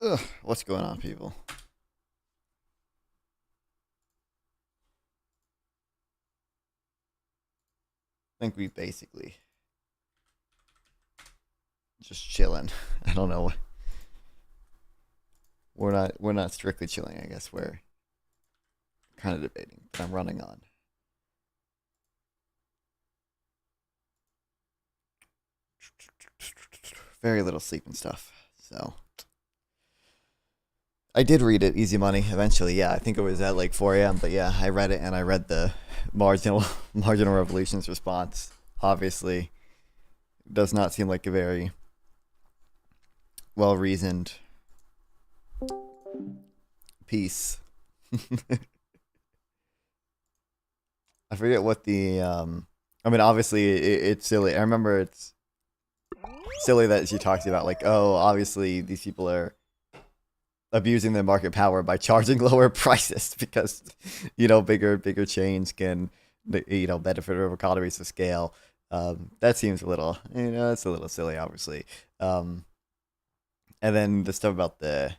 Ugh, what's going on, people? I think we basically just chilling. I don't know. We're not strictly chilling, I guess. We're kind of debating, but I'm running on. Very little sleep and stuff. So I did read it, Easy Money, eventually. Yeah, I think it was at like 4 a.m. But yeah, I read it and I read the marginal revolution's response. Obviously, does not seem like a very well reasoned piece. I forget what the I mean, obviously it's silly. I remember it's silly that she talks about like, oh, obviously these people are abusing their market power by charging lower prices because bigger chains can benefit from economies of scale. That seems a little it's a little silly, obviously. And then the stuff about the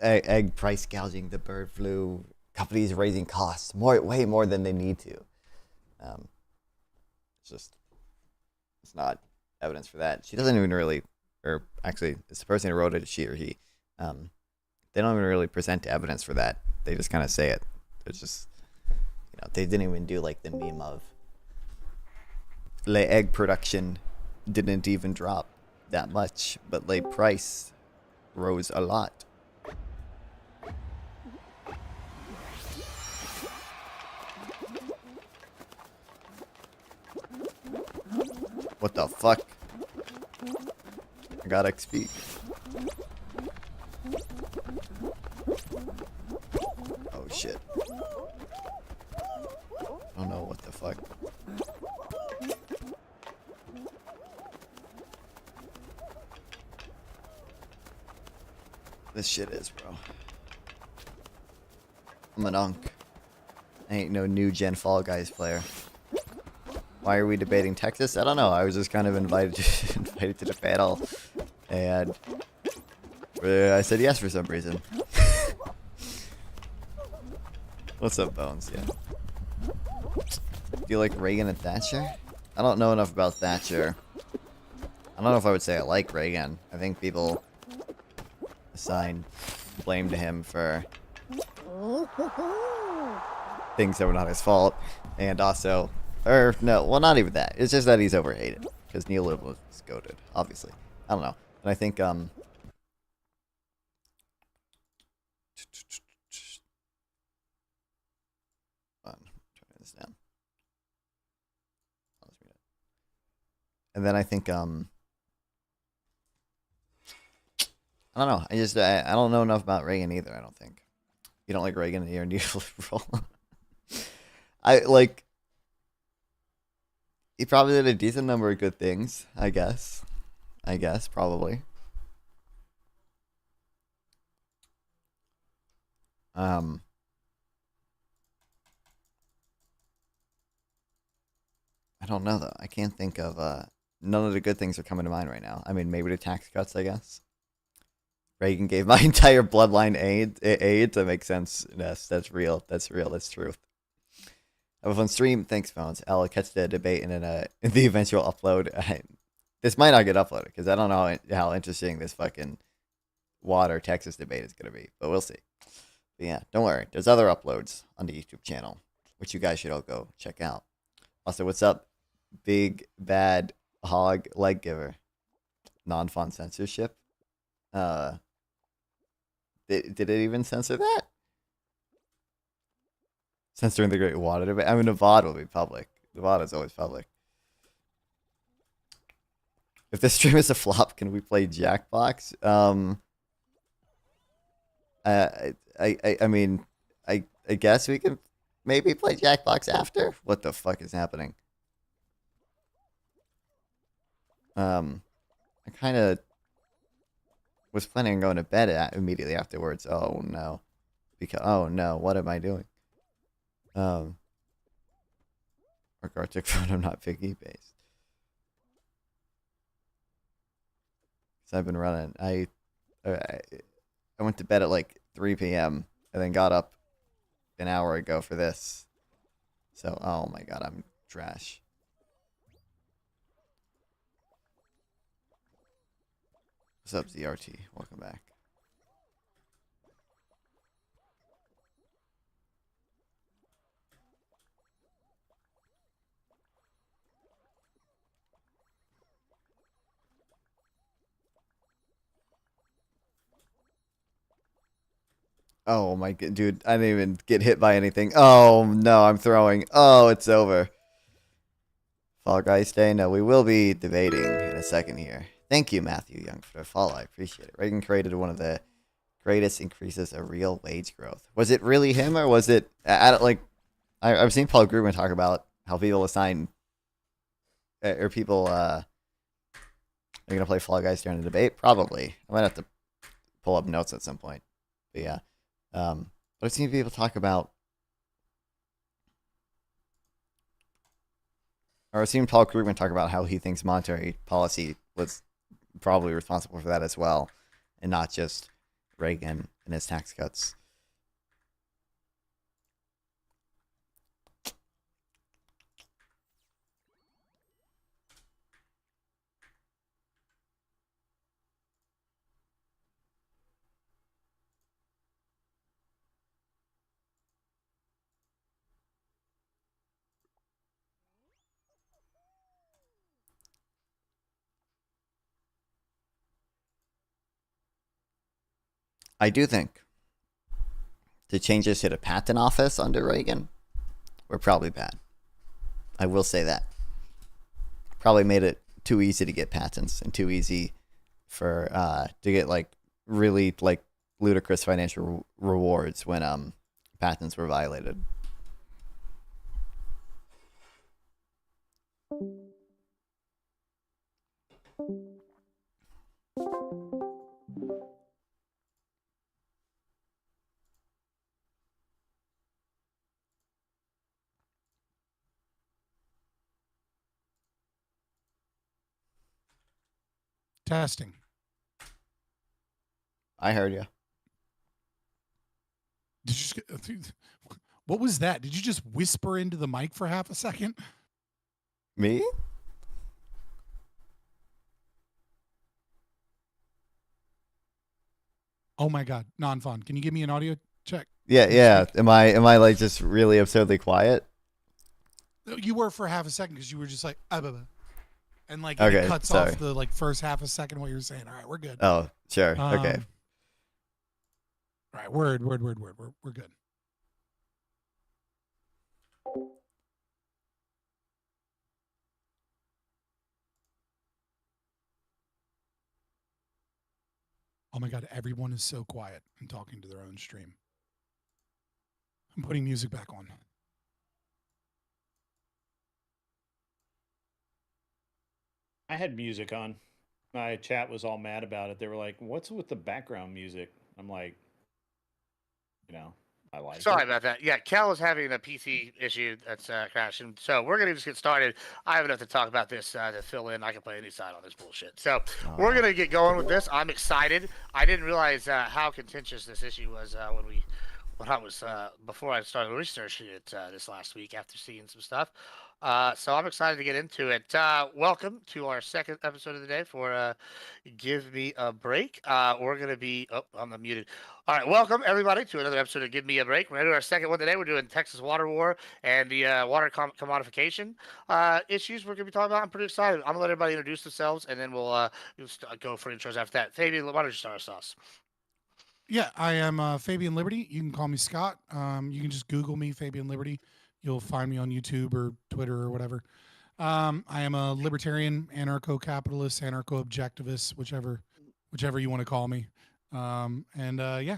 egg price gouging, the bird flu, companies raising costs way more than they need to. It's not evidence for that. She doesn't even really, or actually, it's the person who wrote it, she or he. They don't even really present evidence for that. They just kind of say it. It's just, they didn't even do like the meme of lay egg production didn't even drop that much, but lay price rose a lot. What the fuck? I got XP. Oh shit. I don't know what the fuck. This shit is, bro. I'm an unk. I ain't no new gen Fall Guys player. Why are we debating Texas? I don't know. I was just kind of invited to the panel, and I said yes for some reason. What's up, Bones? Yeah. Do you like Reagan and Thatcher? I don't know enough about Thatcher. I don't know if I would say I like Reagan. I think people assign blame to him for things that were not his fault, and also. Or, no, well, not even that. It's just that he's overhated. because neoliberalism is goated, obviously. I don't know. And I think turn this down. And then I think I don't know. I don't know enough about Reagan either. I don't think. You don't like Reagan and you're neoliberal. I like. He probably did a decent number of good things. I guess probably. I don't know though. I can't think of none of the good things are coming to mind right now. I mean, maybe the tax cuts, I guess. Reagan gave my entire bloodline aid to make sense. Yes, that's real. That's real. That's truth. I have a fun stream. Thanks, phones. I'll catch the debate in the eventual upload. This might not get uploaded because I don't know how interesting this fucking water Texas debate is gonna be, but we'll see. But yeah, don't worry. There's other uploads on the YouTube channel, which you guys should all go check out. Also, what's up, big bad hog leg giver? Non-fun censorship. Did it even censor that? Censoring the Great Water Debate. I mean, the VOD will be public. The VOD is always public. If the stream is a flop, can we play Jackbox? I mean, I guess we can maybe play Jackbox after. What the fuck is happening? I kind of was planning on going to bed immediately afterwards. Oh no, oh no, what am I doing? Regard to phone, I'm not picky based. So I've been running. I went to bed at like 3 p.m. and then got up an hour ago for this. So, oh my god, I'm trash. What's up, ZRT? Welcome back. Oh my god, dude, I didn't even get hit by anything. Oh no, I'm throwing. Oh, it's over. Fall Guys Day? No, we will be debating in a second here. Thank you, Matthew Young, for the follow. I appreciate it. Reagan created one of the greatest increases of real wage growth. Was it really him, or was it? I don't like. I've seen Paul Grubman talk about how people assign, or people are gonna play Fall Guys during the debate. Probably. I might have to pull up notes at some point. But yeah. But I've seen people talk about, or I've seen Paul Krugman talk about how he thinks monetary policy was probably responsible for that as well, and not just Reagan and his tax cuts. I do think the changes to the patent office under Reagan were probably bad. I will say that. Probably made it too easy to get patents and too easy for to get like really like ludicrous financial rewards when patents were violated. Testing. I heard you. Did you just, what was that? Did you just whisper into the mic for half a second? Me? Oh my god, non-fun. Can you give me an audio check? Yeah. Am I like just really absurdly quiet? You were for half a second because you were just like, ah, blah, blah. and like it Okay, cuts sorry. off the like first half a second what you're saying. All right, we're good. Oh, sure. Okay. Um, all right, word. We're good. Oh my god, everyone is so quiet and talking to their own stream. I'm putting music back on. I had music on. My chat was all mad about it. They were like, "What's with the background music?" I'm like, you know, I like Sorry it. about that. Yeah, Cal is having a PC issue that's crashing. So we're gonna just get started. I have enough to talk about this to fill in. I can play any side on this bullshit. So we're gonna get going with this. I'm excited. I didn't realize how contentious this issue was when I was before I started researching it this last week after seeing some stuff. So I'm excited to get into it. Welcome to our second episode of the day for Give Me a Break. We're going to be, oh, I'm unmuted. All right, welcome everybody to another episode of Give Me a Break. We're going to do our second one today. We're doing Texas Water War and the water commodification issues we're going to be talking about. I'm pretty excited. I'm going to let everybody introduce themselves and then we'll go for intros after that. Fabian, why don't you start us off? Yeah, I am Fabian Liberty. You can call me Scott. You can just Google me, Fabian Liberty. You'll find me on YouTube or Twitter or whatever. I am a libertarian, anarcho-capitalist, anarcho-objectivist, whichever you want to call me. Yeah,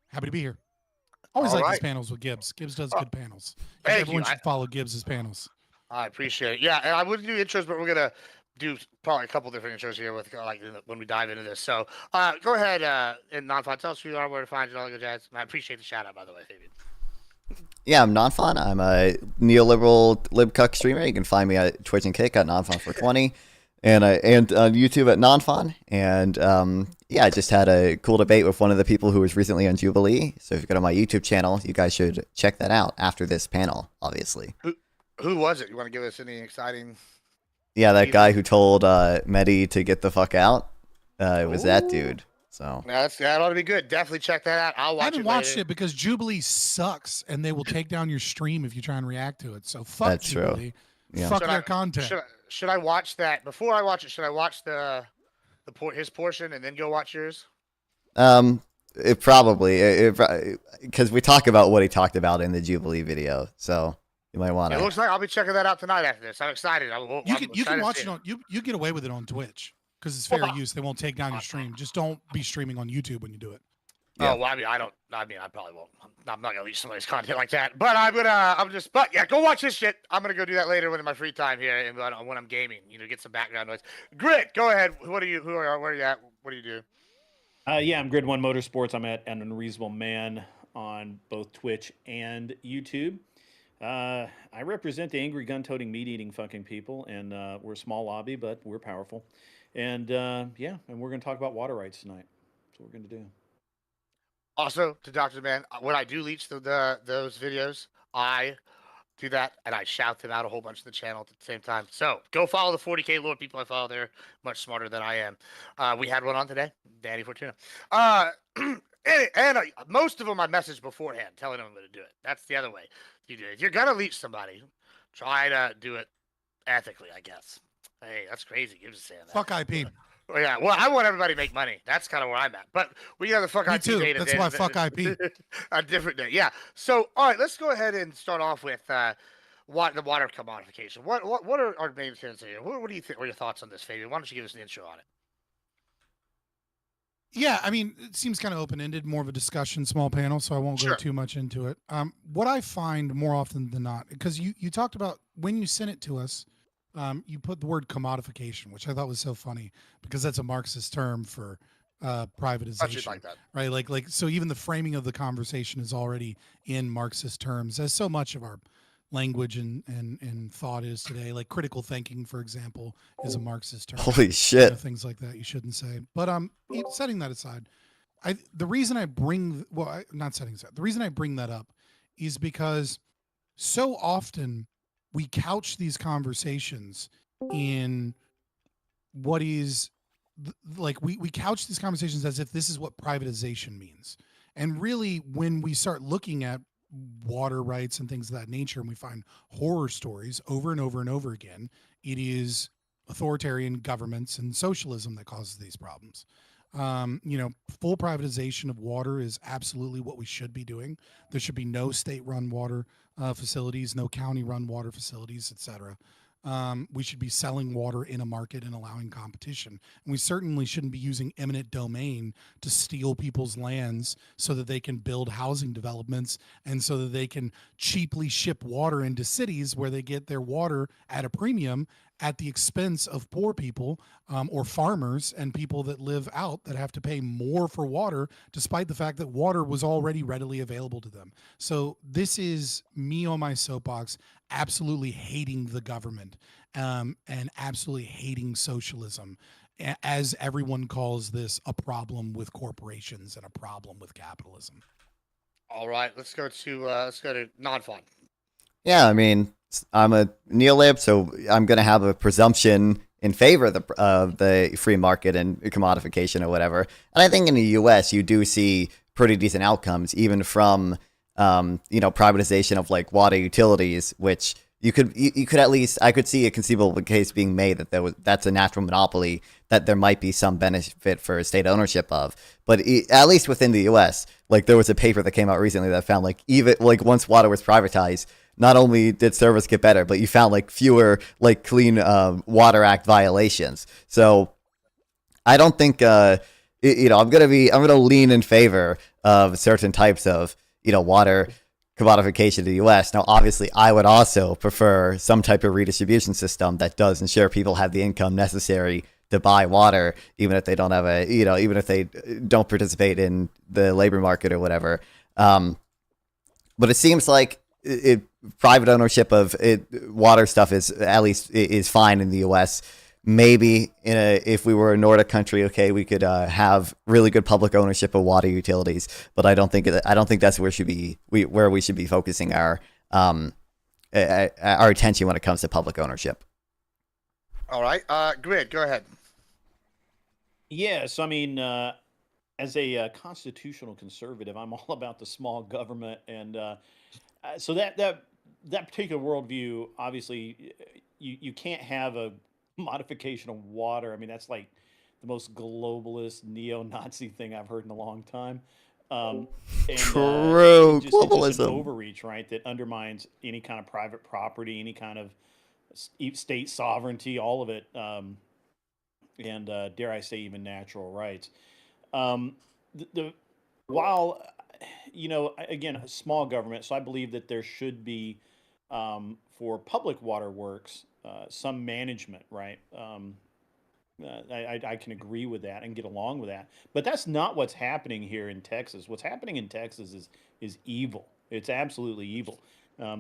happy to be here. Always All like these right. panels with Gibbs. Gibbs does good panels. Thank Everyone you. should follow Gibbs's panels. I appreciate it. Yeah, and I wouldn't do intros, but we're gonna do probably a couple different intros here with when we dive into this. So go ahead and non-fun. Tell us who you are, where to find you, all the good jazz. And I appreciate the shout out, by the way, Fabian. Yeah, I'm Nonfun. I'm a neoliberal libcuck streamer. You can find me at Twitch and Kick at Nonfun420, and on YouTube at Nonfun. And I just had a cool debate with one of the people who was recently on Jubilee. So if you go to my YouTube channel, you guys should check that out after this panel, obviously. Who was it? You want to give us any exciting? Yeah, that guy who told Mehdi to get the fuck out. It was that dude. So that ought to be good. Definitely check that out. I'll watch it. I haven't watched it because Jubilee sucks, and they will take down your stream if you try and react to it. So fuck That's Jubilee. True. Yeah. Fuck their content. Should I watch that before I watch it? Should I watch his portion and then go watch yours? It probably because we talk about what he talked about in the Jubilee video, so you might want to. It looks like I'll be checking that out tonight after this. I'm excited. You can watch it on you get away with it on Twitch because it's fair use. They won't take down your stream. Just don't be streaming on YouTube when you do it. Yeah. Oh well, I probably won't. I'm not gonna leave somebody's content like that. But go watch this shit. I'm gonna go do that later in my free time here and when I'm gaming. Get some background noise. Grit, go ahead. Where are you at? What do you do? I'm Grid One Motorsports. I'm at an Unreasonable Man on both Twitch and YouTube. I represent the angry, gun-toting, meat-eating fucking people, and we're a small lobby, but we're powerful. And and we're going to talk about water rights tonight. That's what we're going to do. Also, to Dr. Man, when I do leech those videos, I do that and I shout them out a whole bunch of the channel at the same time. So go follow the 40K Lord people I follow. They're much smarter than I am. We had one on today, Danny Fortuna. Most of them I messaged beforehand, telling them I'm going to do it. That's the other way you do it. If you're going to leech somebody, try to do it ethically, I guess. Hey, that's crazy. You're just saying that. Fuck IP. Well, yeah, well, I want everybody to make money. That's kind of where I'm at. But we got the fuck Me IP too. data. That's why fuck IP. A different day. Yeah. So, all right, let's go ahead and start off with the water commodification. What are our main things here? What do you think? What are your thoughts on this, Fabian? Why don't you give us an intro on it? Yeah, I mean, it seems kind of open-ended, more of a discussion, small panel, so I won't go too much into it. What I find more often than not, because you talked about when you sent it to us, you put the word commodification, which I thought was so funny because that's a Marxist term for privatization, Like that. right? Like so even the framing of the conversation is already in Marxist terms, as so much of our language and thought is today. Like critical thinking, for example, is a Marxist term. Holy shit! Things like that you shouldn't say. But setting that aside, the reason I bring that up is because so often we couch these conversations in what is like we couch these conversations as if this is what privatization means. And really, when we start looking at water rights and things of that nature, and we find horror stories over and over and over again, it is authoritarian governments and socialism that causes these problems. Full privatization of water is absolutely what we should be doing. There should be no state-run water facilities, no county-run water facilities, etc. We should be selling water in a market and allowing competition. And we certainly shouldn't be using eminent domain to steal people's lands so that they can build housing developments and so that they can cheaply ship water into cities where they get their water at a premium at the expense of poor people or farmers and people that live out that have to pay more for water, despite the fact that water was already readily available to them. So this is me on my soapbox, absolutely hating the government and absolutely hating socialism, as everyone calls this a problem with corporations and a problem with capitalism. All right, let's go to non-fun. Yeah, I mean, I'm a neolib, so I'm going to have a presumption in favor of the free market and commodification or whatever. And I think in the U.S. you do see pretty decent outcomes, even from privatization of like water utilities, which you could at least, I could see a conceivable case being made that that's a natural monopoly that there might be some benefit for state ownership of. But at least within the U.S., like there was a paper that came out recently that found like even like once water was privatized, not only did service get better, but you found like fewer like Clean Water Act violations. So I don't think I'm gonna lean in favor of certain types of water commodification in the U.S. Now, obviously, I would also prefer some type of redistribution system that does ensure people have the income necessary to buy water, even if they don't have even if they don't participate in the labor market or whatever. But it seems like private ownership of water stuff is fine in the U.S. Maybe if we were a Nordic country, okay, we could have really good public ownership of water utilities. But I don't think that's where we should be focusing our attention when it comes to public ownership. All right, Grid, go ahead. Yes, I mean, as a constitutional conservative, I'm all about the small government, and so that particular worldview, obviously, you can't have a modification of water. I mean, that's like the most globalist neo-Nazi thing I've heard in a long time. True, it's just an globalism. overreach, right? That undermines any kind of private property, any kind of state sovereignty, all of it, and dare I say, even natural rights. Um, while again, a small government, so I believe that there should be for public water works some management, right? I can agree with that and get along with that, but that's not what's happening here in Texas. What's happening in Texas is evil. It's absolutely evil.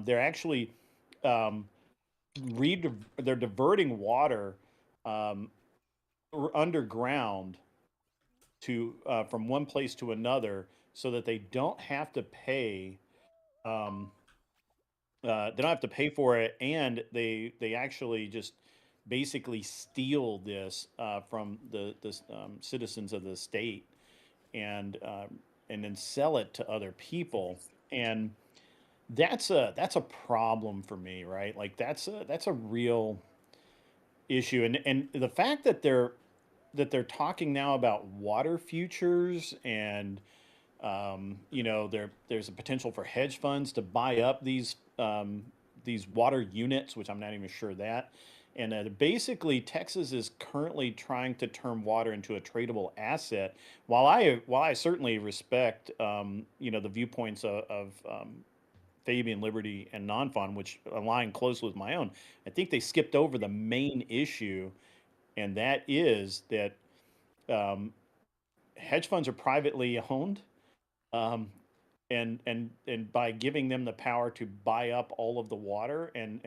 They're actually um, they're diverting water um, underground to from one place to another, so that they don't have to pay. Um, they don't have to pay for it, and they actually just basically steal this from the citizens of the state, and then sell it to other people. And that's a problem for me, right? Like that's a real issue, and the fact that they're talking now about water futures, and there's a potential for hedge funds to buy up these water units, which I'm not even sure that. And basically, Texas is currently trying to turn water into a tradable asset. While I certainly respect the viewpoints of Fabian, Liberty, and Non-Fon, which align closely with my own, I think they skipped over the main issue, and that is that um, hedge funds are privately owned, um, and by giving them the power to buy up all of the water and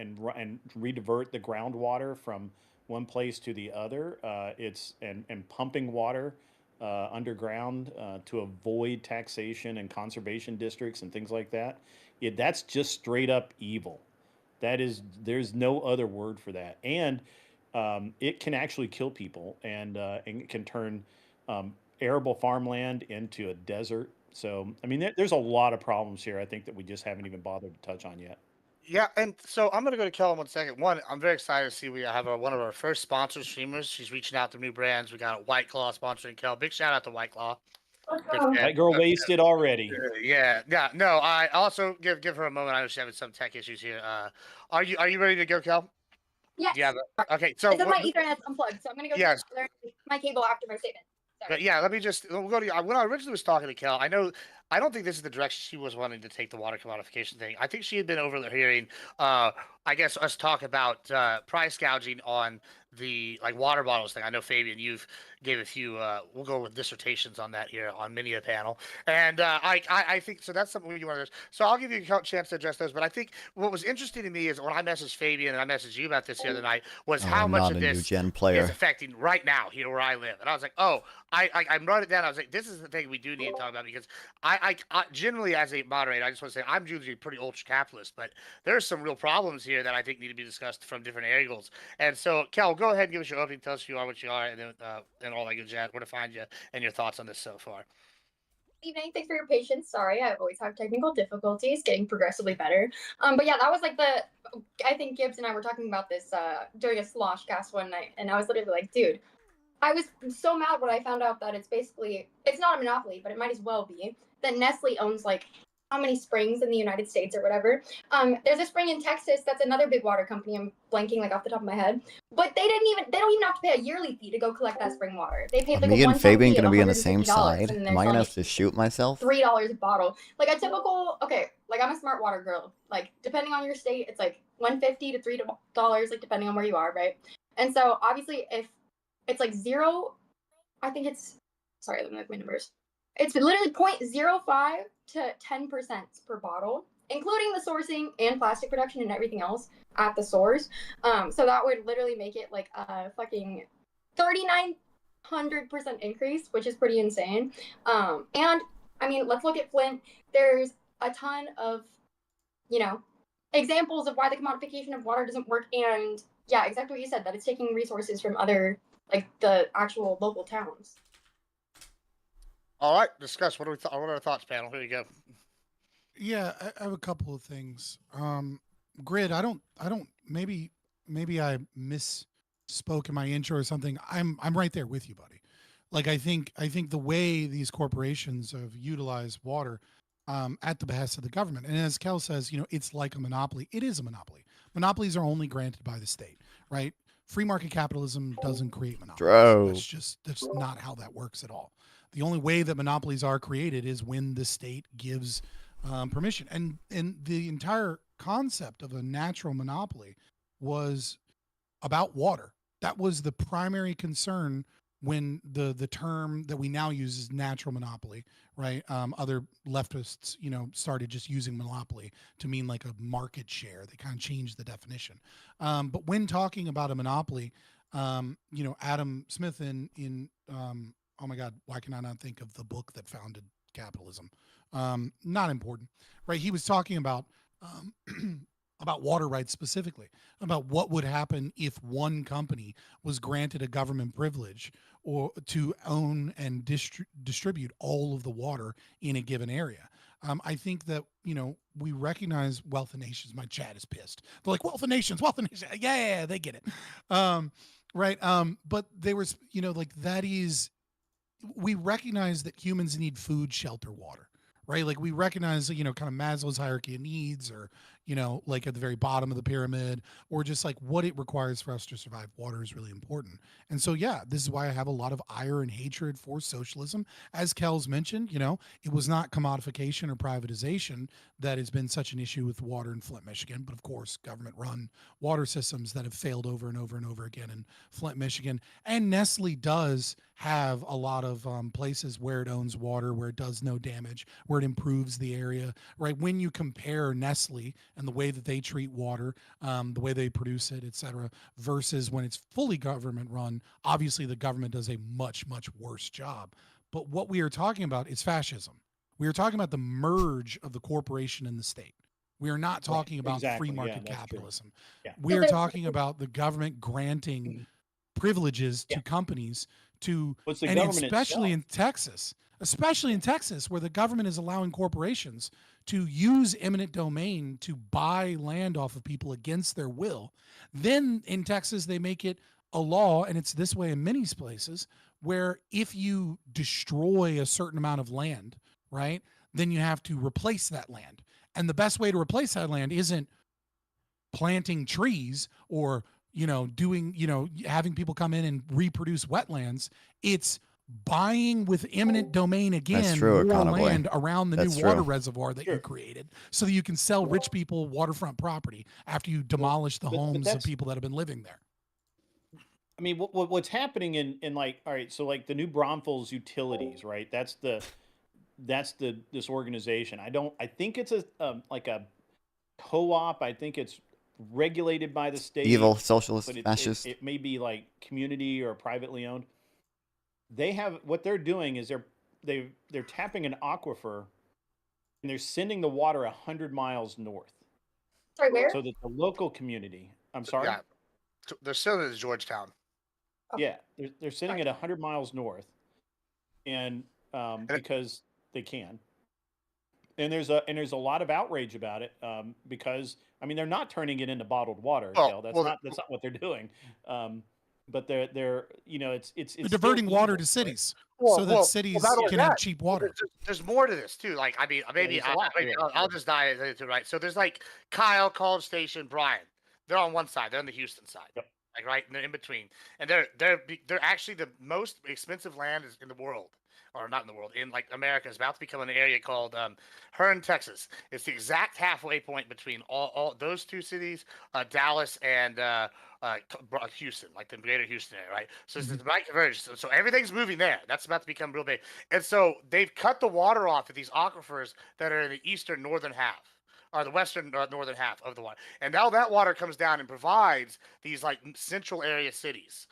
redivert the groundwater from one place to the other, and pumping water underground to avoid taxation and conservation districts and things like that. That's just straight up evil. There's no other word for that, and it can actually kill people, and it can turn arable farmland into a desert. So, I mean, there's a lot of problems here, I think, that we just haven't even bothered to touch on yet. Yeah, and so I'm gonna go to Kel in 1 second. One, I'm very excited to see we have one of our first sponsor streamers. She's reaching out to new brands. We got White Claw sponsoring Kel. Big shout out to White Claw. Good shit. That girl wasted already. Yeah. No. I also give her a moment. I know she's having some tech issues here. Are you ready to go, Kel? Yes. Yeah. Okay. So it says my Ethernet's unplugged, so I'm gonna go Yes. learn my cable after my statement. But yeah, let me just we'll go to when I originally was talking to Kel. I don't think this is the direction she was wanting to take the water commodification thing. I think she had been overhearing, I guess, us talk about price gouging on the water bottles thing. I know Fabian, you've gave a few. We'll go with dissertations on that here on many a panel, and I think so. That's something you want to. So I'll give you a chance to address those. But I think what was interesting to me is when I messaged Fabian and I messaged you about this the other night was how I'm much not of a this new gen player. is affecting right now here where I live, and I was like, oh. I wrote it down. I was like, this is the thing we do need to talk about because I generally, as a moderator, I just want to say I'm usually pretty ultra capitalist, but there's some real problems here that I think need to be discussed from different angles. And so, Kel, go ahead and give us your opening. Tell us who you are, what you are, and then and all that good jazz. Where to find you and your thoughts on this so far. Evening. Thanks for your patience. Sorry, I always have technical difficulties. Getting progressively better. But yeah, that was like I think Gibbs and I were talking about this during a slosh cast one night, and I was literally like, dude. I was so mad when I found out that it's not a monopoly, but it might as well be, that Nestle owns like how many springs in the United States or whatever. There's a spring in Texas that's another big water company. I'm blanking like off the top of my head, but they don't even have to pay a yearly fee to go collect that spring water. They paid like Me a and Fabian fee gonna of be on the same $150, side. and Am I gonna like have to shoot myself? $3 a bottle. Like a typical like I'm a smart water girl. Like depending on your state, it's like $150 to $3, like depending on where you are, right? And so obviously if it's like zero. I think sorry, let me look my numbers. It's literally 0.05 to 10% per bottle, including the sourcing and plastic production and everything else at the source. So that would literally make it like a fucking 3,900% increase, which is pretty insane. And I mean, let's look at Flint. There's a ton of, examples of why the commodification of water doesn't work. And yeah, exactly what you said, that it's taking resources from other like the actual local towns. All right, discuss. What are our thoughts, panel? Here you go. Yeah, I have a couple of things. Grid, I don't. Maybe I misspoke in my intro or something. I'm right there with you, buddy. Like I think the way these corporations have utilized water at the behest of the government, and as Kel says, it's like a monopoly. It is a monopoly. Monopolies are only granted by the state, right? Free market capitalism doesn't create monopolies. That's not how that works at all. The only way that monopolies are created is when the state gives permission. And the entire concept of a natural monopoly was about water. That was the primary concern when the term that we now use is natural monopoly, right? Other leftists, started just using monopoly to mean like a market share. They kind of changed the definition. But when talking about a monopoly, Adam Smith in oh my God, why can I not think of the book that founded capitalism? Not important, right? He was talking about about water rights specifically, about what would happen if one company was granted a government privilege or to own and distribute all of the water in a given area. I think that, we recognize wealth of nations. My chat is pissed. They're like, wealth of nations. Yeah, they get it. Right. But they were, that is, we recognize that humans need food, shelter, water. Right. Like we recognize, kind of Maslow's hierarchy of needs, or, like at the very bottom of the pyramid, or just like what it requires for us to survive. Water is really important. And so, yeah, this is why I have a lot of ire and hatred for socialism. As Kel's mentioned, it was not commodification or privatization that has been such an issue with water in Flint, Michigan, but of course, government run water systems that have failed over and over and over again in Flint, Michigan. And Nestle does have a lot of places where it owns water, where it does no damage, where it improves the area, right? When you compare Nestle and the way that they treat water, the way they produce it, et cetera, versus when it's fully government run, obviously the government does a much, much worse job. But what we are talking about is fascism. We are talking about the merge of the corporation and the state. We are not talking about free market capitalism. Yeah. We are talking about the government granting privileges to companies to, and especially in Texas. especially in Texas, where the government is allowing corporations to use eminent domain to buy land off of people against their will. Then in Texas, they make it a law, and it's this way in many places, where if you destroy a certain amount of land, right, then you have to replace that land. And the best way to replace that land isn't planting trees or, doing, having people come in and reproduce wetlands. It's buying with eminent domain again true, more Econoboy. land around the That's new water true. reservoir that you created, so that you can sell rich people waterfront property after you demolish the but homes of that's- people that have been living there. I mean, what's happening in like, all right, so like the New Braunfels Utilities, right? That's this organization. I think it's like a co-op. I think it's regulated by the state. Evil, socialist, but fascist. it may be like community or privately owned. They have, what they're doing is they're tapping an aquifer, and they're sending the water 100 miles north. Sorry, where? So that the local community. I'm sorry. Yeah, they're still in Georgetown. Yeah, they're sending it 100 miles north, and because they can. And there's a lot of outrage about it, because I mean they're not turning it into bottled water. Dale. That's not what they're doing. But they're it's They're diverting water to cities so that cities can have cheap water. There's more to this too. Like, I mean, maybe I'll just dive into it, right. So there's like Kyle, College Station, Brian. They're on one side. They're on the Houston side. Yep. Like, right, and they're in between, and they're actually the most expensive land in the world, or not in the world, in like America. Is about to become an area called Hearn, Texas. It's the exact halfway point between all those two cities, Dallas and Houston, like the greater Houston area, right? So it's the right convergence. So everything's moving there. That's about to become real big, and so they've cut the water off at these aquifers that are in the eastern northern half, or the western northern half of the water. And now that water comes down and provides these like central area cities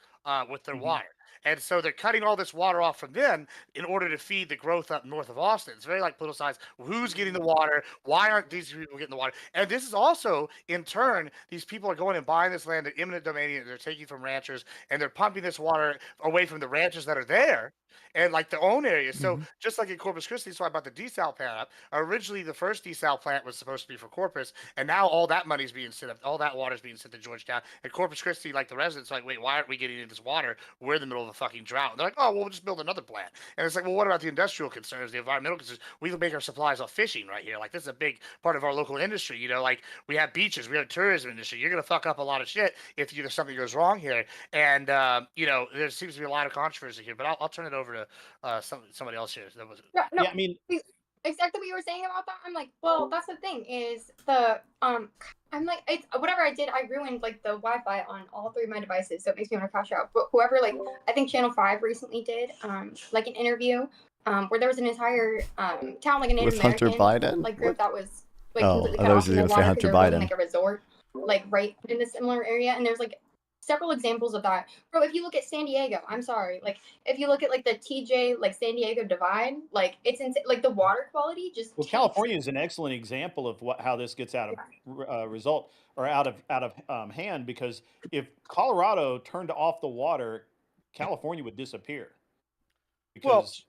with their water. And so they're cutting all this water off from them in order to feed the growth up north of Austin. It's very like politicized. Who's getting the water? Why aren't these people getting the water? And this is also, in turn, these people are going and buying this land at eminent domain that they're taking from ranchers, and they're pumping this water away from the ranchers that are there and like their own areas. So just like in Corpus Christi, so I bought the desal plant up. Originally, the first desal plant was supposed to be for Corpus, and now all that money's being sent up. All that water's being sent to Georgetown. And Corpus Christi, like the residents, are like, wait, why aren't we getting this water? We're in the middle of a fucking drought. And they're like, oh, well, we'll just build another plant. And it's like, well, what about the industrial concerns, the environmental concerns? We can make our supplies off fishing right here. Like, this is a big part of our local industry. You know, like we have beaches, we have tourism industry. You're gonna fuck up a lot of shit if there's something goes wrong here. And there seems to be a lot of controversy here. But I'll turn it over to somebody else here. That was I mean, exactly what you were saying about that. I'm like, well, that's the thing is I'm like, it's whatever I did, I ruined like the Wi-Fi on all three of my devices, so it makes me want to crash out. But whoever, like, I think Channel 5 recently did like an interview where there was an entire town, like a Native With Hunter American Biden? like group that was like Oh, completely I cut thought off you from were the gonna say water 'cause Hunter they were building, Biden. like a resort like right in a similar area, and there's like several examples of that. Bro, if you look at San Diego, I'm sorry, like if you look at like the TJ like San Diego divide, like it's like the water quality just well, California is an excellent example of how this gets out of result or out of hand, because if Colorado turned off the water, California would disappear. Because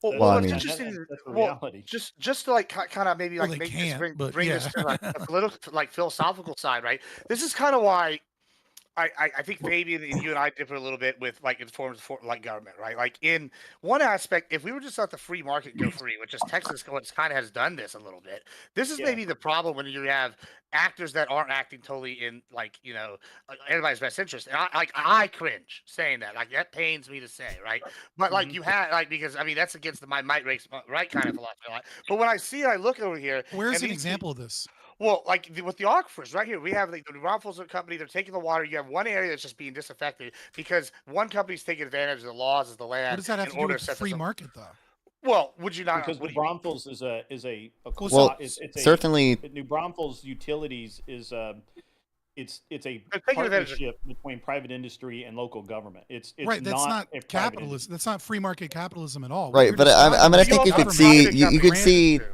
Well, Well, I what's mean- interesting, that's the well, reality. just to like kind of maybe Well, like they make can't, this but bring yeah. this to like a political, like philosophical side, right? This is kind of why I think Fabian and you and I differ a little bit with like in forms of like government, right? Like in one aspect, if we were just let the free market go free, which is Texas, which kind of has done this a little bit. This is Yeah. maybe the problem when you have actors that aren't acting totally in like everybody's best interest. And I cringe saying that. Like that pains me to say, right? But like you had like because I mean that's against my might race right kind of philosophy. But when I see it, I look over here. Where's and an these- example of this? Well, like with the aquifers right here, we have like the New Braunfels company. They're taking the water. You have one area that's just being disaffected because one company's taking advantage of the laws of the land. What does that have in to do order with to the set free this up. market, though? Well, would you not? Because what New do you mean? Braunfels is a Well, it's a, certainly, New Braunfels Utilities is it's a They're taking advantage of- partnership between private industry and local government. It's Right, that's not a private capitalism. That's not free market capitalism at all. What right, you're but I describing mean, I is think you could government. see, Private you could companies see, too.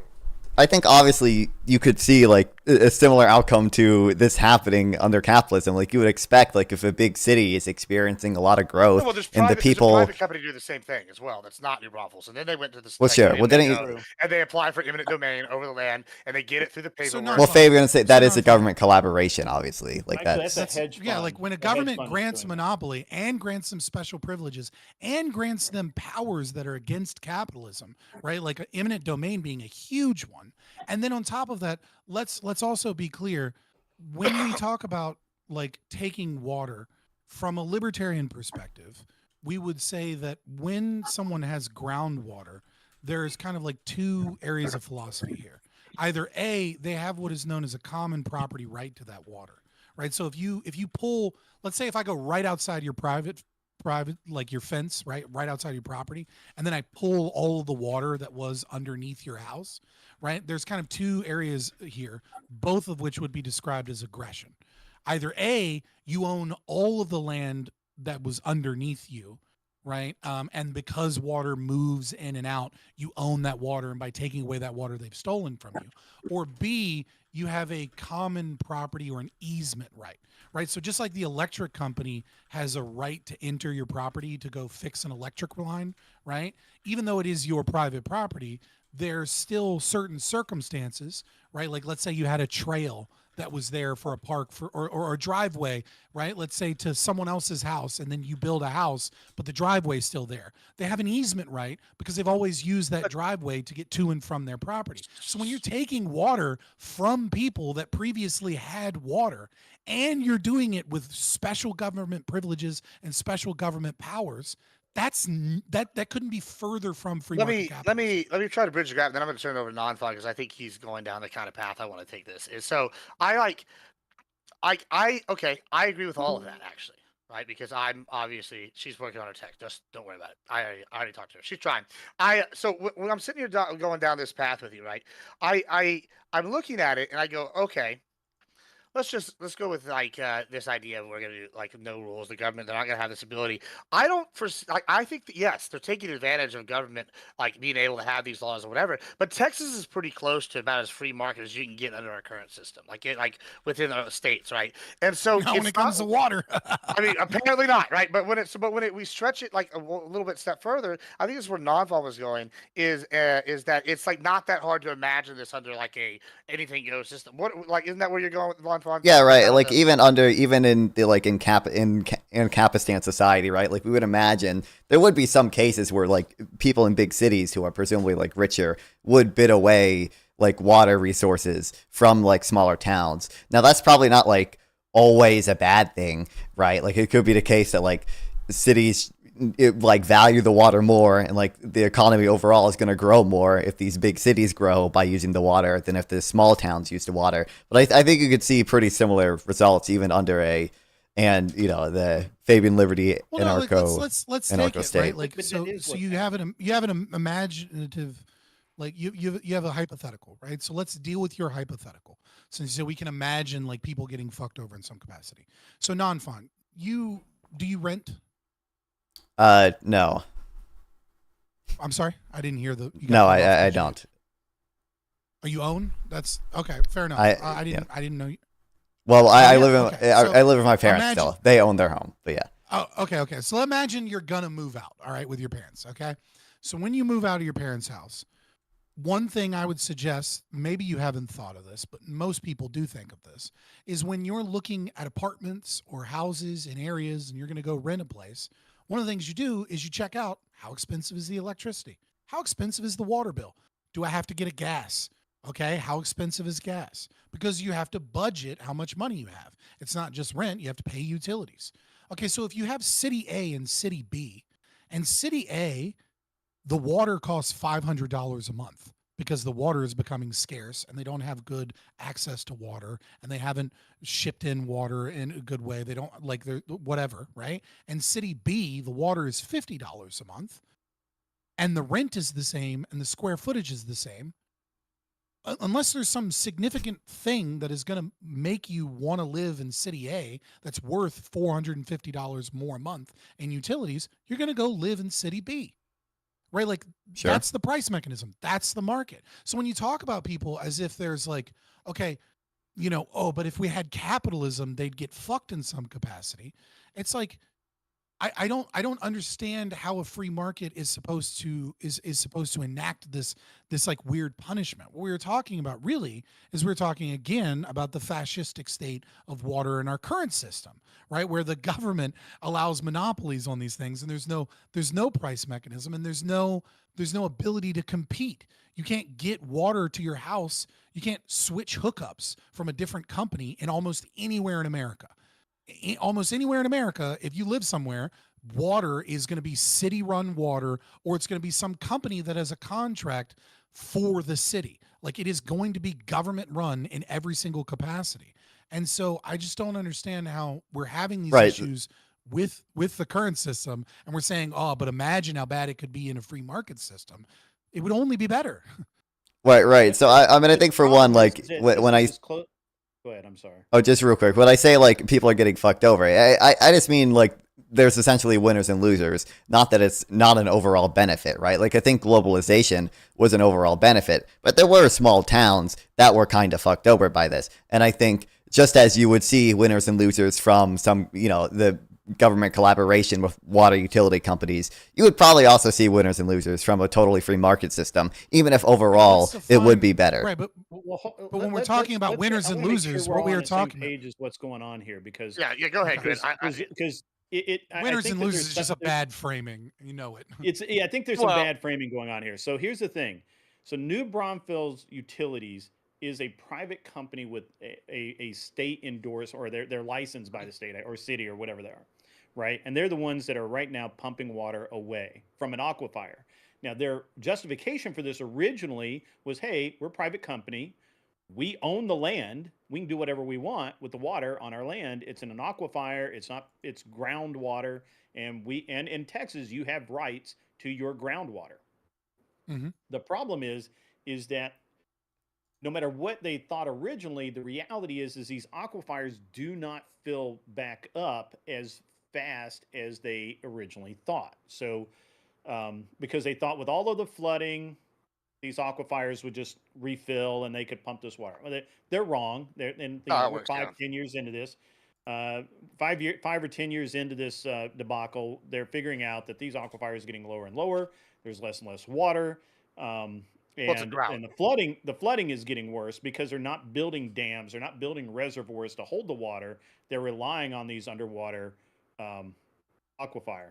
I think obviously you could see like a similar outcome to this happening under capitalism. Like you would expect, like if a big city is experiencing a lot of growth, Well, there's and the private, there's a people, private company do the same thing as well. That's not New Braunfels, and then they went to the well, like, sure. the Well, didn't eminent you? True. and they apply for eminent domain over the land, and they get it through the So paperwork. Well, non-farm. Faye, we're gonna say that is a non-farm. government collaboration, obviously. Like Actually, that's that's a hedge Yeah, fund. like when a hedge government fund is grants doing that. monopoly and grants them special privileges and grants them powers that are against capitalism, right? Like eminent domain being a huge one. And then on top of that, let's also be clear, when we talk about like taking water from a libertarian perspective, we would say that when someone has groundwater, there's kind of like two areas of philosophy here. Either A, they have what is known as a common property right to that water, right? So if you pull, let's say if I go right outside your private like your fence, right outside your property, and then I pull all of the water that was underneath your house, right? There's kind of two areas here, both of which would be described as aggression. Either A, you own all of the land that was underneath you, right? And because water moves in and out, you own that water, and by taking away that water, they've stolen from you. Or B, you have a common property or an easement right, right? So just like the electric company has a right to enter your property to go fix an electric line, right? Even though it is your private property, there's still certain circumstances, right? Like let's say you had a trail that was there for a park or a driveway, right? Let's say to someone else's house, and then you build a house, but the driveway is still there. They have an easement right because they've always used that driveway to get to and from their property. So when you're taking water from people that previously had water, and you're doing it with special government privileges and special government powers, that couldn't be further from free market capitalism. Let me try to bridge the gap. Then I'm going to turn it over to non-fun because I think he's going down the kind of path I want to take this. Is so I like I okay. I agree with all of that actually, right? Because I'm obviously she's working on her tech. Just don't worry about it. I already talked to her. She's trying. When I'm sitting here going down this path with you, right? I'm looking at it and I go, okay. Let's go with like this idea of we're gonna do like no rules. The government, they're not gonna have this ability. I don't I think that yes, they're taking advantage of government like being able to have these laws or whatever. But Texas is pretty close to about as free market as you can get under our current system, like within the states, right? And so Not when it comes to water. I mean, apparently not, right? But we stretch it like a little bit step further, I think this is where Nonval was going. Is that it's like not that hard to imagine this under like a anything goes system. What like isn't that where you're going with Nonval? yeah, right. Like even in the like in Capistan society, right? Like we would imagine there would be some cases where like people in big cities who are presumably like richer would bid away like water resources from like smaller towns. Now that's probably not like always a bad thing, right? Like it could be the case that like cities like value the water more, and like the economy overall is going to grow more if these big cities grow by using the water than if the small towns use the water. But I think you could see pretty similar results even under the Fabian Liberty anarcho let's anarcho take it state. right. Like But so that is what you have an imaginative, like you have a hypothetical, right? So let's deal with your hypothetical, so we can imagine like people getting fucked over in some capacity. So non-fun, do you rent? No. I'm sorry, I didn't hear the. No, I don't. Are you own? That's okay. Fair enough. I didn't know. Well, I live in okay. I live with my parents Imagine- still. They own their home, but yeah. Oh, okay. So imagine you're gonna move out, all right, with your parents, okay? So when you move out of your parents' house, one thing I would suggest, maybe you haven't thought of this, but most people do think of this, is when you're looking at apartments or houses in areas and you're gonna go rent a place, one of the things you do is you check out how expensive is the electricity? How expensive is the water bill? Do I have to get a gas? Okay, how expensive is gas? Because you have to budget how much money you have. It's not just rent, you have to pay utilities. Okay, so if you have City A and City B, and City A, the water costs $500 a month because the water is becoming scarce and they don't have good access to water and they haven't shipped in water in a good way. They don't like they're whatever, right? And City B, the water is $50 a month and the rent is the same and the square footage is the same. Unless there's some significant thing that is going to make you want to live in City A that's worth $450 more a month in utilities, you're going to go live in City B. right? Like Sure. that's the price mechanism. That's the market. So when you talk about people as if there's like, okay, oh, but if we had capitalism, they'd get fucked in some capacity. It's like, I don't understand how a free market is supposed to enact this like weird punishment. What we were talking about really is we're talking again about the fascistic state of water in our current system, right? Where the government allows monopolies on these things, and there's no price mechanism, and there's no ability to compete. You can't get water to your house. You can't switch hookups from a different company in almost anywhere in America. Almost anywhere in America, if you live somewhere, water is going to be city run water, or it's going to be some company that has a contract for the city. Like it is going to be government run in every single capacity. And so I just don't understand how we're having these issues with the current system, and we're saying, oh, but imagine how bad it could be in a free market system. It would only be better. Right. So I mean, I think for one, like when I Go ahead. I'm sorry. Oh, just real quick. When I say like people are getting fucked over, I just mean like there's essentially winners and losers. Not that it's not an overall benefit, right? Like I think globalization was an overall benefit, but there were small towns that were kind of fucked over by this. And I think just as you would see winners and losers from some, the government collaboration with water utility companies, you would probably also see winners and losers from a totally free market system, even if overall it would be better. Right, but when we're talking about winners and losers, what we are talking about is what's going on here, because yeah, go ahead, Chris. Because winners and losers is just a bad framing. You know it. I think there's some bad framing going on here. So here's the thing. So New Braunfels Utilities is a private company with a state endorsed, or they're licensed by the state or city or whatever they are, right? And they're the ones that are right now pumping water away from an aquifer. Now, their justification for this originally was, hey, we're a private company. We own the land. We can do whatever we want with the water on our land. It's in an aquifer. It's groundwater. And in Texas, you have rights to your groundwater. Mm-hmm. The problem is that no matter what they thought originally, the reality is these aquifers do not fill back up as fast as they originally thought. So, because they thought with all of the flooding, these aquifers would just refill and they could pump this water. Well, they're wrong. We're 10 years into this. 5 or 10 years into this debacle, they're figuring out that these aquifers are getting lower and lower. There's less and less water. And the flooding is getting worse because they're not building dams. They're not building reservoirs to hold the water. They're relying on these underwater aquifer.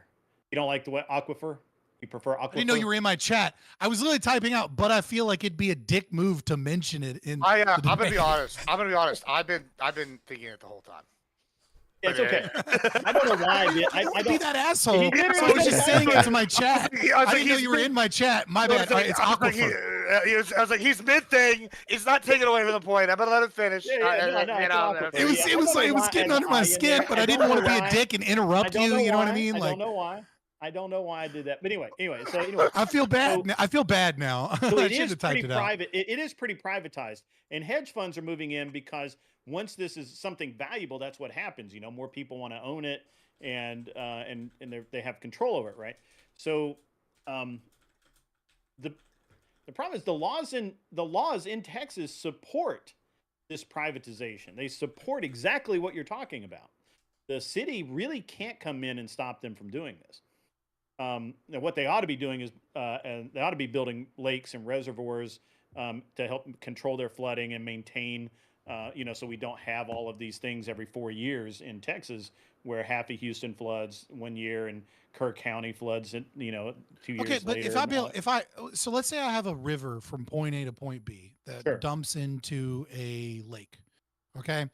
You don't like the word aquifer? You prefer aquifer? I didn't know you were in my chat. I was literally typing out, but I feel like it'd be a dick move to mention it in. I'm gonna be honest. I've been thinking it the whole time. It's okay. I don't know why. I don't be that asshole. So I was just saying it to my chat. I didn't know you were in my chat. My bad. It's aquifer. I was like, he's mid-thing. He's not taking away from the point. I'm gonna let him finish. It was getting under my skin, but I didn't want to be a dick and interrupt you. You know what I mean? I don't know why. I did that. But anyway. I feel bad. I feel bad now. So I should have typed it out. It is pretty privatized, and hedge funds are moving in because once this is something valuable, that's what happens. More people want to own it, and they have control over it, right? So, the problem is the laws in Texas support this privatization. They support exactly what you're talking about. The city really can't come in and stop them from doing this. Now what they ought to be doing is they ought to be building lakes and reservoirs to help control their flooding and maintain, so we don't have all of these things every 4 years in Texas, where half of Houston floods 1 year and Kirk County floods, 2 years later. Okay, but so let's say I have a river from point A to point B that dumps into a lake, okay,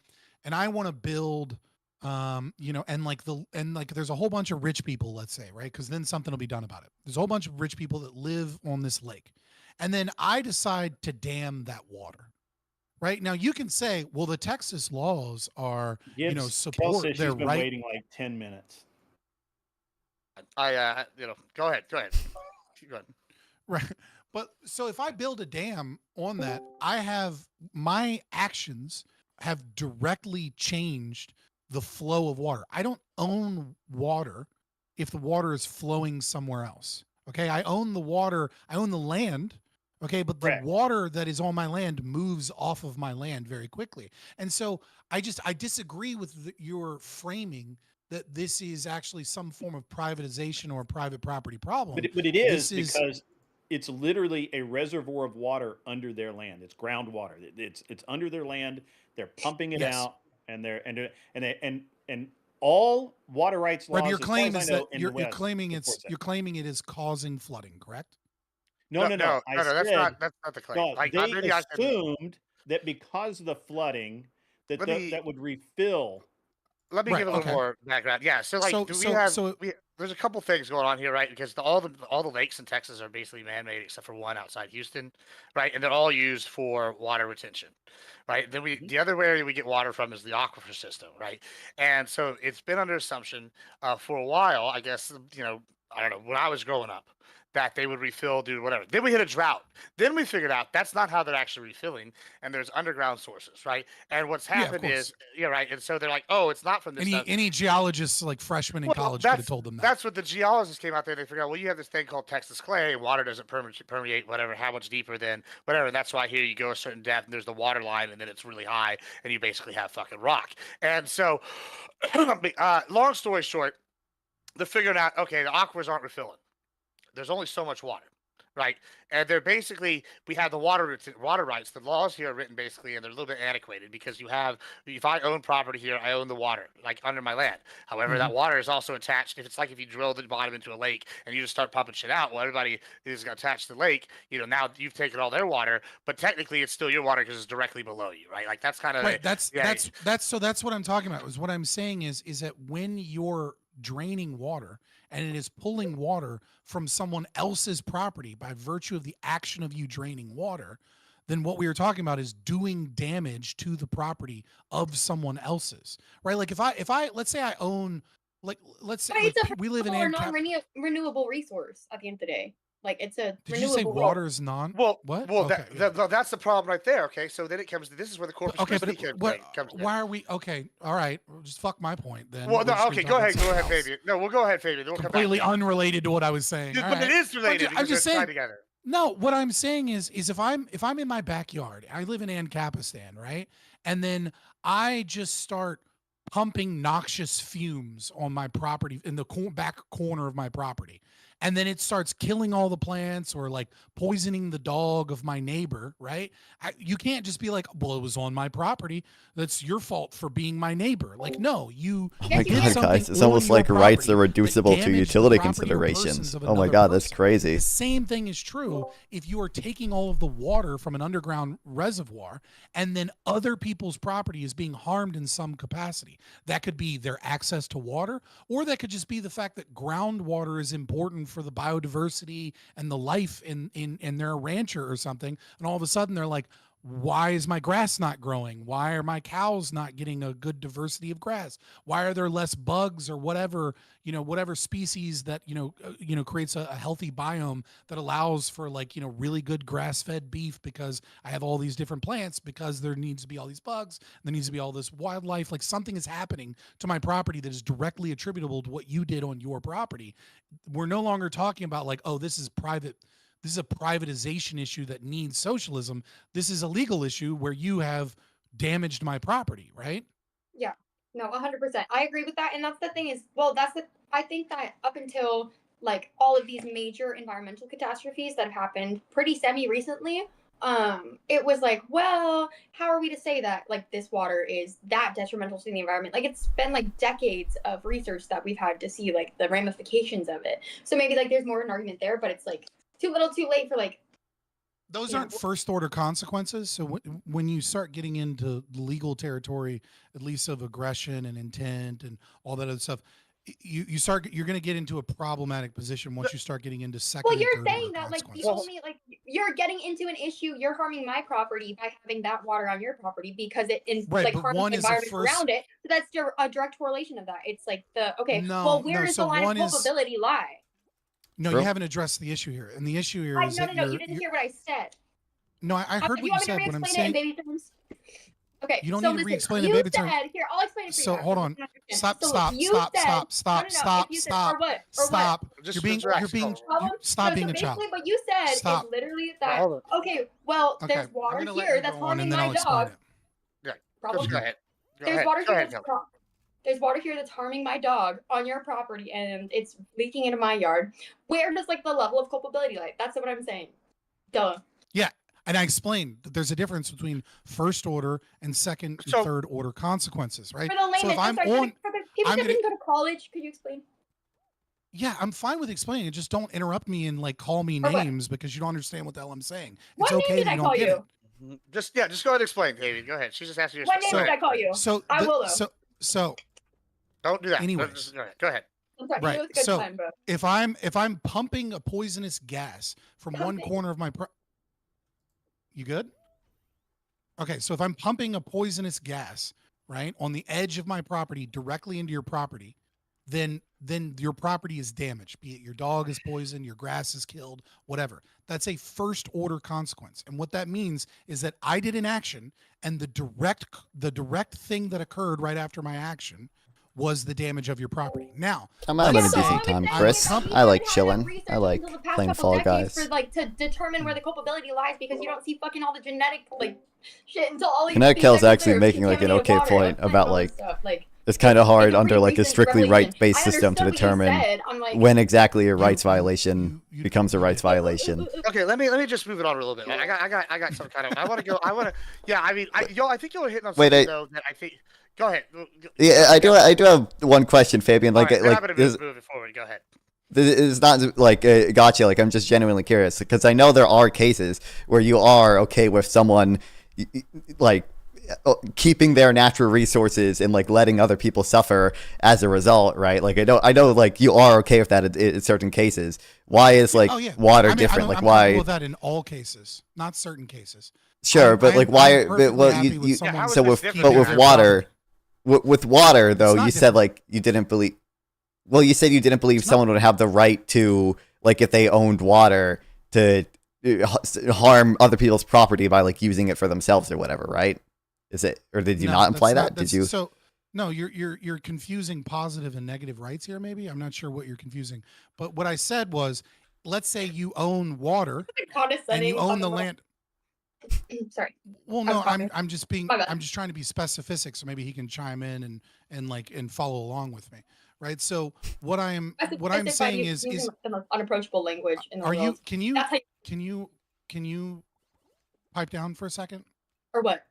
and I want to build. There's a whole bunch of rich people, let's say, right? Because then something will be done about it. There's a whole bunch of rich people that live on this lake. And then I decide to dam that water. Right? Now you can say, well, the Texas laws are, support their she's been right. waiting like 10 minutes. Go ahead. Go ahead. Right. But so if I build a dam on that, my actions have directly changed the flow of water. I don't own water if the water is flowing somewhere else. Okay, I own the water, I own the land. Okay, but the Correct. water that is on my land moves off of my land very quickly. And so I disagree with your framing that this is actually some form of privatization or private property problem. But it is This is because it's literally a reservoir of water under their land. It's groundwater. It's under their land. They're pumping it yes. out, and and all water rights Right, but laws, your as far claim as I is that know, in the West supports that. you're claiming it is causing flooding, correct? No, no, no. I said That's not the claim. no. Like They maybe I can assumed that because of the flooding, let me that would refill. Right, give a little okay. more background. Yeah, so like So do so so there's a couple things going on here, right? Because all the lakes in Texas are basically man-made except for one outside Houston, right? And they're all used for water retention, right? Then Mhm. the other area we get water from is the aquifer system, right? And so it's been under assumption for a while, I guess, I don't know, when I was growing up, that they would refill, do whatever. Then we hit a drought. Then we figured out that's not how they're actually refilling, and there's underground sources, right? And what's yeah, of happened course. is, yeah, right. And so they're like, oh, it's not from this stuff. Any geologists like freshmen in Well, college could have told them that. that's what the geologists came out there. They figured out, well, you have this thing called Texas clay. Water doesn't permeate whatever, how much deeper than whatever. And that's why here you go a certain depth, and there's the water line, and then it's really high, and you basically have fucking rock. And so, long story short, they're figuring out, okay, the aquifers aren't refilling. There's only so much water, right? And they're basically, we have the water rights. The laws here are written basically, and they're a little bit antiquated because you have, if I own property here, I own the water, like under my land. However, that water is also attached. If it's like if you drill the bottom into a lake and you just start pumping shit out, well, everybody is attached to the lake. Now you've taken all their water, but technically it's still your water because it's directly below you, right? Like that's kind of Right. That's what I'm talking about. Is what I'm saying is that when you're draining water and it is pulling water from someone else's property by virtue of the action of you draining water, then what we were talking about is doing damage to the property of someone else's. Right? Like if I let's say I own let's say But like, it's a we live in non-renewable resource at the end of the day. Like it's a Did you say renewable water is non? well, What? well, Okay. that's the problem right there. Okay, so then it comes to this is where the Corpus Okay, but Christi comes in. why are we okay? All right, well, just fuck my point then. Well, We're no, just okay, gonna talk about go ahead, something else. Fabian. No, we'll go ahead, Fabian. Then we'll come Completely back. unrelated to what I was saying. All But right. it is related I'm because just they're tied saying. together. No, what I'm saying is if I'm in my backyard, I live in Ancapistan, right? And then I just start pumping noxious fumes on my property in the back corner of my property. And then it starts killing all the plants or like poisoning the dog of my neighbor, right? You can't just be like, well, it was on my property. That's your fault for being my neighbor. Like, no, you. Oh my Yes, you god, can. guys, it's on almost your like rights are property reducible that to damage the utility property or persons considerations. of Oh my another god, that's person. crazy. The same thing is true if you are taking all of the water from an underground reservoir and then other people's property is being harmed in some capacity. That could be their access to water, or that could just be the fact that groundwater is important for the biodiversity and the life in their rancher or something. And all of a sudden they're like, why is my grass not growing? Why are my cows not getting a good diversity of grass? Why are there less bugs or whatever, whatever species that, creates a healthy biome that allows for like, really good grass-fed beef because I have all these different plants because there needs to be all these bugs. There needs to be all this wildlife. Like something is happening to my property that is directly attributable to what you did on your property. We're no longer talking about like, oh, this is private. This is a privatization issue that needs socialism. This is a legal issue where you have damaged my property, right? Yeah. No, 100%. I agree with that. And that's the thing is, well, I think that up until like all of these major environmental catastrophes that have happened pretty recently, it was like, well, how are we to say that like this water is that detrimental to the environment? Like it's been like decades of research that we've had to see like the ramifications of it. So maybe like there's more of an argument there, but it's like too little too late for like those aren't first order consequences. So when you start getting into legal territory, at least of aggression and intent and all that other stuff, you're going to get into a problematic position once you start getting into second. Well, and you're third saying order that like the consequences. only like you're getting into an issue, you're harming my property by having that water on your property because it Right, like but harms one the is a environment first- around it. So that's a direct correlation of that. It's like where No, does so the line one of is- culpability lie? No, True. you haven't addressed the issue here. And the issue here is No, that you didn't hear what I said. No, I heard Do what you you want me to said. What I'm re-explain it saying. in baby terms? Okay, You don't so need to listen, re-explain the you baby said, term. here, I'll explain it for you. So guys, hold so on. you can understand. Stop, So stop, you stop, said, stop, stop, no, stop, if you said, stop, or what? Or stop. Just You're being, relax. stop being a child. Basically, what you said Stop. is literally that. Hold on. Okay, well, Okay, there's I'm water gonna let here you that's go on, harming and then my I'll explain dog. it. Yeah, Problem. go ahead. There's water Go here ahead, that's there's water here that's harming my dog on your property, and it's leaking into my yard. Where does like the level of culpability lie? That's what I'm saying. Duh. Yeah, and I explained that there's a difference between first order and second and third order consequences, right? For the layman, So if I'm sorry, on, for the people I'm that gonna, didn't go to college, could you explain? yeah, I'm fine with explaining it. Just don't interrupt me and like call me Or what? names because you don't understand what the hell I'm saying. What It's name okay did that I you don't call get you? it. Just go ahead and explain, David. Go ahead. She just asked you. What name did I call you? So I will though. So don't do that. Anyways. Go ahead. I'm sorry, right. it was a good So time, but if I'm pumping a poisonous gas from one Pumping? corner of my you good? Okay, so if I'm pumping a poisonous gas, right, on the edge of my property directly into your property, then your property is damaged, be it your dog is poisoned, your grass is killed, whatever. That's a first order consequence. And what that means is that I did an action, and the direct thing that occurred right after my action was the damage of your property. Now, I'm having a let's say decent time, I'm Chris. pumping- I like chilling. I like playing Fall Guys. for like to determine where the culpability lies because you don't see fucking all the genetic like shit until all these Kinetic things Kill's that actually consider making like an contaminated okay water, point like, about all like this stuff. Like it's kind of hard it's a under pretty like a recent strictly revelation. right-based I system to understood what you determine said. I'm like, when exactly a rights violation becomes a rights violation. Okay, let me just move it on a little bit. I got some kind of. I want to. Yeah, I mean, I think you're hitting on something though that I think. Go ahead. Yeah, I do have one question, Fabian. Like, right, like move it forward. Go ahead. It's not like gotcha. Like, I'm just genuinely curious because I know there are cases where you are okay with someone like keeping their natural resources and like letting other people suffer as a result, right? Like, I know, like you are okay with that in certain cases. Why is like water different? Like, why? I'm with that in all cases, not certain cases. Sure, but like, why? Well, you so with water. With water, though, you said like you didn't believe. Well, you said you didn't believe someone would have the right to, like, if they owned water, to harm other people's property by like using it for themselves or whatever, right? Is it, or did you not imply that? Did you? So no, you're confusing positive and negative rights here. Maybe I'm not sure what you're confusing. But what I said was, let's say you own water and you own the land. Sorry. Well, no, I'm just trying to be specific, so maybe he can chime in and follow along with me, right? So what I'm saying is the most unapproachable language in the world. Can you pipe down for a second? Or what?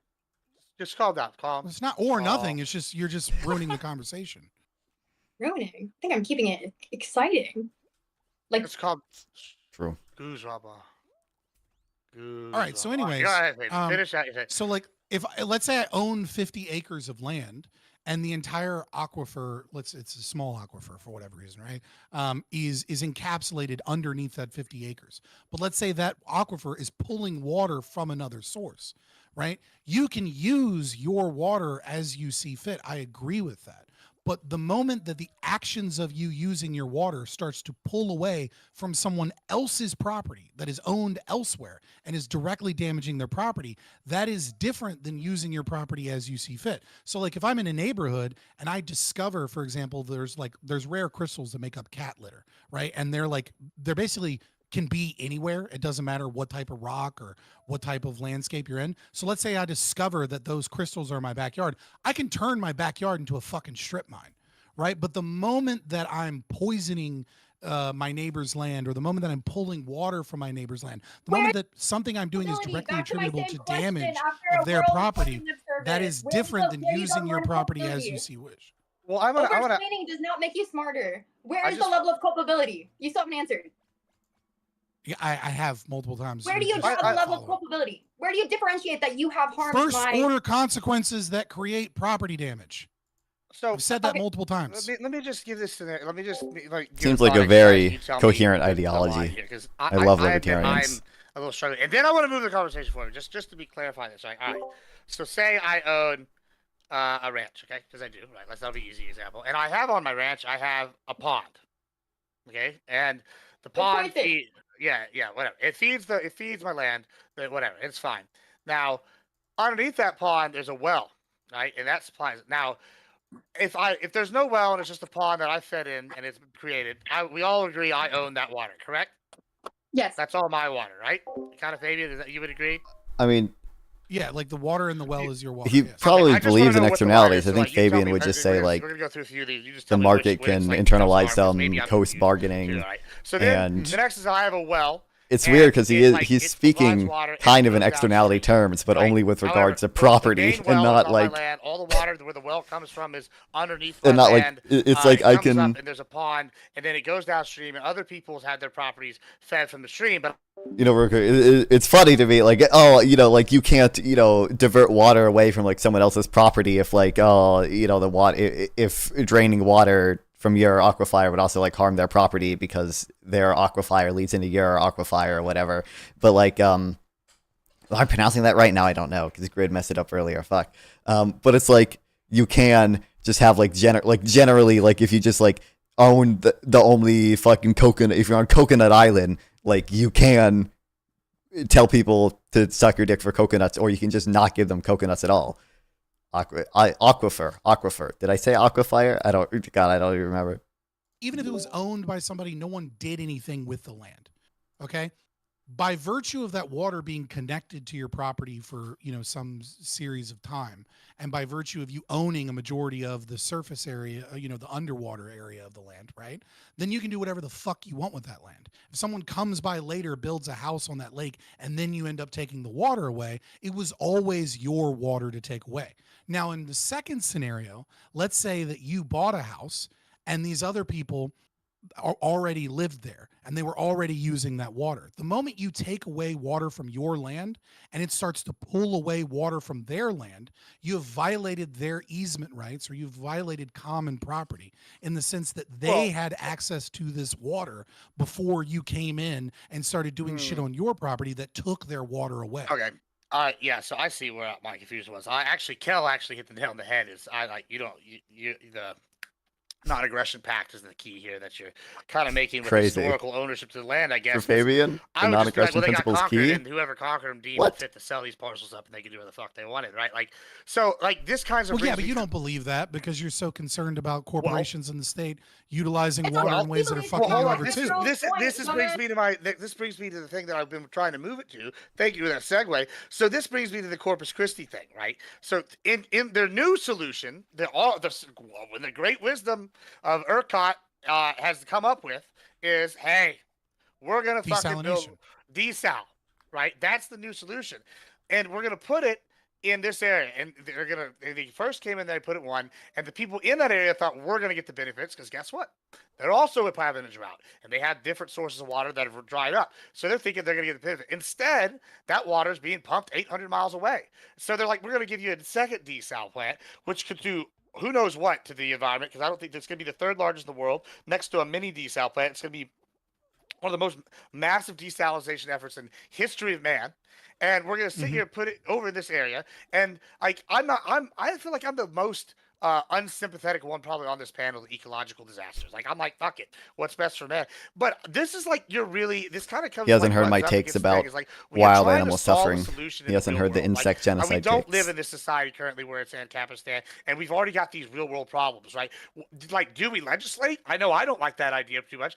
Just calm down. Calm. It's not or nothing. It's just you're just ruining the conversation. Ruining? I think I'm keeping it exciting. Like it's called true. Goose Rabba. All right. So, anyways, finish that. So, like, if let's say I own 50 acres of land, and the entire aquifer, it's a small aquifer for whatever reason, right? Is encapsulated underneath that 50 acres. But let's say that aquifer is pulling water from another source, right? You can use your water as you see fit. I agree with that. But the moment that the actions of you using your water starts to pull away from someone else's property that is owned elsewhere and is directly damaging their property, that is different than using your property as you see fit. So like if I'm in a neighborhood and I discover, for example, there's rare crystals that make up cat litter, right? And they're basically can be anywhere. It doesn't matter what type of rock or what type of landscape you're in. So let's say I discover that those crystals are in my backyard. I can turn my backyard into a fucking strip mine, right? But the moment that I'm poisoning my neighbor's land, or the moment that I'm pulling water from my neighbor's land, the moment that something I'm doing is directly attributable to damage of their property, that is different than using your property as you see wish. Well, I want Overexplaining does not make you smarter. Where is the level of culpability? You still haven't answered. Yeah, I have multiple times. Where do you draw the level of culpability? Where do you differentiate that you have harmed first order consequences that create property damage? So I've said that multiple times. Let me just give this. Let me just like. Seems like a very coherent ideology. I love libertarians. I'm a little struggling, and then I want to move the conversation forward. Just to be clarifying this. All right. So say I own a ranch, okay? Because I do. Right. That'll be an easy example. And I have on my ranch, I have a pond. Okay, and the pond whatever. It feeds my land, whatever. It's fine. Now, underneath that pond, there's a well, right? And that supplies. Now, if there's no well and it's just a pond that I fed in and it's created, we all agree I own that water, correct? Yes. That's all my water, right? Kind of, Fabian, is that you would agree? I mean, Yeah, like the water in the well is your water. he yes. probably I just believes wanna in know what the water externalities. is, I so, think like, you tell Fabian me- would just say like we're gonna go through a few of these. You just the tell me market which it's, can like, internalize so far, 'cause maybe some I'm coast confused bargaining, too, right? So then and the next is I have a well. it's and weird because it, like, he's it provides speaking water and kind it of in goes externality downstream, terms, but right? only with However, regards to the property main and well is not on my like land. All the water where the well comes from is underneath and my not like land. it's like It I comes can up and there's a pond, and then it goes downstream, and other people's had their properties fed from the stream. But real quick, it's funny to me like like you can't divert water away from like someone else's property if like the water if draining water from your aquifer would also like harm their property because their aquifer leads into your aquifer or whatever. But like am I pronouncing that right now? I don't know because Grid messed it up earlier. Fuck. But it's like you can just have like generally like if you just like own the only fucking coconut, if you're on Coconut Island, like you can tell people to suck your dick for coconuts, or you can just not give them coconuts at all. Aquifer. Did I say aquifer? I don't even remember. Even if it was owned by somebody, no one did anything with the land. Okay? By virtue of that water being connected to your property for, some series of time, and by virtue of you owning a majority of the surface area, the underwater area of the land, right? Then you can do whatever the fuck you want with that land. If someone comes by later, builds a house on that lake, and then you end up taking the water away, it was always your water to take away. Now, in the second scenario, let's say that you bought a house and these other people already lived there and they were already using that water. The moment you take away water from your land and it starts to pull away water from their land, you have violated their easement rights, or you've violated common property in the sense that they had access to this water before you came in and started doing shit on your property that took their water away. Okay. Yeah, so I see where my confusion was. Kel actually hit the nail on the head. The non-aggression pact is the key here that you're kind of making with Crazy. Historical ownership to the land, I guess. For Fabian, I the would just be like, non-aggression well, they got principle is conquered, key. and whoever conquered them deemed What? fit to sell these parcels up, and they could do whatever the fuck they wanted, right? Like, so, like, this kind of. Well, yeah, but you don't believe that because you're so concerned about corporations in the state utilizing It's water okay. in ways that are Well, fucking hold you on. over This too. is- This brings me to the thing that I've been trying to move it to. Thank you for that segue. So this brings me to the Corpus Christi thing, right? So in their new solution, with the great wisdom of ERCOT has come up with is, hey, we're gonna fucking build desal, right? That's the new solution, and we're gonna put it in this area. And they first came in, they put it one, and the people in that area thought we're gonna get the benefits because guess what? They're also having a drought, and they have different sources of water that have dried up. So they're thinking they're going to get the benefit. Instead, that water is being pumped 800 miles away. So they're like, we're going to give you a second desal plant, which could do who knows what to the environment, because I don't think it's going to be the third largest in the world, next to a mini desal plant. It's going to be one of the most massive desalination efforts in history of man. And we're going to sit here and put it over in this area. And like, I feel like I'm the most unsympathetic one probably on this panel of ecological disasters. Like, I'm like, fuck it, what's best for man? But this is like, this kind of comes. He hasn't like, heard my runs up takes against the about thing. It's like, we are wild trying to animal solve a suffering. solution He in hasn't real heard the world. insect We genocide don't takes. live in this society currently where it's Ancapistan, and we've already got these real world problems, right? Like, do we legislate? I know I don't like that idea too much.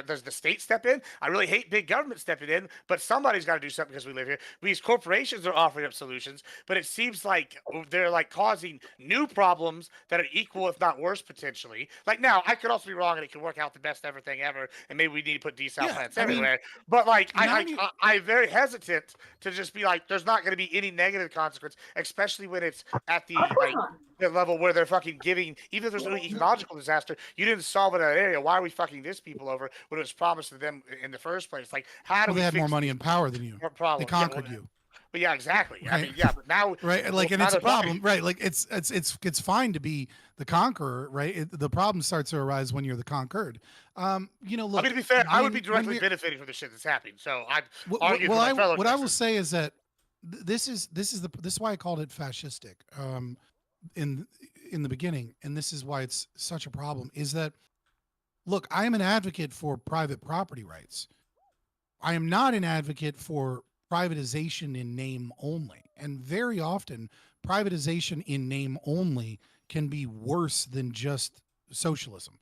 Does the state step in? I really hate big government stepping in, but somebody's got to do something because we live here. These corporations are offering up solutions, but it seems like they're like causing new problems that are equal, if not worse, potentially. Like, now, I could also be wrong, and it could work out the best ever thing ever, and maybe we need to put desal plants everywhere. But like, I'm very hesitant to just be like, there's not going to be any negative consequence, especially when it's at the level where they're fucking giving. Even if there's no ecological disaster, you didn't solve it in that area. Why are we fucking this people over when it was promised to them in the first place? Like, how do we? They had fix more money and power than you. Problem? They conquered you. But yeah, exactly. Right. I mean, yeah, but now, right, like, and it's a problem, right? Like, it's fine to be the conqueror, right? The problem starts to arise when you're the conquered. Look. I mean, to be fair, I would be directly benefiting from the shit that's happening. So I argue what I will say is that this is why I called it fascistic in the beginning, and this is why it's such a problem. Is that, look, I am an advocate for private property rights. I am not an advocate for privatization in name only. And very often, privatization in name only can be worse than just socialism,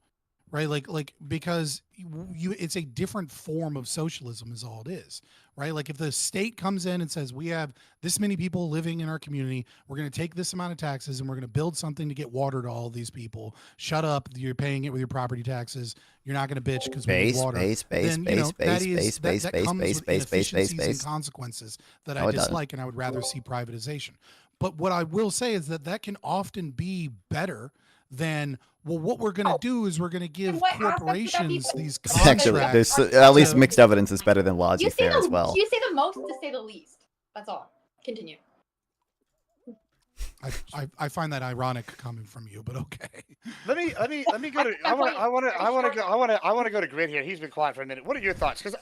right? Like because it's a different form of socialism is all it is, right? Like if the state comes in and says we have this many people living in our community, we're going to take this amount of taxes and we're going to build something to get water to all these people. Shut up, you're paying it with your property taxes. You're not going to bitch because we need water. Then that comes with inefficiencies and consequences that I dislike, and I would rather see privatization. But what I will say is that can often be better than, well, what we're going to do is we're going to give corporations these contracts. Actually, there's at least mixed evidence is better than laissez-faire as well. You say the most to say the least. That's all. Continue. I find that ironic coming from you, but okay. Let me go to. I want to go to Grid here. He's been quiet for a minute. What are your thoughts? Because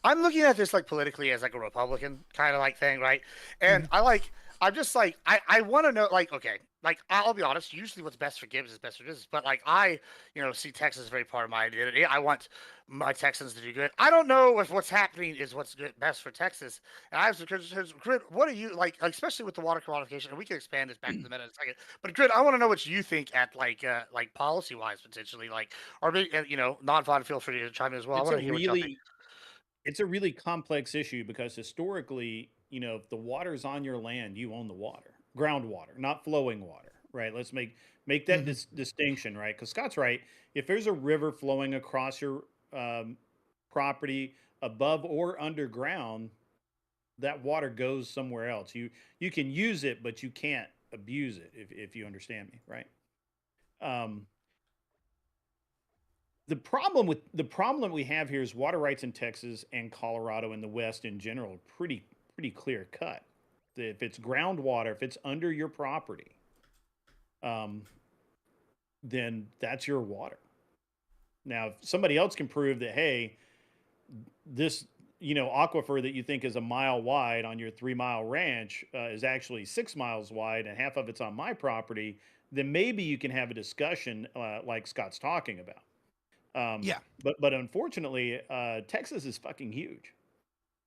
I'm looking at this like politically as like a Republican kind of like thing, right? And I'm just like I want to know, like, okay, like I'll be honest. Usually, what's best for Gibbs is best for business. But like I see Texas as very part of my identity. I want my Texans to do good. I don't know if what's happening is what's good, best for Texas. And I was because Grid, what are you like, especially with the water commodification? And we can expand this back to the minute in a second. But Grid, I want to know what you think at like policy wise potentially, like, or maybe non-fond, feel free to chime in as well. I want to hear what y'all think. It's a really complex issue because historically, if the water's on your land, you own the water, groundwater, not flowing water, right? Let's make that distinction, right? Because Scott's right. If there's a river flowing across your property above or underground, that water goes somewhere else. You can use it, but you can't abuse it, if you understand me, right? The problem we have here is water rights in Texas and Colorado and the West in general are pretty clear cut. If it's groundwater, if it's under your property, then that's your water. Now, if somebody else can prove that, hey, this aquifer that you think is a mile wide on your 3-mile ranch is actually 6 miles wide and half of it's on my property, then maybe you can have a discussion like Scott's talking about. But unfortunately, Texas is fucking huge,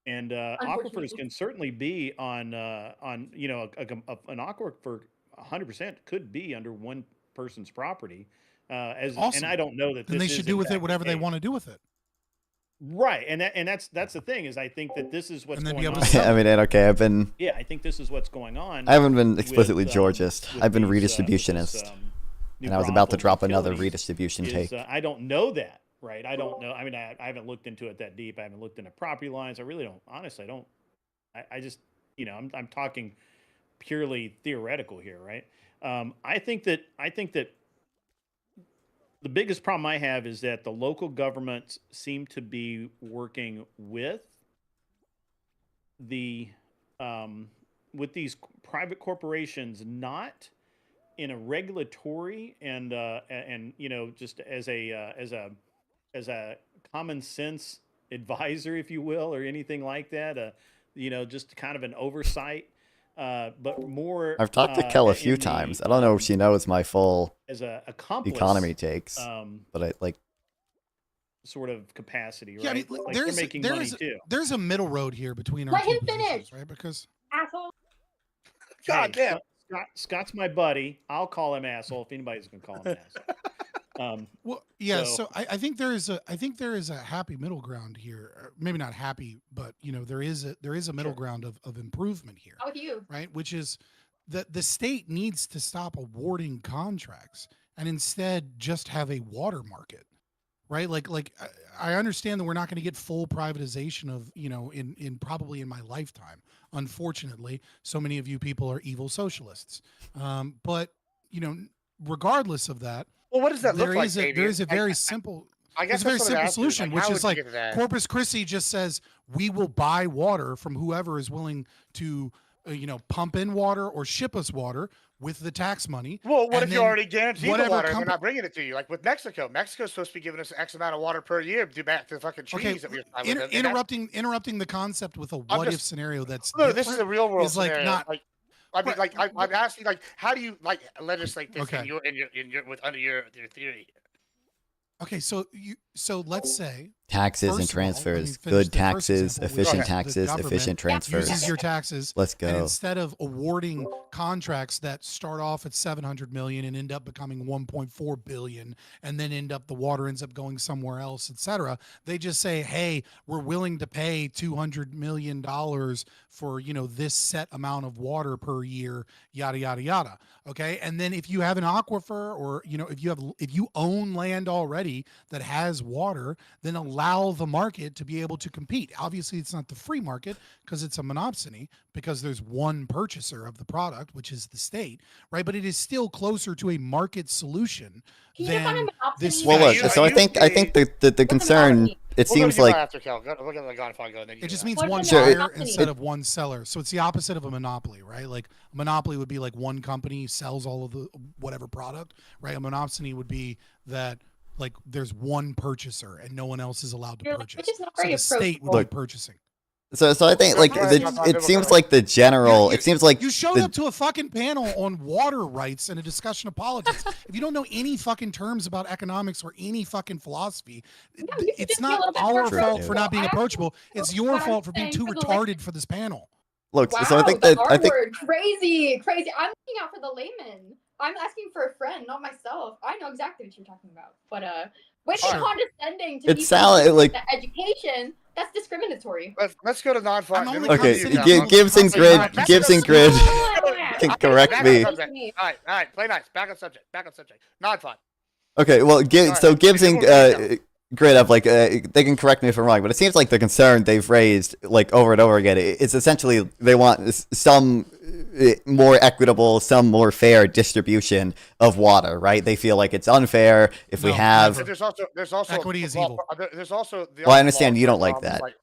and aquifers can certainly be on an aquifer 100% could be under one person's property. Awesome. And I don't know that. Then they should do with it whatever they want to do with it. Right, and that's the thing is I think that this is what's going on. I mean, okay, I think this is what's going on. I haven't been explicitly Georgist. I've been redistributionist, and I was about to drop another redistribution take. I don't know that, right? I don't know. I mean, I haven't looked into it that deep. I haven't looked into property lines. I really don't. Honestly, I don't. I just, I'm talking purely theoretical here, right? I think that the biggest problem I have is that the local governments seem to be working with the with these private corporations, not in a regulatory and just as a common sense advisor, if you will, or anything like that. Just kind of an oversight. But more. I've talked to Kel a few times. I don't know if she knows my full as a accomplice, economy takes, but I like sort of capacity, right? Yeah, I mean, like they're making money too. There's a middle road here between our Let two him positions, finish, right? Because asshole. God damn. Scott's my buddy. I'll call him asshole if anybody's gonna call him asshole. Well, yeah. So I think there is a happy middle ground here. Maybe not happy, but there is a middle ground of improvement here. How with you? Right, which is that the state needs to stop awarding contracts and instead just have a water market. Right, like I understand that we're not going to get full privatization of in probably in my lifetime. Unfortunately, so many of you people are evil socialists. But regardless of that. Well, what does that look like? There is a very simple. I guess it's a very simple solution, which is like Corpus Christi just says we will buy water from whoever is willing to, pump in water or ship us water with the tax money. Well, what if you already guarantee the water and they're not bringing it to you? Like with Mexico, Mexico's supposed to be giving us X amount of water per year due back to the fucking trees that we're interrupting the concept with a what if scenario that's this is a real world scenario. I'm asking, like, how do you legislate this in your under your theory? Okay, so let's say Taxes and First of all, let me transfers. finish Good the first taxes, example, which efficient is the taxes, government efficient transfers. uses your taxes, Let's and go. instead of awarding contracts that start off at 700 million and end up becoming 1.4 billion, and then the water ends up going somewhere else, etc., they just say, hey, we're willing to pay $200 million for this set amount of water per year, yada yada yada. Okay, and then if you have an aquifer, or if you own land already that has water, then allow the market to be able to compete. Obviously, it's not the free market because it's a monopsony, because there's one purchaser of the product, which is the state, right? But it is still closer to a market solution Can you define a than this. monopsony? Well, Yeah, look. you- So I you- think the What's a concern. monopsony? It We'll go to seems you like after Kel. Go to Godfather, go, and then you It just go. means What's one a Sure, buyer monopsony? instead of one seller. So it's the opposite of a monopoly, right? Like a monopoly would be like one company sells all of the whatever product, right? A monopsony would be that like there's one purchaser and no one else is allowed to Which purchase. is not So very the state would approachable. be purchasing. so. So I think Go like ahead, Godfather, it we'll seems go. like the general. You- It seems like You showed the- up to a fucking panel on water rights and a discussion of politics. If you don't know any fucking terms about economics or any fucking philosophy, Yeah, you should it's just be a not little bit more our fault True, for not being I actually approachable. It's your what I'm fault for being saying too for the retarded for this panel. look. Wow, So I think the that R word, crazy. I'm looking out for the layman. I'm asking for a friend, not myself. I know exactly what you're talking about. But way Sure. condescending to It people sound- who like- the education. That's discriminatory. Let's go to non-fight. I'm only Okay, considering Gi- people Gibbs and that Grid. constantly have Gibbs and to- Grid Oh, can yeah. correct Back me. on subject. All right. Play nice. Back on subject. Non-fight. Okay, well, Alright, so Gibbs and people Grid have they can correct me if I'm wrong, but it seems like the concern they've raised like over and over again is essentially they want some more equitable, some more fair distribution of water, right? They feel like it's unfair if we No, have. never. There's also Equity is evil. There's also Well, I understand you don't like problems,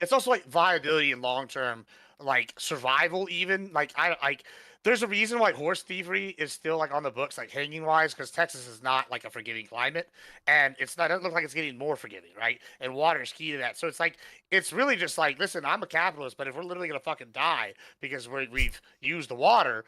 it's also like viability and long-term like survival. Even there's a reason why horse thievery is still like on the books, like hanging wise, because Texas is not like a forgiving climate, and it doesn't look like it's getting more forgiving, right? And water is key to that. So it's really just like, listen, I'm a capitalist, but if we're literally gonna fucking die because we've used the water,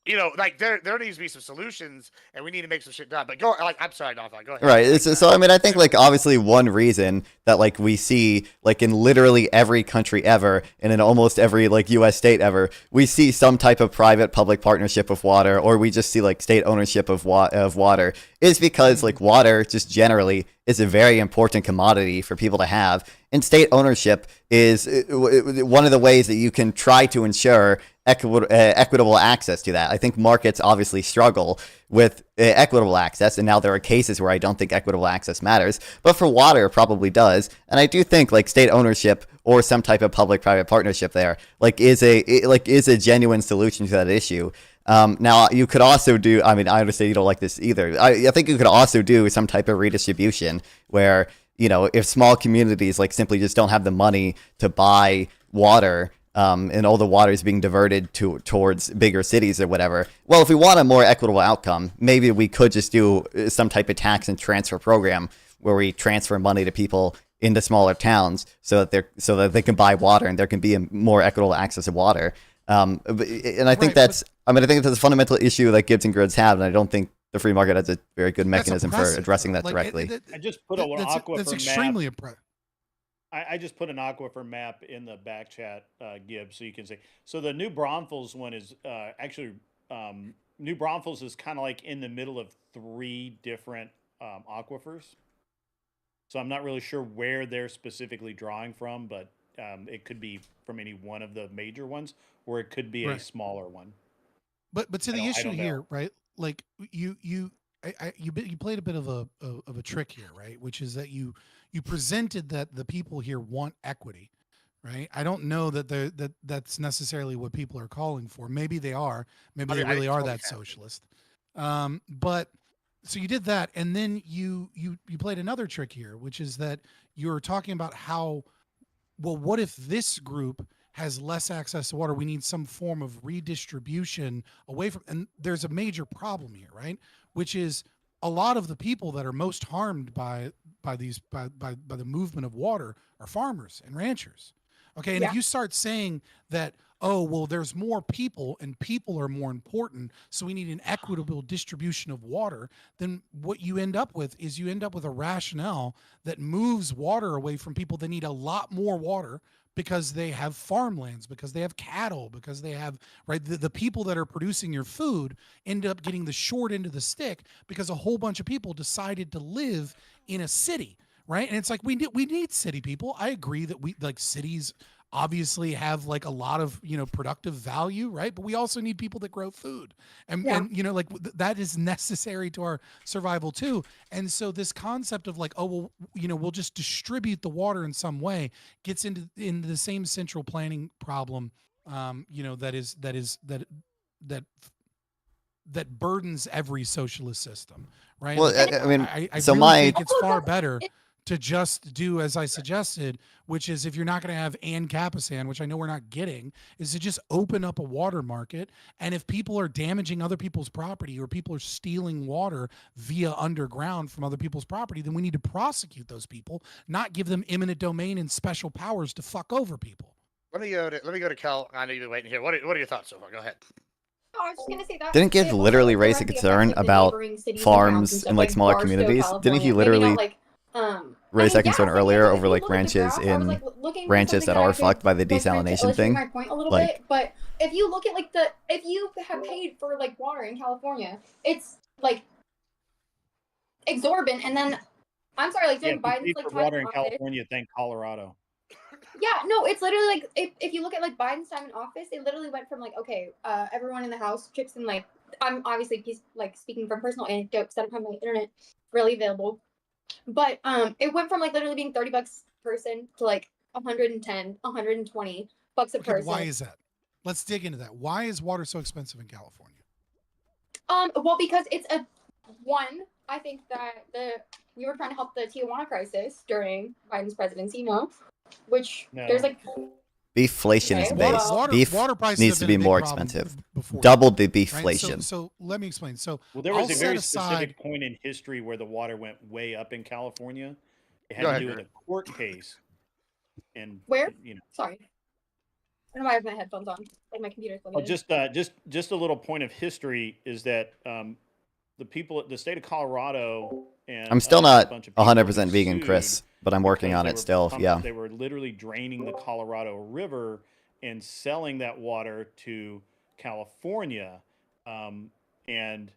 there needs to be some solutions, and we need to make some shit done. But I'm sorry, go ahead. Right. So I mean, I think like obviously one reason that like we see like in literally every country ever and in almost every like U.S. state ever, we see some type of private-public partnership of water, or we just see like state ownership of water, is because like water just generally is a very important commodity for people to have, and state ownership is one of the ways that you can try to ensure equitable access to that. I think markets obviously struggle with equitable access, and now there are cases where I don't think equitable access matters, but for water it probably does. And I do think like state ownership or some type of public-private partnership there is a genuine solution to that issue. Now you could also do, I mean, I understand you don't like this either. I think you could also do some type of redistribution where, if small communities like simply just don't have the money to buy water, and all the water is being diverted towards bigger cities or whatever. Well, if we want a more equitable outcome, maybe we could just do some type of tax and transfer program where we transfer money to people into smaller towns so that they can buy water and there can be a more equitable access to water. And I think Right, I think that's a fundamental issue that Gibbs and Grids have, and I don't think the free market has a very good mechanism for oppressive, addressing that like, directly. I just put an aquifer that's map. extremely oppressive. I just put an aquifer map in the back chat, Gibbs, so you can see. So the New Braunfels one is New Braunfels is kind of like in the middle of 3 different aquifers. So I'm not really sure where they're specifically drawing from, but it could be from any one of the major ones, or it could be a Right. smaller one. But to the I issue don't know. here, right? Like you played a bit of a trick here, right? Which is that you presented that the people here want equity, right? I don't know that that's necessarily what people are calling for. Maybe they are. Maybe I they mean, I really are totally that can. socialist. But so you did that, and then you played another trick here, which is that you're talking about how, well, what if this group has less access to water? We need some form of redistribution away from, and there's a major problem here, right? Which is a lot of the people that are most harmed by the movement of water are farmers and ranchers. Okay, and Yeah. if you start saying that, oh, well, there's more people and people are more important, so we need an equitable distribution of water, then what you end up with is you end up with a rationale that moves water away from people that need a lot more water because they have farmlands, because they have cattle, because they have, right, the people that are producing your food end up getting the short end of the stick because a whole bunch of people decided to live in a city, right? And it's like we need city people. I agree that we like cities obviously have like a lot of productive value, right? But we also need people that grow food, and Yeah. and like that is necessary to our survival too. And so this concept of like, oh well, we'll just distribute the water in some way gets into the same central planning problem, that burdens every socialist system, right? Well, Like, I mean, I so really my think it's Also, far that's- better to just do as I suggested, which is if you're not going to have Ann Capisan, which I know we're not getting, is to just open up a water market. And if people are damaging other people's property or people are stealing water via underground from other people's property, then we need to prosecute those people, not give them eminent domain and special powers to fuck over people. Let me go to Kel. I know you've been waiting here. What are your thoughts so far? Go ahead. Oh, I was just gonna say that Didn't Gibbs it will literally raise a directly concern affect, like, the about neighboring cities and farms towns and in stuff, like smaller Barstow, communities? Didn't he California. Maybe literally not, like, raise I that mean, concern yeah, for earlier example, over if you like look at the ranches graph, I was, in like, looking for ranches something that are I could, fucked by the like, trying to desalination illustrate thing? my point a little Like, bit, but if you look at like if you have paid for like water in California, it's like exorbitant. And then I'm sorry, like Yeah, during if you Biden's pay like for time water in in office. California, thank Colorado. Yeah, no, it's literally like if you look at like Biden's time in office, it literally went from like, okay, everyone in the house chips in, like, I'm obviously like speaking from personal anecdotes that I don't have my internet really available, but it went from like literally being $30 person to like 110, 120 bucks a Okay, but person. why is that? Let's dig into that. Why is water so expensive in California? Well, because it's I think that we were trying to help the Tijuana crisis during Biden's presidency, which No. there's like beeflation is Okay, based. well- Beef water prices needs have to been be a big more problem expensive. before, Double the right? beeflation. So let me explain. So Well, there was I'll a set very aside- specific point in history where the water went way up in California. It had Go to ahead, do with Greg. a court case. And Where? you know, Sorry, I don't know why I have my headphones on. Like my computer's oh, limited. just a little point of history is that the state of Colorado and I'm still a not bunch of people 100% were vegan, sued Chris, but I'm working because on they it were still. Yeah. They were literally draining the Colorado River and selling that water to California, and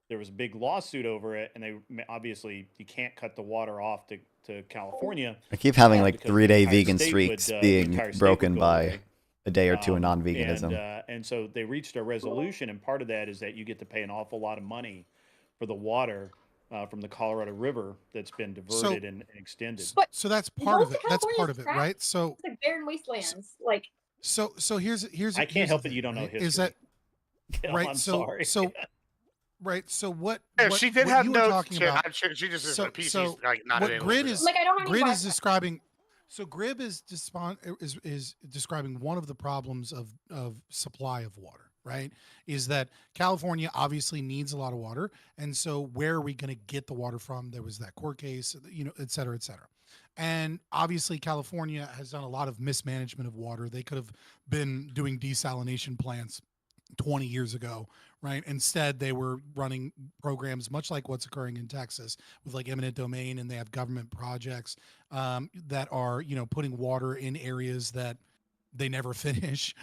there was a big lawsuit over it. And they obviously you can't cut the water off to California. I keep having like because the 3-day entire vegan state streaks would, being the entire state broken would go by away. a day or two of non-veganism. And so they reached a resolution, and part of that is that you get to pay an awful lot of money for the water from the Colorado River that's been diverted and extended. So that's part of Most it. That's California's part of it, crap. right? So It's like barren wastelands. Like so here's I can't here's help the that you thing, don't know right? history. Is that Gil, right? I'm so sorry. so right. So what? If what she did what have you were notes, talking she, about? I'm sure she just is So- a PC. so like not what able Grid to- is- I don't have any Grid is Wi-Fi. describing. So Grib is describing one of the problems of supply of water, right? Is that California obviously needs a lot of water, and so where are we going to get the water from? There was that court case, et cetera, et cetera. And obviously California has done a lot of mismanagement of water. They could have been doing desalination plants 20 years ago, right? Instead, they were running programs much like what's occurring in Texas with like eminent domain, and they have government projects that are, putting water in areas that they never finish.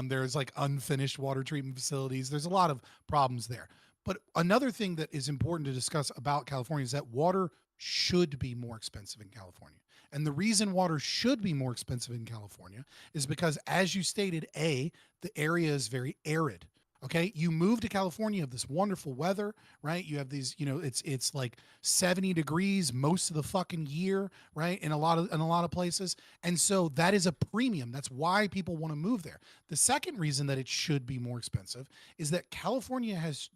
There's like unfinished water treatment facilities. There's a lot of problems there. But another thing that is important to discuss about California is that water should be more expensive in California. And the reason water should be more expensive in California is because, as you stated, the area is very arid. Okay, you move to California, you have this wonderful weather, right? You have these, it's like 70 degrees most of the fucking year, right? In a lot of places. And so that is a premium. That's why people want to move there. The second reason that it should be more expensive is that California has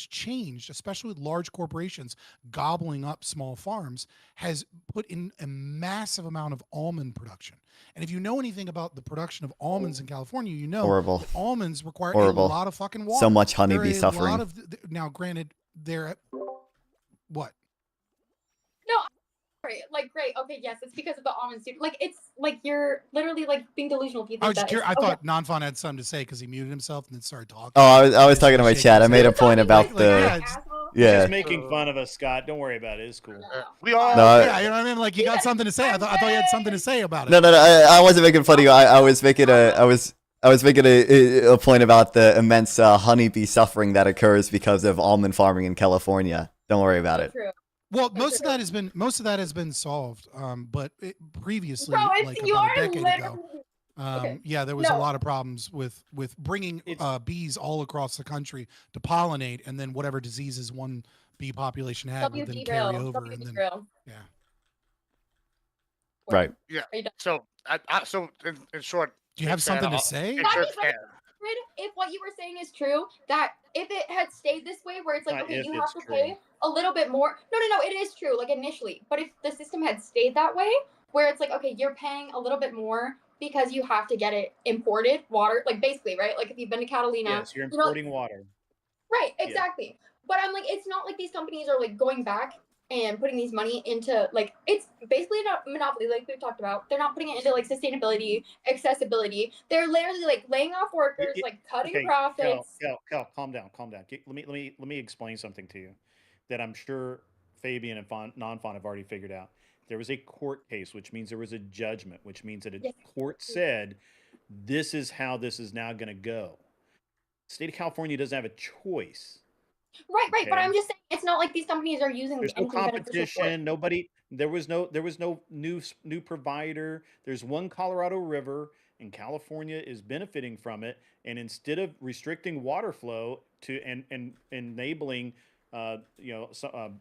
changed, especially with large corporations gobbling up small farms, has put in a massive amount of almond production. And if you know anything about the production of almonds in California, you know Horrible. that almonds require Horrible. a lot of fucking water. So much There honeybee are a suffering. lot of now, granted, they're what? no, Right, like, great, okay, yes, it's because of the almond soup. Like, it's like you're literally like being delusional if you I think was just that. curious. I Okay. thought Nonfon had something to say because he muted himself and then started talking. Oh, I was talking to my Shaking chat. I his made a head. point about the. yeah, asshole. Yeah. Just making fun of us, Scott. Don't worry about it. It's cool. No. We all. No, yeah, you know what I mean. Like you got something to say. I thought you had something to say about it. No. I wasn't making fun of you. I was making I was making a point about the immense honeybee suffering that occurs because of almond farming in California. Don't worry about it. True. Well, most of that has been solved. But previously, Bro, it's, like you about a are decade literally. ago, Okay. yeah, there was a No. lot of problems with bringing bees all across the country to pollinate, and then whatever diseases one bee population had would then carry over, and then yeah. Right. Yeah. Are you done? So, so in short, Do you have something to say? in short, If what you were saying is true, that if it had stayed this way, where it's like, Not okay, if you it's have to true. pay a little bit more. No, it is true, like initially. But if the system had stayed that way, where it's like, okay, you're paying a little bit more because you have to get it imported water, like basically, right? Like if you've been to Catalina, Yes, you're importing water. Right, exactly. But I'm like, it's not like these companies are like going back and putting these money into like, it's basically not monopoly, like we've talked about. They're not putting it into like sustainability, accessibility. They're literally like laying off workers, like cutting profits. Cal, calm down. Let me explain something to you that I'm sure Fabian and Nonfon have already figured out. There was a court case, which means there was a judgment, which means that a court said this is how this is now going to go. The state of California doesn't have a choice. Right. But I'm just saying, it's not like these companies are using. There's no competition. Nobody. There was no new provider. There's one Colorado River, and California is benefiting from it. And instead of restricting water flow to and enabling, a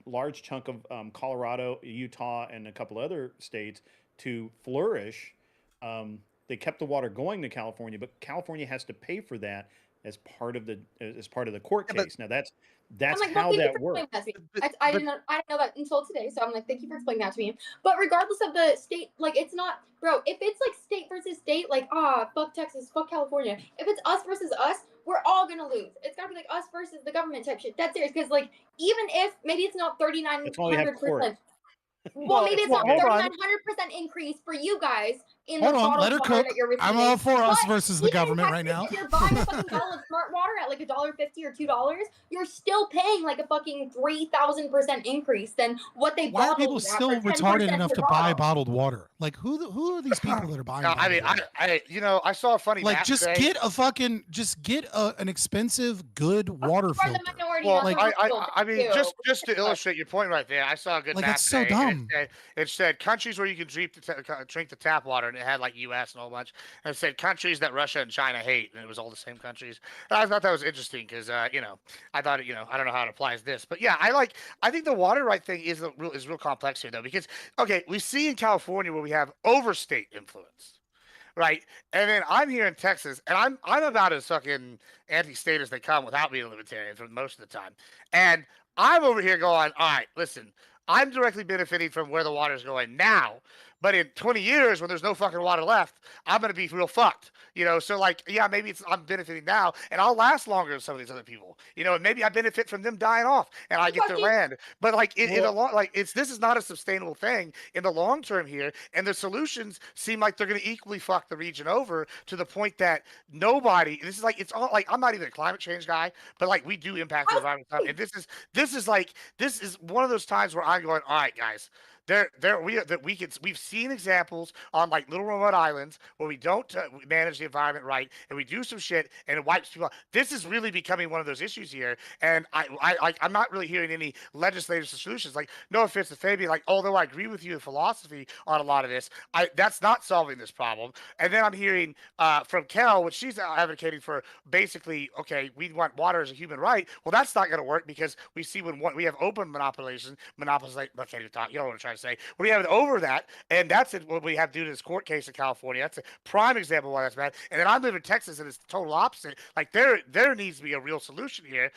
large chunk of Colorado, Utah, and a couple other states to flourish, they kept the water going to California, but California has to pay for that as part of the court case. Now that's like, how that works. I didn't know that until today, so I'm like, thank you for explaining that to me. But regardless of the state, like, it's not, bro. If it's like state versus state, like, fuck Texas, fuck California. If it's us versus us, we're all gonna lose. It's gotta be like us versus the government type shit. That's serious, because like, even if maybe it's not 3,900%. Well, maybe it's not 3,900% increase for you guys in the bottled water that you're receiving. I'm all for us versus the government right now. If you're buying a fucking bottle of smart water at like $1.50 or $2, you're still paying like a fucking 3,000% increase than what they. Why are people still retarded enough to buy bottled water? Like who are these people that are buying? No, I mean, I saw a funny. Like, just get an expensive, good water filter. Well, I mean, just to illustrate your point right there, I saw a good map. That's so dumb. It said countries where you can drink the tap water, and it had like U.S. and a whole bunch. And it said countries that Russia and China hate, and it was all the same countries. And I thought that was interesting because I thought I don't know how it applies to this, but yeah, I think the water right thing is real complex here though, because okay, we see in California where we have overstate influence. Right, and then I'm here in Texas, and I'm about as fucking anti-state as they come without being a libertarian for most of the time. And I'm over here going, all right, listen, I'm directly benefiting from where the water's going now. But in 20 years, when there's no fucking water left, I'm gonna be real fucked. So like, yeah, maybe I'm benefiting now, and I'll last longer than some of these other people. And maybe I benefit from them dying off, and I get their land. But like, in a long, like, this is not a sustainable thing in the long term here. And the solutions seem like they're gonna equally fuck the region over to the point that nobody. This is like, it's all like, I'm not even a climate change guy, but like, we do impact the environment. And this is one of those times where I'm going, all right, guys. We've seen examples on like little remote islands where we don't manage the environment right, and we do some shit and it wipes people out. This is really becoming one of those issues here, and I'm not really hearing any legislative solutions. Like, no offense to Fabian, like, although I agree with you in philosophy on a lot of this, that's not solving this problem. And then I'm hearing from Cal, which she's advocating for, basically, okay, we want water as a human right. Well, that's not going to work because we see when we have open monopolization, like, I can't even talk. You know what I'm trying to say? We have it over that, and that's what we have due to this court case in California. That's a prime example of why that's bad. And then I live in Texas, and it's the total opposite. Like, there needs to be a real solution here.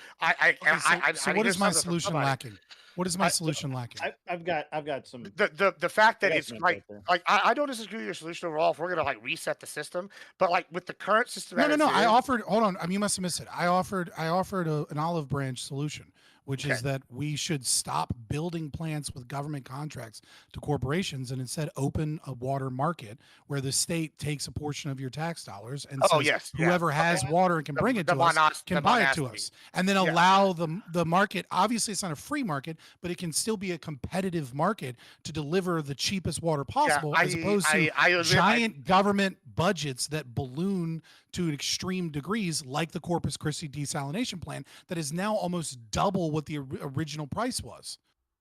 So what is my solution lacking? What is my solution lacking? I've got some. The fact that it's like I don't disagree with your solution overall. If we're gonna like reset the system, but like with the current system, no. I offered. Hold on. You must have missed it. I offered an olive branch solution, which Okay. is that we should stop building plants with government contracts to corporations and instead open a water market where the state takes a portion of your tax dollars and Oh says yes, yeah. whoever has Okay. water and can bring it to us can buy it to monasty. us, and then Yeah. allow the market. Obviously, it's not a free market, but it can still be a competitive market to deliver the cheapest water possible, as opposed to giant government budgets that balloon to extreme degrees, like the Corpus Christi desalination plant, that is now almost double what the original price was.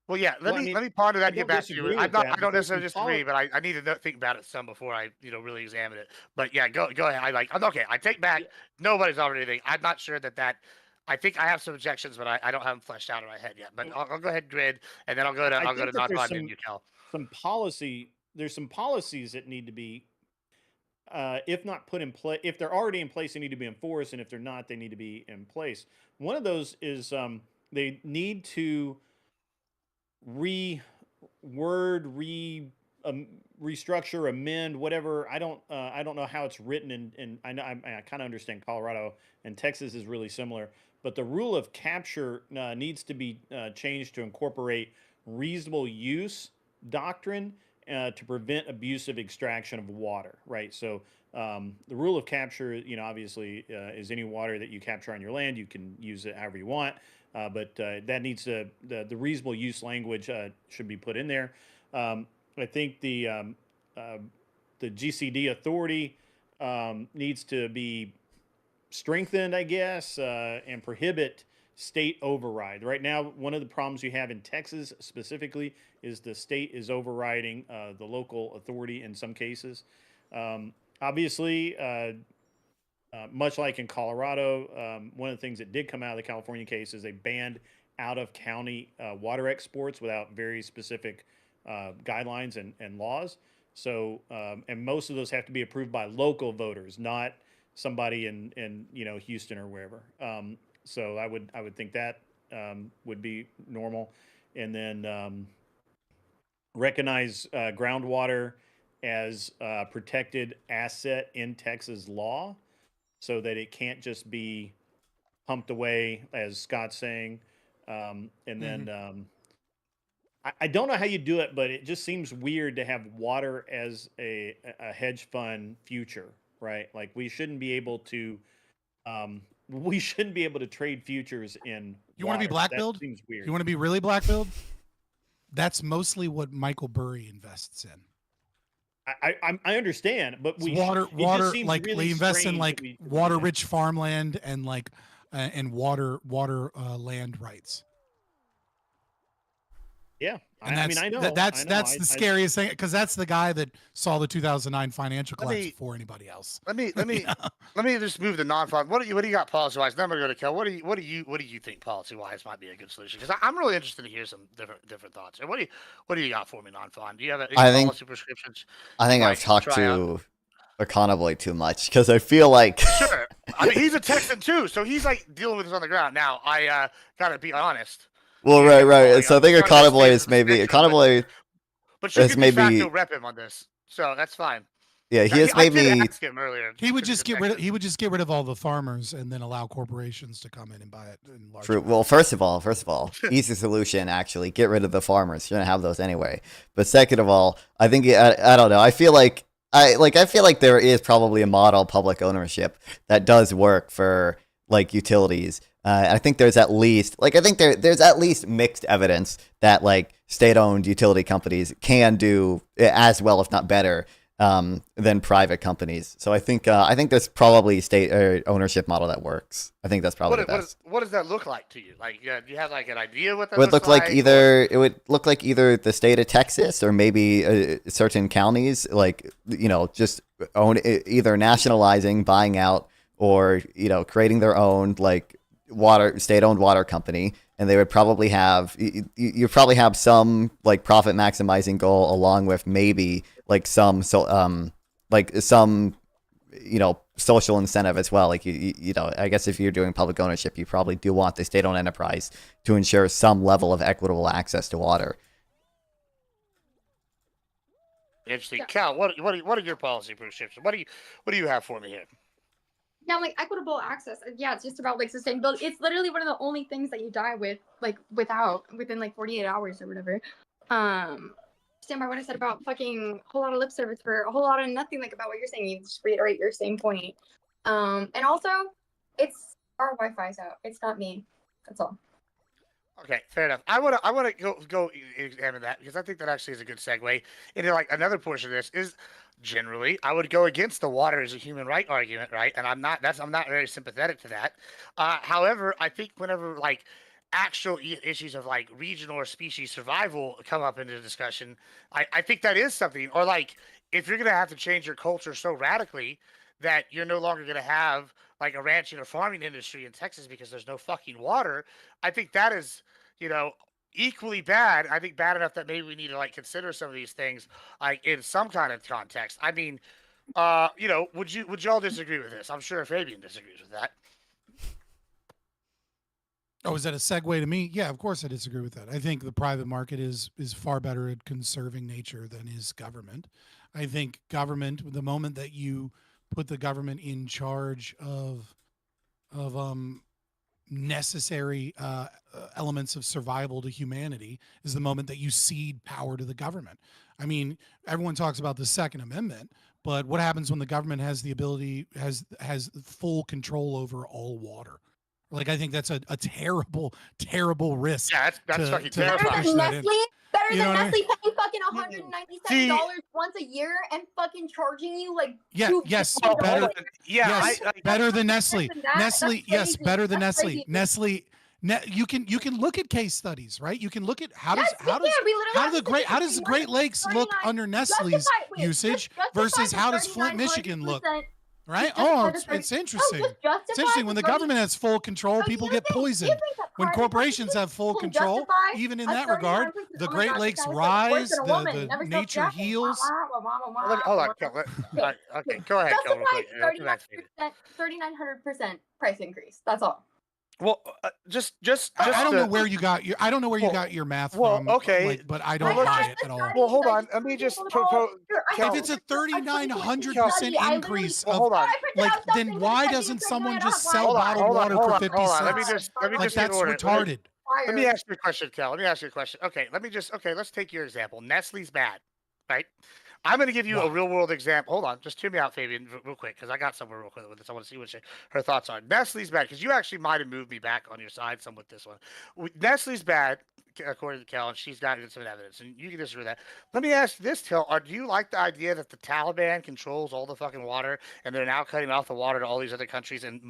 Well, yeah. Let me ponder that and get back to you. I don't necessarily disagree, but I need to think about it some before I really examine it. But yeah, go ahead. I'm okay. I take back. Nobody's offered anything. I'm not sure that. I think I have some objections, but I don't have them fleshed out in my head yet. But I'll go ahead, Grid, and then I'll go to non-con and you tell. There's some policies that need to be, if not put in place, if they're already in place, they need to be enforced, and if they're not, they need to be in place. One of those is they need to restructure, amend, whatever. I don't know how it's written, and I kind of understand Colorado and Texas is really similar, but the rule of capture needs to be changed to incorporate reasonable use doctrine to prevent abusive extraction of water. Right. So the rule of capture, obviously, is any water that you capture on your land, you can use it however you want. But that needs to the reasonable use language should be put in there. I think the GCD authority needs to be strengthened, I guess, and prohibit state override. Right now, one of the problems you have in Texas specifically is the state is overriding the local authority in some cases. Obviously, much like in Colorado, one of the things that did come out of the California case is they banned out-of-county water exports without very specific guidelines and laws. So, and most of those have to be approved by local voters, not somebody in Houston or wherever. So I would think that would be normal, and then recognize groundwater as a protected asset in Texas law, so that it can't just be pumped away, as Scott's saying. And then I don't know how you do it, but it just seems weird to have water as a hedge fund future, right? Like we shouldn't be able to trade futures in You want to be water. black-billed? That seems weird. You want to be really black-billed? That's mostly what Michael Burry invests in. I understand, but water like really they invest in like water-rich farmland and water land rights. Yeah, and I know. That's the scariest thing, because that's the guy that saw the 2009 financial collapse before anybody else. Let me just move the non-farm. What do you got policy wise? Then I'm gonna go to Kel. What do you think policy wise might be a good solution? Because I'm really interested to hear some different thoughts. And what do you got for me non-farm? Do you have any policy prescriptions? I think I've talked to Econoboy too much, because I feel like sure. I mean, he's a Texan too, so he's like dealing with this on the ground. Now I gotta be honest. Well, right. So I think Econoboy is maybe but she could de facto rep him on this, so that's fine. Yeah, he has maybe. I did ask him earlier. He would just get rid of all the farmers and then allow corporations to come in and buy it in large. True. Well, first of all, easy solution, actually, get rid of the farmers. You're gonna have those anyway. But second of all, I think I don't know. I feel like there is probably a model public ownership that does work for like utilities. I think there's at least there's at least mixed evidence that like state-owned utility companies can do as well, if not better, than private companies. So I think there's probably state ownership model that works. I think that's probably the best. What does that look like to you? Like, do you have like an idea what that would looks look like? It would look like either the state of Texas or maybe certain counties, like just own either nationalizing, buying out, or creating their own like state-owned water company, and they would probably have you probably have some like profit maximizing goal, along with maybe like some social incentive as well. Like I guess if you're doing public ownership, you probably do want the state-owned enterprise to ensure some level of equitable access to water. Interesting. Cal, what are your policy prescriptions? What do you have for me here? Yeah, like equitable access. Yeah, it's just about like sustainability. It's literally one of the only things that you die with, like within like 48 hours or whatever. Stand by what I said about fucking a whole lot of lip service for a whole lot of nothing. Like about what you're saying, you just reiterate your same point. And also, it's our Wi-Fi's out. It's not me. That's all. Okay, fair enough. I wanna go examine that because I think that actually is a good segue into like another portion of this is generally I would go against the water as a human right argument, right? And I'm not very sympathetic to that. However, I think whenever like actual issues of like regional or species survival come up into discussion, I think that is something. Or like if you're gonna have to change your culture so radically that you're no longer gonna have like a ranching or farming industry in Texas because there's no fucking water. I think that is, equally bad. I think bad enough that maybe we need to like consider some of these things like in some kind of context. I mean, would y'all disagree with this? I'm sure Fabian disagrees with that. Oh, is that a segue to me? Yeah, of course I disagree with that. I think the private market is far better at conserving nature than is government. I think government, the moment that you put the government in charge of necessary elements of survival to humanity, is the moment that you cede power to the government. I mean, everyone talks about the Second Amendment, but what happens when the government has the ability, has full control over all water? Like, I think that's a terrible, terrible risk. Yeah, that's fucking Better terrifying. than Nestle? Better You know than what I Nestle mean? paying fucking $197 once a year and fucking charging you like Yes, $250 better. Yeah, Yes, better than Nestle. than that? Nestle, That's yes, crazy. better than That's Nestle. crazy. Nestle. You can look at case studies, right? You can look at how Yes, does we how can. does We literally how have do the Great how does the Great Lakes look 39 under Nestle's usage versus how does Flint, Michigan look? Right? Oh, it's interesting. It's interesting when the government has full control, people get poisoned. When corporations have full control, even in that regard, the Great Lakes rise, the nature heals. Hold on, Kel. Okay, go ahead, Kel, real quick. 3,900% price increase. That's all. Well, just I don't to- know where you got your got your math well, from. okay. like, but I don't Well, buy it at all. Well, hold on. Let me just propose. If it's a 3,900% increase Well, of, hold on. like, then why doesn't someone just sell Hold on, bottled hold on, water hold for on, 50 hold on. cents? Let me just Like, get that's order. retarded. Let me ask you a question, Kel. Let me ask you a question. Okay, let's take your example. Nestle's bad, right? I'm going to give you a real world example. Hold on, just hear me out, Fabian, real quick, because I got somewhere real quick with this. I want to see what her thoughts are. Nestle's bad because you actually might have moved me back on your side some with this one. Nestle's bad, according to Kel, and she's got some evidence, and you can disagree with that. Let me ask this, Kel. Do you like the idea that the Taliban controls all the fucking water, and they're now cutting off the water to all these other countries, and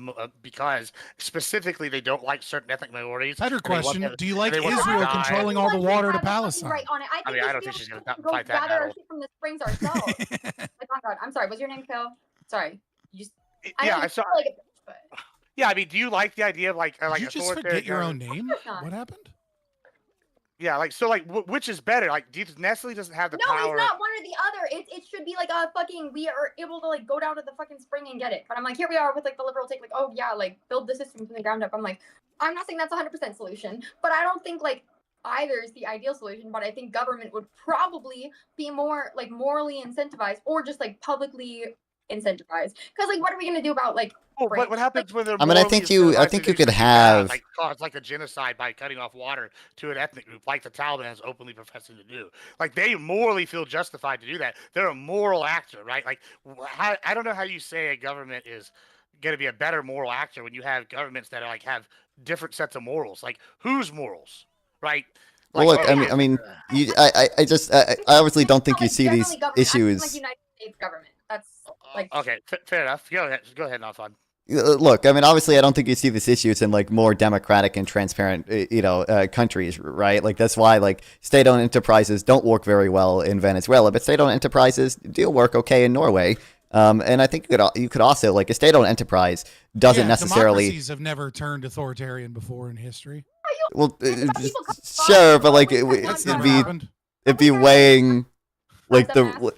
because specifically they don't like certain ethnic minorities? Better question. Do you like want them to Israel die. controlling all the water to Palestine? Right on it. I mean, I don't think she's going to go fight that gather our battle. shit from the springs ourselves. Like, oh God, I'm sorry. What's your name, Phil? Sorry. You just. Yeah, I saw. Like a bitch, but... Yeah, I mean, do you like the idea of like Did you just forget your own name? not. What happened? Yeah, like so, like which is better? Like, Nestle doesn't have the power. No, it's not one or the other. It should be like a fucking. We are able to like go down to the fucking spring and get it. But I'm like, here we are with like the liberal take, like, oh yeah, like build the system from the ground up. I'm like, I'm not saying that's 100% solution, but I don't think like either is the ideal solution. But I think government would probably be more like morally incentivized or just like publicly incentivized. Because like, what are we gonna do about like? Oh, but what happens when they're? I mean, I think you could have like cause like a genocide by cutting off water to an ethnic group, like the Taliban is openly professing to do. Like they morally feel justified to do that. They're a moral actor, right? Like I don't know how you say a government is going to be a better moral actor when you have governments that are like have different sets of morals. Like whose morals, right? Well, like, look, I mean, I obviously don't think you see these issues. Like United States government. That's like okay, fair enough. Go ahead, not fun. Look, I mean, obviously, I don't think you see these issues in like more democratic and transparent, countries, right? Like that's why like state-owned enterprises don't work very well in Venezuela, but state-owned enterprises do work okay in Norway. And I think you could also like a state-owned enterprise doesn't necessarily. Democracies have never turned authoritarian before in history. Well, sure, but like it'd be weighing like the.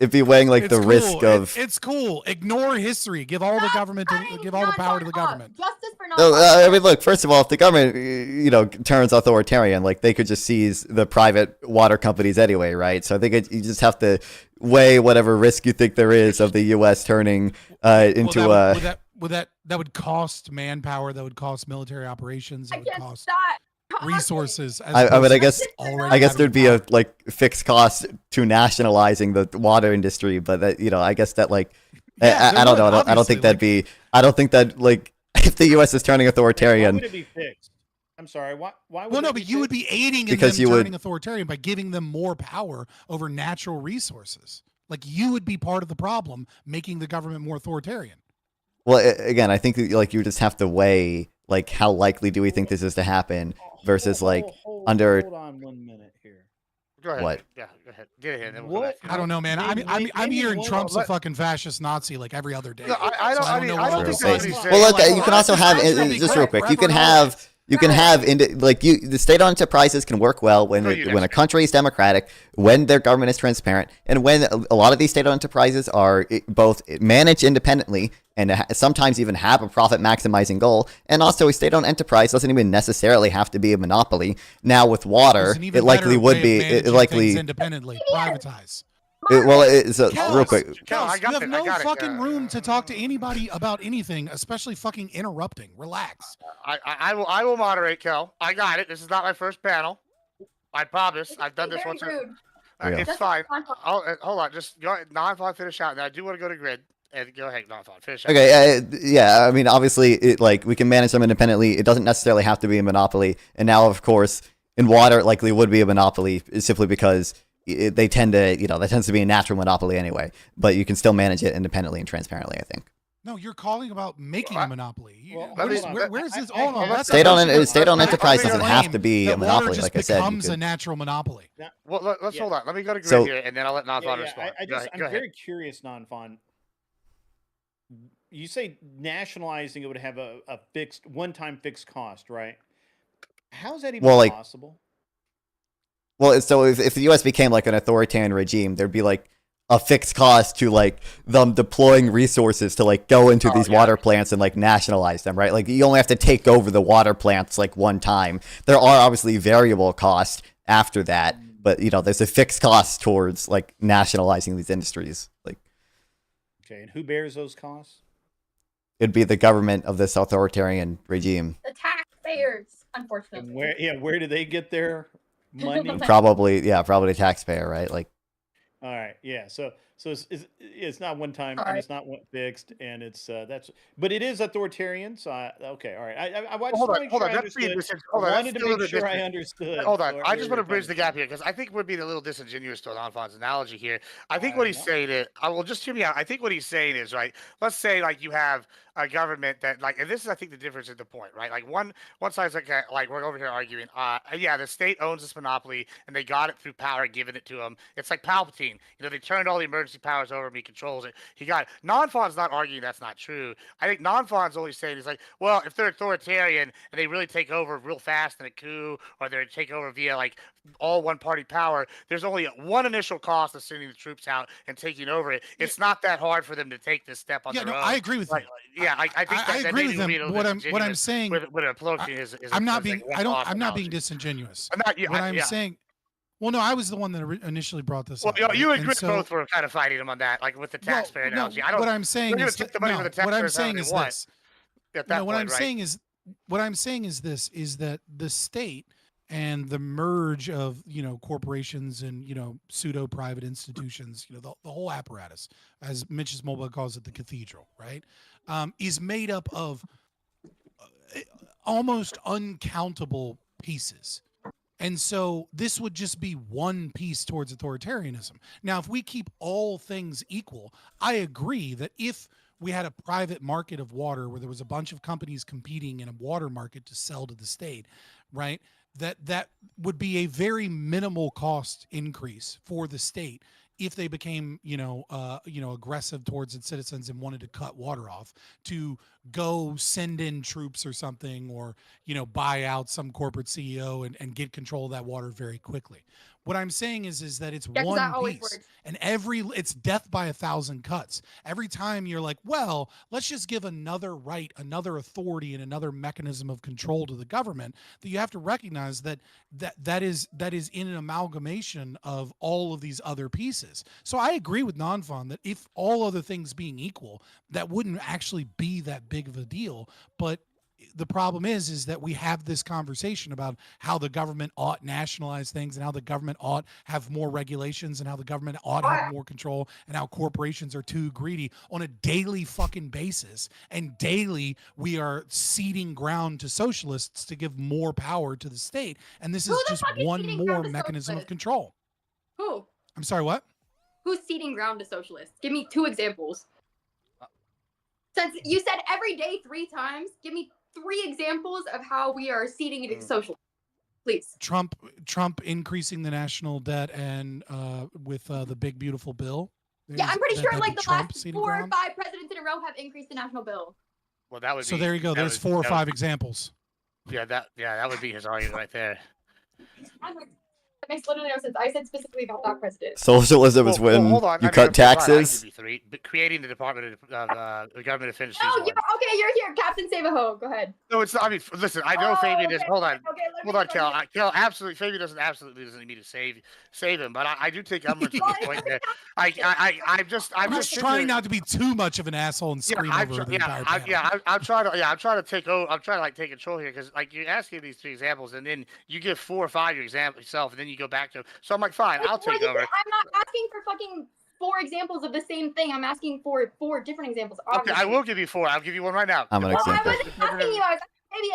It'd be weighing like the risk of. It's cool. Ignore history. Give all the government. Give all the power to the government. Justice for No, I mean, look. First of all, if the government, turns authoritarian, like they could just seize the private water companies anyway, right? So I think you just have to weigh whatever risk you think there is of the U.S. turning into that would cost manpower, that would cost military operations, that would cost Stop talking. resources. I mean, I guess already there'd having be a power. like fixed cost to nationalizing the water industry, but that, you know, I guess that like Yeah, I don't there know. would, I don't think obviously, that'd be. I don't think that like if the U.S. is turning Why authoritarian, would it be fixed? I'm sorry. Why would Well, no, that be but you would fixed? be aiding in Because them you would- turning authoritarian by giving them more power over natural resources. Like you would be part of the problem, making the government more authoritarian. well, again, I think that, like you just have to weigh like how likely do we think this is to happen versus like under Hold on 1 minute here. Go ahead. What? Yeah, go ahead. Get it in. Then we'll What? go back. I don't know, man. Maybe- I'm maybe hearing one- Trump's let- a fucking fascist Nazi like every other day. No, I don't. So I mean, know I what don't all think they're that's what he's saying. saying. well, look, Like, you can also have just real quick. You can have like the state-owned enterprises can work well when a country is democratic, when their government is transparent, and when a lot of these state-owned enterprises are both managed independently and sometimes even have a profit maximizing goal. And also, a state-owned enterprise doesn't even necessarily have to be a monopoly. Now, with water, There's an even it likely better would way of be managing likely. things independently privatize. So Kels, real quick, Kels, I got you it, have I no got it. fucking room to talk to anybody about anything, especially fucking interrupting. Relax. I will moderate, Kel. I got it. This is not my first panel. I promise. I've done this once. Rude. Yeah. It's fine. Hold on. Just go ahead. Non-fon, finish out. Now, I do want to go to grid. And go ahead, non-fon, finish out. Okay, yeah, I mean, obviously, like we can manage them independently. It doesn't necessarily have to be a monopoly. And now, of course, in water, it likely would be a monopoly, simply because they tend to, that tends to be a natural monopoly anyway. But you can still manage it independently and transparently, I think. No, you're calling about making a monopoly. Well, Where is- hold on. where is this? I- Hold on. I- That's State-owned the state-owned that's enterprise the doesn't claim have to be that a monopoly, water just like I said. You becomes could- a natural monopoly. Well, let's Yeah. hold on. Let me go to grid So- here, and then I'll let non-fon Yeah, respond. I'm very curious, non-fon. You say nationalizing it would have a fixed one-time fixed cost, right? How is that even Well, like- possible? Well, so if the U.S. became like an authoritarian regime, there'd be like a fixed cost to like them deploying resources to like go into these water plants and like nationalize them, right? Like you only have to take over the water plants like one time. There are obviously variable costs after that, but there's a fixed cost towards like nationalizing these industries. Like Okay, and who bears those costs? it'd be the government of this authoritarian regime. The taxpayers, And unfortunately. where do they get their money? Probably the taxpayer, right? Like All right, yeah. So it's not one time, and Alright. it's not one fixed, and it's but it is authoritarian. So okay, all right. I watched. Hold on, make hold sure on. I That's being understood. hold on. I That's wanted to still make the sure I distance. understood. Hold on. where I just we want to were bridge the coming gap from. here because I think we're being a little disingenuous to non-fon's analogy here. I think I'm what he's not. saying is, I will just hear me out. I think what he's saying is, right, let's say like you have a government that like, and this is I think the difference at the point, right? Like one side's like we're over here arguing, yeah, the state owns this monopoly and they got it through power given it to them. It's like Palpatine. They turned all the emergency powers over him. He controls it. He got it. Non-fon's not arguing that's not true. I think non-fon's only saying he's like, well, if they're authoritarian and they really take over real fast in a coup, or they take over via like all one party power, there's only one initial cost of sending the troops out and taking over it. It's not that hard for them to take this step on Yeah, their no, own. I agree with you. Yeah, I think that, I that agree maybe with would be a him. little What I'm disingenuous saying, with approaching is I'm not is being. like one I don't. cost I'm not being analogy. disingenuous. I'm not. Yeah, What I'm yeah. saying. Well, no, I was the one that initially brought this Well, up. you right? and And Chris so- both were kind of fighting him on that, like with the Well, taxpayer no, analogy. I don't. what I'm saying we're gonna is take that- the money no, from the what I'm taxpayers however saying they is want this. at that No, what point, I'm right? saying is what I'm saying is this is that the state and the merge of corporations and pseudo private institutions, the whole apparatus, as Mitch's Mobile calls it, the cathedral, right, is made up of almost uncountable pieces. And so this would just be one piece towards authoritarianism. Now, if we keep all things equal, I agree that if we had a private market of water where there was a bunch of companies competing in a water market to sell to the state, right, that would be a very minimal cost increase for the state if they became aggressive towards its citizens and wanted to cut water off, to go send in troops or something, or buy out some corporate CEO and get control of that water very quickly, What I'm saying is that it's 'cause one that always piece, works. and it's death by 1,000 cuts. Every time you're like, well, let's just give another right, another authority, and another mechanism of control to the government. That you have to recognize that is in an amalgamation of all of these other pieces. So I agree with Nonfon that if all other things being equal, that wouldn't actually be that big of a deal. But the problem is that we have this conversation about how the government ought nationalize things and how the government ought have more regulations and how the government ought have more control and how corporations are too greedy on a daily fucking basis. And daily we are ceding ground to socialists to give more power to the state. And this is Who the just fuck is one ceding more ground to mechanism of socialists? control. Who? I'm sorry, what? Who's ceding ground to socialists? Give me 2 examples. Since you said every day 3 times, give me 3 examples of how we are ceding it to socialists, please. Trump increasing the national debt and with the big beautiful bill. Yeah, I'm pretty sure like the Trump last ceding 4 or ground. 5 presidents in a row have increased the national bill. Well, that would So be. there you go. that There's would- 4 or that 5 would- examples. Yeah, that would be his argument right there. That makes literally no sense. I said specifically about that president. Socialism is when hold on. you I mean, cut okay, fine, I can taxes. give you 3. But creating the Department of the Government Efficiency. Oh, you're here, Captain Save-A-Ho. Go ahead. No, it's not. I mean, listen. I know Fabian is. okay, Hold on. Okay, let me Hold on, tell Kel. you. Kel, absolutely. Fabian doesn't need me to save him, but I do take umbrage with the point there. I'm just trying not to be too much of an asshole and scream over the entire panel. I'm trying to take over. I'm trying to like take control here because like you're asking these 3 examples and then you give 4 or 5 your example yourself and then you go back to. So I'm like, fine, I'll take over. I'm not asking for fucking 4 examples of the same thing. I'm asking for 4 different examples. Okay, I will give you 4. I'll give you one right now. I'm an Well, I example. wasn't asking you. I was asking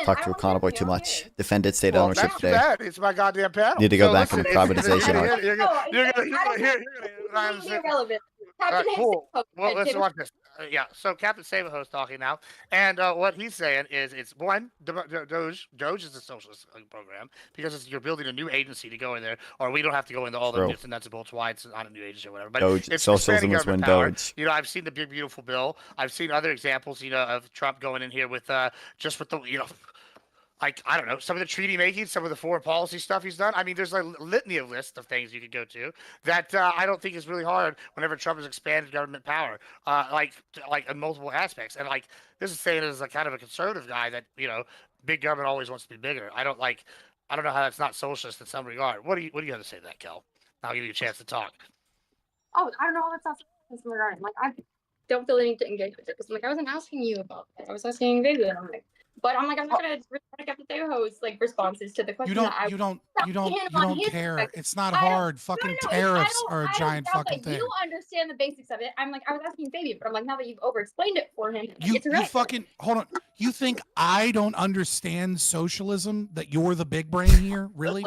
Talk to a convoy too much. Defended state ownership that's too today. bad. It's my goddamn panel. Need to go So back listen, into privatization arc. You're gonna It's irrelevant. Captain cool. Save-A-Ho, Well, let's David. watch this. Yeah, so Captain Save-A-Ho is talking now, and what he's saying is it's one, Doge is a socialist program because you're building a new agency to go in there, or we don't have to go into all the True. nits and nuts and bolts why it's not a new agency or whatever. But Doge, it's socialism expanding is when government power. Doge. You know, I've seen the big beautiful bill. I've seen other examples, you know, of Trump going in here with just with the, you know, like, I don't know, some of the treaty making, some of the foreign policy stuff he's done. I mean, there's a litany of lists of things you could go to that I don't think is really hard whenever Trump has expanded government power, like in multiple aspects. And like, this is saying as a kind of a conservative guy that, you know, big government always wants to be bigger. I don't know how that's not socialist in some regard. What do you have to say to that, Kel? I'll give you a chance to talk. Oh, I don't know how that's not in some regard. Like, I don't feel the need to engage with it because, like, I wasn't asking you about that. I was asking David. I'm like, but I'm like, I'm not gonna respond Captain Save-A-Ho's like responses to the question. You don't care. It's not hard. Fucking tariffs are a giant fucking thing. You understand the basics of it. I'm like, I was asking Fabian, but I'm like, now that you've over-explained it for him, You it's irrelevant. fucking hold on. You think I don't understand socialism? That you're the big brain here? Really?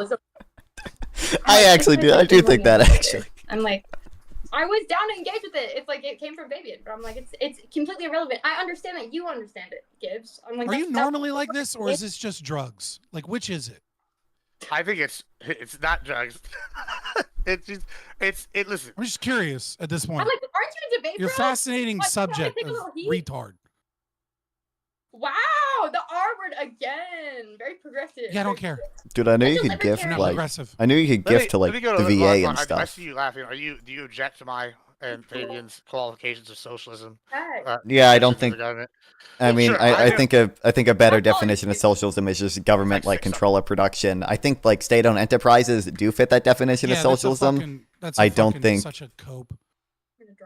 I actually do. I do think that actually. I'm like, I was down to engage with it. It's like it came from Fabian, but I'm like, it's completely irrelevant. I understand that you understand it, Gibbs. I'm like, Are you normally like this, or is this just drugs? Like, which is it? I think it's not drugs. Listen. I'm just curious at this point. I'm like, aren't you a debate? You're a bro? fascinating What, subject take a of little heat? retard. Wow, the R word again. Very progressive. Yeah, I don't care. Dude, I knew you Such a could gift libertarian. like. Progressive. I knew you could gift to let like me go the to VA Lon. and I stuff. see you laughing. Do you object to my and Fabian's qualifications of socialism? Right. Yeah, I don't versus think. the government? I mean, Sure, I do. think a better That's all definition you of do. socialism is just government Like like six control of production. I think like state-owned enterprises do fit that definition of Yeah, that's a socialism. fucking- that's I don't fucking think- such a cope.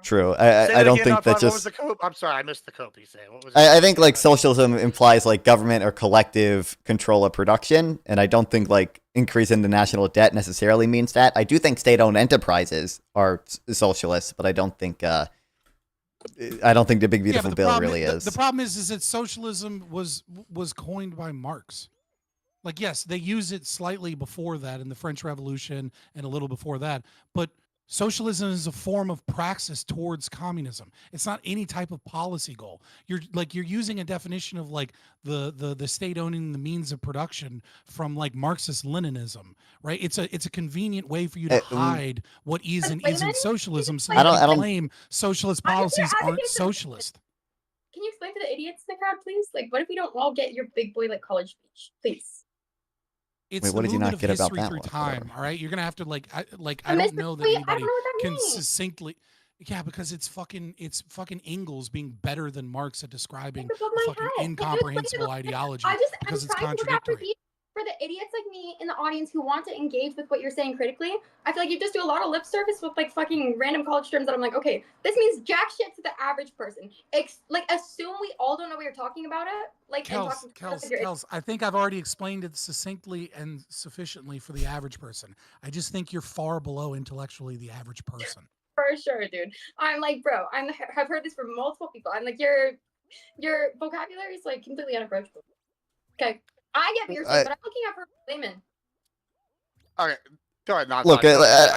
True. Say I that don't again, think Alphon. that What was just. the cope? I'm sorry, I missed the cope. He said. What was it? I think like socialism implies like government or collective control of production, and I don't think like increasing the national debt necessarily means that. I do think state-owned enterprises are socialists, but I don't think the Big Beautiful but Bill problem really is. The problem is that socialism was coined by Marx. Like, yes, they use it slightly before that in the French Revolution and a little before that, but socialism is a form of praxis towards communism. It's not any type of policy goal. You're using a definition of like the state owning the means of production from like Marxist Leninism, right? It's a convenient way for you to hide what is and isn't socialism, so you I don't- can claim socialist policies aren't socialist. Can you explain to the idiots in the crowd, please? Like, what if we don't all get your big boy like college speech, please? It's Wait, the what did you movement not of get about history that through one? time. Whatever. All right, you're gonna have to like I I don't missed the know that tweet. I don't anybody know what that can means. succinctly. Yeah, because it's fucking Engels being better than Marx at describing It's above a my fucking head. incomprehensible ideology I'm because it's trying to do that for contradictory. you. For the idiots like me in the audience who want to engage with what you're saying critically, I feel like you just do a lot of lip service with like fucking random college terms that I'm like, okay, this means jack shit to the average person. Like assume we all don't know what you're talking about it. Like Kels, I think I've already explained it succinctly and sufficiently for the average person. I just think you're far below intellectually the average person. For sure, dude. I'm like, bro, I've heard this from multiple people. I'm like, your vocabulary is like completely unapproachable. Okay. I get what you're saying, but I'm looking at for layman. Okay, go ahead. No, Look,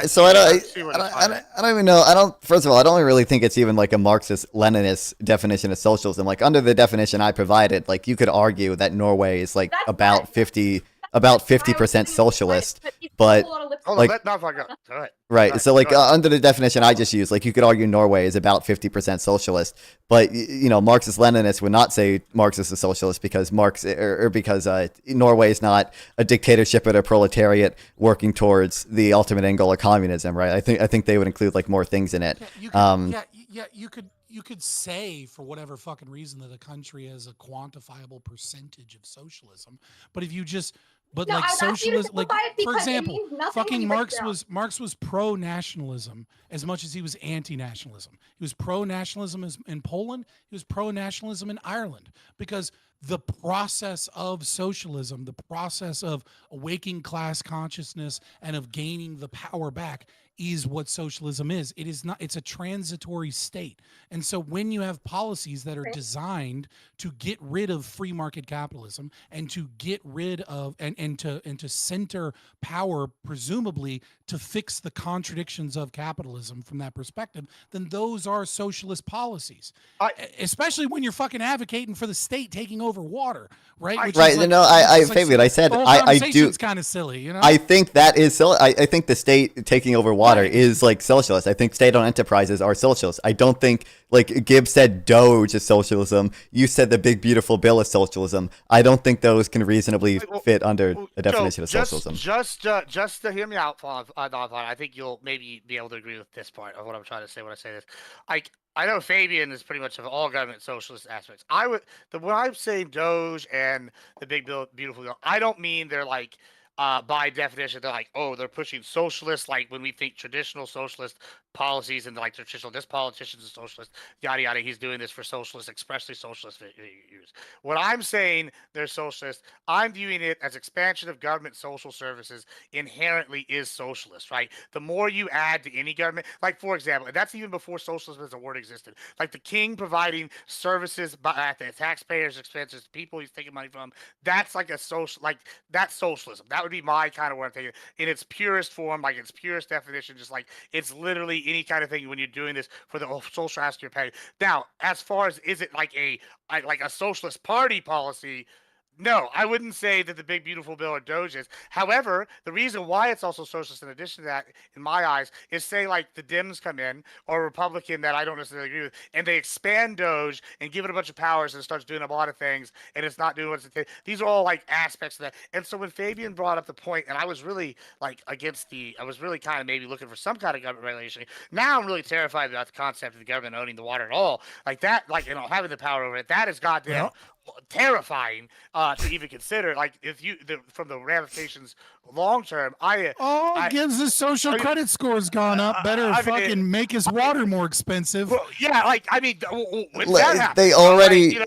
so I don't even know. First of all, I don't really think it's even like a Marxist-Leninist definition of socialism. Like under the definition I provided, like you could argue that Norway is like about 50% socialist, but like no, fuck up. Go ahead. right. So like under the definition I just used, like you could argue Norway is about 50% socialist, but you know Marxist-Leninists would not say Marxist is socialist because because Norway is not a dictatorship but a proletariat working towards the ultimate end goal of communism, right? I think they would include like more things in it. You could say for whatever fucking reason that a country has a quantifiable percentage of socialism, but if you just like socialism, like for example, fucking Marx was pro-nationalism as much as he was anti-nationalism. He was pro-nationalism in Poland. He was pro-nationalism in Ireland because the process of socialism, the process of awakening class consciousness and of gaining the power back is what socialism is. It is not, it's a transitory state. And so when you have policies that are designed to get rid of free market capitalism and to get rid of and to center power, presumably to fix the contradictions of capitalism from that perspective, then those are socialist policies. Especially when you're fucking advocating for the state taking over water, right? Right. Fabian, I said I do. It's kind of silly, you know. I think that is silly. I think the state taking over water is like socialist. I think state-owned enterprises are socialist. I don't think like Gibbs said Doge is socialism. You said the big beautiful bill is socialism. I don't think those can reasonably fit under a definition of socialism. Just to hear me out, I think you'll maybe be able to agree with this part of what I'm trying to say when I say this. I know Fabian is pretty much of all government socialist aspects. When I'm saying Doge and the big beautiful bill, I don't mean they're like by definition they're like, oh, they're pushing socialist, like when we think traditional socialist policies and like traditional, this politician's a socialist, yada yada, he's doing this for socialist, expressly socialist views. What I'm saying they're socialist, I'm viewing it as expansion of government social services inherently is socialist, right? The more you add to any government, like for example, that's even before socialism as a word existed, like the king providing services at the taxpayers' expenses to people he's taking money from, that's like a social, like that's socialism. That would be my kind of word I'm taking in its purest form, like its purest definition, just like it's literally any kind of thing when you're doing this for the social aspect you're paying. Now, as far as is it like a socialist party policy? No, I wouldn't say that the big beautiful bill or Doge is. However, the reason why it's also socialist in addition to that, in my eyes, is say like the Dems come in or a Republican that I don't necessarily agree with, and they expand Doge and give it a bunch of powers and it starts doing a lot of things, and it's not doing what it's. These are all like aspects of that. And so when Fabian brought up the point, and I was really like I was really kind of maybe looking for some kind of government regulation. Now I'm really terrified about the concept of the government owning the water at all, like that, like having the power over it. That is goddamn. Terrifying to even consider. Like if from the ramifications long term, Gibbs' his social credit score's gone up. Better make his water more expensive. Well, yeah, like I mean, when that happens, they already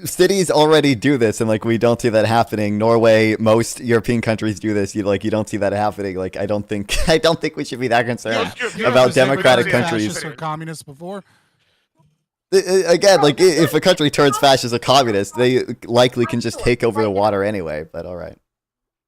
cities already do this, and like we don't see that happening. Norway, most European countries do this. You don't see that happening. Like I don't think we should be that concerned about democratic countries or communists before. Again, like if a country turns fascist or communist, they likely can just take over the water anyway. But all right.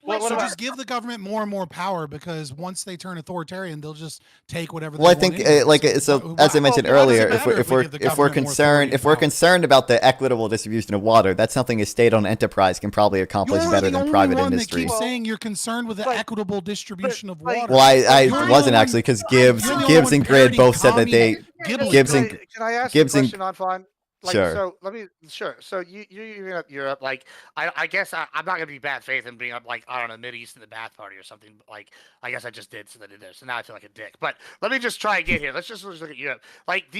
So just give the government more and more power, because once they turn authoritarian, they'll just take whatever. Well, I think as I mentioned earlier, if we're concerned about the equitable distribution of water, that's something a state-owned enterprise can probably accomplish better than private industry. That keeps saying you're concerned with the equitable distribution of water. Well, I wasn't actually, because Gibbs and Grid both said that they. Can I ask a question on Fawn? Like, Sure. so let me So you're up Europe. Like, I guess I'm not gonna be bad faith and bring up like I don't know Mid East in the bath party or something. But like I guess I just did, so I did there. So now I feel like a dick. But let me just try again here. Let's look at Europe. Like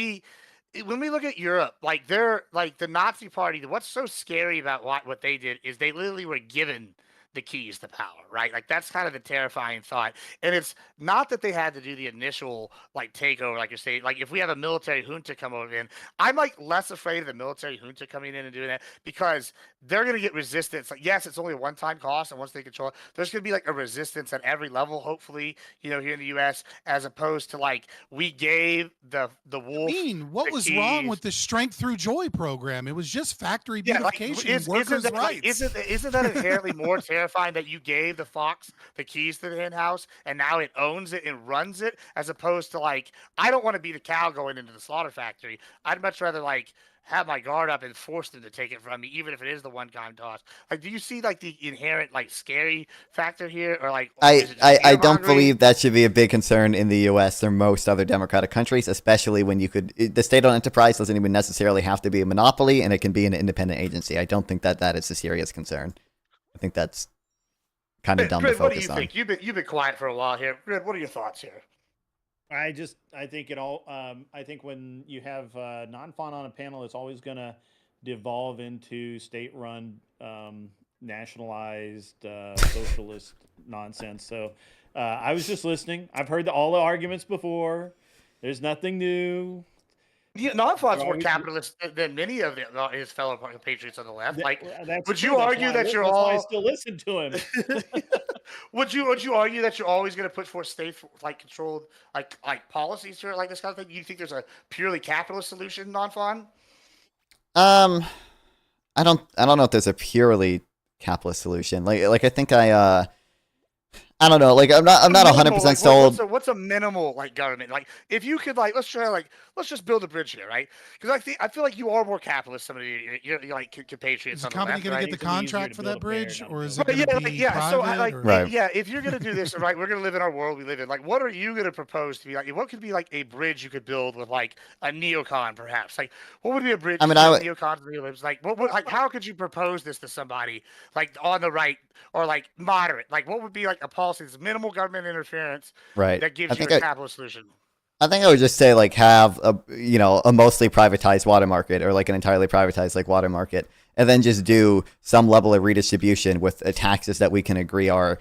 when we look at Europe, like they're like the Nazi Party. What's so scary about what they did is they literally were given the keys to power, right? Like that's kind of the terrifying thought. And it's not that they had to do the initial like takeover, like you're saying. Like if we have a military junta come over in, I'm like less afraid of the military junta coming in and doing that because they're gonna get resistance. Like yes, it's only a one-time cost, and once they control it, there's gonna be like a resistance at every level. Hopefully, here in the U.S. as opposed to like we gave the wolf. What was wrong with the Strength Through Joy program? It was just factory beautification, and workers' isn't that, rights. Isn't that inherently more terrifying that you gave the fox the keys to the hen house and now it owns it and runs it, as opposed to like I don't want to be the cow going into the slaughter factory. I'd much rather like have my guard up and force them to take it from me, even if it is the one-time toss. Like, do you see like the inherent like scary factor here, or like I don't believe that should be a big concern in the U.S. or most other democratic countries, especially when the state-owned enterprise doesn't even necessarily have to be a monopoly, and it can be an independent agency. I don't think that is a serious concern. I think that's kind of dumb to focus on. What do you think? You've been quiet for a while here. Grid, what are your thoughts here? I think it all. I think when you have non-fawn on a panel, it's always going to devolve into state-run, nationalized, socialist nonsense. So I was just listening. I've heard all the arguments before. There's nothing new. Yeah, non-fawn's more capitalist than many of his fellow patriots on the left. Like, would you argue that you're all? I still listen to him. Would you argue that you're always going to put forth state like controlled like policies here, like this kind of thing? You think there's a purely capitalist solution, non-fawn? I don't know if there's a purely capitalist solution. Like I think I don't know. Like I'm not 100% sold. What's a minimal like government? Like if you could like let's just build a bridge here, right? Because I feel like you are more capitalist. Some of your like compatriots. Is the company going to get the contract for that bridge, or is it going to be private? Right. Yeah, if you're going to do this, right, we're going to live in our world we live in. Like, what are you going to propose to be like? What could be like a bridge you could build with like a neocon, perhaps? Like, what would be a bridge? I mean, neocons and neolibs. Like, like, how could you propose this to somebody like on the right or like moderate? Like, what would be like a policy that's minimal government interference, right, that gives you a capitalist solution? I think I would just say like have a mostly privatized water market, or like an entirely privatized like water market, and then just do some level of redistribution with taxes that we can agree are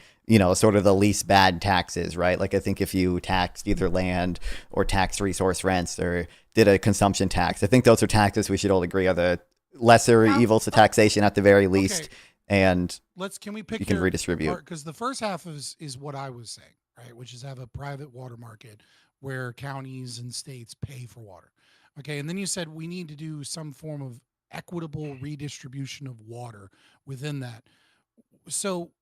sort of the least bad taxes, right? Like I think if you taxed either land or taxed resource rents or did a consumption tax, I think those are taxes we should all agree are the lesser evils to taxation at the very least. Okay. And can we pick you can redistribute? Because the first half is what I was saying, right? Which is have a private water market where counties and states pay for water. Okay, and then you said we need to do some form of equitable redistribution of water within that. So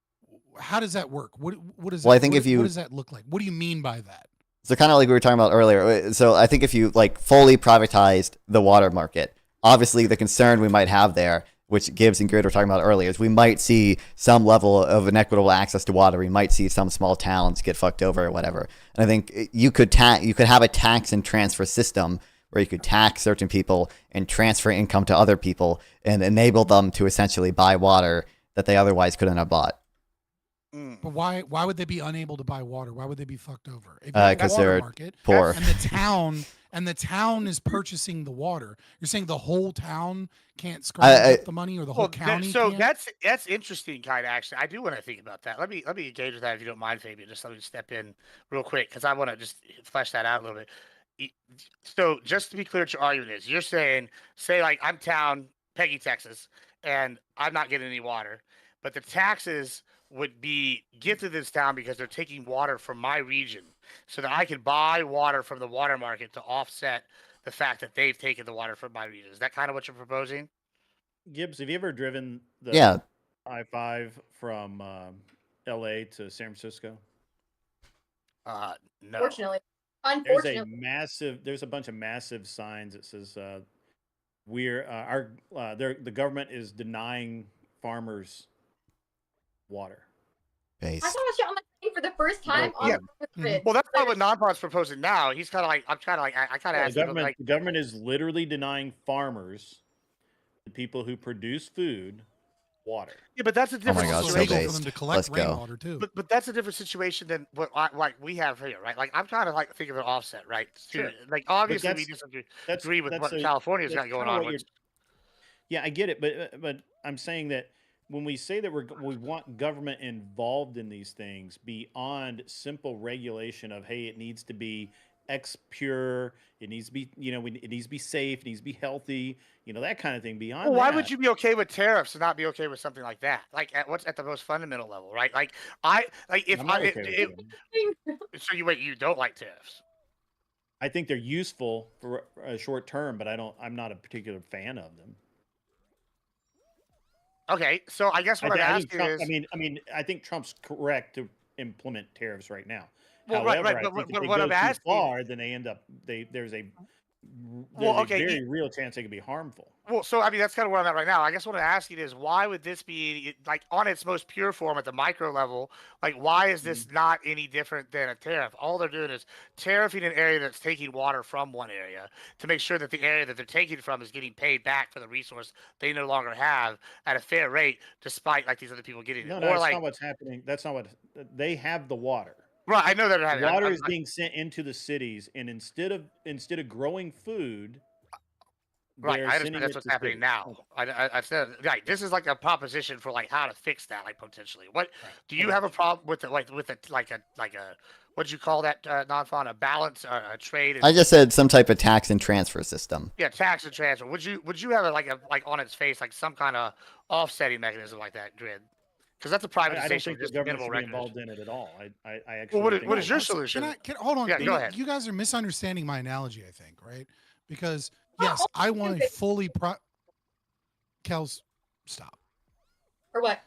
how does that work? What is well, that, I think what does that look like? What do you mean by that? So kind of like we were talking about earlier. So I think if you like fully privatized the water market, obviously the concern we might have there, which Gibbs and Grid were talking about earlier, is we might see some level of inequitable access to water. We might see some small towns get fucked over or whatever. And I think you could have a tax and transfer system where you could tax certain people and transfer income to other people and enable them to essentially buy water that they otherwise couldn't have bought. But why would they be unable to buy water? Why would they be fucked over? Because they're poor. And the town is purchasing the water. You're saying the whole town can't scrounge up the money, or the whole county? That's interesting, kind of. Actually, I do want to think about that. Let me engage with that if you don't mind, Fabian. Just let me step in real quick because I want to just flesh that out a little bit. So, just to be clear, what your argument is, you're saying, say, like I'm town Peggy, Texas, and I'm not getting any water, but the taxes would be gifted this town because they're taking water from my region, so that I could buy water from the water market to offset the fact that they've taken the water from my region. Is that kind of what you're proposing? Gibbs, have you ever driven the I-5 from LA to San Francisco? No. Unfortunately. There's a bunch of massive signs that says the government is denying farmers water. I saw a shit on my screen for the first time. Well, that's not what non-fawn's proposing now. He's kind of like, I kind of asked the government is literally denying farmers the people who produce food water. Yeah, but that's a Oh different my God, Also so illegal situation. for them to based. collect Let's go. rainwater too. But that's a different situation than what like we have here, right? Like I'm trying to like think of an offset, right? Sure. Like obviously we That's disagree with what California's got going kind of on. what you're. Yeah, I get it, but I'm saying that when we say that we want government involved in these things beyond simple regulation of hey, it needs to be X pure, it needs to be it needs to be safe, it needs to be healthy, that kind of thing. Beyond Well, why that, would you be okay with tariffs and not be okay with something like that? Like what's at the most fundamental level, right? Like if I'm not okay with them. so you don't like tariffs. I think they're useful for a short term, but I'm not a particular fan of them. Okay, so I guess what I'm I think asking Trump, is, I think Trump's correct to implement tariffs right now. well, However, right, I but think if they what go I'm too asking, far, then there's a well, okay, very real chance they could be harmful. well, so I mean that's kind of where I'm at right now. I guess what I'm asking is why would this be like on its most pure form at the micro level? Like why is this not any different than a tariff? All they're doing is tariffing an area that's taking water from one area to make sure that the area that they're taking from is getting paid back for the resource they no longer have at a fair rate, despite like these other people getting it. No, Or that's like, not what's happening. That's not what they have the water. right? I know they're The having water is being sent into the cities, and instead of growing food, right. they're I sending understand that's it what's to happening cities. now. Okay. I said right. This is like a proposition for like how to fix that, like potentially. What Right. do you have a problem with it? Like with it, like a what'd you call that non-fun? A balance, a trade? I just said some type of tax and transfer system. Yeah, tax and transfer. Would you have like on its face like some kind of offsetting mechanism like that, Grid? Because that's a I don't privatization think with the just government minimal should be regulation. involved in it at all. I Well, actually what think is your Let's- solution? Hold on. Yeah, go ahead. You guys are misunderstanding my analogy, I think, right? Because Oh, yes, I want to stupid. fully Kels, stop. Or what?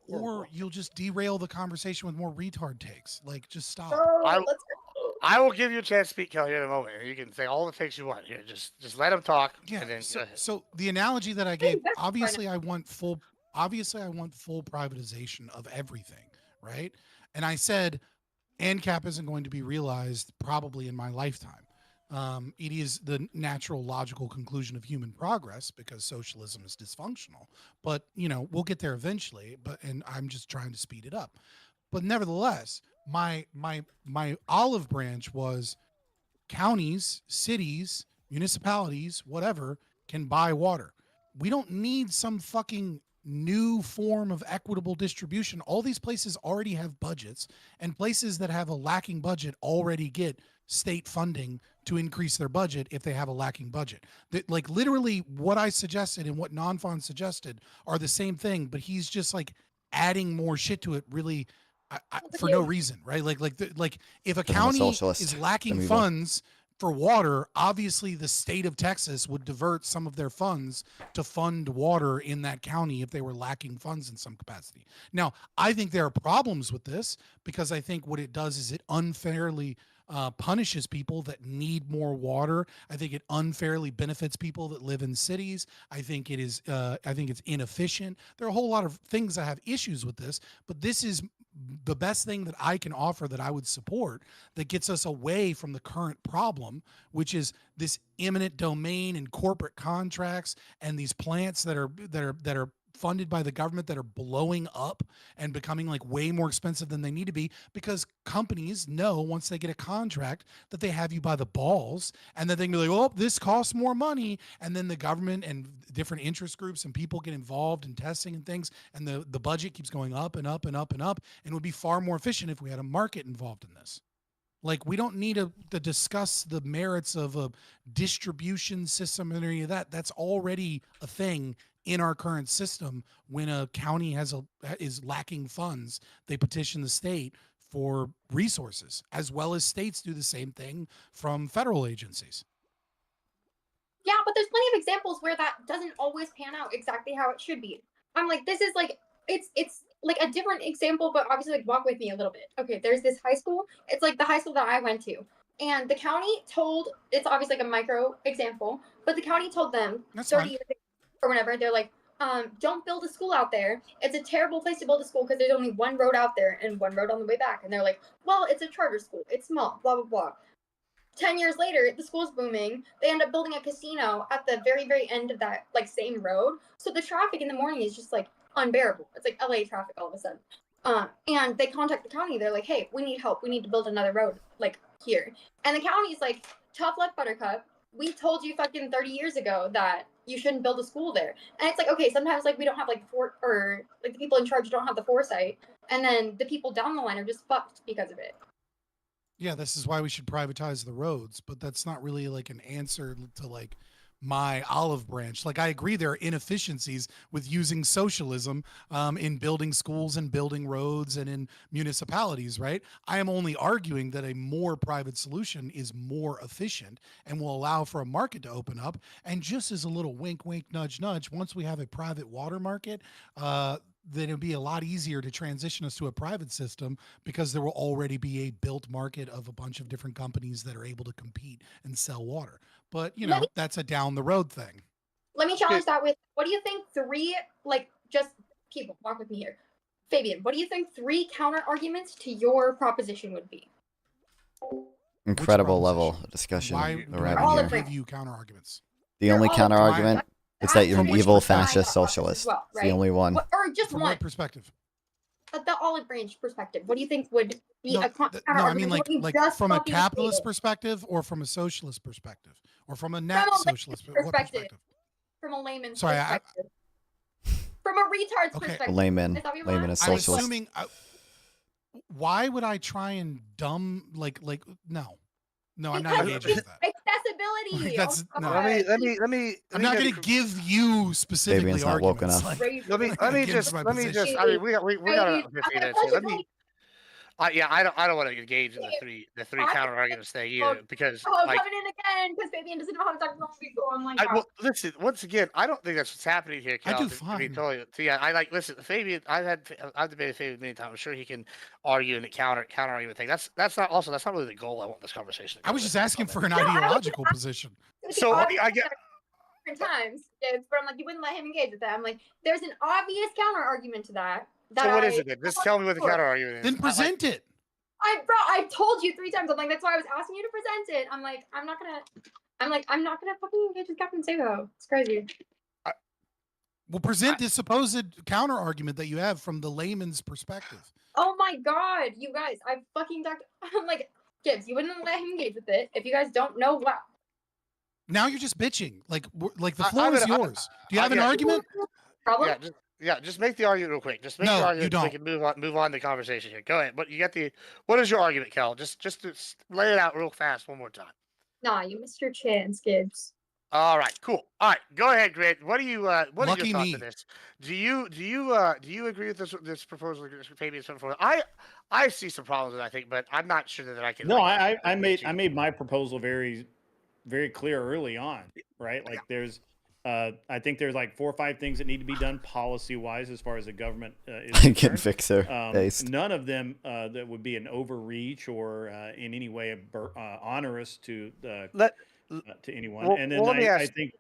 Or you'll just derail the conversation with more retard takes. Like, just stop. I- Let's go. I will give you a chance to speak, Kelly, in a moment. You can say all the things you want here. Just let him talk. Yeah. And then go ahead. So the analogy that I gave, that's fine. obviously I want full privatization of everything, right? And I said ANCAP isn't going to be realized probably in my lifetime. It is the natural, logical conclusion of human progress because socialism is dysfunctional. But we'll get there eventually. And I'm just trying to speed it up. But nevertheless, my olive branch was counties, cities, municipalities, whatever, can buy water. We don't need some fucking new form of equitable distribution. All these places already have budgets, and places that have a lacking budget already get state funding to increase their budget if they have a lacking budget. Like literally what I suggested and what Nonfon suggested are the same thing, but he's just like adding more shit to it really for no reason, right? Like if a county is lacking funds for water, obviously the state of Texas would divert some of their funds to fund water in that county if they were lacking funds in some capacity. Now, I think there are problems with this because I think what it does is it unfairly punishes people that need more water. I think it unfairly benefits people that live in cities. I think it is. I think it's inefficient. There are a whole lot of things I have issues with this, but this is the best thing that I can offer that I would support that gets us away from the current problem, which is this eminent domain and corporate contracts and these plants that are funded by the government that are blowing up and becoming like way more expensive than they need to be because companies know once they get a contract that they have you by the balls and then they can be like, oh, this costs more money. And then the government and different interest groups and people get involved in testing and things. And the budget keeps going up and up and up and up. And it would be far more efficient if we had a market involved in this. Like, we don't need to discuss the merits of a distribution system and any of that. That's already a thing in our current system. When a county is lacking funds, they petition the state for resources, as well as states do the same thing from federal agencies. Yeah, but there's plenty of examples where that doesn't always pan out exactly how it should be. I'm like, this is like, it's like a different example, but obviously like walk with me a little bit. Okay, there's this high school. It's like the high school that I went to. And the county told, it's obviously like a micro example, but the county told them 30 years ago or whenever, they're like, don't build a school out there. It's a terrible place to build a school because there's only one road out there and one road on the way back. And they're like, well, it's a charter school. It's small, blah, blah, blah. 10 years later, the school's booming. They end up building a casino at the very, very end of that like same road. So the traffic in the morning is just like unbearable. It's like LA traffic all of a sudden. And they contact the county. They're like, hey, we need help. We need to build another road like here. And the county's like, tough luck, Buttercup. We told you fucking 30 years ago that you shouldn't build a school there. And it's like, okay, sometimes like we don't have like or like the people in charge don't have the foresight. And then the people down the line are just fucked because of it. Yeah, this is why we should privatize the roads, but that's not really like an answer to like my olive branch. Like I agree there are inefficiencies with using socialism in building schools and building roads and in municipalities, right? I am only arguing that a more private solution is more efficient and will allow for a market to open up. And just as a little wink, wink, nudge, nudge, once we have a private water market, then it'll be a lot easier to transition us to a private system because there will already be a built market of a bunch of different companies that are able to compete and sell water. But, you know, that's a down the road thing. Let me challenge that with, what do you think three, like, just people, walk with me here. Fabian, what do you think three counter arguments to your proposition would be? Incredible level of discussion Why we're do having I here. give you counter arguments? The only counter argument is that you're an From which evil perspective? fascist socialist. Well, It's the only one. Or just From one. what perspective? The olive branch perspective. What do you think would be No, a counter no, I argument? mean to what you like just from a fucking capitalist stated? perspective or from a socialist perspective or from a net From a socialist layman's what perspective. From a layman's Sorry, perspective. From a retard's Okay. perspective. Layman. Is that what you Layman want? is I'm socialist. assuming why would I try and like no, I'm not Because engaging with that. accessibility. That's Oh, no. God. Let me. I'm not going to give you specifically Fabian's not woke arguments. enough. Like, Let me against just my let me position. just. I mean, we got Right, a 15 I'm gonna minutes touch here. it Let me. Yeah, I don't want to engage in the three counter arguments thing either because Oh, like. coming in again because Fabian doesn't know how to talk to normal people. I'm like, Well, listen. Once again, I don't think that's what's happening here, I Cal. do To be fine. totally, yeah, I like. Listen, Fabian. I've debated Fabian many times. I'm sure he can argue in the counter argument thing. That's not really the goal. I want this conversation. I was just asking for an ideological position. So I get. different times, but I'm like, you wouldn't let him engage with that. I'm like, there's an obvious counter argument to that. So what is it then? Just tell me what the counter argument is. Then present it. I told you 3 times. I'm like, that's why I was asking you to present it. I'm like, I'm not gonna fucking engage with Captain Sabo. It's crazy. Well, present this supposed counter argument that you have from the layman's perspective. Oh my god, you guys, I fucking talked. I'm like, Gibbs, you wouldn't let him engage with it. If you guys don't know what. Now you're just bitching. Like the floor is yours. Do you have an argument? Problem? Just make the argument real quick. Just make No, the argument. you don't. So we can move on to the conversation here. Go ahead. But you got what is your argument, Cal? Just lay it out real fast one more time. Nah, you missed your chance, Gibbs. All right, cool. All right, go ahead, Grid. What are your Lucky thoughts me. on this? Do you agree with this proposal Fabian's put forward? I see some problems with it, I think, but I'm not sure that I can. No, like, I made my proposal very, very clear early on, right? Like there's, I think there's like 4 or 5 things that need to be done policy wise as far as the government is Can concerned. fix her based. None of them that would be an overreach or in any way onerous to anyone. Well, and then let me I ask- think.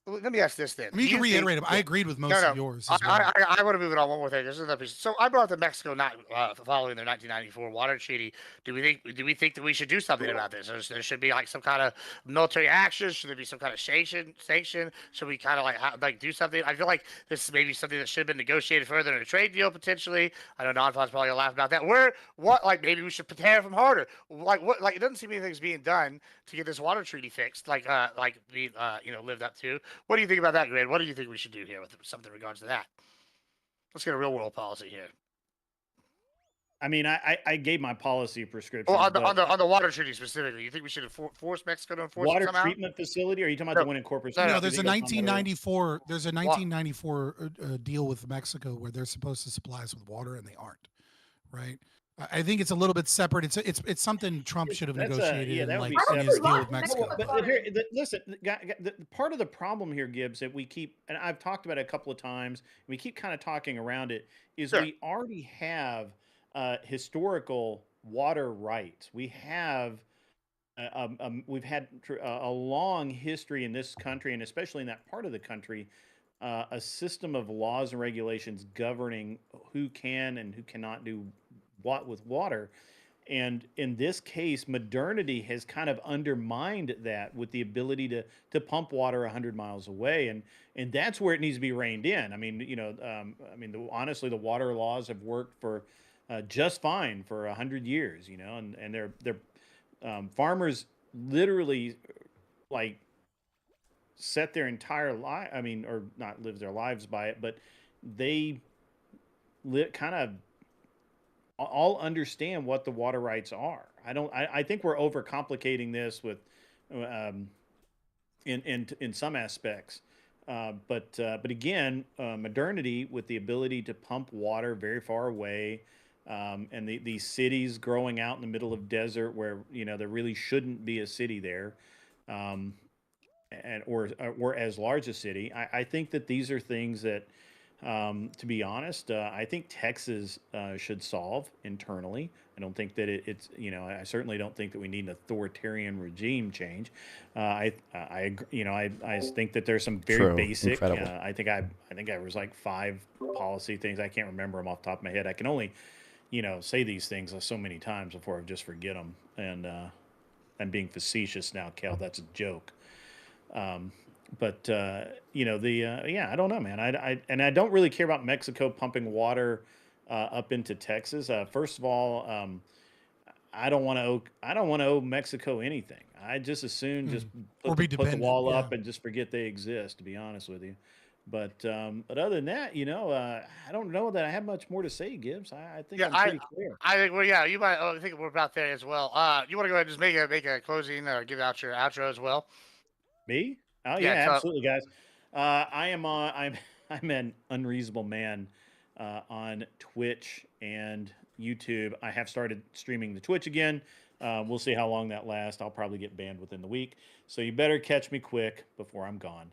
Let me ask this then. I mean, you can reiterate it. I agreed with most of yours. As well. I want to move it on one more thing. This is another piece. So I brought up Mexico not following their 1994 water treaty. Do we think that we should do something about this? There should be like some kind of military action. Should there be some kind of sanction? Should we kind of like do something? I feel like this is maybe something that should have been negotiated further in a trade deal potentially. I know Nonfon's probably gonna laugh about that. Maybe we should prepare them harder. It doesn't seem anything's being done to get this water treaty fixed. Being lived up to. What do you think about that, Grid? What do you think we should do here with something in regards to that? Let's get a real world policy here. I mean, I gave my policy prescription. Well, on the water treaty specifically, you think we should force Mexico to enforce water it somehow? treatment facility? Or are you talking about the one in Corpus? No, there's a 1994. There's a 1994 deal with Mexico where they're supposed to supply us with water and they aren't. Right. I think it's a little bit separate. It's something Trump should have negotiated in his deal with Mexico. But here, listen, part of the problem here, Gibbs, that we keep, and I've talked about it a couple of times, we keep kind of talking around it, is we already have historical water rights. We have we've had a long history in this country, and especially in that part of the country, a system of laws and regulations governing who can and who cannot do what with water. And in this case, modernity has kind of undermined that with the ability to pump water 100 miles away, and that's where it needs to be reined in. I mean, honestly, the water laws have worked for just fine for 100 years, and they're farmers literally like set their entire life. I mean, or not live their lives by it, but they kind of all understand what the water rights are. I don't. I think we're overcomplicating this um, in some aspects. But again, modernity with the ability to pump water very far away, and these cities growing out in the middle of desert where there really shouldn't be a city there, um, and or as large a city. I think that these are things that, to be honest, I think Texas should solve internally. I don't think that I certainly don't think that we need an authoritarian regime change. I think that there's some very True. basic. Incredible. I think I was like 5 policy things. I can't remember them off the top of my head. I can only, say these things so many times before I just forget them. And I'm being facetious now, Kel. That's a joke. Um, but I don't know, man. I don't really care about Mexico pumping water up into Texas. First of all, I don't want to owe Mexico anything. I just as soon just Or be put the dependent. wall Yeah. up and just forget they exist. To be honest with you, but other than that, I don't know that I have much more to say, Gibbs. I think Yeah, I'm pretty clear. I think you might. I think we're about there as well. You want to go ahead and just make a closing or give out your outro as well? Me? Oh Yeah, yeah, so absolutely, guys. I am I'm I'm an unreasonable man on Twitch and YouTube. I have started streaming the Twitch again. We'll see how long that lasts. I'll probably get banned within the week, so you better catch me quick before I'm gone.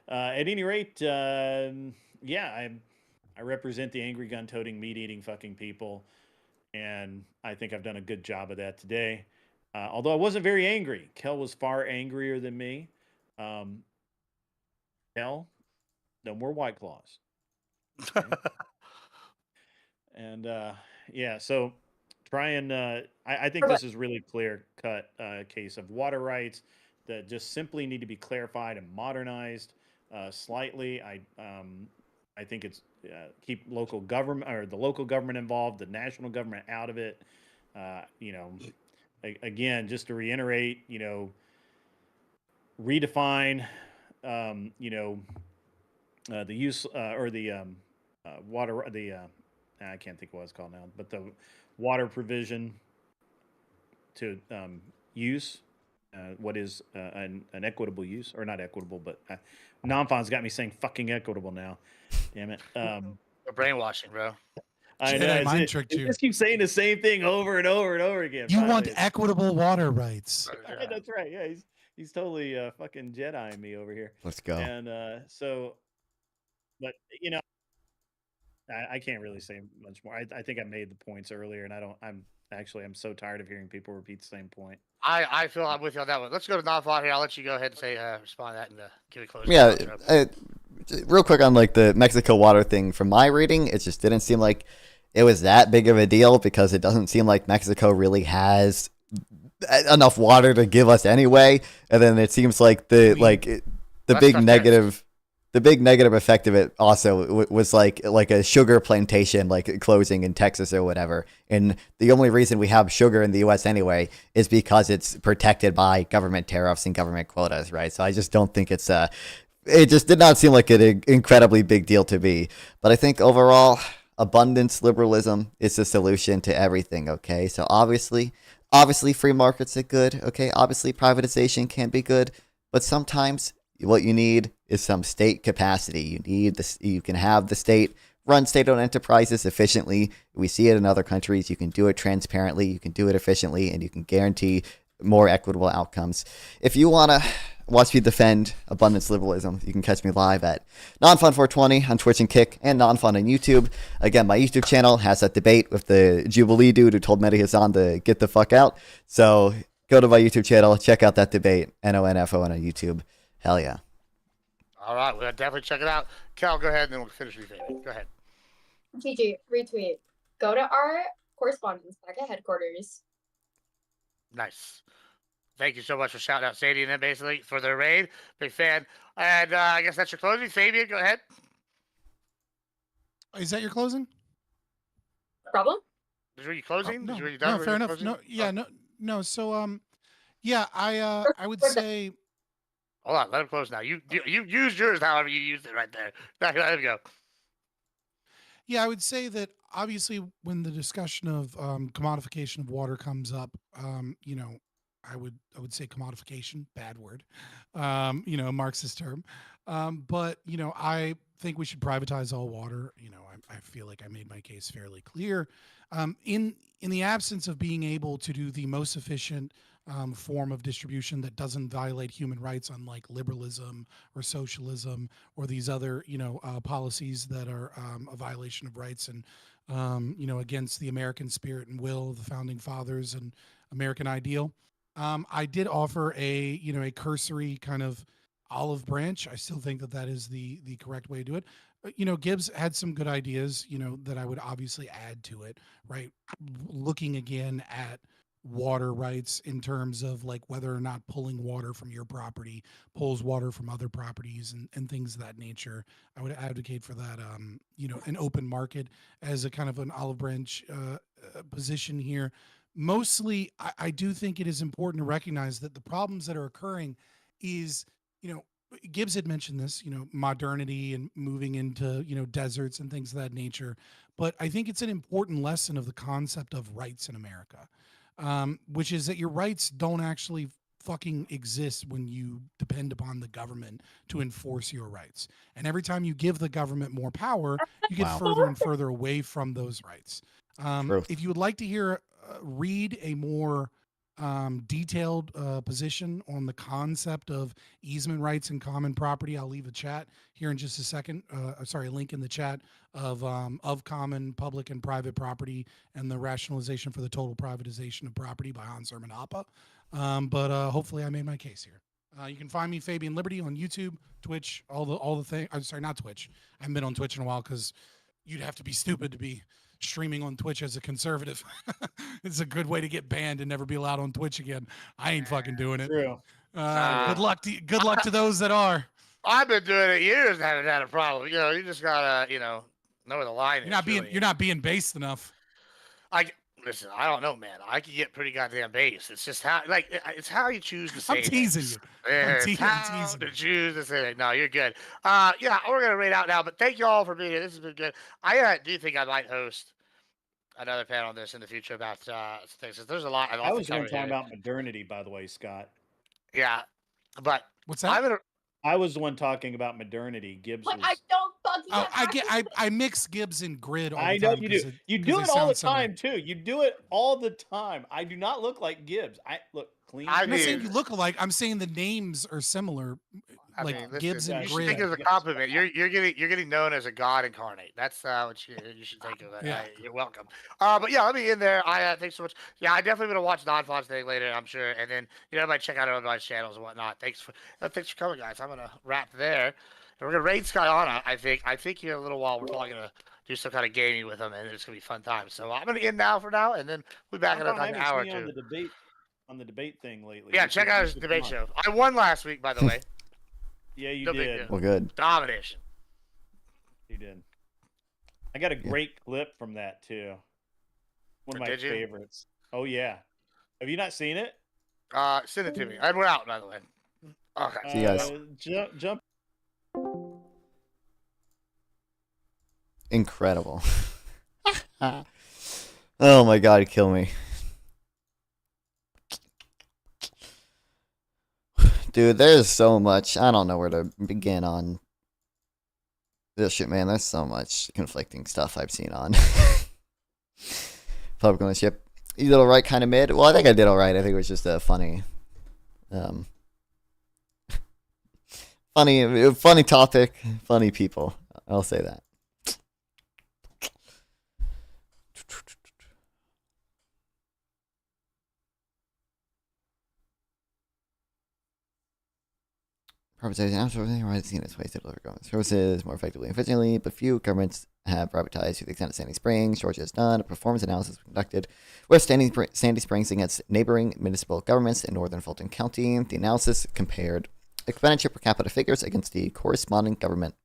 At any rate, yeah, I represent the angry gun-toting, meat-eating fucking people, and I think I've done a good job of that today. Although I wasn't very angry, Kel was far angrier than me. Um, Kel, no more White Claws. Okay? And yeah, so try and I think this is really clear cut case of water rights that just simply need to be clarified and modernized slightly. I think it's keep local government or the local government involved, the national government out of it. Again, just to reiterate, redefine, the use or the water, I can't think what it's called now, but the water provision to use. What is an equitable use, or not equitable, but non-fon's got me saying fucking equitable now. Damn it. brainwashing, bro. I Jedi know. mind tricked It you. just keeps saying the same thing over and over and over again. You want Finally, equitable water rights. that's right. Yeah, he's totally fucking Jediing me over here. Let's go. And but I can't really say much more. I think I made the points earlier, and I'm so tired of hearing people repeat the same point. I feel I'm with you on that one. Let's go to non-thought here. I'll let you go ahead and say respond to that and give it close. Yeah, real quick on like the Mexico water thing. From my reading, it just didn't seem like it was that big of a deal because it doesn't seem like Mexico really has enough water to give us anyway. And then it seems like the big negative effect of it also was like a sugar plantation like closing in Texas or whatever. And the only reason we have sugar in the U.S. anyway is because it's protected by government tariffs and government quotas, right? So I just don't think it just did not seem like an incredibly big deal to me. But I think overall, abundance liberalism is the solution to everything, okay? So obviously free markets are good, okay? Obviously privatization can be good, but sometimes what you need is some state capacity. You need this. You can have the state run state-owned enterprises efficiently. We see it in other countries. You can do it transparently. You can do it efficiently, and you can guarantee more equitable outcomes. If you want to watch me defend abundance liberalism, you can catch me live at NonFun420 on Twitch and Kick, and NonFun on YouTube. Again, my YouTube channel has that debate with the Jubilee dude who told Mehdi Hassan to get the fuck out. So go to my YouTube channel, check out that debate, NONFO on YouTube. Hell yeah. All right, we'll definitely check it out. Cal, go ahead and then we'll finish retweeting. Go ahead. GG, retweet. Go to our correspondence back at headquarters. Nice. Thank you so much for shouting out Sadie and them basically for their raid. Big fan. And I guess that's your closing. Fabian, go ahead. Is that your closing? Problem? Is you closing? No, Is you done? no, with fair your enough. closing? No, yeah, no. So, yeah, I would say, Hold on, let him close now. You used yours however you used it right there. Let him go. yeah, I would say that obviously when the discussion of commodification of water comes up, you know, I would say commodification, bad word, you know, Marxist term, but you know, I think we should privatize all water. You know, I feel like I made my case fairly clear. In the absence of being able to do the most efficient form of distribution that doesn't violate human rights, unlike liberalism or socialism or these other, you know, policies that are a violation of rights and, you know, against the American spirit and will of the founding fathers and American ideal. I did offer a, you know, a cursory kind of olive branch. I still think that that is the correct way to do it. You know, Gibbs had some good ideas, you know, that I would obviously add to it, right? Looking again at water rights in terms of like whether or not pulling water from your property pulls water from other properties and things of that nature. I would advocate for that, you know, an open market as a kind of an olive branch position here. Mostly, I do think it is important to recognize that the problems that are occurring is, you know, Gibbs had mentioned this, you know, modernity and moving into, you know, deserts and things of that nature. But I think it's an important lesson of the concept of rights in America, which is that your rights don't actually fucking exist when you depend upon the government to enforce your rights. And every time you give the government more power, you get Wow. further and further away from those rights. Truth. If you would like to hear, read a more detailed position on the concept of easement rights and common property, I'll leave a chat here in just a second. Sorry, a link in the chat of common, public, and private property and the rationalization for the total privatization of property by Hans Hermann Hoppe. But hopefully, I made my case here. You can find me Fabian Liberty on YouTube, Twitch, all the things. I'm sorry, not Twitch. I haven't been on Twitch in a while because you'd have to be stupid to be streaming on Twitch as a conservative. It's a good way to get banned and never be allowed on Twitch again. I ain't fucking doing it. True. Good luck to those that are. I've been doing it years and haven't had a problem. You know, you just gotta, know where the line is. You're not being based enough. Listen, I don't know, man. I can get pretty goddamn based. It's just how, it's how you choose to say. I'm teasing things. you. It's I'm how teasing to you. choose to say it. No, you're good. Yeah, we're gonna rate out now. But thank you all for being here. This has been good. I do think I might host another panel on this in the future about things. There's a lot. I was the one talking about modernity, by the way, Scott. Yeah, but What's that? I'm gonna. I was the one talking about modernity. Gibbs But was. I don't fucking. Oh, I mix Gibbs and Grid all the I time. know you do. You do it all the time too. You do it all the time. I do not look like Gibbs. I look clean. I I'm not saying mean- you look alike. I'm saying the names are similar, like listen, Gibbs and you should Grid. take it as a compliment. You're getting known as a god incarnate. That's what you should take of it. Yeah. You're welcome. But yeah, let me in there. I thanks so much. Yeah, I definitely gonna watch Don Fonz thing later. I'm sure, and then I might check out everybody's channels and whatnot. Thanks for coming, guys. I'm gonna wrap there, and we're gonna raid Skyana. I think here in a little while we're probably gonna do some kind of gaming with them, and it's gonna be fun time. So I'm gonna end now for now, and then we'll be back in like an hour or two. On the debate thing lately. Yeah, check out his debate show. I won last week, by the way. Yeah, you No big did. deal. Well, good. Domination. You did. I got a great clip from that too. One of my Did you? favorites. Oh yeah. Have you not seen it? Send it to me. And we're out, by the way. Okay. See you guys. Jump. Incredible. Oh my god, kill me. Dude, there's so much. I don't know where to begin on this shit, man. There's so much conflicting stuff I've seen on public ownership. You did alright, kind of mid. Well, I think I did alright. I think it was just a funny topic, funny people. I'll say that. privatization outsourcing has seen its ways to deliver government services more effectively and efficiently, but few governments have privatized to the extent of Sandy Springs. Georgia has done. A performance analysis was conducted with Sandy Springs against neighboring municipal governments in northern Fulton County. The analysis compared expenditure per capita figures against the corresponding government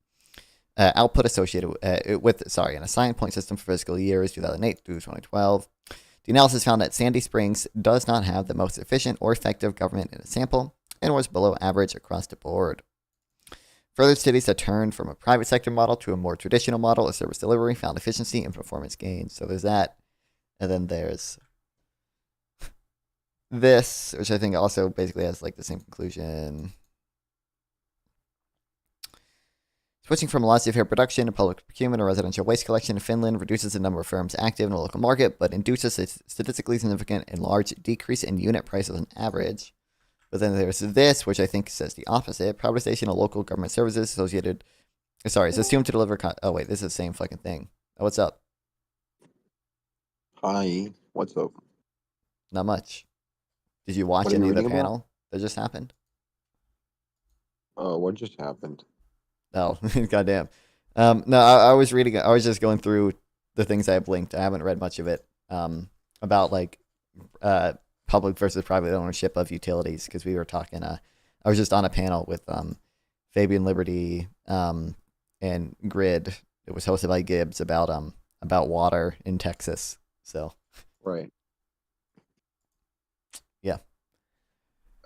output associated with an assigned point system for fiscal years 2008 through 2012. The analysis found that Sandy Springs does not have the most efficient or effective government in a sample and was below average across the board. Further cities that turned from a private sector model to a more traditional model of service delivery found efficiency and performance gains. So there's that. And then there's this, which I think also basically has like the same conclusion. Switching from a velocity of hair production to public procurement or residential waste collection in Finland reduces the number of firms active in the local market, but induces a statistically significant and large decrease in unit prices on average. But then there's this, which I think says the opposite. Privatization of local government services associated... Sorry, it's assumed to deliver... Oh, wait, this is the same fucking thing. Oh, what's up? Hi, what's up? Not much. Did you watch What are you any of the reading about? panel that just happened? What just happened? Oh, goddamn. No, I was reading... I was just going through the things I have linked. I haven't read much of it. About, like... public versus private ownership of utilities, because we were talking I was just on a panel with Fabian Liberty and Grid. It was hosted by Gibbs about water in Texas. So Right. Yeah.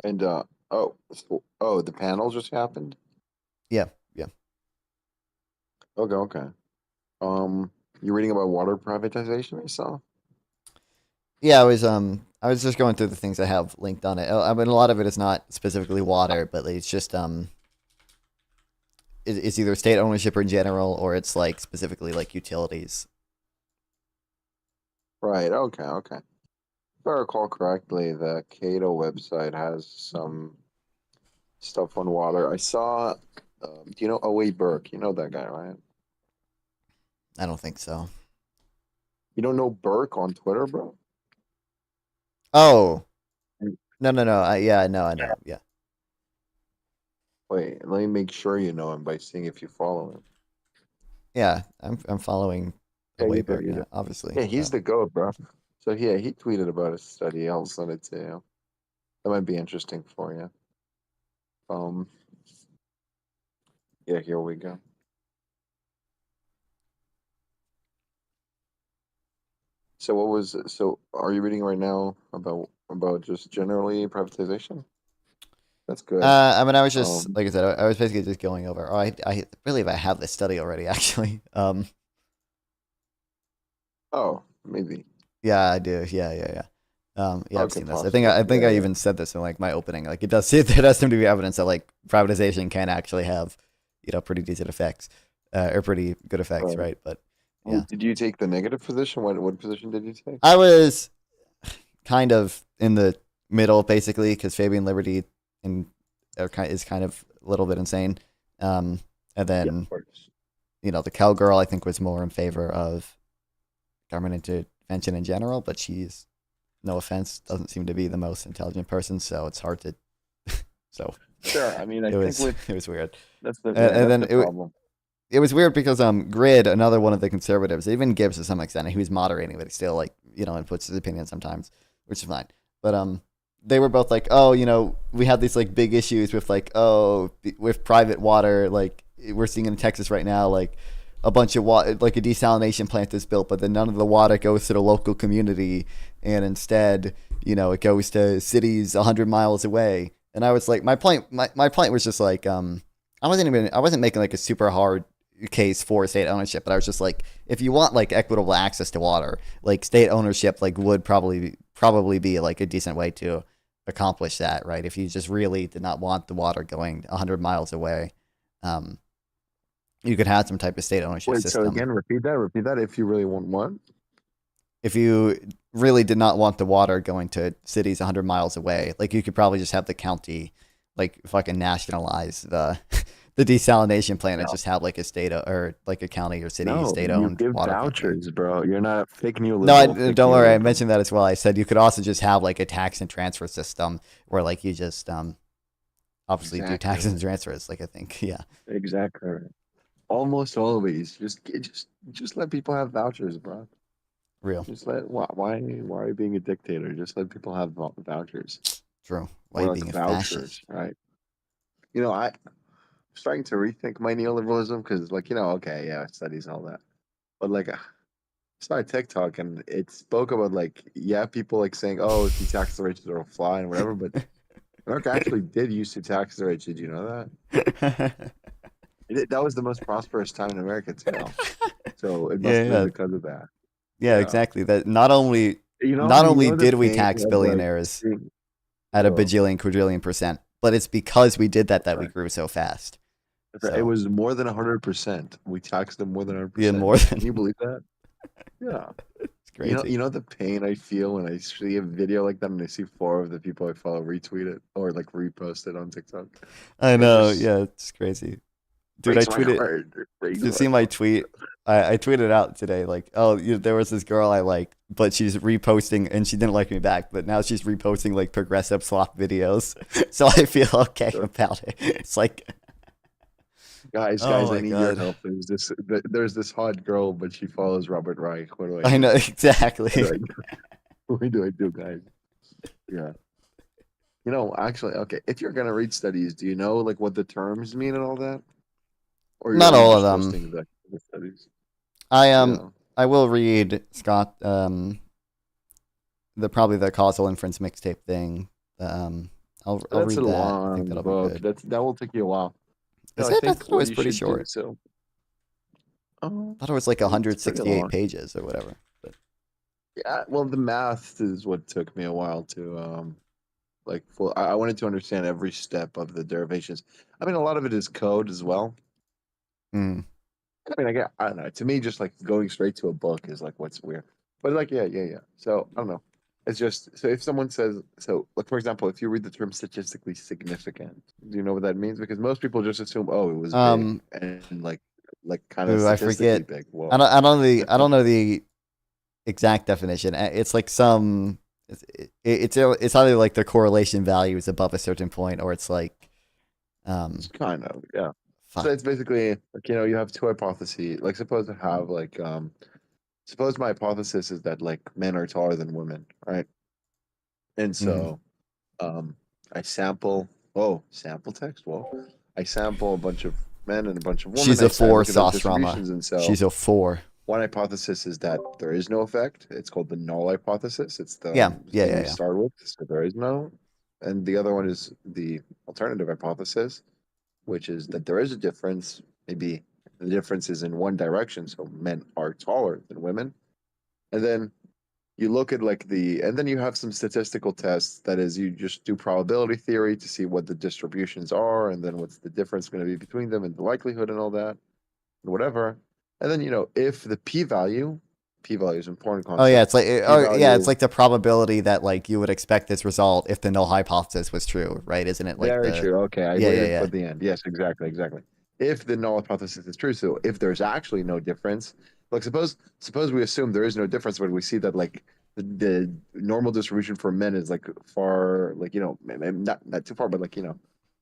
And the panel just happened? Yeah. Okay. You're reading about water privatization, I saw? Yeah, I was just going through the things I have linked on it. I mean, a lot of it is not specifically water, but it's just it's either state ownership in general, or it's like specifically like utilities. Right, okay. If I recall correctly, the Cato website has some stuff on water. I saw, do you know O.A. Burke? You know that guy, right? I don't think so. You don't know Burke on Twitter, bro? Oh, no. I know. Yeah. Wait, let me make sure you know him by seeing if you follow him. Yeah, I'm following Yeah, you do, Weber, you do. obviously. Yeah, he's the GOAT, bro. So yeah, he tweeted about a study. I'll send it to you. That might be interesting for you. Yeah, here we go. So are you reading right now about just generally privatization? That's good. I mean, I was just Um, like I said, I was basically just going over. Oh, I believe I have this study already, actually. Oh, maybe. Yeah, I do. Yeah. Yeah, I've Okay, seen this. I possibly. think I Yeah. even said this in like my opening. Like, it does seem to be evidence that like privatization can actually have, pretty decent effects, or pretty good effects, Right. right? But yeah. Did you take the negative position? What position did you take? I was kind of in the middle, basically, because Fabian Liberty is kind of a little bit insane. And then, Yeah, of course. the cowgirl, I think, was more in favor of government intervention in general, but she's, no offense, doesn't seem to be the most intelligent person, so it's hard to. So Sure. I mean, I it think was with it was weird. that's the and then the problem. It was weird because Grid, another one of the conservatives, even Gibbs to some extent, he was moderating, but he still inputs his opinion sometimes, which is fine. But they were both like, oh, we have these like big issues with with private water, like we're seeing in Texas right now, like a bunch of water, like a desalination plant is built, but then none of the water goes to the local community, and instead, it goes to cities 100 miles away. And I was like, my point was just like, I wasn't making like a super hard case for state ownership, but I was just like, if you want like equitable access to water, like state ownership like would probably be like a decent way to accomplish that, right? If you just really did not want the water going 100 miles away, you could have some type of state ownership Wait, system. so again, repeat that. If you really want what? If you really did not want the water going to cities 100 miles away, like you could probably just have the county like fucking nationalize the desalination plant and just have like a state or like a county or city state-owned you give water vouchers, bro. You're not fake neoliberal. No, don't worry. I mentioned that as well. I said you could also just have like a tax and transfer system where like you just obviously do Exactly. taxes and transfers. Like I think, yeah. Exactly. Almost always. Just let people have vouchers, bro. Real. Just let why are you being a dictator? Just let people have vouchers True. Why or you like being a vouchers, fascist? right? I'm starting to rethink my neoliberalism because, like, okay, yeah, studies and all that, but like, I saw TikTok and it spoke about like, yeah, people like saying, oh, if you tax the rich, it'll fly and whatever, but America actually did used to tax the rich. Did you know that? That was the most prosperous time in America too. So it must Yeah, have been yeah. because of that. Yeah, Yeah. exactly. That not only You know the did we pain tax of like billionaires being, at a oh, bajillion quadrillion %, but it's because we did that we right. grew so fast. It So was more than 100%. We taxed them more than yeah, 100%. more Can than you believe that? Yeah. it's crazy. You know the pain I feel when I see a video like that and I see 4 of the people I follow retweet it or like repost it on TikTok. I It know. just Yeah, it's crazy. Dude, I breaks my tweeted. heart. It breaks Did you my see my heart. tweet? I tweeted out today like, oh, there was this girl I like, but she's reposting and she didn't like me back, but now she's reposting like progressive slop videos, so I feel okay about it. It's like, Guys, oh I my need your god, help. There's this hot girl, but she follows Robert Reich. What do I I do? know exactly. What do I do? What do I do, guys? Yeah. Actually, okay. If you're gonna read studies, do you know like what the terms mean and all that, or Not are you all of just them. trusting the studies? I Yeah. I will read Scott probably the causal inference mixtape thing. I'll That's a read that. I think long that'll be book. good. That will take you a while. Is I it? I think thought it what was you pretty should do. short. So, oh, I thought it was like it's pretty 168 long. pages or whatever. But Yeah. Well, the math is what took me a while to like. I wanted to understand every step of the derivations. I mean, a lot of it is code as well. mm, I mean, I don't know. To me, just like going straight to a book is like what's weird. But like, yeah. So I don't know. It's just so if someone says so, like for example, if you read the term statistically significant, do you know what that means? Because most people just assume, oh, it was big and like kind of ooh, I statistically forget. big. I Whoa, don't. that's I not. don't know the exact definition. It's like some. It's either like the correlation value is above a certain point, or it's like, It's kind of, yeah. So fuck. it's basically like you have 2 hypotheses. Like suppose I have like suppose my hypothesis is that like men are taller than women, right? And Mm. so um I sample text. Well, I sample a bunch of men and a bunch of women. She's a I 4 look at those sauce rama. distributions, and so She's a 4. one hypothesis is that there is no effect. It's called the null hypothesis. It's the Yeah. Yeah. thing Yeah. we Yeah. start with. So there is no. And the other one is the alternative hypothesis, which is that there is a difference. Maybe the difference is in one direction. So men are taller than women. And then you look at and then you have some statistical tests. That is, you just do probability theory to see what the distributions are, and then what's the difference going to be between them and the likelihood and all that, and whatever. And then, if the p-value is an important Oh yeah, concept. it's like it's P-value, like the probability that like you would expect this result if the null hypothesis was true, right? Isn't it like very the true. Okay, I yeah yeah waited yeah for the end. Yes, exactly. If the null hypothesis is true, so if there's actually no difference, like suppose we assume there is no difference, but we see that like the normal distribution for men is like far, like maybe not too far, but like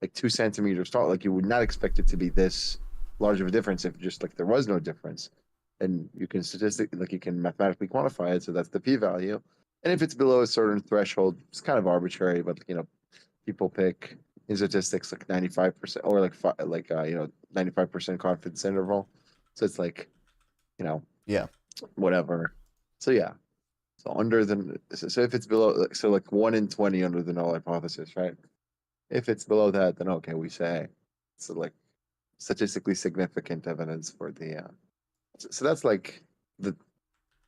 like 2 centimeters tall. Like you would not expect it to be this large of a difference if just like there was no difference, and you can you can mathematically quantify it. So that's the p-value. And if it's below a certain threshold, it's kind of arbitrary, but people pick in statistics like 95% or like 95% confidence interval. So it's like yeah. whatever. So yeah. So under so if it's below, so like 1 in 20 under the null hypothesis, right? If it's below that, then okay, we say so like statistically significant evidence for the so that's like the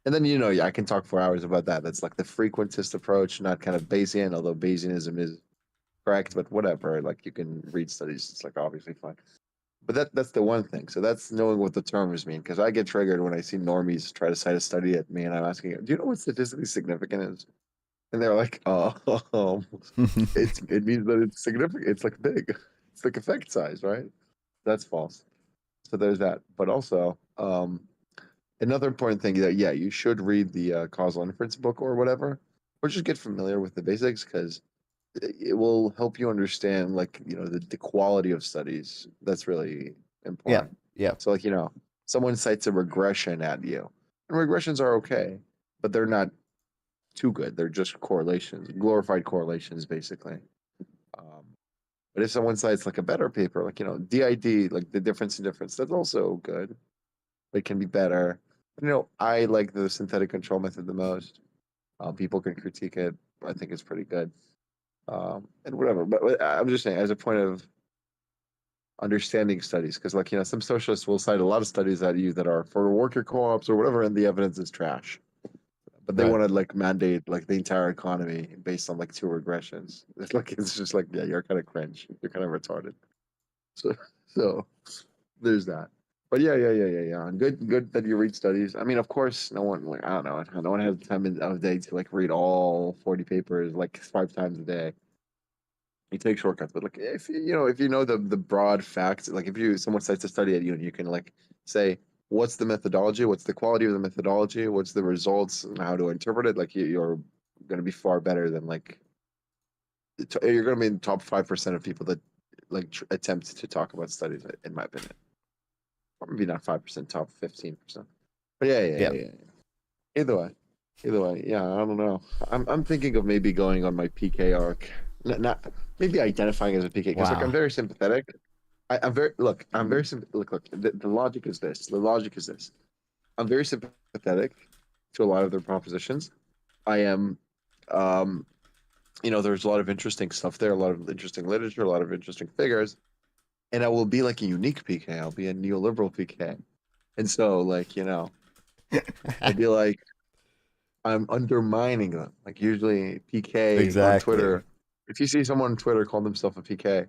and then yeah, I can talk for hours about that. That's like the frequentist approach, not kind of Bayesian, although Bayesianism is correct, but whatever. Like you can read studies, it's like obviously fine. But that's the one thing. So that's knowing what the terms mean, because I get triggered when I see normies try to cite a study at me, and I'm asking, do you know what statistically significant is? And they're like, it means that it's significant. It's like big. It's like effect size, right? That's false. So there's that. But also, another important thing that yeah, you should read the causal inference book or whatever, or just get familiar with the basics because it will help you understand, like, the quality of studies. That's really important. Yeah. So, like, someone cites a regression at you, and regressions are okay, but they're not too good. They're just correlations, glorified correlations, basically. Um, but if someone cites like a better paper, like, DID, like the difference in difference, that's also good. It can be better. I like the synthetic control method the most. People can critique it. I think it's pretty good. And whatever. But I'm just saying, as a point of understanding studies, because, like, some socialists will cite a lot of studies at you that are for worker co-ops or whatever, and the evidence is trash. But they Right. want to, like, mandate like the entire economy based on like 2 regressions. It's just like, yeah, you're kind of cringe. You're kind of retarded. So there's that. But yeah. Good that you read studies. I mean, of course, no one, like, I don't know, no one has time of day to like read all 40 papers like 5 times a day. You take shortcuts, but like, if you know the broad facts, like if someone cites a study at you and you can like say what's the methodology, what's the quality of the methodology, what's the results, and how to interpret it, like you're going to be far better than like you're going to be in the top 5% of people that like attempt to talk about studies, in my opinion. Or maybe not 5%, top 15%. But yeah. Either way, yeah. I don't know. I'm thinking of maybe going on my PK arc. Not maybe identifying as a PK, because like Wow. I'm very sympathetic. I'm very look. I'm very look. The logic is this. The logic is this. I'm very sympathetic to a lot of their propositions. I am, there's a lot of interesting stuff there, a lot of interesting literature, a lot of interesting figures, and I will be like a unique PK. I'll be a neoliberal PK, and so like I'll be like, I'm undermining them. Like usually PK on Exactly. Twitter, if you see someone on Twitter call themselves a PK,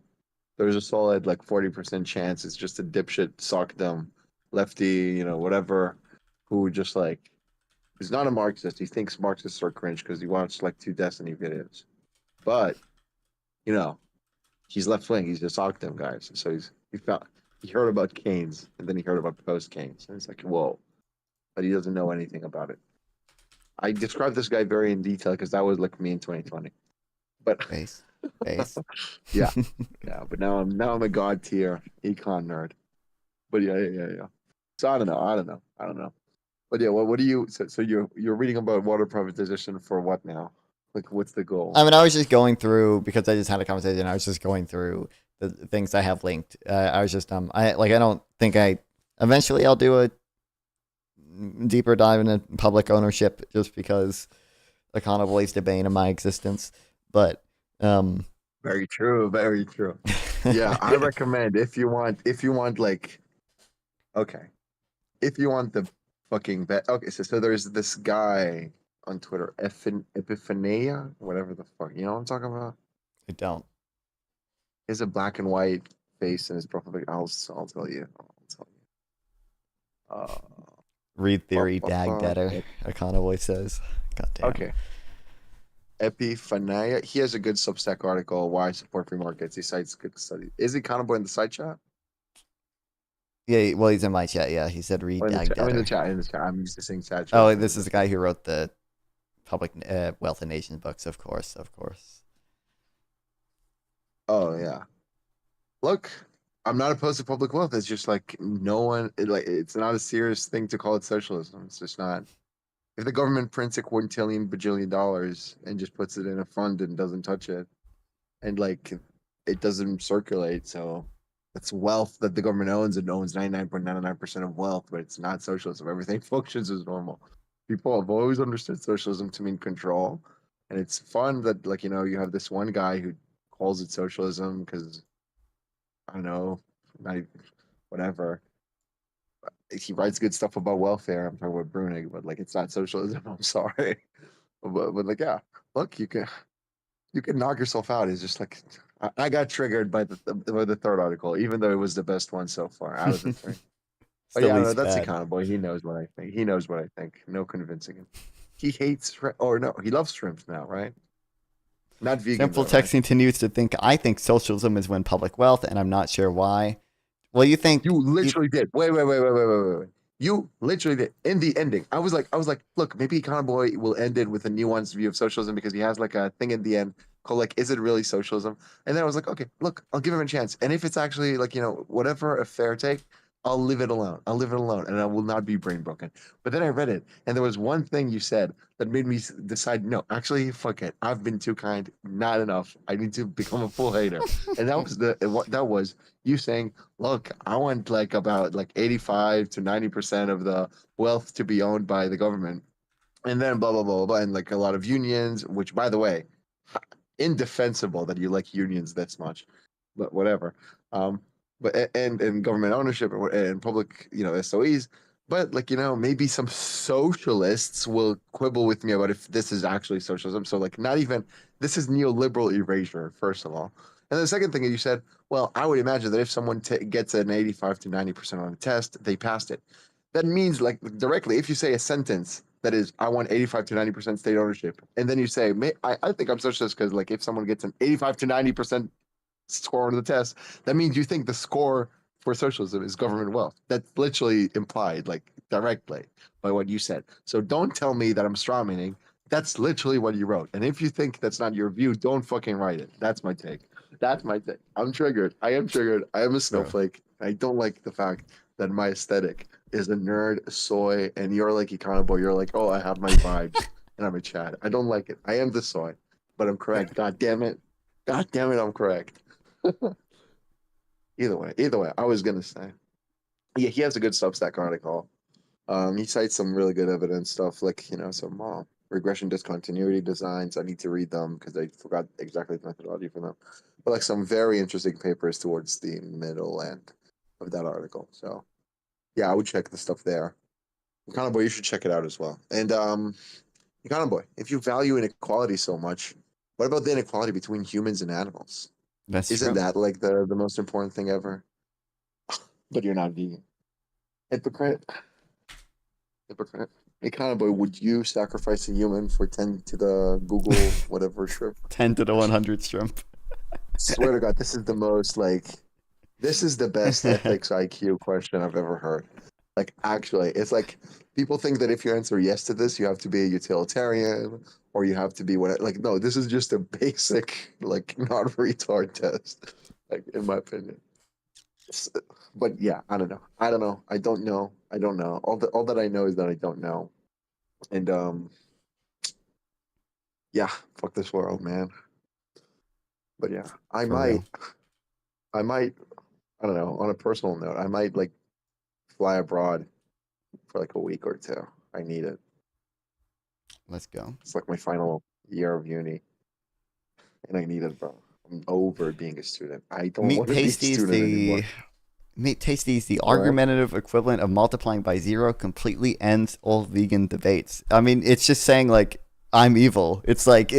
there's a solid like 40% chance it's just a dipshit, sockdom, lefty, whatever, who just like is not a Marxist. He thinks Marxists are cringe because he watched like 2 Destiny videos. But, he's left wing. He's a sockdom guy. So he heard about Keynes, and then he heard about post Keynes. And it's like, whoa. But he doesn't know anything about it. I described this guy very in detail because that was like me in 2020. But Base. yeah. But now I'm a god tier econ nerd. But yeah. So I don't know. But yeah, what do you? So you're reading about water privatization for what now? Like, what's the goal? I mean, I was just going through, because I just had a conversation. I was just going through the things I have linked. I was just I don't think eventually I'll do a deeper dive into public ownership, just because Econoboy is the bane of my existence. But Very true. Yeah, I recommend if you want like, okay, if you want the fucking bet. Okay, so there's this guy on Twitter, Epiphania, whatever the fuck. You know what I'm talking about? I don't. He has a black and white face in his profile pic. I'll tell you. Read theory, dag fuck. deader. Econoboy says. God damn. Okay. Epiphania. He has a good Substack article. Why support free markets? He cites good studies. Is he Econoboy in the side chat? Yeah, well, he's in my chat. Yeah, he said read Oh, dag I'm in the deader. chat. I'm just saying chat. Oh, this is the guy who wrote the Public Wealth of Nations books, of course. Oh yeah. Look, I'm not opposed to public wealth. It's just like no one. It's not a serious thing to call it socialism. It's just not. If the government prints a quintillion bajillion dollars and just puts it in a fund and doesn't touch it, and like it doesn't circulate, so it's wealth that the government owns, and owns 99.99% of wealth, but it's not socialism. Everything functions as normal. People have always understood socialism to mean control, and it's fun that like you have this one guy who calls it socialism because I don't know, not even, whatever. He writes good stuff about welfare. I'm talking about Brunig, but like it's not socialism. I'm sorry, but like yeah, look, you can knock yourself out. It's just like I got triggered by the third article, even though it was the best one so far out of the 3. But Still yeah, no, least that's bad. Econoboy. He knows what I think. No convincing him. He hates or no, he loves shrimp now, right? Not vegan. Simple though, right? Text continues to think I think socialism is when public wealth, and I'm not sure why. Well, you think You literally did. Wait. You literally did. In the ending, I was like, look, maybe Econoboy will end it with a nuanced view of socialism because he has like a thing in the end called like, is it really socialism? And then I was like, okay, look, I'll give him a chance. And if it's actually like, whatever a fair take, I'll leave it alone. I'll leave it alone, and I will not be brain broken. But then I read it, and there was one thing you said that made me decide, no, actually, fuck it. I've been too kind. Not enough. I need to become a full hater. And that was that was you saying, look, I want like about like 85 to 90% of the wealth to be owned by the government, and then blah blah blah blah, and like a lot of unions. Which, by the way, indefensible that you like unions this much, but whatever. But and government ownership and public, SOEs. But like, maybe some socialists will quibble with me about if this is actually socialism. So like, not even this is neoliberal erasure, first of all. And the second thing that you said, well, I would imagine that if someone gets an 85 to 90% on a test, they passed it. That means like directly, if you say a sentence that is, I want 85 to 90% state ownership, and then you say, I think I'm socialist because like if someone gets an 85 to 90% score on the test, that means you think the score for socialism is government wealth. That's literally implied, like directly by what you said. So don't tell me that I'm strawmanning. That's literally what you wrote. And if you think that's not your view, don't fucking write it. That's my take. That's my take. I'm triggered. I am triggered. I am a snowflake. I don't like the fact that my aesthetic is a nerd, soy, and you're like Econoboy. You're like, oh, I have my vibes, and I'm a Chad. I don't like it. I am the soy, but I'm correct. God damn it. God damn it, I'm correct. Either way, I was gonna say, yeah, he has a good Substack article. He cites some really good evidence stuff, like some regression discontinuity designs. I need to read them because I forgot exactly the methodology for them. But like some very interesting papers towards the middle end of that article. So yeah, I would check the stuff there. Econoboy, you should check it out as well. And Econoboy, if you value inequality so much, what about the inequality between humans and animals? Isn't that like the most important thing ever? But you're not vegan. Hypocrite. Econoboy, would you sacrifice a human for 10 to the Google whatever shrimp? 10 to the 100 shrimp. Swear to God, this is the most this is the best ethics IQ question I've ever heard. Like, actually, it's like people think that if you answer yes to this, you have to be a utilitarian or you have to be what. Like, no, this is just a basic, like, not retard test. Like, in my opinion. But yeah, I don't know. I don't know. All that I know is that I don't know. And yeah, fuck this world, man. But yeah, I might. I don't know. On a personal note, I might like fly abroad for like a week or two. I need it. Let's go. It's like my final year of uni, and I need it, bro. I'm over being a student. I don't want to be a student anymore. Meat Tasty is the argumentative equivalent of multiplying by 0. Completely ends all vegan debates. I mean, it's just saying like I'm evil. It's like.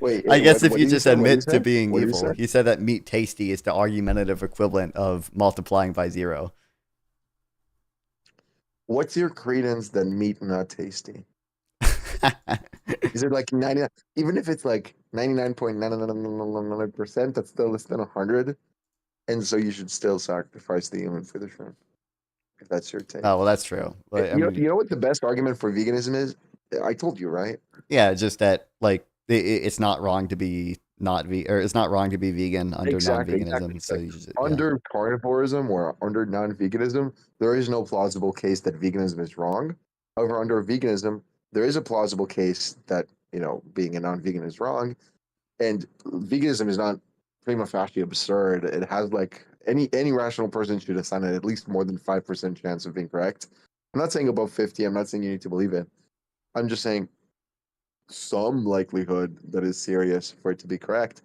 Wait, I guess if what you just admit to being what evil, he said that Meat Tasty is the argumentative equivalent of multiplying by 0. What's your credence that meat not tasty? Is it like 99? Even if it's like 99.999%, that's still less than 100. And so you should still sacrifice the human for the shrimp. If that's your take. Oh, well, that's true. But, you know what the best argument for veganism is? I told you, right? Yeah, just that like it's not wrong to be it's not wrong to be vegan under non-veganism. So you just, under carnivorism or under non-veganism, there is no plausible case that veganism is wrong. However, under veganism, there is a plausible case that being a non-vegan is wrong, and veganism is not prima facie absurd. It has like any rational person should assign it at least more than 5% chance of being correct. I'm not saying above 50. I'm not saying you need to believe it. I'm just saying some likelihood that is serious for it to be correct.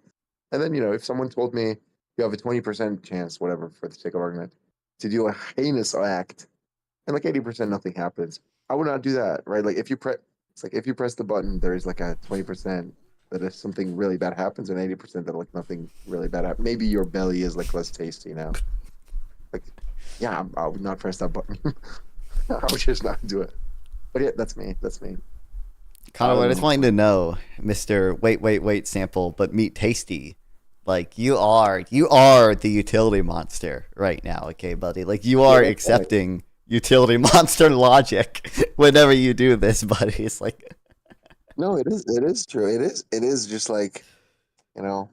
And then, if someone told me you have a 20% chance, whatever, for the sake of argument, to do a heinous act, and like 80% nothing happens, I would not do that, right? Like if you press the button, there is like a 20% that if something really bad happens, and 80% that like nothing really bad happens. Maybe your belly is like less tasty now. Like, yeah, I would not press that button. I would just not do it. But yeah, that's me. Connor, I just wanting to know, Mr. Wait sample, but Meat Tasty. Like you are the utility monster right now, okay, buddy? Like you are accepting utility monster logic whenever you do this, buddy. It's like No, it is. It is true. It is. It is just like, you know.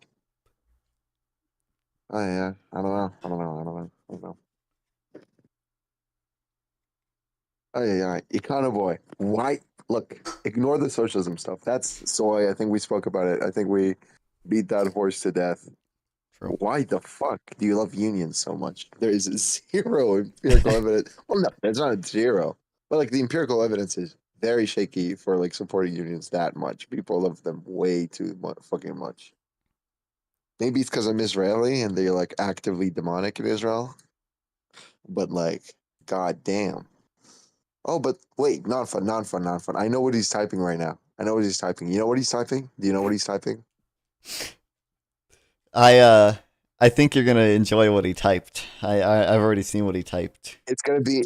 Oh yeah. I don't know. I don't know. I don't know. I don't know. Oh yeah. Econoboy. Why? Look. Ignore the socialism stuff. That's soy. I think we spoke about it. I think we beat that horse to death. True. Why the fuck do you love unions so much? There is zero empirical evidence. Well, no, it's not zero, but like the empirical evidence is very shaky for like supporting unions that much. People love them way too fucking much. Maybe it's because I'm Israeli and they're like actively demonic in Israel, but like, god damn. Oh, but wait, not fun, not fun, not fun. I know what he's typing right now. I know what he's typing. You know what he's typing? Do you know what he's typing? I think you're gonna enjoy what he typed. I've already seen what he typed. It's gonna be,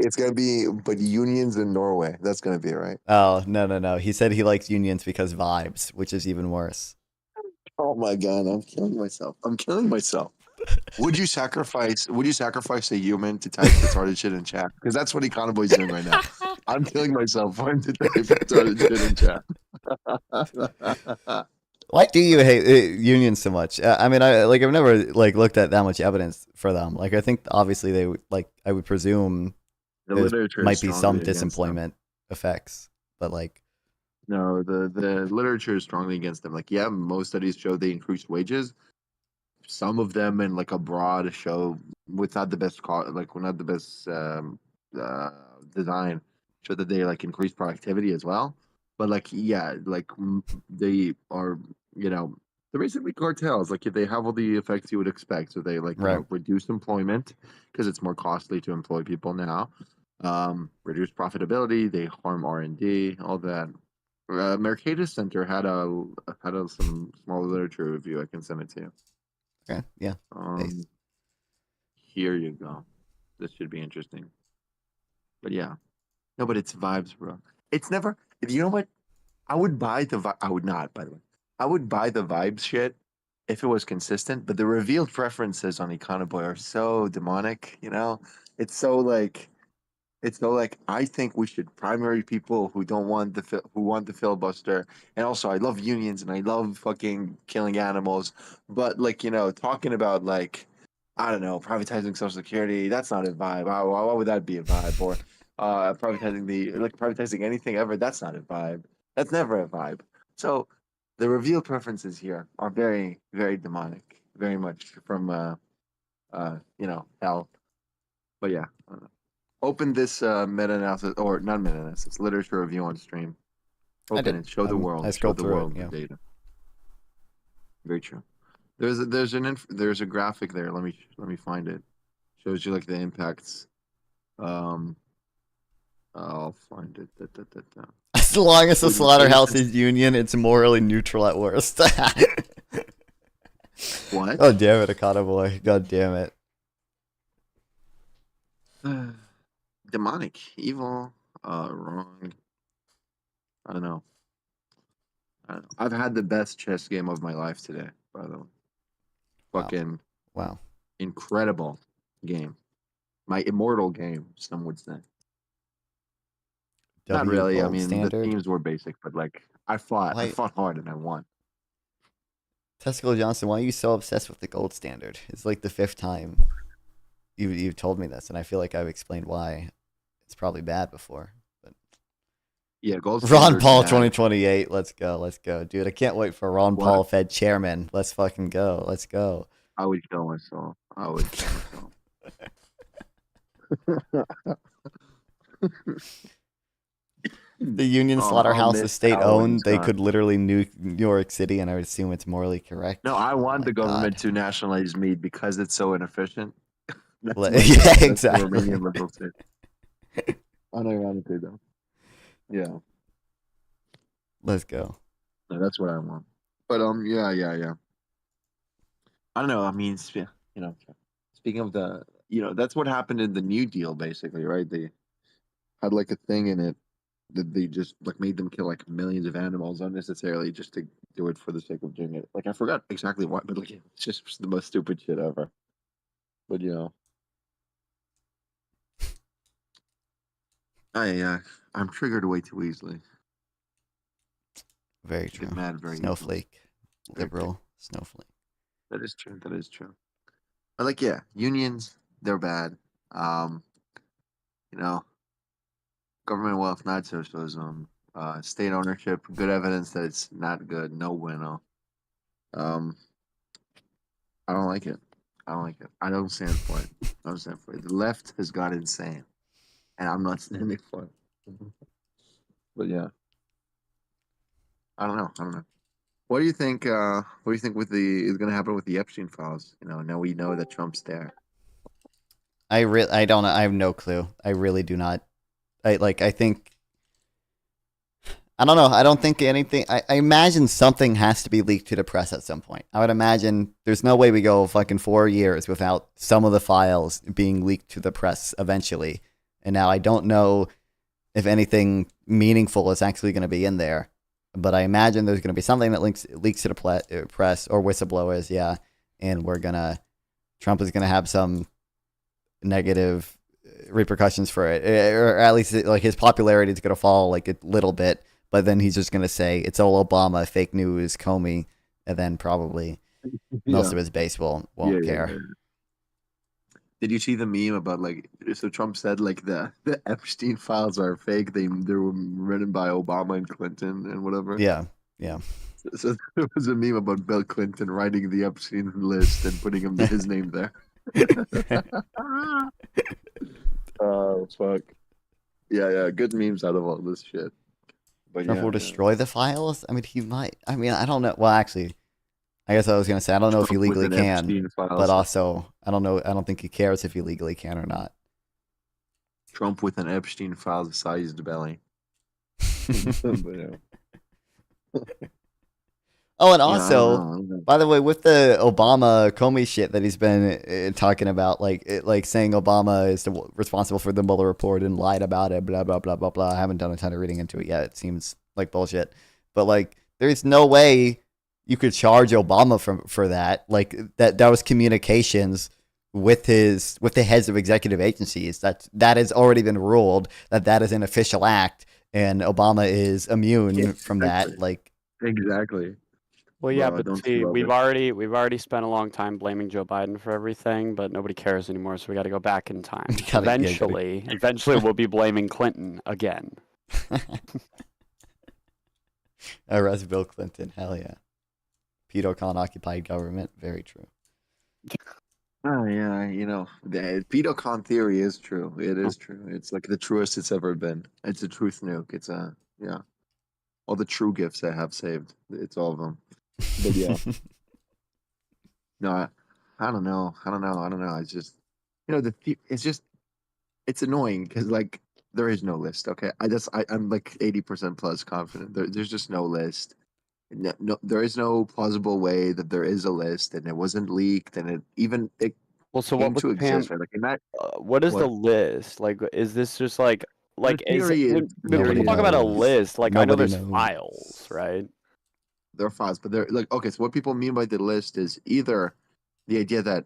but unions in Norway. That's gonna be right. Oh no. He said he likes unions because vibes, which is even worse. Oh my god, I'm killing myself. I'm killing myself. Would you sacrifice a human to type retarded shit in chat? Because that's what Econoboy's doing right now. I'm killing myself for him to type retarded shit in chat. Why do you hate unions so much? I mean, I've never like looked at that much evidence for them. Like, I think obviously they would like. I would presume The there literature might is be some strongly against them. disemployment effects, but like, No, the literature is strongly against them. Like, yeah, most studies show they increased wages. Some of them in like abroad show with not the best like not the best design show that they like increase productivity as well. But like yeah, like they are they're basically cartels. Like if they have all the effects you would expect, so they like right, reduce employment because it's more costly to employ people now. Reduce profitability. They harm R&D, all that. Mercatus Center had some small literature review. I can send it to you. okay, yeah, nice. Here you go. This should be interesting. But yeah, no, but it's vibes, bro. It's never. You know what? I would buy the. I would not, by the way. I would buy the vibes shit if it was consistent. But the revealed preferences on Econoboy are so demonic. You know, it's so like. It's so like I think we should primary people who don't want who want the filibuster, and also I love unions and I love fucking killing animals, but like talking about like I don't know privatizing Social Security, that's not a vibe. Why would that be a vibe? Or privatizing anything ever, that's not a vibe. That's never a vibe. So the revealed preferences here are very very demonic, very much from hell. But yeah. I don't know. Open this meta-analysis, or not meta-analysis, literature review on stream. Open it. Show the world. I Show scrolled the through world it. the Yeah. data. Very true. There's a graphic there. Let me find it. Shows you like the impacts. I'll find it. As long as the Would slaughterhouse Mercatus- is union, it's morally neutral at worst. What? God damn it, Econoboy. God damn it. Demonic, evil, wrong. I don't know. I've had the best chess game of my life today, by the way. Wow. Fucking Wow. incredible game. My immortal game, some would say. Not W really. I gold mean, standard. the teams were basic, but like I fought Why, hard and I won. Testicle Johnson? Why are you so obsessed with the gold standard? It's like the 5th time you've told me this, and I feel like I've explained why it's probably bad before. But Yeah, gold Ron standard's Paul bad. 2028. Let's go, dude. I can't wait for Ron What? Paul Fed chairman. Let's fucking go. Let's go. I would kill myself. I would kill myself. The Union I'll slaughterhouse is miss state Alan's owned. They gun. could literally nuke New York City, and I would assume it's morally correct. No, I Oh want my the government God. to nationalize meat because it's so inefficient. That's Yeah, my that's the exactly. Romanian liberal state. Unironically, though. Yeah, Let's go. no, that's what I want. But yeah. I don't know. I mean, speaking of that's what happened in the New Deal, basically, right? They had like a thing in it that they just like made them kill like millions of animals unnecessarily just to do it for the sake of doing it. Like I forgot exactly why, but like it's just the most stupid shit ever. But I'm triggered way too easily. Very true. Get mad very easily. Snowflake, Very liberal snowflake. That is true. That is true. But like, yeah, unions, they're bad. You know, government wealth, not socialism. State ownership, good evidence that it's not good. No bueno. I don't like it. I don't like it. I don't stand for it. I don't stand for it. The left has got insane, and I'm not standing for it. But yeah, I don't know. I don't know. What do you think? What do you think with the is going to happen with the Epstein files? You know, now we know that Trump's there. I don't know. I have no clue. I really do not. I think. I don't know. I don't think anything. I imagine something has to be leaked to the press at some point. I would imagine there's no way we go fucking 4 years without some of the files being leaked to the press eventually. And now I don't know if anything meaningful is actually going to be in there, but I imagine there's going to be something that leaks to the press or whistleblowers. Yeah, and Trump is going to have some negative repercussions for it, or at least like his popularity is going to fall like a little bit. But then he's just going to say it's all Obama, fake news, Comey, and then probably most of his base won't care. Yeah. Did you see the meme about like, so Trump said like the Epstein files are fake. They were written by Obama and Clinton and whatever. Yeah. So there was a meme about Bill Clinton writing the Epstein list and putting his name there. Oh fuck. Yeah. Good memes out of all this shit. But Trump will destroy the files? I mean, he might. I mean, I don't know. Well, actually, I guess I was going to say, I don't know if he legally can, but also, I don't know. I don't think he cares if he legally can or not. Trump with an Epstein file-sized belly. Oh, and also, by the way, with the Obama Comey shit that he's been talking about, like saying Obama is responsible for the Mueller report and lied about it, blah blah blah blah blah. I haven't done a ton of reading into it yet. It seems like bullshit, but like, there's no way you could charge Obama for that. Like that was communications with the heads of executive agencies. That has already been ruled that is an official act, and Obama is immune from that. Like exactly. Well, yeah, but see, we've already spent a long time blaming Joe Biden for everything, but nobody cares anymore, so we got to go back in time. Eventually, we'll be blaming Clinton again. Arrest Bill Clinton, hell yeah. Pedocon occupied government, very true. Oh yeah, the pedocon theory is true. It is true. It's like the truest it's ever been. It's a truth nuke. It's all the true gifts I have saved. It's all of them. But yeah. No, I don't know. It's just, it's annoying because like there is no list. Okay, I'm like 80% plus confident. There's just no list. No, there is no plausible way that there is a list, and it wasn't leaked, and it well, so came what to was exist. Pam? Right? Like what is the list? Like, is this just like when nobody people talk about a knows. list? Like, I know Nobody there's knows. files, right? There are files, but they're like, okay, so what people mean by the list is either the idea that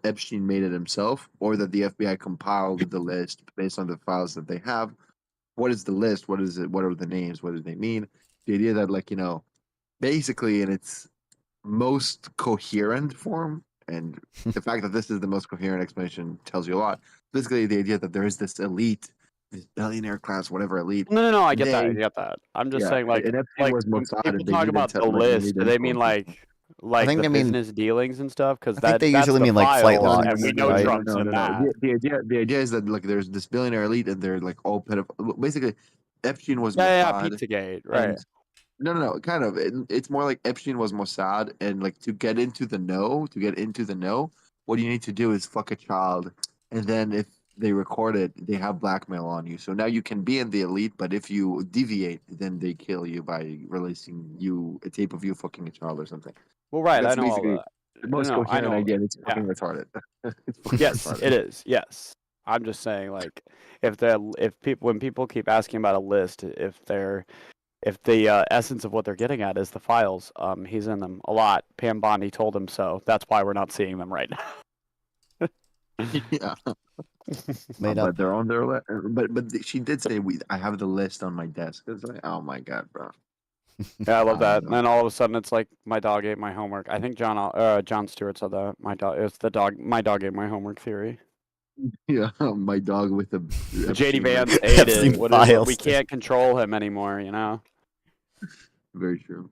Epstein made it himself, or that the FBI compiled the list based on the files that they have. What is the list? What is it? What are the names? What do they mean? The idea that, like, basically in its most coherent form, and the fact that this is the most coherent explanation tells you a lot. Basically, the idea that there is this elite, this billionaire class, whatever elite. No, I get that. I'm just saying, like, and Epstein was when Mossad, people and they talk didn't about the list, do they mean like think the they mean- business dealings and stuff? Because I think they that's usually the mean, like, flight files, logs, and we know right? Trump's in that. The idea is that like there's this billionaire elite, and they're like all basically, Epstein was Yeah, Mossad. Pizzagate, right? No, kind of. It's more like Epstein was Mossad, and like to get into the know, what you need to do is fuck a child, and then if they record it, they have blackmail on you. So now you can be in the elite, but if you deviate, then they kill you by releasing a tape of you fucking a child or something. Well, right, That's I know all basically that. the most coherent idea. It's fucking retarded. It's fucking Yes, retarded. it is. Yes, I'm just saying, like, when people keep asking about a list, if the essence of what they're getting at is the files, he's in them a lot. Pam Bondi told him so. That's why we're not seeing them right now. Yeah. Made up. But they're on their list. But she did say I have the list on my desk. It's like, oh my god, bro. Yeah, I love I that. don't And then all of a sudden, it's like my dog ate my homework. I think John Stewart said that. My dog ate my homework theory. Yeah, my dog with a JD Epstein Vance list. ate Epstein it. What is it? files. We can't control him anymore, you know? Very true.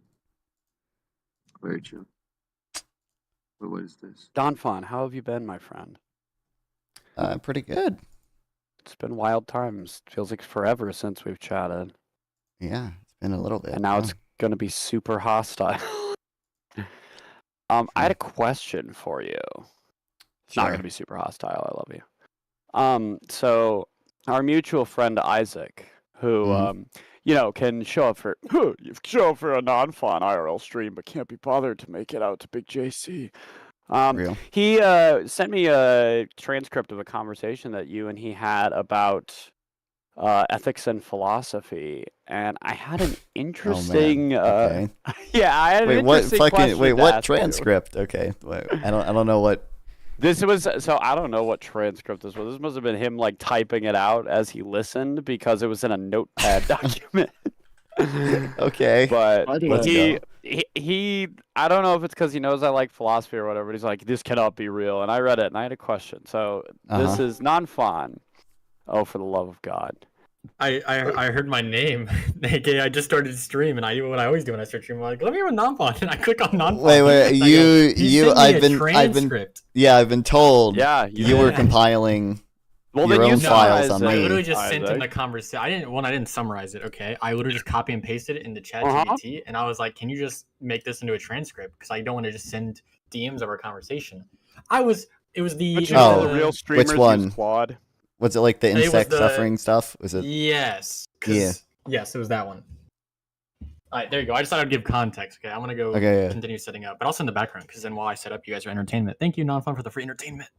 Very true. But what is this? Don Fon, how have you been, my friend? Pretty good. It's been wild times. Feels like forever since we've chatted. Yeah, it's been a little bit. And now yeah. it's going to be super hostile. I had a question for you. It's not Sure. going to be super hostile. I love you. So our mutual friend Isaac, who Mhm. can show up for a non-fun IRL stream, but can't be bothered to make it out to Big JC. Real. He sent me a transcript of a conversation that you and he had about ethics and philosophy, and I had an interesting. Okay. Yeah, I had an Wait, what interesting fucking question wait, to what ask you. transcript? Okay. Wait, I don't know what. This was I don't know what transcript this was. This must have been him like typing it out as he listened because it was in a notepad document. Okay. But Let's go. he I don't know if it's because he knows I like philosophy or whatever, but he's like, this cannot be real. And I read it and I had a question. So this Uh-huh. is non-fun. Oh, for the love of God. I heard my name. Okay, I just started to stream, and I do what I always do when I start streaming. I'm like, let me hear non-fun, and I click on non-fun. Wait, and I you, go, "He sent me I've a been, transcript." yeah, I've been told Yeah, you were Yeah. compiling Well, your then you own files summarize on it. I me. literally just sent him Isaac. the conversation. I didn't summarize it. Okay, I literally just copy and pasted it into Chat Uh-huh. GPT, and I was like, "Can you just make this into a transcript? Because I don't want to just send DMs of our conversation." It was the But Oh, the real streamers one? use Claude. Was it like the was insect the- suffering stuff? Was it? yes, 'cause- yes, it was that one. All right, there you go. I just thought I'd give context. Okay, I'm gonna go Okay, yeah. continue setting up, but I'll send the background because then while I set up, you guys are entertainment. Thank you, non-fun, for the free entertainment.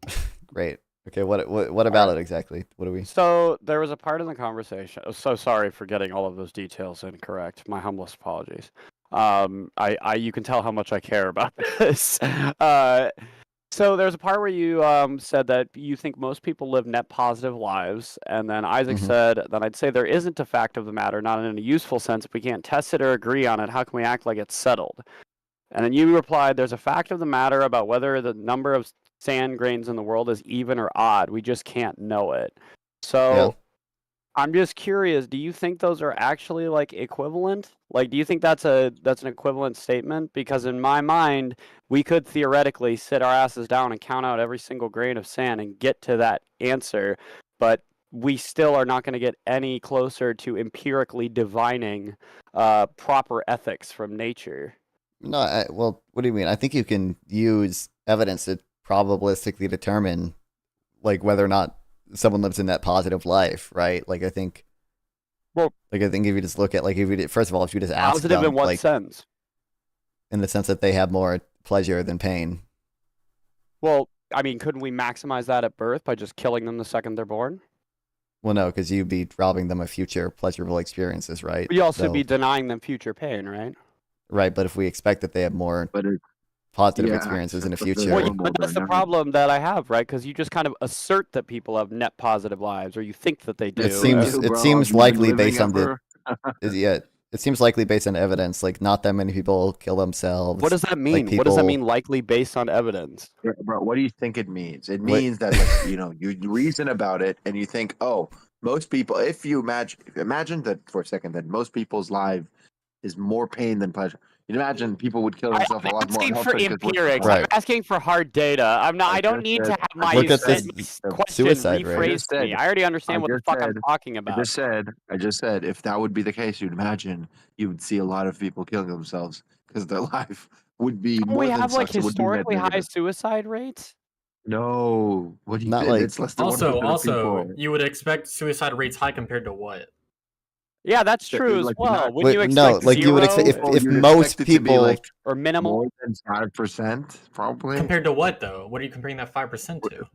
Great. Okay, what about it exactly? What do we? So there was a part in the conversation. So sorry for getting all of those details incorrect. My humblest apologies. I you can tell how much I care about this. So there's a part where you said that you think most people live net positive lives, and then Isaac Mhm. said that I'd say there isn't a fact of the matter, not in a useful sense. If we can't test it or agree on it, how can we act like it's settled? And then you replied, there's a fact of the matter about whether the number of sand grains in the world is even or odd. We just can't know it. So Yeah. I'm just curious, do you think those are actually like equivalent? Like, do you think that's an equivalent statement? Because in my mind, we could theoretically sit our asses down and count out every single grain of sand and get to that answer, but we still are not going to get any closer to empirically divining proper ethics from nature. No, well, what do you mean? I think you can use evidence to probabilistically determine, like, whether or not someone lives in that positive life, right? Like, I think. Well, like, I think if you just look at, like, if you first of all, if you just ask Positive them, in what like, sense? in the sense that they have more pleasure than pain. Well, I mean, couldn't we maximize that at birth by just killing them the second they're born? Well, no, because you'd be robbing them of future pleasurable experiences, right? But you also So- be denying them future pain, right? right. But if we expect that they have more But it, positive yeah, experiences in the but the- future, Well, yeah, normal, but that's they're the not. problem that I have, right? Because you just kind of assert that people have net positive lives, or you think that they do. It seems- Dude, it bro, seems have you been likely living based on the- ever? yeah, it seems likely based on evidence. Like, not that many people kill themselves. What does that mean? What does that people- mean? Likely based on evidence. Yeah, bro, what do you think it means? It What- means that, like, you reason about it and you think, oh, most people, if you imagine that for a second, that most people's life is more pain than pleasure. You imagine people would kill themselves I'm a lot more. asking for often 'cause we're- empirics. Right. I'm asking for hard data. I'm not. I don't just need to said- have I my Look at this question suicide rate. rephrased Just to me. said- I already understand I what the just fuck I'm said- talking I about. just said, if that would be the case, you'd imagine you would see a lot of people killing themselves because their life would be Don't more we than have like sucks, it would be net historically high negative. suicide rates? No, what do you Not think? like- It's less than Also, 1% of people. you would expect suicide rates high compared to what? Yeah, that's So, true as like, well. not- Wouldn't you Wait, no, expect like you would expect zero Oh, if you'd most expect it to be, people, like, or minimal? more than 5%, probably. Compared to what though? What are you comparing that 5% to?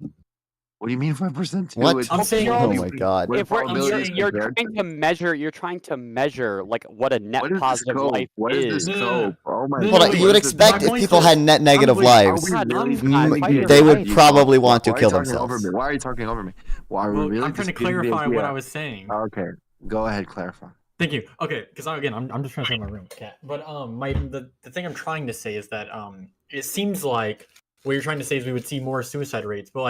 What do you mean 5%? What? I'm saying- oh my god, What If we're, probability is you're compared trying to measure, like what a net What is the positive scope? life What is the No, no, no. scope? Oh my No, hold no, on, wait, you would what is expect my if point people is- had net negative wait, lives, God, really I'm m- fight your they would life. probably want to Why are kill you talking over themselves. me? Why are you talking over me? Why are we Well, really I'm trying to just giving the clarify what idea? I was saying. Okay, go ahead, clarify. Thank you. Okay, because I'm just trying to say my room, cat. But the thing I'm trying to say is that it seems like what you're trying to say is we would see more suicide rates, but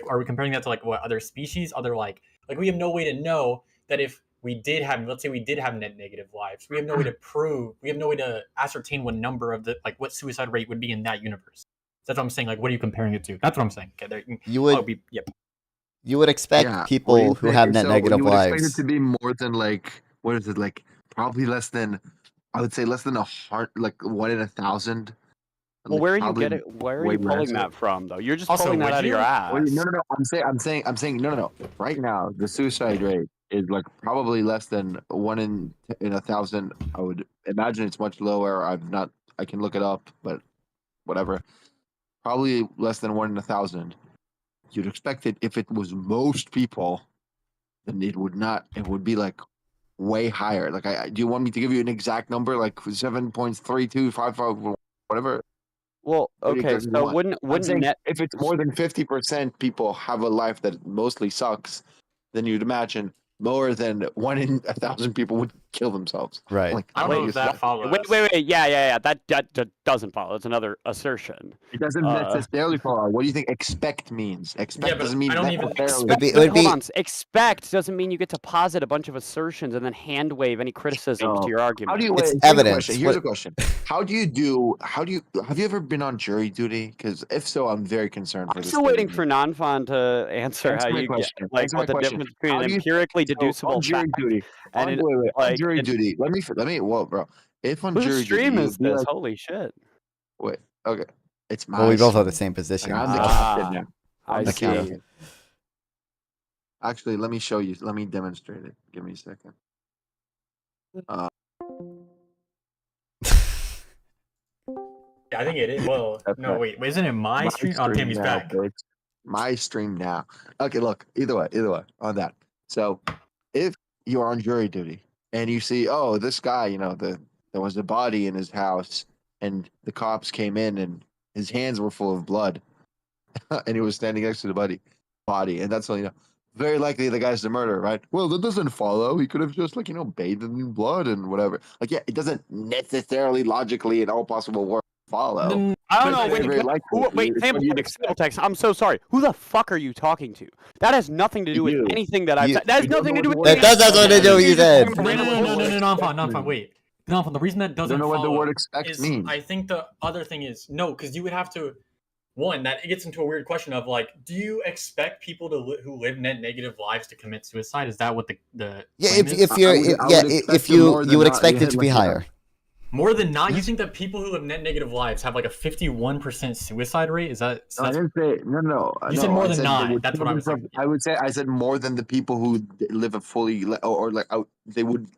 are we comparing that to like what other species, other like we have no way to know that if we did have, let's say we did have net negative lives, we have no way to prove, we have no way to ascertain what number of the what suicide rate would be in that universe. That's what I'm saying. Like, what are you comparing it to? That's what I'm saying. Okay, there, You would yep. You would expect Yeah. people who have net negative you would expect it lives. to be more than like what is it like? Probably less than, I would say less than like 1 in 1,000. Well, Like, where are you probably getting? Where are way you pulling lesser. that from, though? You're just Also, pulling that would out of your you- ass. No. I'm saying no. Right now, the suicide rate is like probably less than 1 in 1,000. I would imagine it's much lower. I can look it up, but whatever. Probably less than 1 in 1,000. You'd expect it if it was most people, then it would not. It would be like way higher. Like, do you want me to give you an exact number, like 7.3255, whatever? Well, What do you okay, guys so want? wouldn't I'm saying net? if it's more than 50% people have a life that mostly sucks, then you'd imagine more than 1 in 1,000 people would kill themselves. Right. Like, I don't know wait, if that follows. Wait. Yeah. That doesn't follow. It's another assertion. it doesn't necessarily follow. What do you think expect means? Expect Yeah, but doesn't mean I don't even necessarily. Hold on. Expect doesn't mean you get to posit a bunch of assertions and then hand wave any criticisms to your argument. How do you? It's Here's evidence. Here's a question. Have you ever been on jury duty? Because if so, I'm very concerned for I'm this. still waiting for Nanfan to answer Answer how my you question. get like Answer my what the question. difference between How an do you- empirically So, deducible on jury fact duty. and On, an, wait, on like jury an- duty. Let me. Whoa, bro. If on whose jury duty, stream you is would be this? like, Holy shit! wait, okay, it's my. Well, we both have the stream. same position. Like, I'm the so- captain now. I I'm the see. captain. Actually, let me show you. Let me demonstrate it. Give me a second. Yeah, I think it is. Well, That's no, right. wait, isn't it my stream? Oh, damn, he's now, back. bitch. My stream now. Okay, look. Either way, on that. So, if you're on jury duty and you see, oh, this guy, there was a body in his house, and the cops came in and his hands were full of blood, and he was standing next to the body, and that's all you know. Very likely the guy's the murderer, right? Well, that doesn't follow. He could have just bathed in blood and whatever. Like, yeah, it doesn't necessarily logically in all possible worlds follow. Then- I don't know. Very, very likely. Wait, It's what you'd sample text. I'm so sorry. Who the fuck are you talking to? That has nothing to do with You. anything that I've You- said. That has You don't nothing know to do what with the That does have something to do with you said. No, non-fun. Wait, non-fun. The reason that You doesn't don't know what the follow word expect is, means. I think the other thing is no, because you would have to. One, that it gets into a weird question of like, do you expect people who live net negative lives to commit suicide? Is that what the Yeah, claim is? if you're I would expect it more you than would not. expect Yeah, it to be like, yeah. higher. More than not, you think that people who live net negative lives have like a 51% suicide rate? Is that? So No, I that's didn't say no. You said no, more I than said they nine. would That's kill what I was themselves. thinking. I said more than the people who live a fully or like out. They would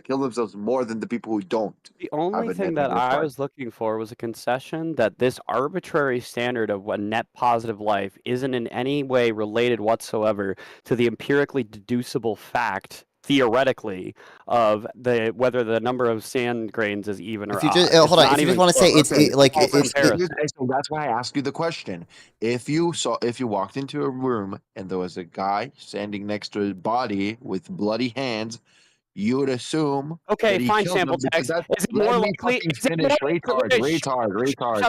kill themselves more than the people who don't. The only a thing net that negative I life. was looking for was a concession that this arbitrary standard of a net positive life isn't in any way related whatsoever to the empirically deducible fact, theoretically, of whether the number of sand grains is even or If you odd. just It's hold on, not if you just even want to say close. it's like false it's comparison. So that's why I asked you the question. If you walked into a room and there was a guy standing next to a body with bloody hands, you would assume. Okay, that he fine. killed Sample them because text. that- Is it let more me likely? fucking Is it finish. more Retard.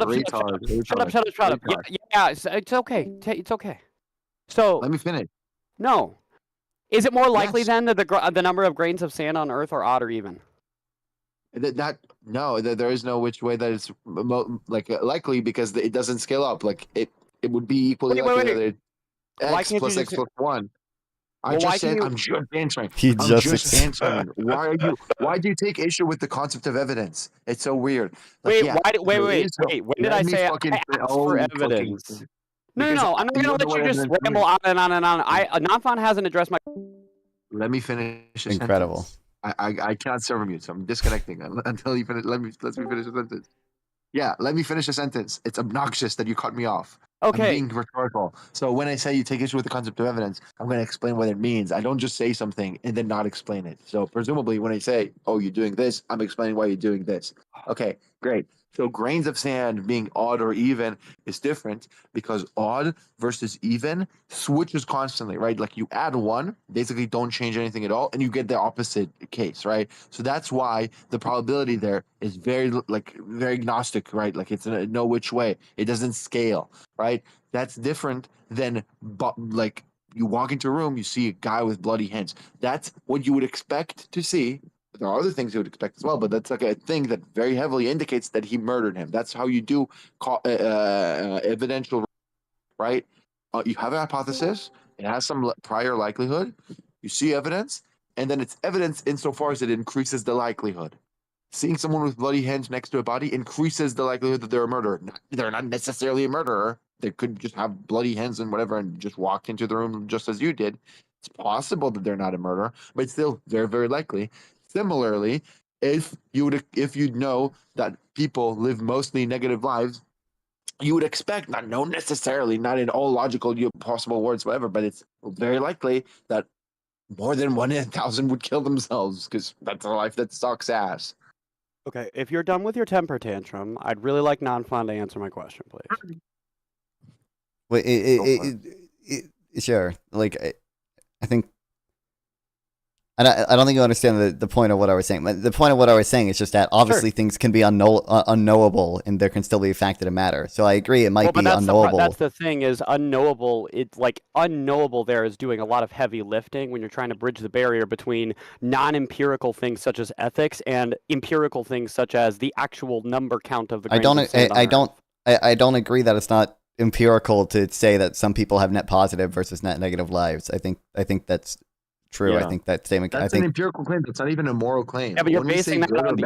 Shut up. Yeah. It's okay. It's okay. So Let me finish. no. Is it more likely Yes. then that the number of grains of sand on Earth are odd or even? There is no which way that it's likely because it doesn't scale up. Like it would be equally Wait, likely wait. that Why x can't you plus x just- plus 1. I Well, why just can said you- I'm just answering. He I'm just just ex- answering. Why do you take issue with the concept of evidence? It's so weird. Wait, yeah, wait. there is no- When did let I me say fucking I fin- asked oh, for you fucking- evidence? No. because I'm not you gonna don't know let what you just evidence ramble means. on and on. Nanfan hasn't addressed my. Let me finish. A Incredible. Sentence. I can't serve mute, so I'm disconnecting until you finish. Let me finish a sentence. Yeah, let me finish a sentence. It's obnoxious that you cut me off. I'm Okay. being rhetorical. So when I say you take issue with the concept of evidence, I'm going to explain what it means. I don't just say something and then not explain it. So presumably when I say, oh, you're doing this, I'm explaining why you're doing this. Okay, great. So grains of sand being odd or even is different because odd versus even switches constantly, right? Like you add one, basically don't change anything at all, and you get the opposite case, right? So that's why the probability there is very agnostic, right? Like it's no which way. It doesn't scale, right? That's different than like you walk into a room, you see a guy with bloody hands. That's what you would expect to see. There are other things you would expect as well, but that's like a thing that very heavily indicates that he murdered him. That's how you do evidential, right? You have a hypothesis, it has some prior likelihood, you see evidence, and then it's evidence insofar as it increases the likelihood. Seeing someone with bloody hands next to a body increases the likelihood that they're a murderer. They're not necessarily a murderer. They could just have bloody hands and whatever and just walk into the room just as you did. It's possible that they're not a murderer, but it's still very, very likely. Similarly, if you'd know that people live mostly negative lives, you would expect, not necessarily, not in all logical possible words, whatever, but it's very likely that more than 1 in 1,000 would kill themselves because that's a life that sucks ass. Okay, if you're done with your temper tantrum, I'd really like Non-Fun to answer my question, please. Wait, sure. Like, I think. I don't think you understand the point of what I was saying. The point of what I was saying is just that obviously things can be unknowable, and there can still be a fact of the matter. So I agree, it might be unknowable. That's the thing is unknowable. It's like unknowable there is doing a lot of heavy lifting when you're trying to bridge the barrier between non-empirical things such as ethics and empirical things such as the actual number count of the grains of sand on Earth. I don't agree that it's not empirical to say that some people have net positive versus net negative lives. I think that's true. Yeah. I think that statement. That's an empirical claim. That's not even a moral claim. Yeah, but you're basing that on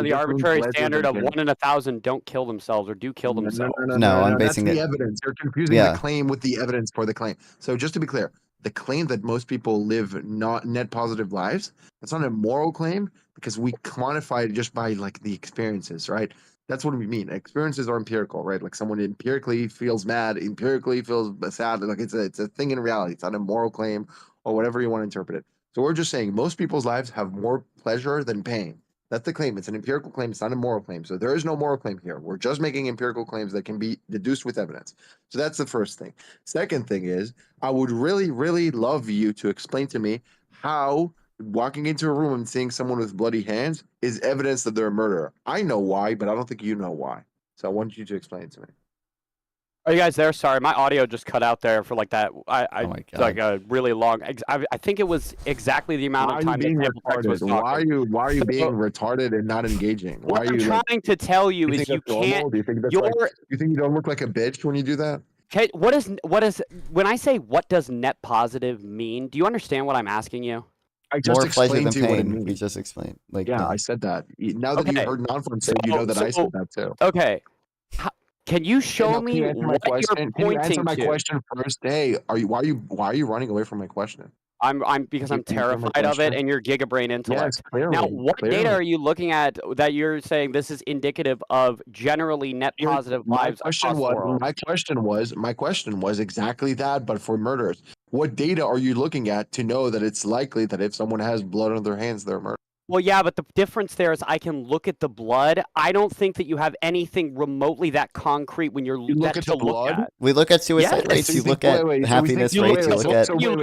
the arbitrary standard of 1 in 1,000 don't kill themselves or do kill themselves. No, I'm basing that's the evidence. You're confusing the claim with the evidence for the claim. So just to be clear, the claim that most people live not net positive lives, that's not a moral claim because we quantify it just by like the experiences, right? That's what we mean. Experiences are empirical, right? Like someone empirically feels mad, empirically feels sad. Like it's a thing in reality. It's not a moral claim or whatever you want to interpret it. So we're just saying most people's lives have more pleasure than pain. That's the claim. It's an empirical claim. It's not a moral claim. So there is no moral claim here. We're just making empirical claims that can be deduced with evidence. So that's the first thing. Second thing is, I would really, really love you to explain to me how walking into a room and seeing someone with bloody hands is evidence that they're a murderer. I know why, but I don't think you know why. So I want you to explain it to me. Are you guys there? Sorry, my audio just cut out there for like that. Like a really long. I think it was exactly the amount of time that sample text was talking. Why are you being retarded and not engaging? Why what I'm trying to tell you is you can't. Do you think that's you think you don't look like a bitch when you do that? Okay, what is when I say what does net positive mean? Do you understand what I'm asking you? I just more pleasure explained than to you what it pain. means. We just explained. Like I said that. Now that you heard Non-Fun say, you know that I said that too. Okay. Can you show me what you're pointing to? Can you answer my question first? Hey, why are you running away from my question? Because I'm terrified of it, and your gigabrain intellect. Yes, clearly. Now, what data are you looking at that you're saying this is indicative of generally net positive lives across the world? My question was exactly that, but for murders. What data are you looking at to know that it's likely that if someone has blood on their hands, they're murdered? Well, yeah, but the difference there is I can look at the blood. I don't think that you have anything remotely that concrete when you look at the blood. We look at suicide rates. You look at happiness rates. You look at. You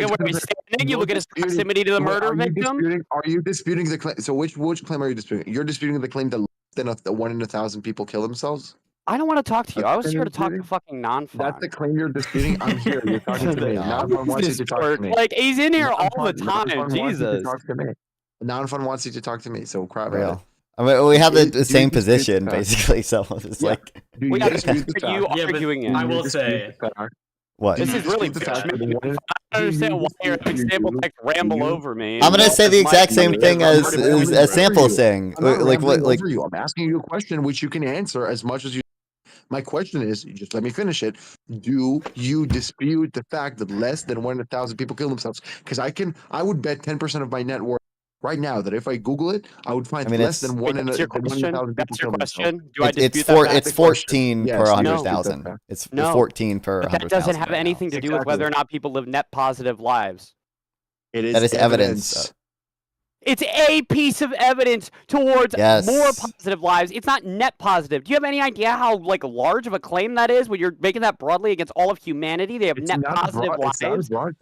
look at his proximity to the murder victim. Are you disputing the claim? So which claim are you disputing? You're disputing the claim that less than 1 in 1,000 people kill themselves? I don't want to talk to you. I was here to talk to fucking Non-Fun. That's the claim you're disputing. I'm here. You're talking to me. Non-Fun wants you to talk to me. Like he's in here all the time. Jesus. Non-Fun wants you to talk to me, so crap. Real. I mean, we have the same position basically, so it's like. We are arguing it. I will say. What? This is really. I don't understand why your example text ramble over me. I'm gonna say the exact same thing as sample saying. Like what? Like I'm asking you a question which you can answer as much as you. My question is, just let me finish it. Do you dispute the fact that less than 1 in 1,000 people kill themselves? Because I would bet 10% of my net worth right now that if I Google it, I would find less than 1 in 1,000 people kill themselves. Do I dispute that? It's 14 per 100,000. It's 14 per 100,000. That doesn't have anything to do with whether or not people live net positive lives. It is. That is evidence. It's a piece of evidence towards Yes. more positive lives. It's not net positive. Do you have any idea how like large of a claim that is when you're making that broadly against all of humanity? They have It's net not positive broad, it's not lives. broad.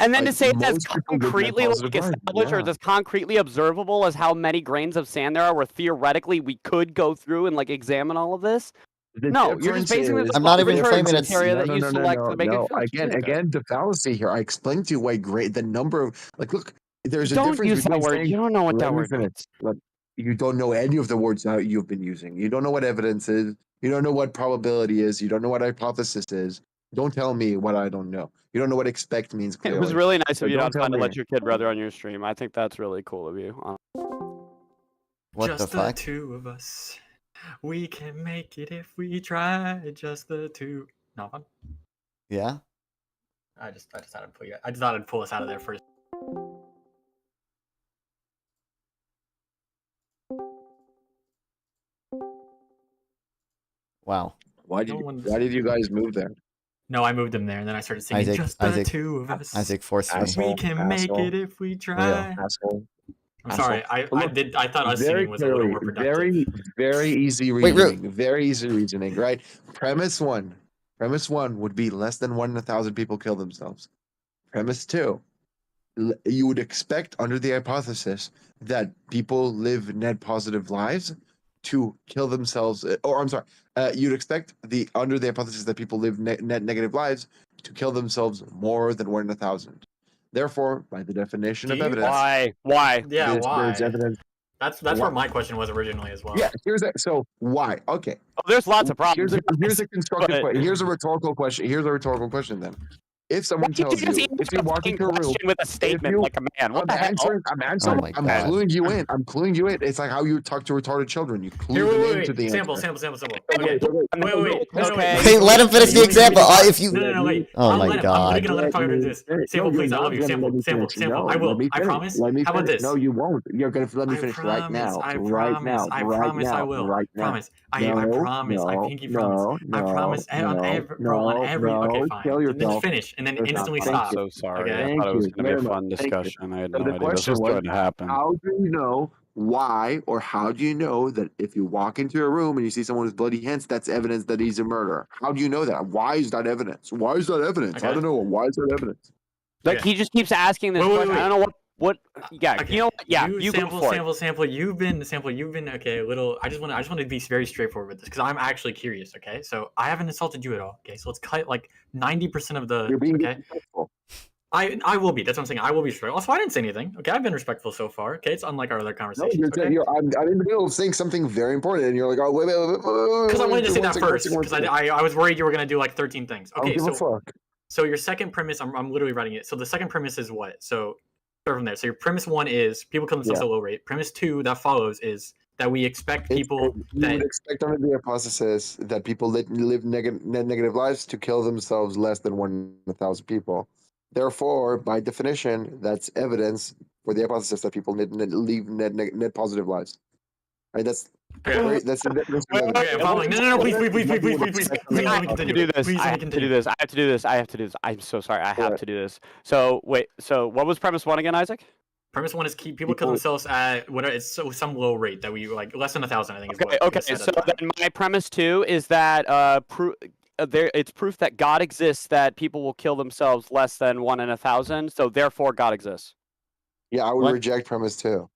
And then to Like, say it's as most people live net concretely positive like lives, established or yeah. as concretely observable as how many grains of sand there are where theoretically we could go through and like examine all of this? The No, you're just difference basing this is- I'm not even arbitrary claiming it's- criteria no, that no, you no, no, select no, to make no. it feel Again, okay. again, the fallacy here. I explained to you why great the number of like. Look, there's a Don't difference use that between word. saying. You don't know what Let that me word finish. means. Let- You don't know any of the words that you've been using. You don't know what evidence is. You don't know what probability is. You don't know what hypothesis is. Don't tell me what I don't know. You don't know what expect means. It Clearly. was really nice So of you don't not tell trying to me. let your kid brother on your stream. I think that's really cool of you. What Just the fuck? two of us. We can make it if we try. Just the two. No fun. Yeah. I just had to pull you. I just thought I'd pull us out of there first. Wow. Why did No one- Why did you guys move there? No, I moved him there, and then I started singing. Just the two of us. Isaac forced me. Asshole. We can make asshole, it if we try. Asshole. I'm sorry. But I look, thought us very singing was a little clearly, more productive. very easy Wait, reasoning. Very easy reasoning, right? Premise one would be less than 1 in 1,000 people kill themselves. Premise two, you would expect under the hypothesis that people live net positive lives to kill themselves. Or I'm sorry, you'd expect under the hypothesis that people live net negative lives to kill themselves more than 1 in 1,000. Therefore, by the definition Do of you- evidence, Why? Why? Yeah, there's why? evidence. That's Why? where my question was originally as well. Yeah, so why? Okay. Oh, there's lots of problems. Here's a constructive but- question. Here's a rhetorical question. Here's a rhetorical question then. If someone Why can't tells you just you, if you answer a walk fucking into a room, question with a statement you- like a man? What I'm the hell? answering. I'm answering. Oh my I'm God. cluing you in. I'm cluing you in. It's like how you talk to retarded children. You clue Here, them wait. into the Sample. answer. Okay. Okay, Wait. No, okay. Hey, let him finish the example. If you. No, wait. Oh I'm my literally God. gonna let him talk about this. Sample, please. I love you. Sample. I will. Let me I finish. promise. Let me How about finish. this? No, you won't. You're gonna let me I finish right promise, now. I Right promise. now. I Right promise. now. I will. Right now. Promise. I No, promise. I no, pinky promise. no, I promise. no, On every. Okay, no, fine. kill Then just yourself. finish, and then Kill yourself. instantly Thank stop. I'm so sorry. Okay. I Thank thought it was you. going to be No, a no, fun thank you. discussion. I had So no the idea this question was was, going to happen. how do you know why or how do you know that if you walk into a room and you see someone with bloody hands, that's evidence that he's a murderer? How do you know that? Why is that evidence? Why is that evidence? I Okay. don't know. Why is that evidence? Like Okay. he just keeps asking this Wait, question. I don't know what. Yeah, Okay. you know what? Yeah, you go for it. Sample. You've been okay. A little. I just want to be very straightforward with this because I'm actually curious. Okay, so I haven't insulted you at all. Okay, so let's cut like 90% of the. You're being Okay, disrespectful. I will be. That's what I'm saying. I will be respectful. Also, I didn't say anything. Okay, I've been respectful so far. Okay, it's unlike our other No, conversations. Okay. I'm in the middle of saying something very important, and you're like, oh, wait. Because I wanted to say that first. Because I was worried you were gonna do like 13 things. I don't Okay, give a so fuck. so your second premise, I'm literally writing it. So the second premise is what? So start from there. So your premise one is people kill themselves at a low rate. Premise two that follows is that we expect people You would expect under the hypothesis that people live negative lives to kill themselves less than 1 in 1,000 people. Therefore, by definition, that's evidence for the hypothesis that people live net positive lives. Right? That's Okay. that's the definition of Okay, I'm evidence. following. No, please. I have to do this. I have to do this. I'm so sorry. I have What? to do this. So wait. So what was premise one again, Isaac? Premise one is people kill themselves at whatever it's some low rate that we like less than 1,000. I think is what. Okay. was said at So the time. then my premise two is that it's proof that God exists that people will kill themselves less than 1 in 1,000. So therefore God exists. Yeah, I would What? reject premise two.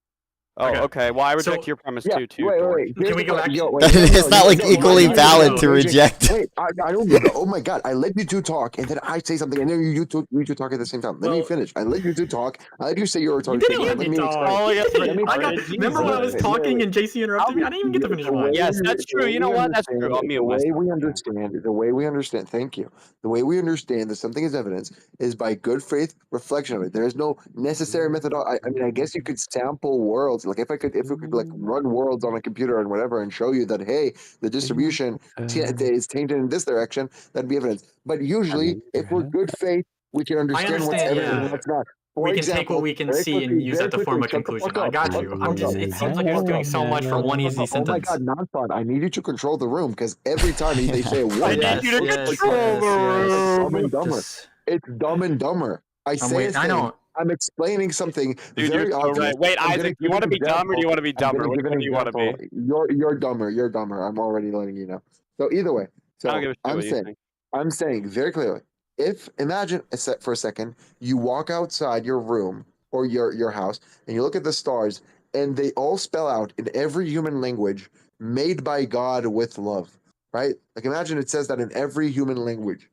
Oh, Okay. okay. Well, I reject So- your premise Yeah, too. wait. dork. Can we go back? It's not like equally valid to reject. Wait, I don't. Oh my god! I let you two talk, and then I say something, and then you two talk at the same time. Let me Well- finish. I let you two talk. I let you say your retarded didn't thing. let Let me me talk. explain. Oh, yes, Let me I got, explain. remember when I was Wait, talking and JC interrupted me? I didn't even get to finish mine. Yes, that's true. You know what? That's true. I'll mute The way myself. we understand, thank you. The way we understand that something is evidence is by good faith reflection of it. There is no necessary method. I mean, I guess you could sample worlds. Like if we could like run worlds on a computer and whatever and show you that, hey, the distribution is tainted in this direction, that'd be evidence. But usually, if we're good faith, we can understand what's understand, evidence yeah. and what's not. For We can example, take what we can very see and quickly, use that to very form a quickly, shut the conclusion. fuck I up. got you. I'm just. It seems like you're just doing so much for one easy Oh my sentence. god, not fun. I need you to control the room because every time they say I one, need you to it's control the dumb room. and dumber. It's dumb and dumber. I say a I thing, know. I'm explaining something Dude, very you're so obvious. right. Wait, I'm gonna Isaac, give you want to an be dumb or do you example. want to be I'm dumber? gonna Which give an one do you want to be? example. You're dumber. You're dumber. I'm already letting you know. So either way, I don't so give a shit what you think. I'm saying very clearly. If imagine for a second, you walk outside your room or your house and you look at the stars and they all spell out in every human language, made by God with love, right? Like imagine it says that in every human language.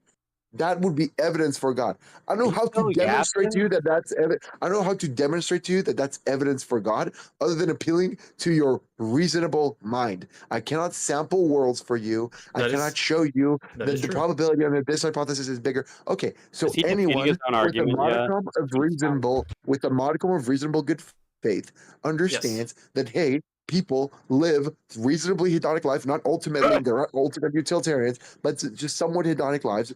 That would be evidence for God. I don't know how to demonstrate to you that that's I don't know how to demonstrate to you that that's evidence for God other than appealing to your reasonable mind. I cannot sample worlds for you. I cannot show you that the probability under this hypothesis is bigger. Okay, so Is he defeating anyone his own argument? with a modicum of reasonable good faith understands that hey, people live reasonably hedonic life, not ultimately they're not ultimate utilitarians, but just somewhat hedonic lives.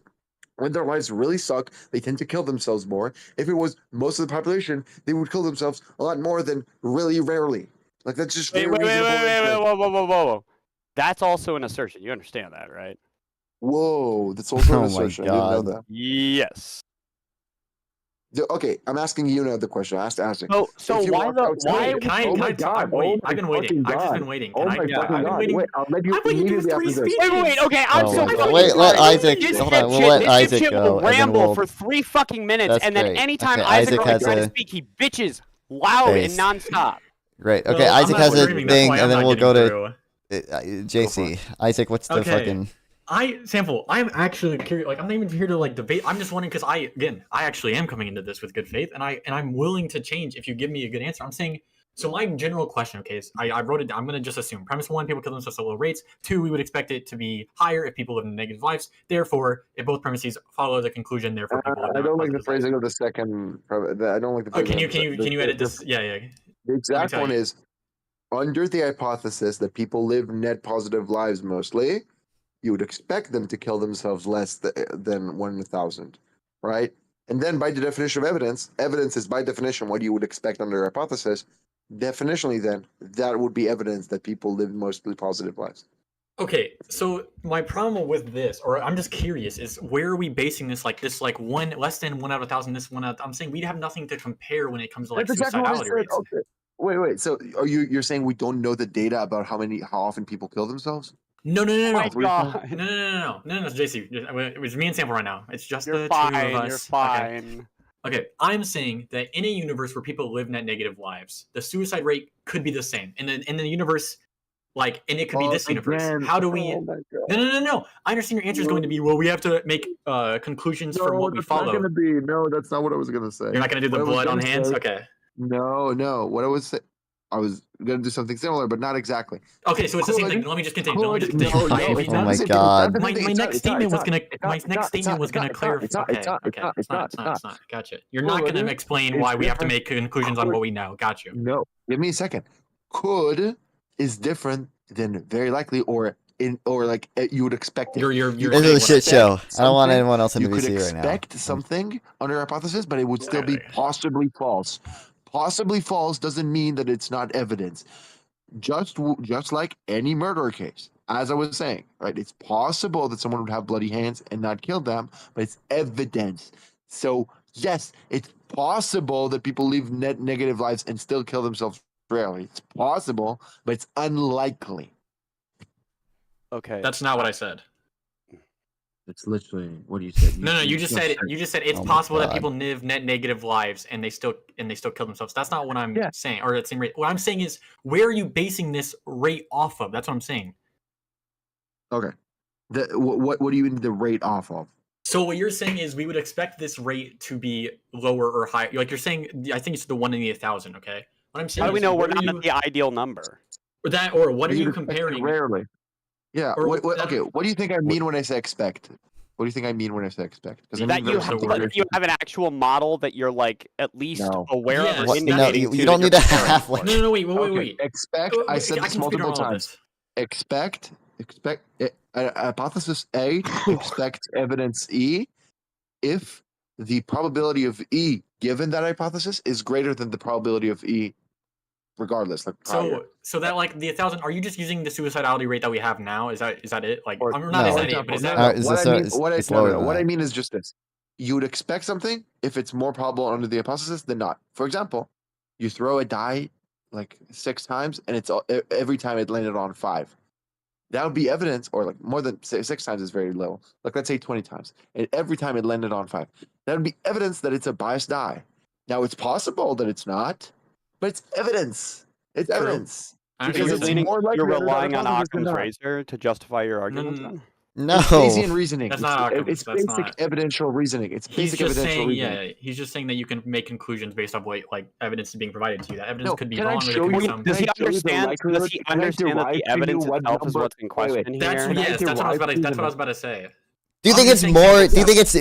When their lives really suck, they tend to kill themselves more. If it was most of the population, they would kill themselves a lot more than really rarely. Like that's just very reasonable. Whoa. That's also an assertion. You understand that, right? Whoa, that's also an Oh my assertion. I didn't know God. that. Yes. Okay, I'm asking you another question. I asked Isaac. So If you why walk the outside- why? Oh my I've God! been waiting. I've just been waiting. Oh Can my I? fucking I've been God! waiting. Wait, I'll let you I've waited immediately for after 3 this. speeches. Wait. Okay, I'm Oh so my God. fucking Wait, let sorry. Isaac. This Hold on, we'll let dipshit Isaac will go, and then ramble we'll. for 3 fucking minutes, That's and then great. anytime Okay, Isaac Isaac has tries to a- speak, he bitches loud Space. and nonstop. Great. Okay, Well, I'm Isaac not has a screaming, that's thing, why I'm and then not we'll go getting to through. JC. Isaac, what's the Okay. fucking? Sample. I'm actually curious. Like, I'm not even here to like debate. I'm just wondering because I actually am coming into this with good faith, and I'm willing to change if you give me a good answer. I'm saying. So my general question, okay, is I wrote it down. I'm going to just assume. Premise 1, people kill themselves at low rates. 2, we would expect it to be higher if people live in negative lives. Therefore, if both premises follow the conclusion, therefore people live I don't like the positive lives. phrasing of the second. I don't like the phrasing. Can you edit this? Yeah. The exact one is under the hypothesis that people live net positive lives mostly. You would expect them to kill themselves less than 1 in 1,000, right? And then by the definition of evidence is by definition what you would expect under a hypothesis. Definitionally, then, that would be evidence that people live mostly positive lives. Okay, so my problem with this, or I'm just curious, is where are we basing this? Like one less than 1 out of 1,000. This 1 out. I'm saying we have nothing to compare when it comes to like suicidality rates. Okay. Wait. So you're saying we don't know the data about how often people kill themselves? No. My God. No, JC. It was me and Sample right now. It's just You're the fine. 2 of us. You're fine. Okay, I'm saying that in a universe where people live net negative lives, the suicide rate could be the same. In the universe, and it could be this universe. How do we? No. I understand your answer is going to be, well, we have to make conclusions from what we follow. No, that's not what I was going to say. You're not going to do the blood on hands? Okay. No. What I was going to do something similar, but not exactly. Okay, so it's the same thing. Let me just continue. Oh my God. My next statement was gonna clarify. Okay, it's not. Gotcha. You're not gonna explain why we have to make conclusions on what we know. Got you. No, give me a second. Could is different than very likely or like you would expect it. This is a shit show. I don't want anyone else in the VC right now. You could expect something under hypothesis, but it would still be possibly false. Possibly false doesn't mean that it's not evidence. Just like any murder case, as I was saying, right? It's possible that someone would have bloody hands and not kill them, but it's evidence. So yes, it's possible that people live net negative lives and still kill themselves rarely. It's possible, but it's unlikely. Okay. That's not what I said. It's literally what you said. No, you just said it's possible that people live net negative lives and they still kill themselves. That's not what I'm saying, or that same rate. What I'm saying is, where are you basing this rate off of? That's what I'm saying. Okay. What do you mean the rate off of? So what you're saying is we would expect this rate to be lower or higher. Like you're saying, I think it's the 1 in 1,000. Okay. What I'm saying. How do we know we're not at the ideal number? Or what are you comparing? Rarely. Yeah. Okay. What do you think I mean when I say expect? What do you think I mean when I say expect? Because you have an actual model that you're like at least aware of. Or you don't need to have like. No, wait. Expect. I said this multiple times. Expect. Hypothesis A. Expect evidence E. If the probability of E given that hypothesis is greater than the probability of E. Regardless, like so that like the 1,000. Are you just using the suicidality rate that we have now? Is that it? Like, Or, I'm not. no, is that it? But is that what I mean is just this. you would expect something if it's more probable under the hypothesis than not. For example, you throw a die like 6 times, and it's every time it landed on 5. That would be evidence, or like more than 6 times is very low. Like let's say 20 times, and every time it landed on 5. That would be evidence that it's a biased die. Now it's possible that it's not, but it's evidence. It's True. evidence. Actually, Because it's more likely you're under that relying on hypothesis than Occam's not. razor to justify your No, argument. no, no. No. It's Bayesian reasoning. That's not Occam's. It's That's basic not. evidential reasoning. It's He's basic just evidential saying, reasoning. yeah, he's just saying that you can make conclusions based off what like evidence is being provided to you. That evidence No, could be can I wrong, or there show could be you- some. Does he Can I show you the understand? likelihood- Does he can I understand that derive the for you evidence what itself is number- what's in question That's here? Can I yes. That's what I was derive about. for you That's the what I was about to say. Do you I'm think just it's saying more? that-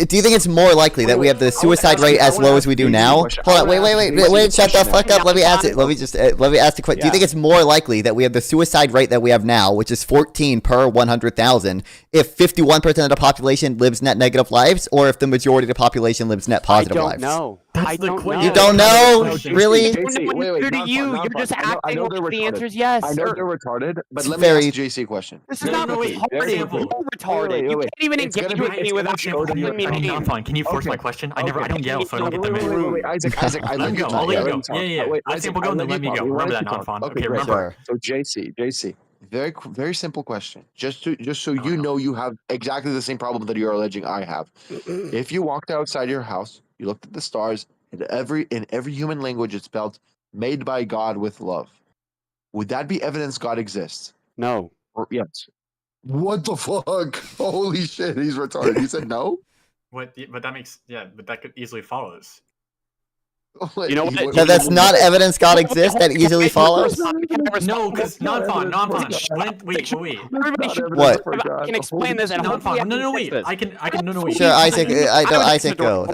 Do you think it's more likely that we have the suicide rate as low as we do now? Hold on, wait, shut the fuck up. Let me ask it. Let me ask the question. Do you think it's more likely that we have the suicide rate that we have now, which is 14 per 100,000, if 51% of the population lives net negative lives, or if the majority of the population lives net positive I don't lives? know. That's I the don't question. know. You don't That's the know? question. Really? I don't know what to do to you. You're just acting know like they're the retarded. answer is yes. I know or- they're retarded, but It's let me very- ask JC a question. This is No, not no, wait. retarded. Example. You're retarded. You wait. can't even It's engage gonna with be- me it's without gonna showing be- me I mean, an not answer. fine. Can you force Okay. my question? I never. I don't yell, so I don't get Wait, them. wait, Isaac, I Let let him you go. talk. I'll let you let go. you talk. Yeah. Wait, Let Isaac, Sample go, I and then let me you go. talk. We Remember wanted that, to talk. non-fun. Okay, Okay, great. remember. So JC, very simple question. Just so Oh, you no. know, you have exactly the same problem that you're alleging I have. If you walked outside your house, you looked at the stars, and in every human language it's spelled "made by God with love." Would that be evidence God exists? No. Or yes. What the fuck? Holy shit, he's retarded. You said no? What? But that makes but that could easily follow this. You know what? No, that's not evidence God exists. That easily follows. No, because non-fun. Wait. Everybody should What? I can explain this, and Non-fun. hopefully No, I wait. can fix I can. No, wait. Sure, Isaac. I Isaac, go.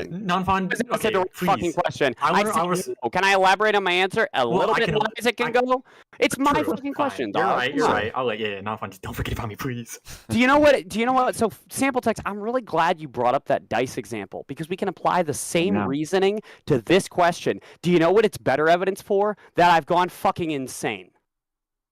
Non-fun. That's a Okay, direct fucking please. question. I I was. said no. Can I elaborate on my answer a Well, little I bit can- more as it can I- go? It's my True, fucking fine. question, You're dog. right. Come You're on. right. I'll let non-fun. Just don't forget about me, please. Do you know what? So sample text, I'm really glad you brought up that dice example because we can apply the same Yeah. reasoning to this question. Do you know what it's better evidence for? That I've gone fucking insane.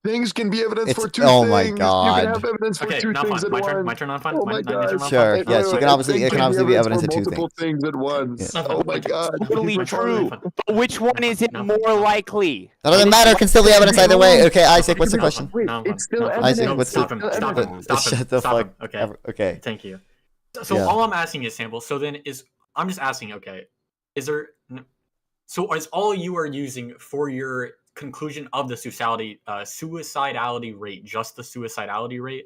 Things can be evidence It's- for two oh things. my You God. can have evidence for Okay, two things non-fun. at My once. turn. My turn. Non-fun. Oh my turn. God. Sure. Wait, Yes, you wait, can a obviously thing it can be obviously be evidence evidence for of two multiple things. things at once. Non-fun. Oh my God. Totally My turn. true. Non-fun. But which one is it Non-fun. more likely? That doesn't matter. It can still be evidence either way. Okay, Isaac, what's the question? Wait, Non-fun. it's still Non-fun. Isaac, No, what's stop the- him. Stop him. Stop him. Shut the Stop fuck. him. Okay. Okay. Thank you. So Yeah. all I'm asking is sample. So then I'm just asking. Okay, is there? So is all you are using for your conclusion of the suicidality rate just the suicidality rate?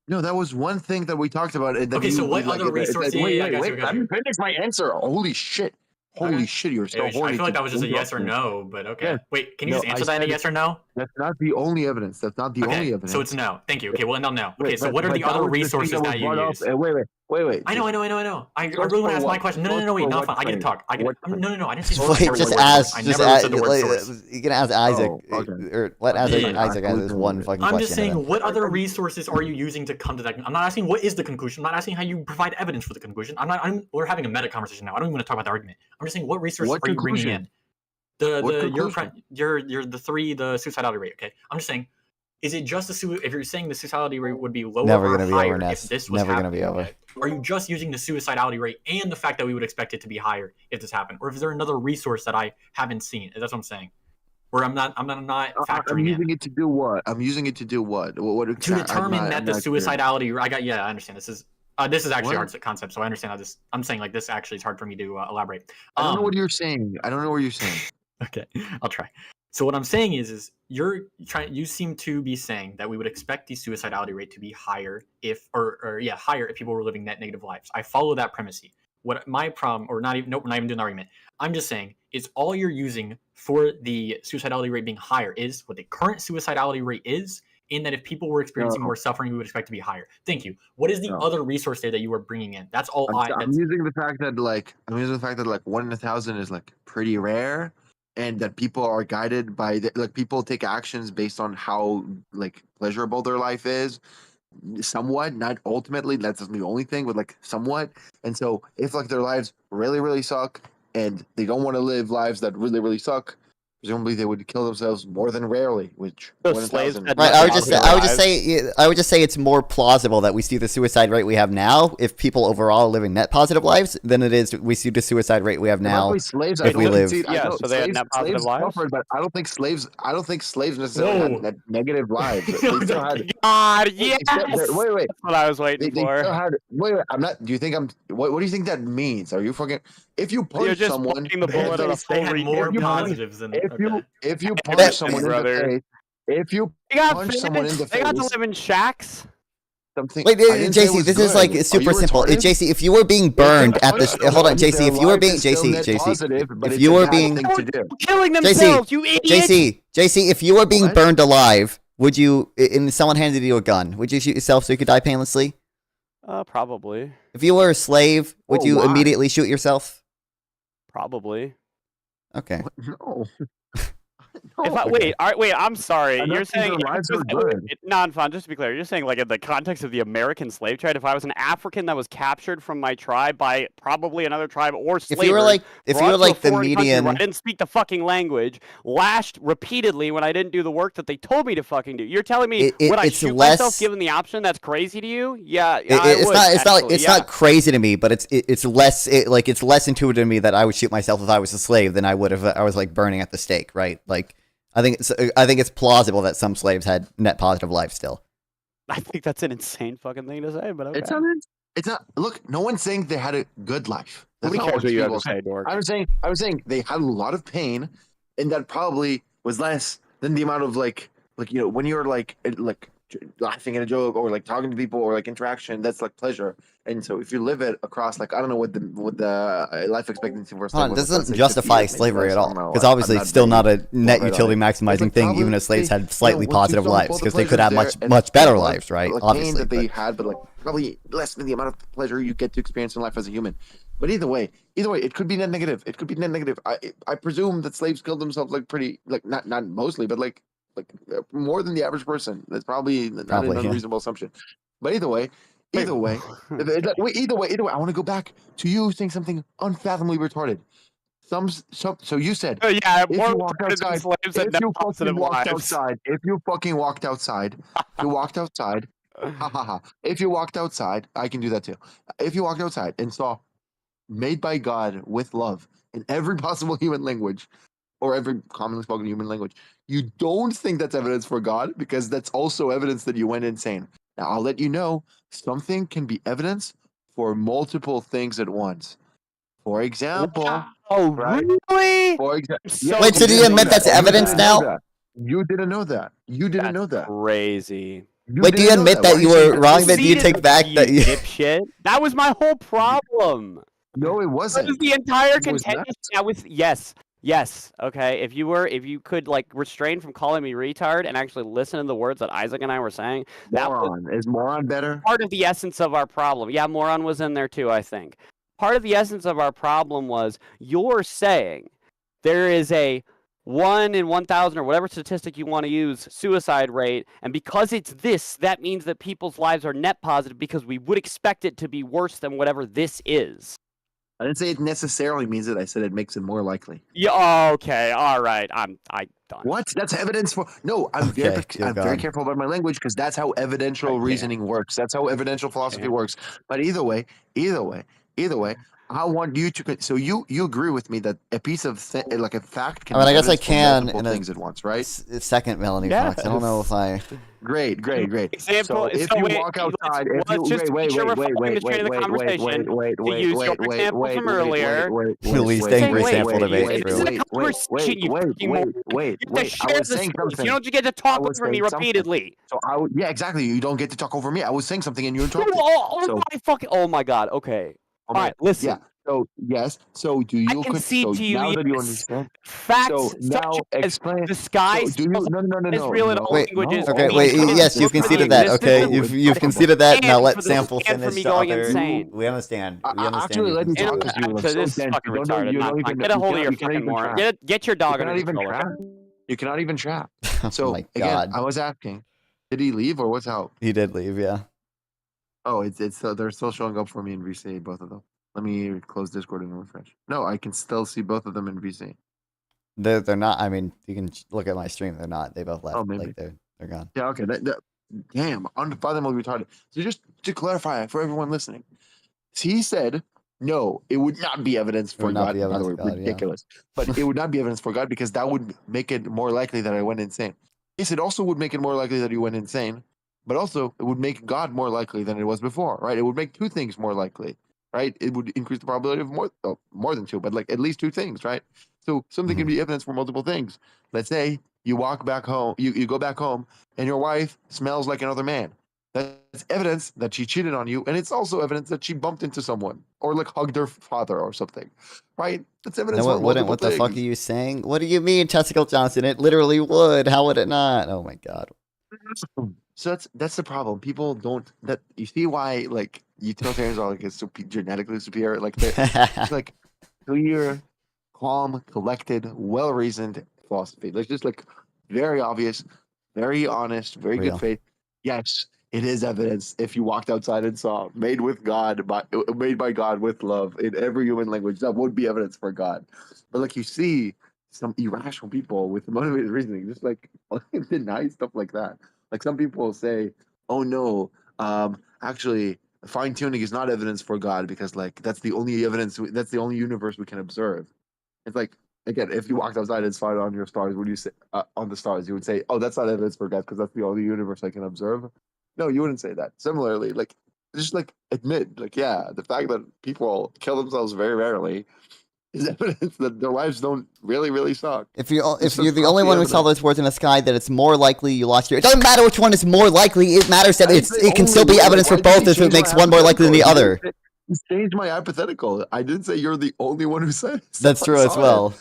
No, that was one thing that we talked about. Okay, so what other resources? Wait, I got you. let me finish my answer. Holy shit. Holy Okay. shit, you're so I horny. feel like to that was just a yes or interrupt me. no, but okay. Yes. Wait, can you No, just answer I that in a said- yes or no? That's not the only evidence. That's not the only Okay, evidence. so it's no. Thank you. Okay, well, no. Okay, Wait, so what are but the that other was the thing resources was that you brought up- use? Wait. I know. I really want to ask my question. No, wait, not fine. I get to talk. I didn't say Wait, source just or ask. I Just never ask. said the word source. You can ask Isaac, okay. or let Isaac Yeah. Isaac answer this one fucking I'm question. just saying, what other resources are you using to come to that? I'm not asking what is the conclusion. I'm not asking how you provide evidence for the conclusion. We're having a meta conversation now. I don't even want to talk about the argument. I'm just saying, what resources What are you bringing conclusion? in? The suicidality rate. Okay, I'm just saying, is it just if you're saying the suicidality rate would be lower Never or gonna be higher over, if Ness. this was Never gonna be happening, over. okay? Are you just using the suicidality rate and the fact that we would expect it to be higher if this happened, or is there another resource that I haven't seen? That's what I'm saying. Or I'm not factoring I'm using in it to do what? I'm using it to do what? What to exact- I'm determine not- that I'm the not clear. suicidality. I understand. This is actually a What? hard concept, so I understand how this. I'm saying like this actually is hard for me to elaborate. I don't know what you're saying. I don't know what you're saying. Okay, I'll try. So what I'm saying is you seem to be saying that we would expect the suicidality rate to be higher higher if people were living net negative lives. I follow that premise. What my problem, or not even, nope, we're not even doing the argument. I'm just saying it's all you're using for the suicidality rate being higher is what the current suicidality rate is, in that if people were experiencing more suffering, we would expect to be higher. Thank you. What is the other resource there that you are bringing in? That's all. I'm using the fact that like 1 in 1,000 is like pretty rare, and that people are guided by people take actions based on how like pleasurable their life is, somewhat, not ultimately. That's the only thing, but like somewhat. And so if like their lives really suck and they don't want to live lives that really suck, presumably they would kill themselves more than rarely, which So 1 in slaves 1,000. had Right, net I would just positive say I would just say it's more plausible that we see the suicide rate we have now if people overall are living net positive lives than it is we see the suicide rate we have By the now. way, slaves, if I we don't live- concede. I Yeah, know so they had net positive slaves lives? suffered, but I don't think slaves necessarily Whoa. had negative lives. They still had. God, Wait, yes! wait. That's what I was waiting They for. still had. Wait. I'm not. Do you think I'm? What do you think that means? Are you fucking? If you You're punch just someone, pointing the in the bullet at a face, They full had retard. more you punch- positives than if you okay. if you punch Listen, someone in brother. the face, if you They got punch fed. someone in the They got to face, live in shacks. something. Wait, I didn't say it JC, was this is good. like Are super you simple. retarded? JC, if you were being burned at this, No, hold on, their JC, if you were life being is still JC, net JC, positive, but if it's you a were bad being thing to do. Killing themselves, you idiot! JC, if you were being What? burned alive, would you? And someone handed you a gun, would you shoot yourself so you could die painlessly? Probably. If you were a slave, would Well, you why? immediately shoot yourself? Probably. Okay. No. If I, Okay. wait, I'm sorry. I'm You're not saying saying their lives if were I was- good. non-fun. Just to be clear, you're saying like in the context of the American slave trade. If I was an African that was captured from my tribe by probably another tribe or If you were slavers, like, if you brought were to a like the foreign country median, where I didn't speak the fucking language, lashed repeatedly when I didn't do the work that they told me to fucking do. You're telling me would I it's shoot less. myself given the option? That's crazy to you? Yeah, I It's would, not. It's not. actually, It's yeah. not crazy to me, but it's less. It's less intuitive to me that I would shoot myself if I was a slave than I would if I was like burning at the stake, right? Like, I think it's plausible that some slaves had net positive lives still. I think that's an insane fucking thing to say, but okay. It's not. Look, no one's saying they had a good life. That's Nobody not cares what you have people to say, Dork. I was saying they had a lot of pain, and that probably was less than the amount of like when you're like laughing at a joke or like talking to people or like interaction. That's like pleasure. And so if you live it across like I don't know what the life expectancy for a slave Hold on, was, doesn't let's say 50 justify years, maybe slavery less, at I all, don't know. because I'm obviously not it's still very not a net well read utility on it. maximizing But thing, even probably if slaves they- had slightly once you've positive done lives, all the because they could pleasures have there much and much better all the, lives, right? like, Obviously, pain that they but had, but like probably less than the amount of pleasure you get to experience in life as a human. But either way, it could be net negative. It could be net negative. I presume that slaves killed themselves like pretty like not mostly, but like more than the average person. That's probably not Probably, an yeah. unreasonable assumption. But either way, Okay. either way, I want to go back to you saying something unfathomably retarded. So you said Oh, yeah, if more you walked retarded than outside, slaves had if net you positive fucking walked lives. outside, if you fucking walked outside, if you walked outside, ha ha ha. If you walked outside, I can do that too. If you walked outside and saw made by God with love in every possible human language or every commonly spoken human language, you don't think that's evidence for God because that's also evidence that you went insane. Now, I'll let you know something can be evidence for multiple things at once. For example, Oh, right? really? For example, So Wait, so do you admit that's evidence now? You didn't know that. You didn't know That's that. crazy. Wait, do you didn't know admit Why that are you saying were that? wrong? That you Conceded take back that you? dipshit. That was my whole problem. No, it That was wasn't. the entire It was contention. not. That was yes. Okay, if you could like refrain from calling me retard and actually listen to the words that Isaac and I were saying, that was Moron. Is moron better? part of the essence of our problem. Yeah, moron was in there too, I think. Part of the essence of our problem was you're saying there is a 1 in 1,000 or whatever statistic you want to use suicide rate, and because it's this, that means that people's lives are net positive because we would expect it to be worse than whatever this is. I didn't say it necessarily means it. I said it makes it more likely. Yeah. Okay. All right. I'm done. What? That's evidence for. No, I'm very gone. careful about my language because that's how evidential reasoning works. That's how evidential philosophy works. But either way, I want you to. So you agree with me that a piece of like a fact can. I mean, I be guess I evidence for can multiple in a things at once, right? second, Melanie Fox. I don't know if I. Great. Example. So if so you wait, walk outside, let's just make sure we're following the train of the conversation. To use your example from earlier. Please stay in sample debate. This is a conversation, you fucking moron. You have to share the space. You don't just get to talk over me repeatedly. So yeah, exactly. You don't get to talk over me. I was saying something and you interrupted. Oh my god. Okay. All right. Listen. Yeah. So yes. So do you? I concede to you. Now that you Yes. understand. Facts So now such as explain. the sky So do you? No. is real in all Wait, languages. Okay, means wait. it is Yes, you've for the conceded that. existence Okay, of you've conceded that. Now and let for the sample stand for finish me the going other. insane. We understand. We understand. Actually, you let me conceded talk that. because you look So so this is dense. fucking You retarded. don't Not even. fine. Get a hold of your you cannot fucking even moron. trap. Get your dog You under cannot even control. trap. You cannot even trap. So Oh my again, God. I was asking, did he leave or what's out? He did leave. Yeah. Oh, it's they're still showing up for me in VC, both of them. Let me close Discord and refresh. No, I can still see both of them in VC. They're not. I mean, you can look at my stream. They're not. They both left. Oh, maybe. Like they're gone. Yeah, okay. Damn, unfathomably retarded. So just to clarify for everyone listening, he said, no, it would not be evidence It for would not God. be By the evidence way, for God, yeah. ridiculous. But it would not be evidence for God because that would make it more likely that I went insane. Yes, it also would make it more likely that you went insane, but also it would make God more likely than it was before, right? It would make two things more likely, right? It would increase the probability of more than two, but like at least two things, right? So something can be evidence for multiple things. Let's say you walk back home, you go back home, and your wife smells like another man. That's evidence that she cheated on you, and it's also evidence that she bumped into someone or like hugged her father or something, right? That's evidence for multiple What the things. fuck are you saying? What do you mean, Testicle Johnson? It literally would. How would it not? Oh my god. So that's the problem. People don't that you see why like utilitarians are like genetically superior. Like it's like clear, calm, collected, well reasoned philosophy. Like just like very obvious, very honest, very Real. good faith. Yes, it is evidence if you walked outside and saw made by God with love in every human language, that would be evidence for God. But like you see some irrational people with motivated reasoning just like deny stuff like that. Like some people say, "Oh no, actually, fine tuning is not evidence for God because like that's the only evidence. That's the only universe we can observe." It's like again, if you walked outside and saw it on your stars, would you say on the stars? You would say, "Oh, that's not evidence for God because that's the only universe I can observe." No, you wouldn't say that. Similarly, like just like admit, like yeah, the fact that people kill themselves very rarely is evidence that their lives don't really suck. If you're It's the just only one who evidence. saw those words in the sky, that it's more likely you lost your. It doesn't matter which one is more likely. It matters that I didn't say it can still only be one. evidence for Why did you both if it change my makes one more likely than the hypothetical? other. You changed my hypothetical. I didn't say you're the only one who said That's true as saw it. well.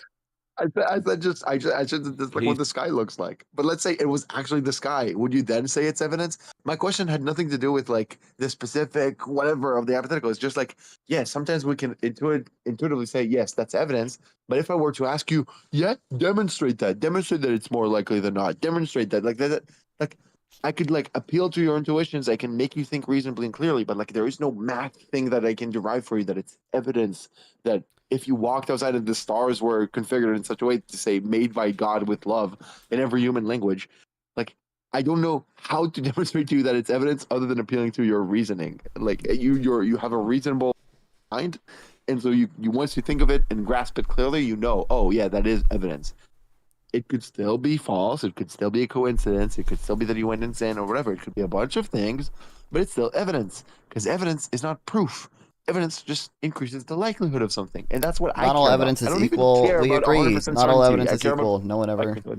I said just like what the sky looks like. But let's say it was actually the sky. Would you then say it's evidence? My question had nothing to do with like the specific whatever of the hypothetical. It's just like, yes, sometimes we can intuitively say, yes, that's evidence. But if I were to ask you, yeah, demonstrate that it's more likely than not. Demonstrate that. Like I could like appeal to your intuitions. I can make you think reasonably and clearly, but like there is no math thing that I can derive for you that it's evidence that if you walked outside and the stars were configured in such a way to say made by God with love in every human language, like I don't know how to demonstrate to you that it's evidence other than appealing to your reasoning. Like you have a reasonable mind, and so you once you think of it and grasp it clearly, you know, oh yeah, that is evidence. It could still be false. It could still be a coincidence. It could still be that you went insane or whatever. It could be a bunch of things, but it's still evidence because evidence is not proof. Evidence just increases the likelihood of something, and that's what I care Not all evidence about. I is don't even equal. care We about agree. 100% Not all certainty. evidence I is care about equal. No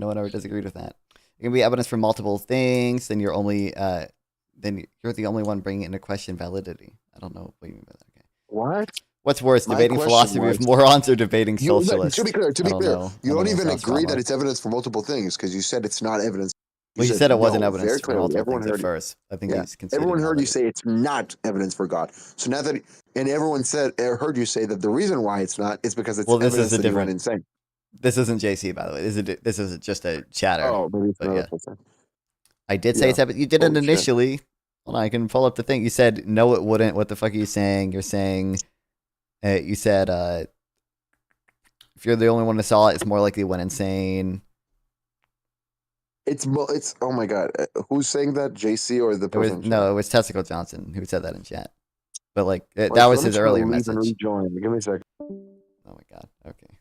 one ever disagreed with that. It can be evidence for multiple things. Then you're the only one bringing into question validity. I don't know what you mean by that. Okay. what. What's worse, My debating question philosophy was- with morons or debating You, socialists? to be clear, I don't know. you I don't know even sounds agree strong. that it's evidence for multiple things because you said it's not evidence. Well, you said it wasn't no, evidence very for clearly. multiple Everyone things at heard you. first. I think Yeah, he's conceding everyone heard you validity. say it's not evidence for God. So now that and everyone heard you say that the reason why it's not is because it's Well, this evidence is a that you went different. insane. This isn't JC, by the way. This is just a chatter. Oh, maybe it's But another yeah. person. I did say Yeah. it's evidence. You did it Oh, shit. initially. Hold on, I can pull up the thing. You said no, it wouldn't. What the fuck are you saying? You're saying, you said, if you're the only one who saw it, it's more likely you went insane. It's oh my god, who's saying that? JC or the It was person? in no, chat? it was Testicle Johnson who said that in chat. But like Wait, that so was let me his try to earlier leave and message. rejoin. Give me a second. Oh my god. Okay.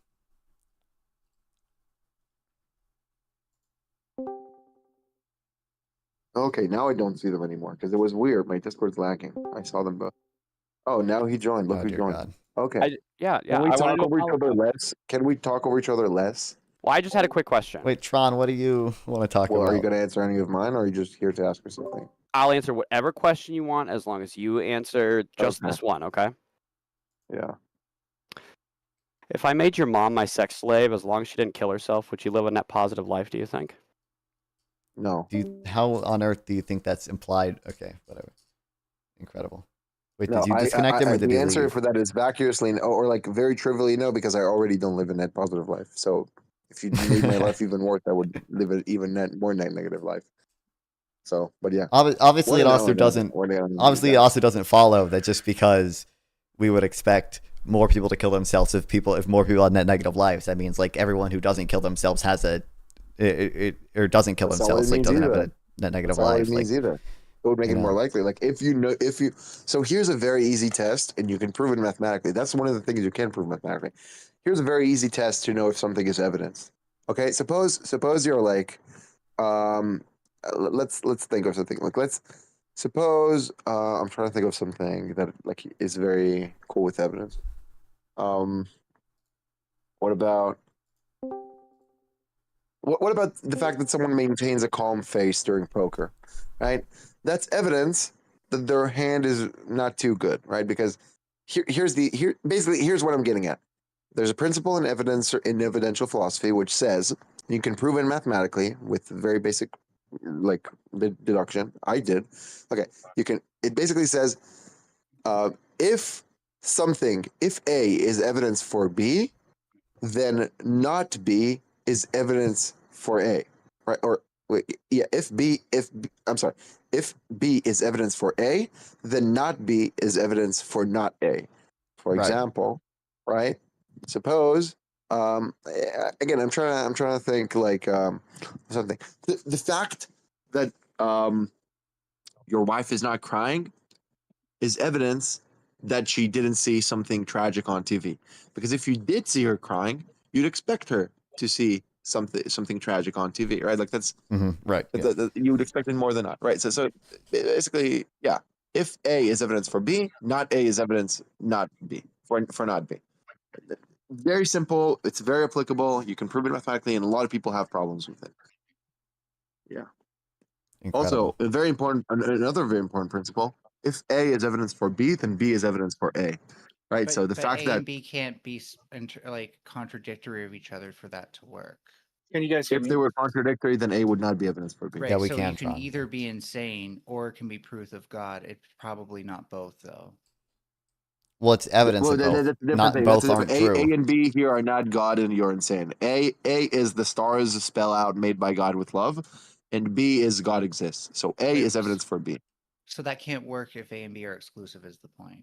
Okay, now I don't see them anymore because it was weird. My Discord's lacking. I saw them both. Oh, now he joined. Look Oh who dear joined. God. Okay. Yeah. Can we I wanted talk to over each other apologize. less? Can we talk over each other less? Well, I just had a quick question. Wait, Tron, what do you want to talk Well, about? are you going to answer any of mine, or are you just here to ask me something? I'll answer whatever question you want as long as you answer just Okay. this one, okay? Yeah. If I made your mom my sex slave, as long as she didn't kill herself, would she live a net positive life, do you think? No. How on earth do you think that's implied? Okay, whatever. Incredible. Wait, No, did you disconnect him or did the he answer leave? for that is vacuously no, or like very trivially no, because I already don't live a net positive life. So if you made my life even worse, I would live an even more negative life. So, but yeah. Obviously, it also doesn't. Obviously, Obviously, it also doesn't follow that just because we would expect more people to kill themselves if more people have net negative lives. That means like everyone who doesn't kill themselves has or doesn't kill That's not what themselves, it like means doesn't have either. a net negative That's not what life. it means either. It would make you it more know. likely. Like if you so here's a very easy test, and you can prove it mathematically. That's one of the things you can prove mathematically. Here's a very easy test to know if something is evidence. Okay, suppose you're like, let's think of something. Like let's suppose I'm trying to think of something that like is very cool with evidence. What about the fact that someone maintains a calm face during poker, right? That's evidence that their hand is not too good, right? Because here's what I'm getting at. There's a principle in evidential philosophy which says you can prove it mathematically with very basic like deduction. I did. Okay, it basically says if A is evidence for B, then not B is evidence for A, right? Or wait, yeah, if B is evidence for A, then not B is evidence for not A. For example, right? Suppose, again, I'm trying to think like something. The fact that your wife is not crying is evidence that she didn't see something tragic on TV. Because if you did see her crying, you'd expect her to see something tragic on TV, right? Like that's right. You would expect it more than not, right? So basically, yeah. If A is evidence for B, not A is evidence not B for not B. Very simple. It's very applicable. You can prove it mathematically, and a lot of people have problems with it. Yeah. Incredible. Also, another very important principle. If A is evidence for B, then B is evidence for A, right? So the fact A that and B can't be like contradictory of each other for that to work. Can you guys hear if me? they were contradictory, then A would not be evidence for B. Right. Yeah, we so can, you can Tron. either be insane or it can be proof of God. It's probably not both, though. Well, it's evidence Well, of both. that's a different Not thing. both That's a aren't different- true. A and B here are not God, and you're insane. A is the stars spell out made by God with love, and B is God exists. So A is evidence for B. So that can't work if A and B are exclusive, is the point.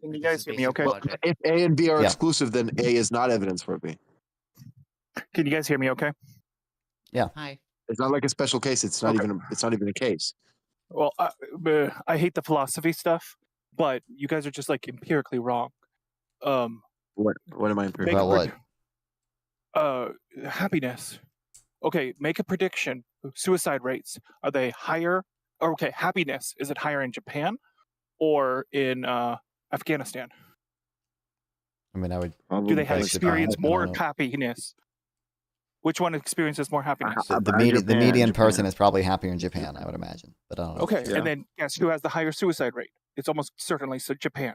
Can you This guys is hear me basic okay? logic. If A and B are Yeah. exclusive, then A is not evidence for B. Can you guys hear me okay? Hi. It's not like a special case. It's not even a case. Well, I hate the philosophy stuff, but you guys are just like empirically wrong. What am I empirical? About what? Happiness. Okay, make a prediction. Suicide rates, are they higher? Or okay, happiness, is it higher in Japan or in Afghanistan? I mean, I would. Do they have guess Japan, experience I don't more know. happiness? Which one experiences more happiness? The median person is probably happier in Japan, I would imagine. But I don't know. Okay, and then guess who has the higher suicide rate? It's almost certainly Japan.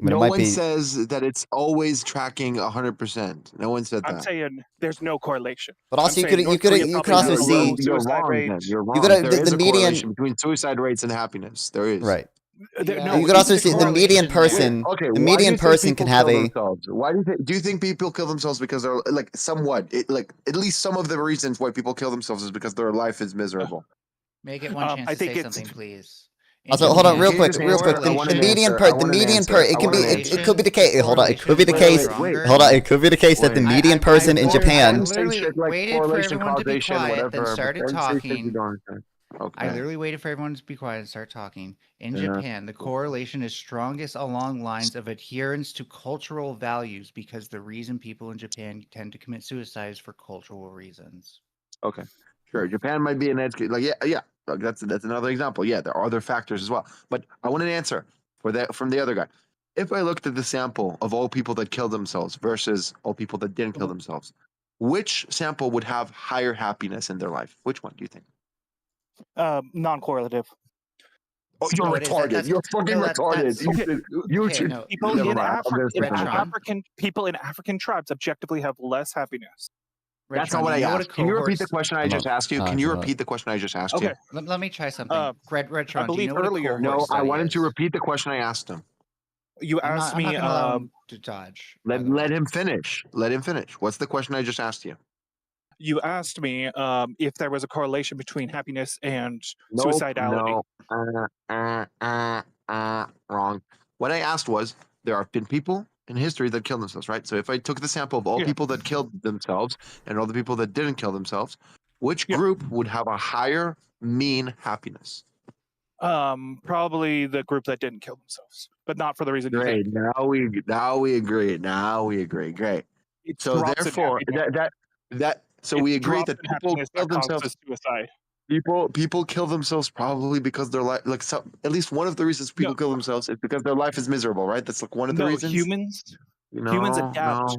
No one says that it's always tracking 100%. No one said that. I'm saying there's no correlation. But also, I'm you could also see. You're wrong. Then. You're wrong. There There is the a median correlation between suicide rates and happiness. There is. Right. No, you could also see the median person. Okay, the why median do you think person people can have kill a. themselves? Why do you think people kill themselves because they're like somewhat like at least some of the reasons why people kill themselves is because their life is miserable. Make it one chance I to think say it's- something, please. Also, hold on, real quick. just The answer? median it could be. It could be the case. Hold on. It could be the Correlation case. stronger. Hold on. It could be the case that the median person in Japan. I literally waited for everyone to be quiet, then started talking. I literally waited for everyone to be quiet and start talking. In Japan, the correlation is strongest along lines of adherence to cultural values because the reason people in Japan tend to commit suicide is for cultural reasons. Okay, sure. Japan might be an edge. Like yeah. Like, that's another example. Yeah, there are other factors as well. But I want an answer from the other guy. If I looked at the sample of all people that killed themselves versus all people that didn't kill themselves, which sample would have higher happiness in their life? Which one do you think? Non-correlative. Oh, you're retarded. You're fucking retarded. People in African tribes objectively have less happiness. That's not what I asked. Can you repeat the question I just asked you? Can you repeat the question I just asked you? Okay, let me try something. Redtron, do you know what a cohort No, I study wanted is? to repeat the question I asked him. You asked I'm me. not gonna allow him to dodge. Let him finish. Let him finish. What's the question I just asked you? You asked me if there was a correlation between happiness and suicidality. No. Wrong. What I asked was, there have been people in history that killed themselves, right? So if I took the sample of all people that killed themselves and all the people that didn't kill themselves, which group would have a higher mean happiness? Probably the group that didn't kill themselves, but not for the reason you Great. think. Now we agree. Great. It So drops in therefore, happiness. so It we agree drops that in people happiness kill that themselves. causes suicide. People kill themselves probably because their life, like at least one of the reasons people kill themselves is because their life is miserable, right? That's like one of the reasons. Humans adapt.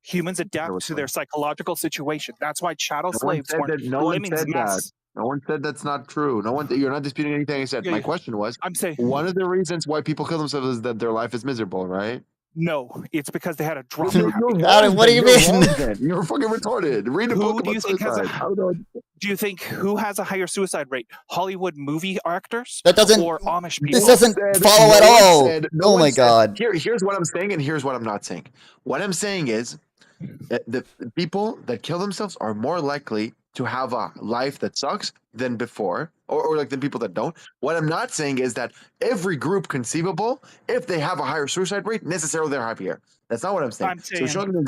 Humans adapt to their psychological situation. That's why chattel slaves weren't lemmings mess. No one said that's not true. No one. You're not disputing anything I said. My question was, I'm saying one of the reasons why people kill themselves is that their life is miserable, right? No, it's because they had a drop You're in happiness. wrong, what do you mean? You're fucking retarded. Read a book Who do you about think has suicide. do you think who has a higher suicide rate? Hollywood movie actors That doesn't. or Amish people? This doesn't follow at all. Oh my god. Here's what I'm saying, and here's what I'm not saying. What I'm saying is the people that kill themselves are more likely to have a life that sucks than before, or like than people that don't. What I'm not saying is that every group conceivable, if they have a higher suicide rate, necessarily they're happier. That's not what I'm saying. So showing me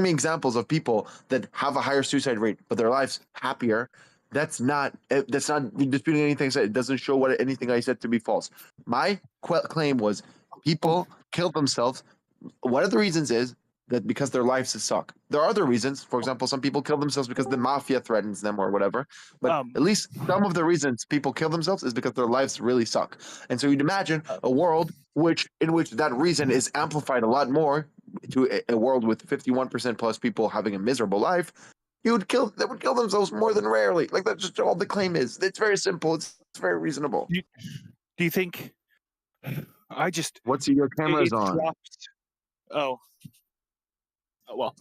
examples of people that have a higher suicide rate, but their lives happier. That's not disputing anything I said. It doesn't show anything I said to be false. My claim was people killed themselves. One of the reasons is that because their lives suck. There are other reasons. For example, some people kill themselves because the mafia threatens them or whatever. But at least some of the reasons people kill themselves is because their lives really suck. And so you'd imagine a world in which that reason is amplified a lot more to a world with 51% plus people having a miserable life. They would kill themselves more than rarely. Like that's just all the claim is. It's very simple. It's very reasonable. Do you think? What's your cameras on? Well,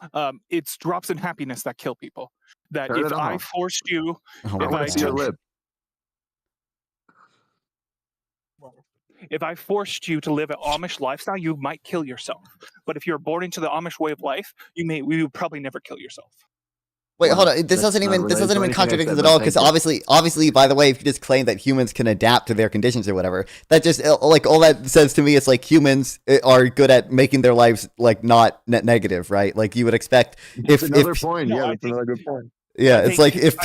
it's drops in happiness that kill people. That Turn if it I off. forced you, if I forced you to live an Amish lifestyle, you might kill yourself. But if you're born into the Amish way of life, you would probably never kill yourself. Wait, hold on. This doesn't even contradict this at all. Because obviously, by the way, if you just claim that humans can adapt to their conditions or whatever, that just like all that says to me, it's like humans are good at making their lives like not net negative, right? Like you would expect. That's another point. Yeah, that's another good point. Yeah, it's like if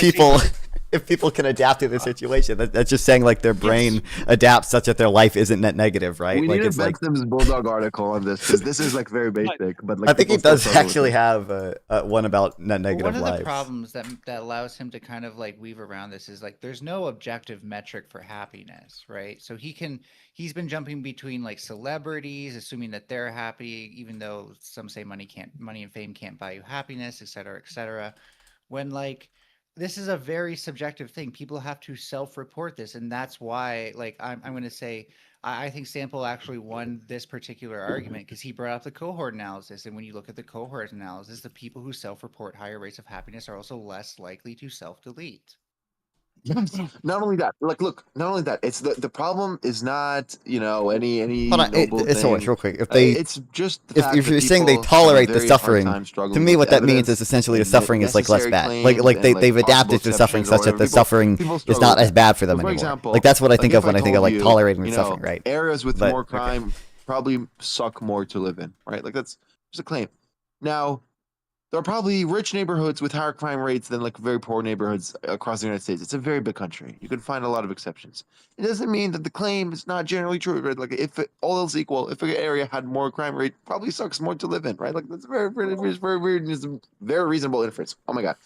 people can adapt to the situation, that's just saying like their brain adapts such that their life isn't net negative, right? We like need it's a Benson's Bulldog article on this because this is like very basic. But like I think he does actually have one about net negative one of lives. the problems that allows him to kind of like weave around this is like there's no objective metric for happiness, right? So he's been jumping between like celebrities, assuming that they're happy, even though some say money and fame can't buy you happiness, et cetera, when like this is a very subjective thing. People have to self-report this, and that's why like I'm going to say I think Sample actually won this particular argument because he brought up the cohort analysis, and when you look at the cohort analysis, the people who self-report higher rates of happiness are also less likely to self-delete. Not only that, not only that, it's the problem is not any. Hold on, it's always real quick. If they, it's just if you're saying they tolerate the suffering, to me, what that means is essentially the suffering is like less bad. Like they've adapted to suffering such that the suffering is not as bad for them anymore. Like that's what I think of when I think of like tolerating the suffering, right? Areas with more crime probably suck more to live in, right? Like that's just a claim. Now, there are probably rich neighborhoods with higher crime rates than like very poor neighborhoods across the United States. It's a very big country. You can find a lot of exceptions. It doesn't mean that the claim is not generally true, right? Like if all else equal, if an area had more crime rate, probably sucks more to live in, right? Like that's very weird and it's a very reasonable inference. Oh my god.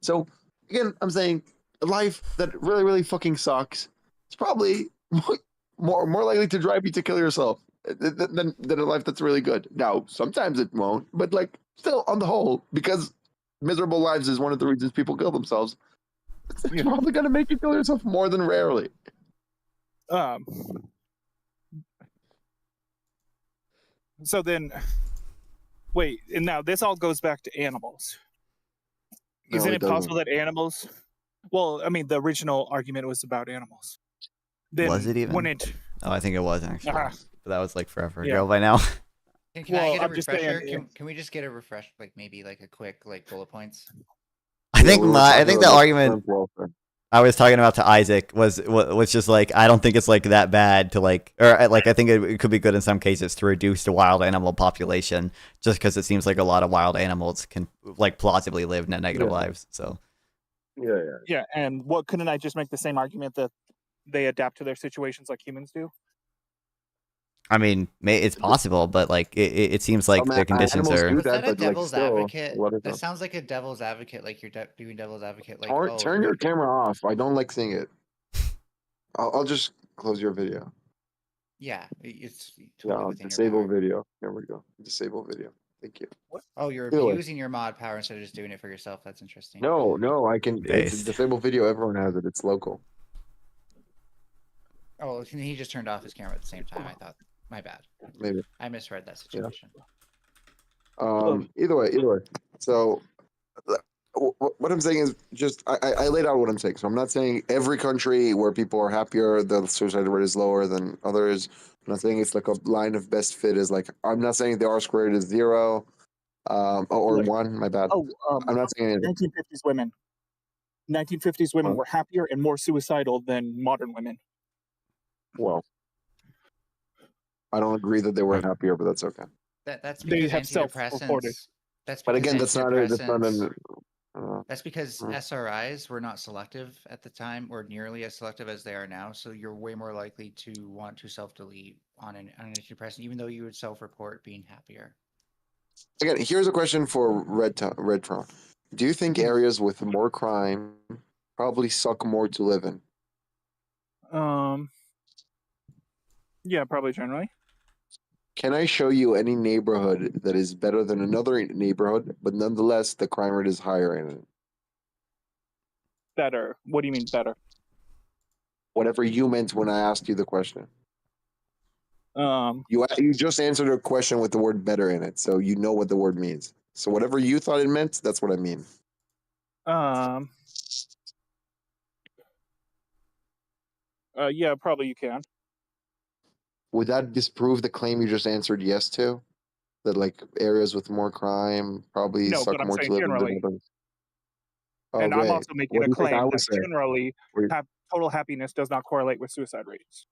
So again, I'm saying a life that really, really fucking sucks, it's probably more likely to drive you to kill yourself than a life that's really good. Now, sometimes it won't, but like still on the whole, because miserable lives is one of the reasons people kill themselves, it's probably going to make you kill yourself more than rarely. So then, wait, and now this all goes back to animals. Isn't it possible that animals? Well, I mean, the original argument was about animals. Then was it even? Oh, I think it was actually. But that was like forever ago by now. Can I get a refresher? Can we just get a refresh, like maybe like a quick like bullet points? I think the argument. I was talking about to Isaac was just like, I don't think it's like that bad to like, or like I think it could be good in some cases to reduce the wild animal population, just because it seems like a lot of wild animals can like plausibly live negative lives. So Yeah, and what couldn't I just make the same argument that they adapt to their situations like humans do? I mean, it's possible, but like it seems like the conditions are. Was that a devil's advocate? That sounds like a devil's advocate, like you're doing devil's advocate. Like, turn your camera off. I don't like seeing it. I'll just close your video. Yeah, it's totally disable video. There we go. Disable video. Thank you. Oh, you're abusing your mod power instead of just doing it for yourself. That's interesting. No, I can. It's disable video. Everyone has it. It's local. Oh, he just turned off his camera at the same time. I thought. My bad. Maybe I misread that situation. Yeah. Either way. So, what I'm saying is just I laid out what I'm saying. So I'm not saying every country where people are happier, the suicide rate is lower than others. I'm not saying it's like a line of best fit is like. I'm not saying the R squared is 0, or 1. My bad. I'm not saying anything. 1950s women. 1950s women were happier and more suicidal than modern women. Well, I don't agree that they were happier, but that's okay. That's because antidepressants. But again, that's not That's because SRIs were not selective at the time, or nearly as selective as they are now. So you're way more likely to want to self-delete on an antidepressant, even though you would self-report being happier. Again, here's a question for Redtron. Do you think areas with more crime probably suck more to live in? Yeah, probably generally. Can I show you any neighborhood that is better than another neighborhood, but nonetheless the crime rate is higher in it? Better. What do you mean better? Whatever you meant when I asked you the question. You just answered a question with the word better in it, so you know what the word means. So whatever you thought it meant, that's what I mean. Yeah, probably you can. Would that disprove the claim you just answered yes to? That like areas with more crime probably suck more to live in than others? And I'm also making a claim that generally total happiness does not correlate with suicide rates.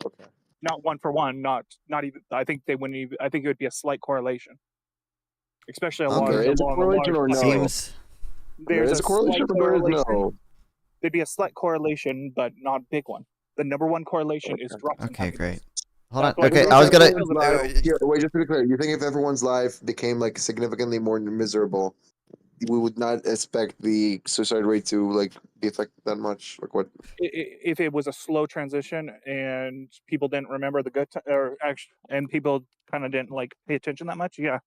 Okay. Not 1 for 1, not even. I think they wouldn't even. I think it would be a slight correlation, especially along the large. Seems there's a correlation, but there is no. There'd be a slight correlation, but not a big one. The number 1 correlation is drops. Okay, great. Hold on. Okay, I was gonna. Wait, just to be clear, you think if everyone's life became like significantly more miserable, we would not expect the suicide rate to like be affected that much? Like what? If it was a slow transition and people didn't remember the good and people kind of didn't like pay attention that much, yeah,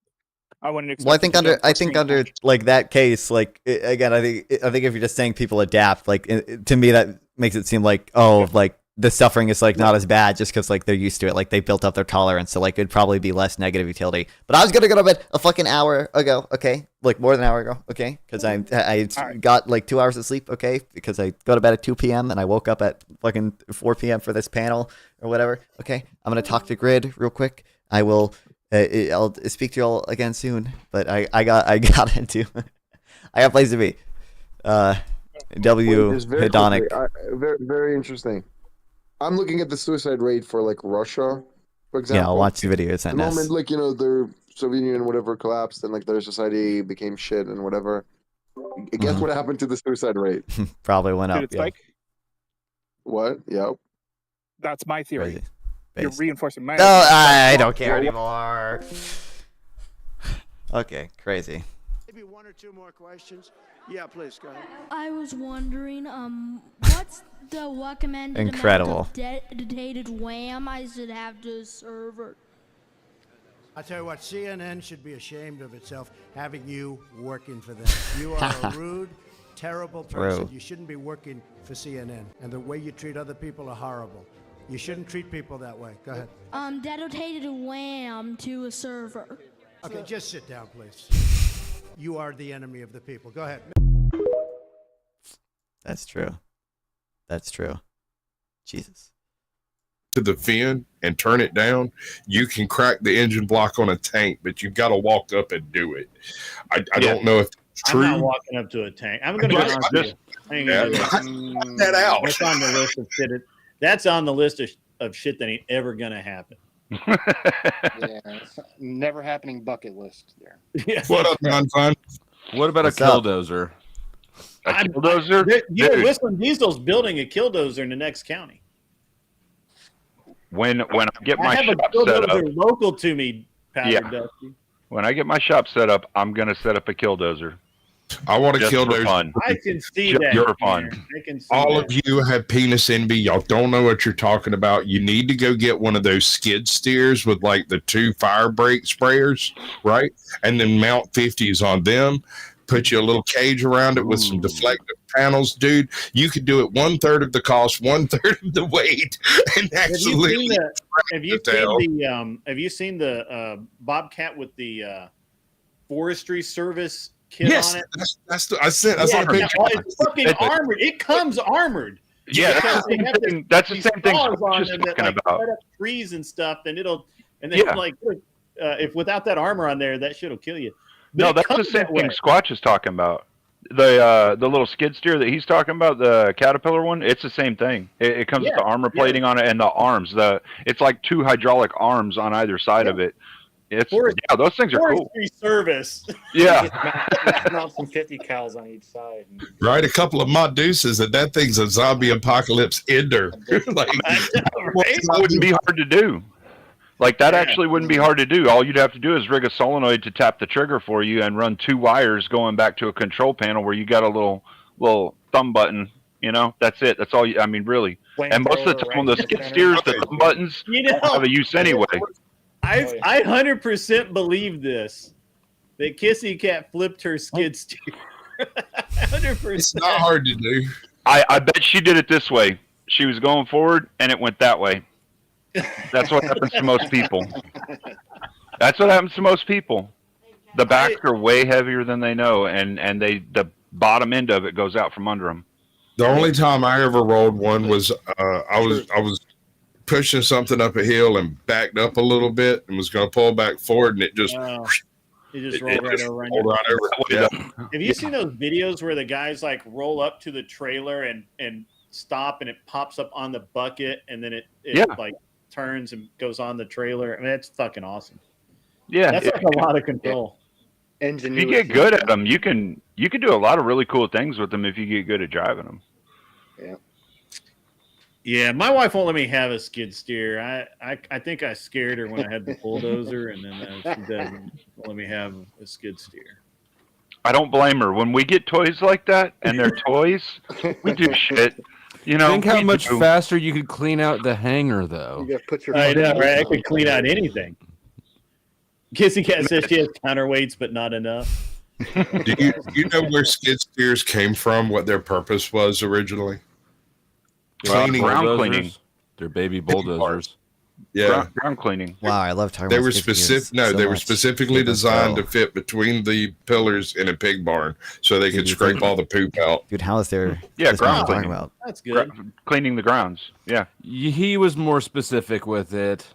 I wouldn't expect. Well, I think under like that case, like again, I think if you're just saying people adapt, like to me that makes it seem like like the suffering is like not as bad just because like they're used to it, like they built up their tolerance, so like it'd probably be less negative utility. But I was gonna go to bed a fucking hour ago, okay, like more than an hour ago, okay, because I got like 2 hours of sleep, okay, because I go to bed at 2 p.m. and I woke up at fucking 4 p.m. for this panel or whatever. Okay, I'm gonna talk to Grid real quick. I will. I'll speak to you all again soon. But I got into. I got places to be. Hedonic. Very, very interesting. I'm looking at the suicide rate for like Russia, for example. Yeah, I'll watch the video. The moment like the Soviet Union whatever collapsed and like their society became shit and whatever. Guess what happened to the suicide rate? Probably went up. Did it spike? What? Yep. That's my theory. Crazy. You're reinforcing my. No, I don't care anymore. Okay, crazy. Maybe 1 or 2 more questions. Yeah, please go ahead. I was wondering, what's the recommended Incredible. amount of dedicated RAM I should have to a server? I tell you what, CNN should be ashamed of itself having you working for them. You are a rude, terrible person. You shouldn't be working for CNN, and the way you treat other people are horrible. You shouldn't treat people that way. Go ahead. Dedicated RAM to a server. Okay, just sit down, please. You are the enemy of the people. Go ahead. That's true. That's true. Jesus. To the fin and turn it down, you can crack the engine block on a tank, but you've got to walk up and do it. I don't know if it's true. I'm not walking up to a tank. I'm going to be honest with you. Hang on. that out. That's on the list of shit. That's on the list of shit that ain't ever gonna happen. Yeah, it's never happening bucket list there. Yeah. What up, non-fun? What about What's a up? killdozer? A killdozer? You know, Dude, Whistling Diesel's building a killdozer in the next county. when I get I my have a shop set up, killdozer local to me, Powder Yeah. Dusty. when I get my shop set up, I'm gonna set up a killdozer. I want to Just kill for those. fun. I can see Just that. for fun. Tanner. I can see All that. of you have penis envy. Y'all don't know what you're talking about. You need to go get one of those skid steers with like the 2 fire brake sprayers, right? And then mount 50s on them. Put you a little cage around it with some deflective panels, dude. You could do it 1/3 of the cost, 1/3 of the weight, and absolutely. Have you seen the Bobcat with the Forestry Service kit Yes, on it? I sent a picture. It's fucking armored. It comes armored. Yeah, Because that's the they have same thing. That's the these same thing saws Squatch on is them that, talking like, about. cut up trees and stuff, and then Yeah. like if without that armor on there, that shit'll kill you. But No, it that's the comes same that thing way. Squatch is talking about. The little skid steer that he's talking about, the Caterpillar one, it's the same thing. It comes with the armor plating on it and the arms. It's like 2 hydraulic arms on either side of it. Those things are cool. Forestry Service. Yeah. Mount some 50 cals on each side. Right, a couple of Mod Deuces, that thing's a zombie apocalypse ender. Like, It wouldn't be hard to do. Like, that actually wouldn't be hard to do. All you'd have to do is rig a solenoid to tap the trigger for you and run 2 wires going back to a control panel where you got a little thumb button. You know, that's it. That's all. I mean, really. And most of the time on the skid steers, the thumb buttons don't have a use anyway. I 100% believe this. That Kissy Cat flipped her skid steer. 100%. It's not hard to do. I bet she did it this way. She was going forward, and it went that way. That's what happens to most people. That's what happens to most people. The backs are way heavier than they know, and the bottom end of it goes out from under them. The only time I ever rolled one was I was pushing something up a hill and backed up a little bit and was going to pull back forward, and it just rolled right over on rolled right over. Yeah. Have you seen those videos where the guys like roll up to the trailer and stop, and it pops up on the bucket, and then it like turns and goes on the trailer? I mean, that's fucking awesome. Yeah, that's like a lot of control. If you get good at them, you can do a lot of really cool things with them if you get good at driving them. Yeah. Yeah, my wife won't let me have a skid steer. I think I scared her when I had the bulldozer, and then she doesn't let me have a skid steer. I don't blame her. When we get toys like that, and they're toys, we do shit. You know, think how much faster you could clean out the hangar, though. You gotta put your I know, right? I could clean out anything. Kissy Cat says she has counterweights, but not enough. Do you know where skid steers came from? What their purpose was originally? Cleaning, ground cleaning. They're baby bulldozers. Yeah, ground cleaning. Wow, I love talking They about were skid specific. steers No, so they were much. specifically Dude, let's designed go. to fit between the pillars in a pig barn, so they could Dude, you scrape think- all the poop out. Dude, how is there? Yeah, this what I'm ground talking cleaning. about? That's good. Cleaning the grounds. Yeah. He was more specific with it.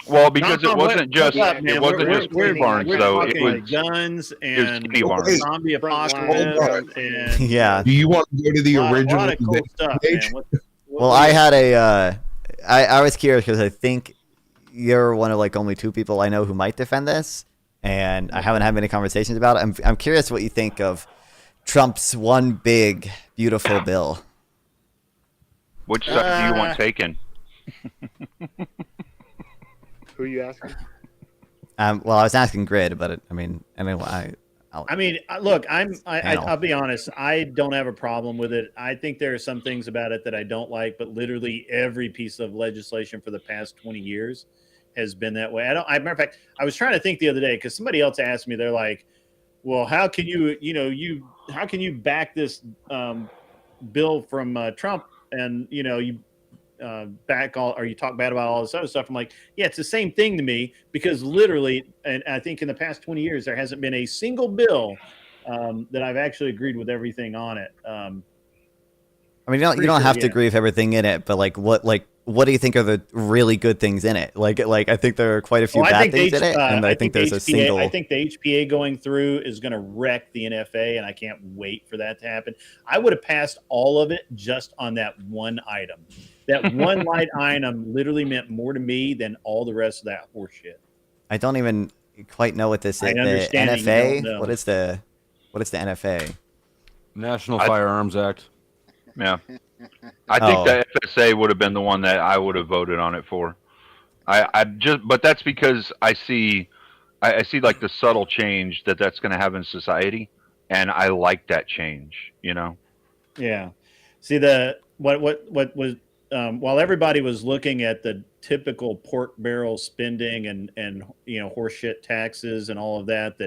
Well, because No, it wasn't just what's up, man? it wasn't We're- just we're- pig barns we're though. It talking was guns it was and kitty barns. zombie apocalypse and Yeah. Do you want to go to the a lot original of cool stuff, page? man. Well, I had I was curious because I think you're one of like only 2 people I know who might defend this, and I haven't had many conversations about it. I'm curious what you think of Trump's one big beautiful bill. Which side do you want taken? Who are you asking? Well, I was asking Grid, but I mean, Look, I'll be honest. I don't have a problem with it. I think there are some things about it that I don't like, but literally every piece of legislation for the past 20 years has been that way. Matter of fact, I was trying to think the other day because somebody else asked me. They're like, "Well, how can you back this bill from Trump and you back all, or you talk bad about all this other stuff?" I'm like, yeah, it's the same thing to me, because literally, and I think in the past 20 years, there hasn't been a single bill that I've actually agreed with everything on it. I mean, you don't have to agree with everything in it, but like, what what do you think are the really good things in it? Like I think there are quite a few bad things in it, and I think there's a single. I think the HPA going through is going to wreck the NFA, and I can't wait for that to happen. I would have passed all of it just on that one item. That one light item literally meant more to me than all the rest of that horseshit. I don't even quite know what this is. The NFA. What is the NFA? National Firearms Act. Yeah. I think the FSA would have been the one that I would have voted on it for. But that's because I see like the subtle change that's going to have in society, and I like that change. Yeah. See what was while everybody was looking at the typical pork barrel spending and horseshit taxes and all of that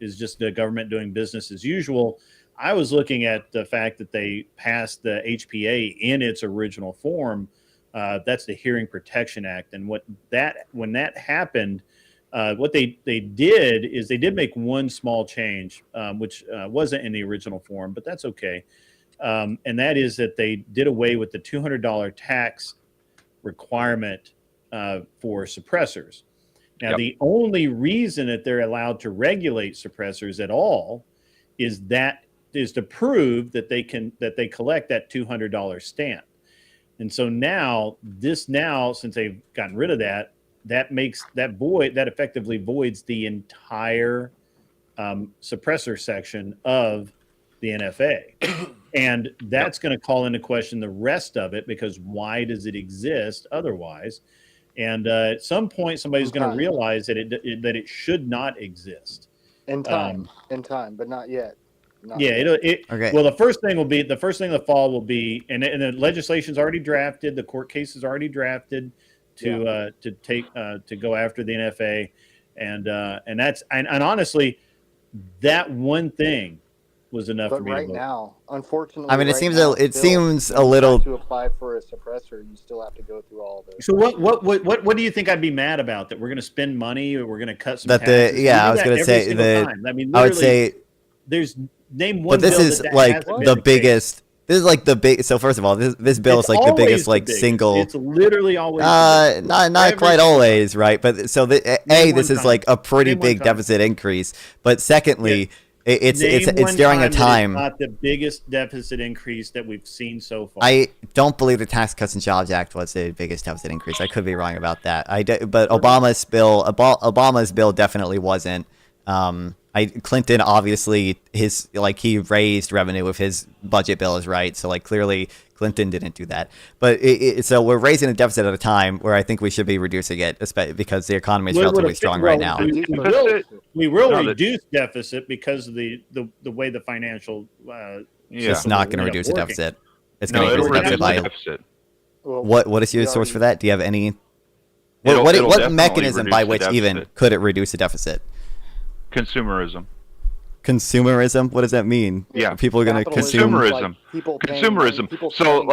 is just the government doing business as usual. I was looking at the fact that they passed the HPA in its original form. That's the Hearing Protection Act. And when that happened, what they did is they did make one small change, which wasn't in the original form, but that's okay. And that is that they did away with the $200 tax requirement for suppressors. Now, the only reason that they're allowed to regulate suppressors at all is to prove that they collect that $200 stamp. And so now since they've gotten rid of that effectively voids the entire suppressor section of the NFA. And that's going to call into question the rest of it, because why does it exist otherwise? And at some point, somebody's going to realize that it should not exist. In time, but not yet. Okay. Well, the first thing in the fall will be, and the legislation's already drafted, the court case is already drafted to go after the NFA, and that's honestly, that one thing was enough for me. Right now, unfortunately, I mean, it seems a little to apply for a suppressor. You still have to go through all this. So what do you think I'd be mad about? That we're going to spend money, or we're going to cut some taxes? I was going to say I would say there's name one. But this is like the biggest. This is like the big. So first of all, this bill is like the biggest single. It's literally always not quite always, right? But so this is like a pretty big deficit increase. But secondly, it's during a time. It's not the biggest deficit increase that we've seen so far. I don't believe the Tax Cuts and Jobs Act was the biggest deficit increase. I could be wrong about that. But Obama's bill definitely wasn't. Clinton obviously he raised revenue with his budget bills, right? So clearly Clinton didn't do that. But so we're raising a deficit at a time where I think we should be reducing it, especially because the economy is relatively strong right now. We will reduce deficit because of the way the financial. It's not going to reduce the deficit. It's going to increase the deficit by. Deficit. What is your source for that? Do you have any? What mechanism by which even could it reduce the deficit? Consumerism. What does that mean? Yeah, people are going to consume. Consumerism. So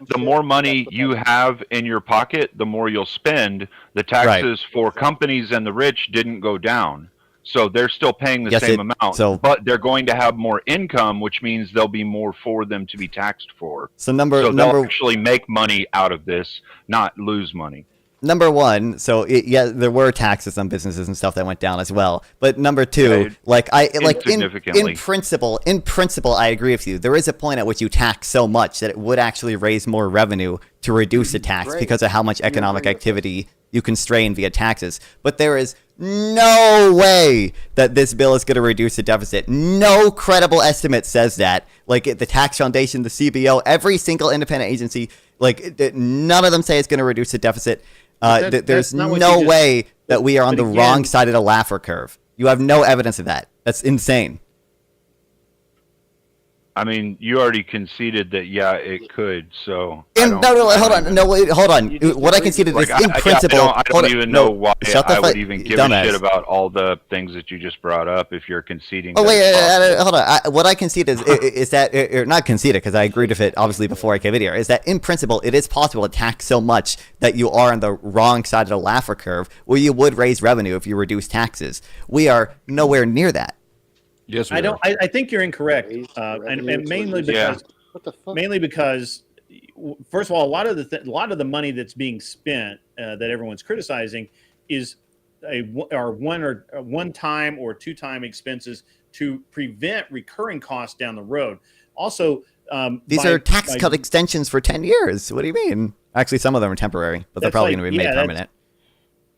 the more money you have in your pocket, the more you'll spend. The taxes for companies and the rich didn't go down, so they're still paying the same amount. But they're going to have more income, which means there'll be more for them to be taxed for. So they'll actually make money out of this, not lose money. Number one, there were taxes on businesses and stuff that went down as well. But number two, in principle, I agree with you. There is a point at which you tax so much that it would actually raise more revenue to reduce the tax because of how much economic activity you constrain via taxes. But there is no way that this bill is going to reduce the deficit. No credible estimate says that. The Tax Foundation, the CBO, every single independent agency, none of them say it's going to reduce the deficit. There's no way that we are on the wrong side of the Laffer curve. You have no evidence of that. That's insane. I mean, you already conceded that, it could. So hold on. What I conceded is in principle. I don't even know why I would even give a shit about all the things that you just brought up if you're conceding. Hold on. What I conceded is that, or not conceded because I agreed with it obviously before I came in here, is that in principle it is possible to tax so much that you are on the wrong side of the Laffer curve where you would raise revenue if you reduce taxes. We are nowhere near that. Yes, I think you're incorrect, and mainly because first of all, a lot of the money that's being spent that everyone's criticizing is one time or two time expenses to prevent recurring costs down the road. Also, these are tax cut extensions for 10 years. What do you mean? Actually, some of them are temporary, but they're probably going to be made permanent.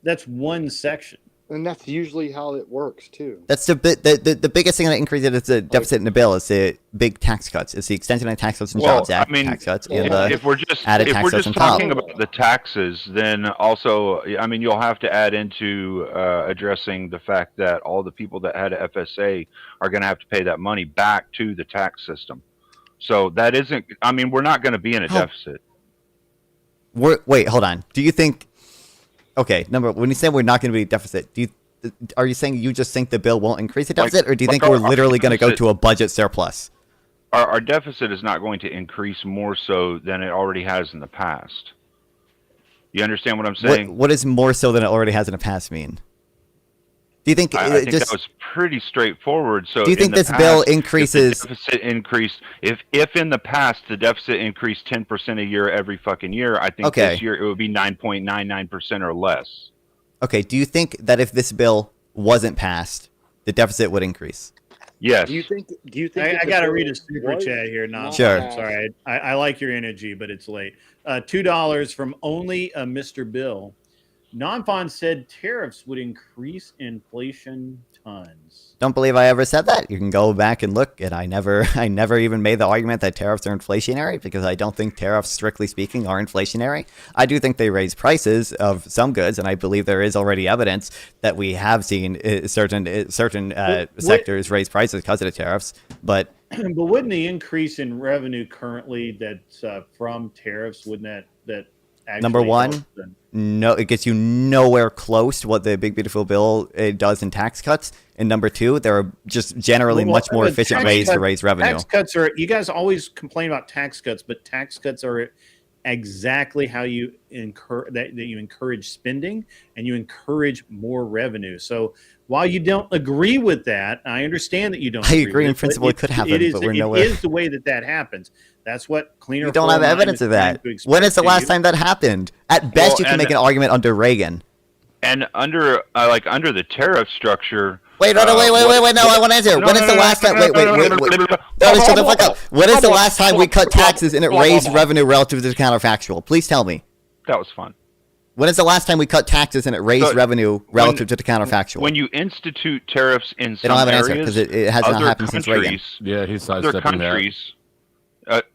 That's one section. And that's usually how it works too. That's the biggest thing that increases is the deficit in the bill. It's the big tax cuts. It's the extension of tax cuts and Jobs Act tax cuts. And if we're just talking about the taxes, then also, I mean, you'll have to add into addressing the fact that all the people that had FSA are going to have to pay that money back to the tax system. So that isn't. I mean, we're not going to be in a deficit. Wait, hold on. Do you think? Okay, when you say we're not going to be deficit, are you saying you just think the bill won't increase the deficit, or do you think we're literally going to go to a budget surplus? Our deficit is not going to increase more so than it already has in the past. You understand what I'm saying? What does more so than it already has in the past mean? Do you think I think that was pretty straightforward. So do you think this bill increases? If the deficit increased, if in the past the deficit increased 10% a year every fucking year, I think this year it would be 9.99% or less. Okay. Do you think that if this bill wasn't passed, the deficit would increase? Yes. Do you think? I got to read a super chat here. Sure. I'm sorry. I like your energy, but it's late. $2 from only Mr. Bill. Non-Fon said tariffs would increase inflation tons. Don't believe I ever said that. You can go back and look, and I never even made the argument that tariffs are inflationary, because I don't think tariffs, strictly speaking, are inflationary. I do think they raise prices of some goods, and I believe there is already evidence that we have seen certain sectors raise prices because of the tariffs. But wouldn't the increase in revenue currently that's from tariffs, wouldn't that actually number one, no, it gets you nowhere close to what the Big Beautiful Bill does in tax cuts. And number two, there are just generally much more efficient ways to raise revenue. Tax cuts are, you guys always complain about tax cuts, but tax cuts are exactly how you you encourage spending and you encourage more revenue. So while you don't agree with that, I understand that you don't. I agree in principle it could happen, but we're nowhere. It is the way that happens. That's what cleaner. You don't have evidence of that. When is the last time that happened? At best, you can make an argument under Reagan. And under the tariff structure. Wait, no, I want to answer. When is the last time? Wait. Shut the fuck up. When is the last time we cut taxes and it raised revenue relative to the counterfactual? Please tell me. That was fun. When is the last time we cut taxes and it raised revenue relative to the counterfactual? When you institute tariffs in some they don't have an areas, answer because it has not happened since Reagan. Yeah, he's sidestepping that.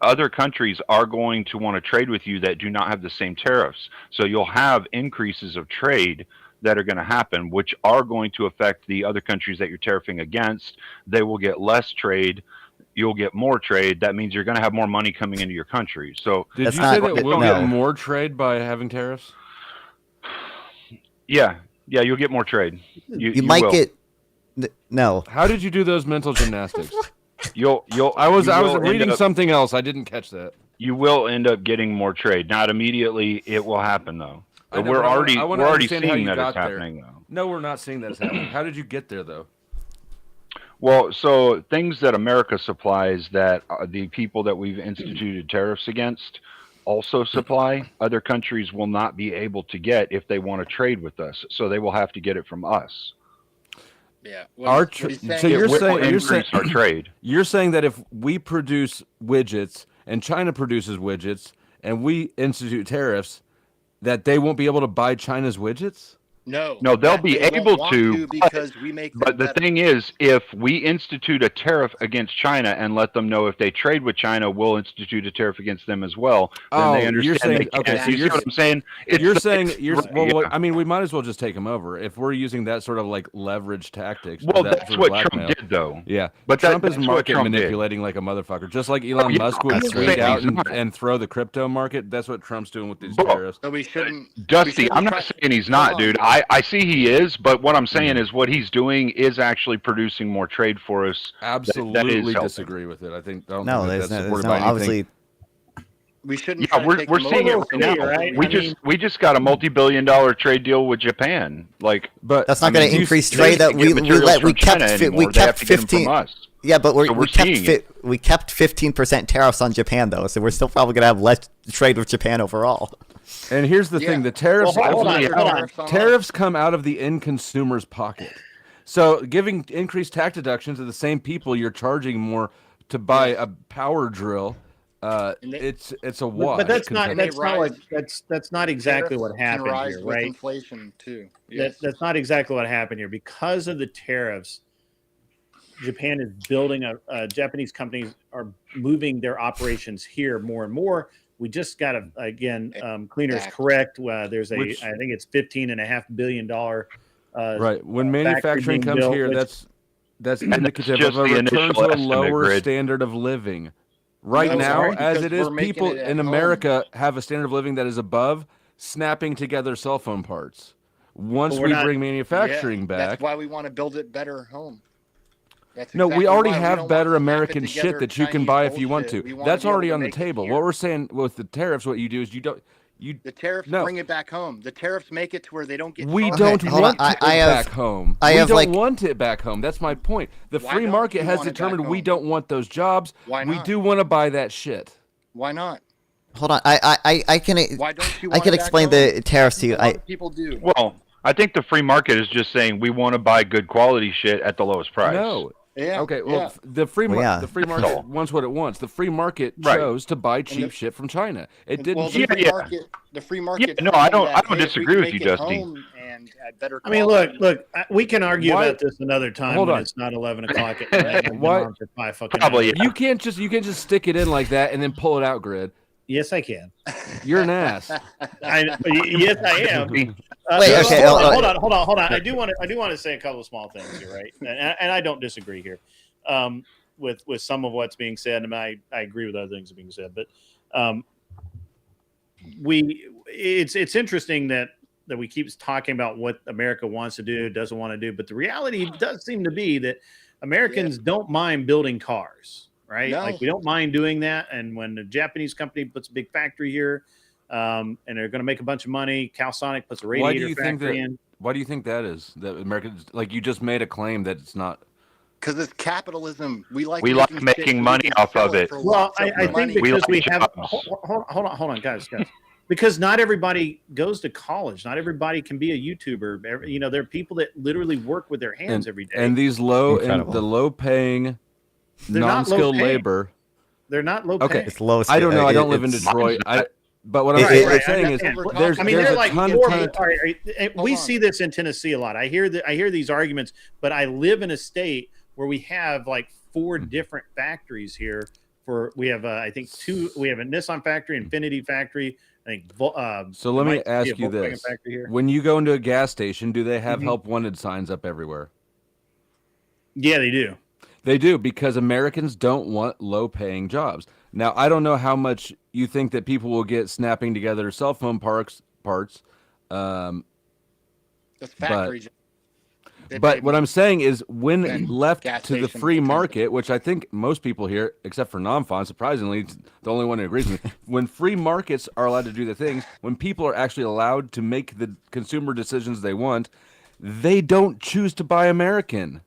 Other countries are going to want to trade with you that do not have the same tariffs. So you'll have increases of trade that are going to happen, which are going to affect the other countries that you're tariffing against. They will get less trade. You'll get more trade. That means you're going to have more money coming into your country. So did you say that we'll get more trade by having tariffs? Yeah, you'll get more trade. You might will. get no. How did you do those mental gymnastics? I was reading something else. I didn't catch that. You will end up getting more trade. Not immediately. It will happen though. We're already seeing that it's happening though. No, we're not seeing that it's happening. How did you get there though? Well, so things that America supplies that the people that we've instituted tariffs against also supply, other countries will not be able to get if they want to trade with us. So they will have to get it from us. Yeah. Well, so you're saying our trade. You're saying that if we produce widgets and China produces widgets and we institute tariffs, that they won't be able to buy China's widgets? No, they'll be able to because we make. But the thing is, if we institute a tariff against China and let them know if they trade with China, we'll institute a tariff against them as well. Then they understand they can't. Okay, you see what I'm saying? I mean, we might as well just take them over if we're using that sort of like leverage tactics. Well, that's what Trump did, though. Yeah, but Trump is market manipulating like a motherfucker, just like Elon Musk would tweet out and throw the crypto market. That's what Trump's doing with these tariffs. No, we shouldn't. Dusty, I'm not saying he's not, dude. I see he is, but what I'm saying is what he's doing is actually producing more trade for us. Absolutely disagree with it. I think there's obviously. We shouldn't. Yeah, we're seeing it right now. Right? We just got a multi-billion-dollar trade deal with Japan. But that's not going to increase trade. That we kept 15. Yeah, but So we kept 15% tariffs on Japan though, so we're still probably gonna have less trade with Japan overall. And here's the thing: the tariffs Hold on. tariffs come out of the end consumer's pocket. So giving increased tax deductions to the same people you're charging more to buy a power drill, it's a wash. But that's not exactly what happened here, with right? inflation too. Yes. That's not exactly what happened here. Because of the tariffs, Japan is building Japanese companies are moving their operations here more and more. We just got Cleaner is correct. There's I think it's $15.5 billion. Right. When manufacturing comes built, here, that's indicative of a return to a lower standard of living. Right now, as it is, people in America have a standard of living that is above snapping together cell phone parts. Once we bring manufacturing back, that's why we want to build it better home. No, we already have better American shit that you can buy if you want to. That's already on the table. What we're saying with the tariffs, what you do is the tariffs bring it back home. The tariffs make it to where they don't get. We don't want it back home. We don't want it back home. That's my point. The free market has determined we don't want those jobs. Why not? We do want to buy that shit. Why not? Hold on, I can. Why don't you I can explain the tariffs to you. People do. Well, I think the free market is just saying we want to buy good quality shit at the lowest price. No. Yeah. Okay. Well, the free market wants what it wants. The free market chose to buy cheap shit from China. It didn't. Well, the free market. No, I don't disagree with you, Dusty. I mean, look. We can argue about this another time when it's not 11 o'clock at night. Why? Probably. You can't just stick it in like that and then pull it out, Grid. Yes, I can. You're an ass. Yes, I am. Wait, okay. Hold on. I do want to say a couple of small things here, right? And I don't disagree here with some of what's being said, and I agree with other things being said. But it's interesting that we keep talking about what America wants to do, doesn't want to do, but the reality does seem to be that Americans don't mind building cars. Right, like we don't mind doing that. And when a Japanese company puts a big factory here, and they're going to make a bunch of money, Calsonic puts a radiator factory in. Why do you think that is? That Americans, like you just made a claim that it's not. Because it's capitalism. We like making money off of it. Well, I think because we have. Hold on, guys. Because not everybody goes to college. Not everybody can be a YouTuber. You know, there are people that literally work with their hands every day. And these low-paying. They're non-skilled labor. They're not low pay. Okay, it's low. I don't know. I don't live in Detroit. But what I'm saying is, there's a ton. We see this in Tennessee a lot. I hear these arguments, but I live in a state where we have like 4 different factories here. We have I think 2. We have a Nissan factory, Infiniti factory. I think. So let me ask you this: when you go into a gas station, do they have help wanted signs up everywhere? Yeah, they do. They do, because Americans don't want low-paying jobs. Now, I don't know how much you think that people will get snapping together cell phone parts. That's factory. But what I'm saying is, when left to the free market, which I think most people here, except for Namfon, surprisingly, it's the only one who agrees with me, when free markets are allowed to do the things, when people are actually allowed to make the consumer decisions they want, they don't choose to buy American.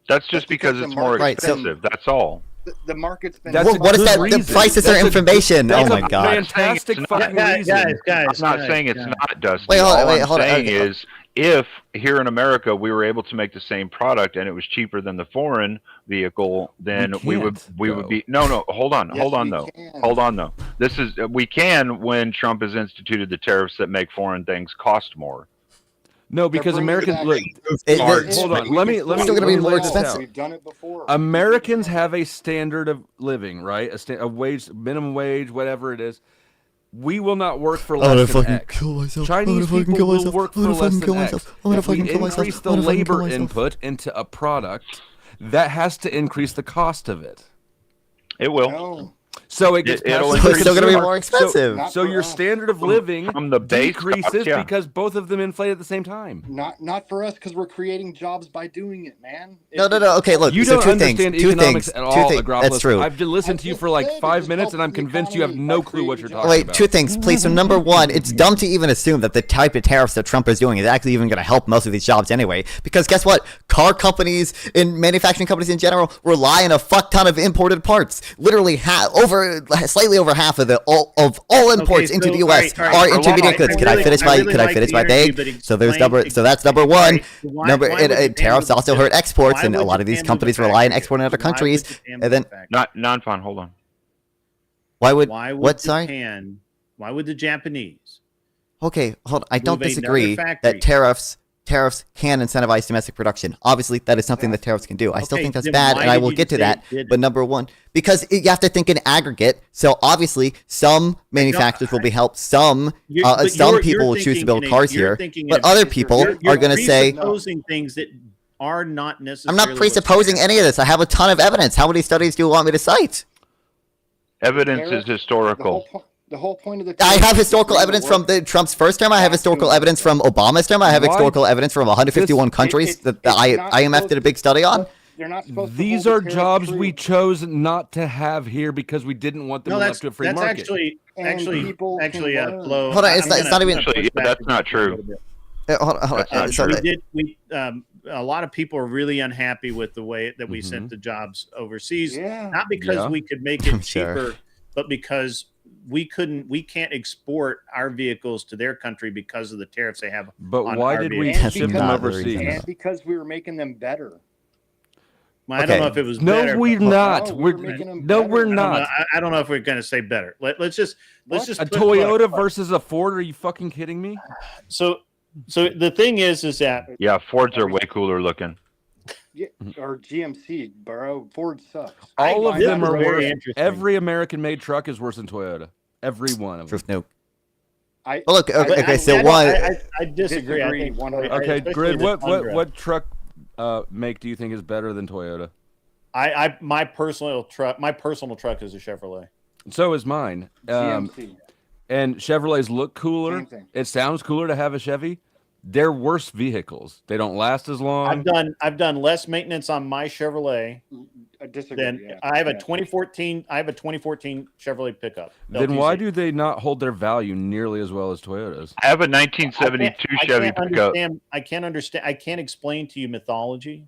That's just because it's more expensive. That's all. The market's been. What is that? The prices are information. Oh my god! Fantastic fucking reason. Guys, I'm not saying it's not, Dusty. Wait, all I'm saying is, if here in America we were able to make the same product and it was cheaper than the foreign vehicle, then we would be. No. Hold on though. This is we can when Trump has instituted the tariffs that make foreign things cost more. No, because Americans look. Hold on. Let me. It's still going to be more expensive. We've done it before. Americans have a standard of living, right? A wage, minimum wage, whatever it is. We will not work for less than X. Chinese people will work for less than X. If we increase the labor input into a product, that has to increase the cost of it. It will. So it gets It'll passed to the it's still going to be consumer. more expensive. So your standard of living from the base decreases yeah. because both of them inflate at the same time. Not for us, because we're creating jobs by doing it, man. No. Okay, look. You so don't two understand things. economics at all, Agropoulos. That's true. I've listened to you for like 5 minutes, and I'm convinced you have no clue what you're talking Wait, about. 2 things, please. So number one, it's dumb to even assume that the type of tariffs that Trump is doing is actually even going to help most of these jobs anyway. Because guess what? Car companies and manufacturing companies in general rely on a fuck ton of imported parts. Literally, slightly over half of all imports into the U.S. are intermediate goods. Could I finish my thing? So that's number one. Tariffs also hurt exports, and a lot of these companies rely on exporting other countries. And then non-fun. Hold on. Why would Japan? Why would the Japanese? Okay, hold on. I don't move disagree another that tariffs can incentivize domestic production. Obviously, that is something that tariffs can do. I still think that's bad, and I will get to that. But number one, because you have to think in aggregate. So obviously, some manufacturers will be helped. Some people will choose to build cars here, but other people are going to say, presupposing things that are not necessarily. I'm not presupposing any of this. I have a ton of evidence. How many studies do you want me to cite? Evidence is historical. The whole point of the I have historical evidence from Trump's first term. I have historical evidence from Obama's term. I have historical evidence from 151 countries that the IMF did a big study on. These are jobs we chose not to have here because we didn't want them left to a free market. Actually, Flo. Hold on, it's not even. Actually, that's not true. Hold on. A lot of people are really unhappy with the way that we sent the jobs overseas. Not because we could make it cheaper, but because we can't export our vehicles to their country because of the tariffs they have. But why did we ship them overseas? And because we were making them better. Well, I don't know if it was better. No, we're not. We're not. I don't know if we're going to say better. Let's just a Toyota versus a Ford. Are you fucking kidding me? So the thing is that Fords are way cooler looking. Yeah, or GMC, bro. Ford sucks. All of them are worse. Every American-made truck is worse than Toyota. Every one of them. No. I disagree. Okay, Grid. What truck make do you think is better than Toyota? My personal truck is a Chevrolet. So is mine. GMC. And Chevrolets look cooler. It sounds cooler to have a Chevy. They're worse vehicles. They don't last as long. I've done less maintenance on my Chevrolet. I disagree. I have a 2014 Chevrolet pickup. Then why do they not hold their value nearly as well as Toyotas? I have a 1972 Chevy pickup. I can't understand. I can't explain to you mythology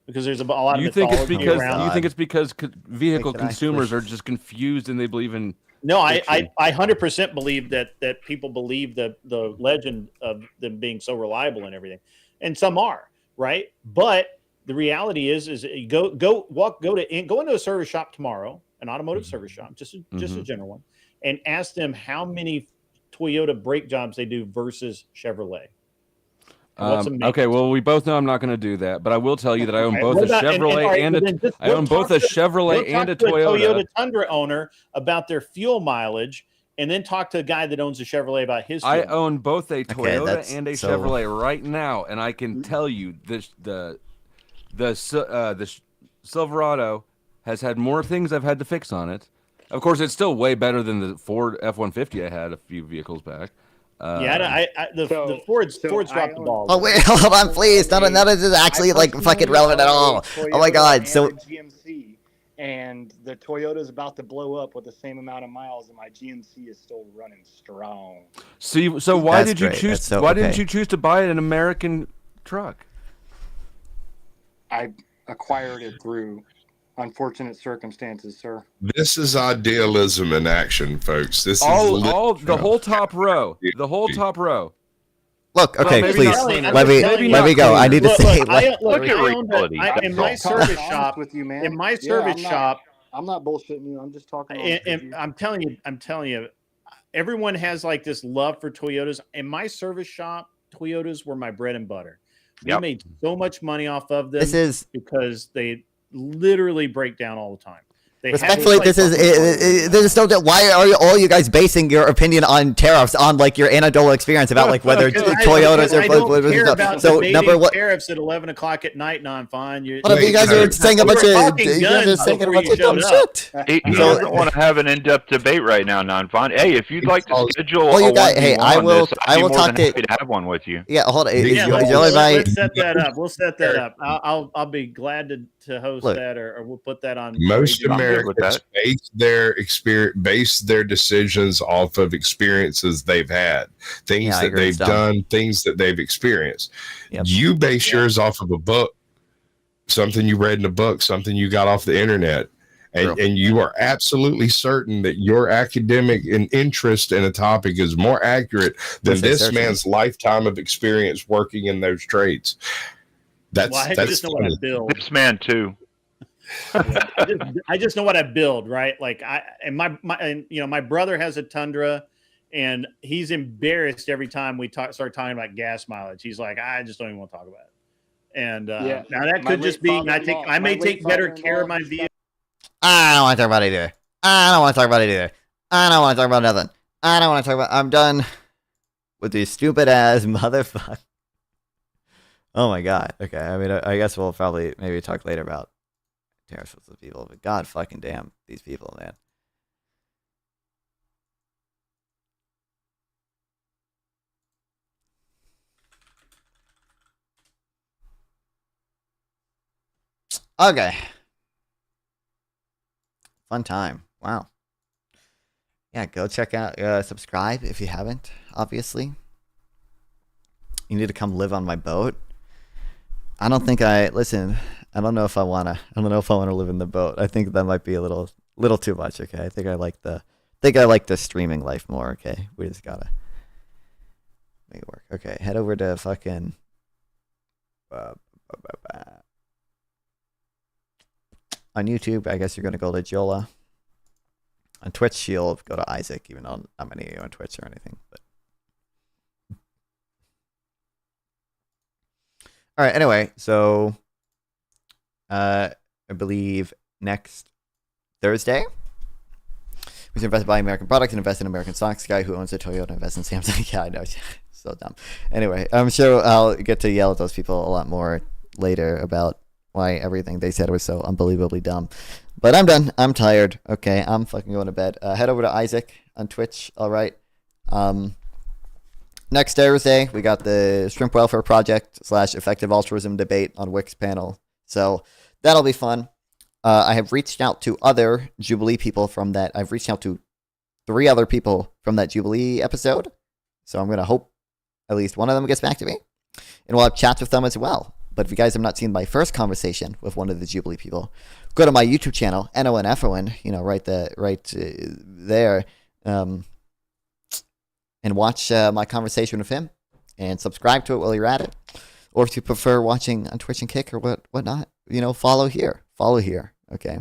because there's a lot of you think mythology it's because around. you think it's because vehicle consumers are just confused and they believe in. No, I 100% believe that people believe the legend of them being so reliable and everything, and some are, right? But the reality is you go into a service shop tomorrow, an automotive service shop, just a general one, and ask them how many Toyota brake jobs they do versus Chevrolet. Okay, well, we both know I'm not going to do that, but I will tell you that I own both a Chevrolet and a Chevrolet and a Toyota. Toyota Tundra owner about their fuel mileage, and then talk to a guy that owns a Chevrolet about his. I own both a Toyota and a Chevrolet right now, and I can tell you the Silverado has had more things I've had to fix on it. Of course, it's still way better than the Ford F-150 I had a few vehicles back. The Fords dropped the ball. Oh wait, hold on, please. None of this is actually fucking relevant at all. Oh my god. So GMC and the Toyota is about to blow up with the same amount of miles, and my GMC is still running strong. See, so why did you choose? Why didn't you choose to buy an American truck? I acquired it through unfortunate circumstances, sir. This is idealism in action, folks. This is the whole top row. The whole top row. Look, okay, please let me go. I need to say. In my service shop, I'm not bullshitting you. I'm just talking. And I'm telling you, everyone has like this love for Toyotas. In my service shop, Toyotas were my bread and butter. We made so much money off of them. This is because they literally break down all the time. Respectfully, this is so that why are all you guys basing your opinion on tariffs on like your anecdotal experience about like whether Toyotas I don't care about so number one tariffs at 11 o'clock at night, non-fine. What if you guys are saying a bunch of dumb shit? He doesn't want to have an in-depth debate right now, non-fine. Hey, if you'd like to schedule a 1v1 I will more talk than happy to have one with you. Yeah, hold on. Let's set that up. We'll set that up. I'll be glad to host that, or we'll put that on. Most Americans base their decisions off of experiences they've had, things that they've done, things that they've experienced. You base yours off of a book, something you read in a book, something you got off the internet. And you are absolutely certain that your academic and interest in a topic is more accurate than this man's lifetime of experience working in those trades. I just know what I build. This man too. I just know what I build, right? Like my brother has a Tundra, and he's embarrassed every time we start talking about gas mileage. He's like, I just don't even want to talk about it. And now that could just be. I may take better care of my vehicle. I don't want to talk about it either. I don't want to talk about it either. I don't want to talk about nothing. I don't want to talk about. I'm done with these stupid ass motherfuckers. Oh my god. Okay. I mean, I guess we'll probably maybe talk later about tariffs with people, but god fucking damn these people, man. Okay. Fun time. Wow. Yeah, go check out, subscribe if you haven't, obviously. You need to come live on my boat. I don't think I don't know if I want to live in the boat. I think that might be a little too much, okay? I think I like the streaming life more, okay? We just gotta make it work. Okay, head over to fucking on YouTube, I guess you're going to go to Jola. On Twitch, you'll go to Isaac, even though not many of you on Twitch or anything. But all right. Anyway, so I believe next Thursday, we should invest in American products and invest in American stocks. Guy who owns a Toyota invests in Samsung. Yeah, I know. So dumb. Anyway, I'm sure I'll get to yell at those people a lot more later about why everything they said was so unbelievably dumb. But I'm done. I'm tired. Okay, I'm fucking going to bed. Head over to Isaac on Twitch. All right. Next Thursday, we got the Shrimp Welfare Project / Effective Altruism debate on Wix panel. So that'll be fun. I have reached out to other Jubilee people from that. I've reached out to 3 other people from that Jubilee episode. So I'm going to hope at least one of them gets back to me. And we'll have chats with them as well. But if you guys have not seen my first conversation with one of the Jubilee people, go to my YouTube channel, NONFON, right there, and watch my conversation with him, and subscribe to it while you're at it. Or if you prefer watching on Twitch and Kick or whatnot, follow here. Okay.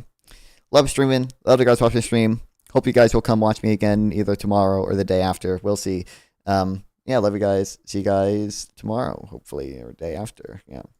Love streaming. Love the guys watching the stream. Hope you guys will come watch me again either tomorrow or the day after. We'll see. Yeah, love you guys. See you guys tomorrow, hopefully, or day after. Yeah.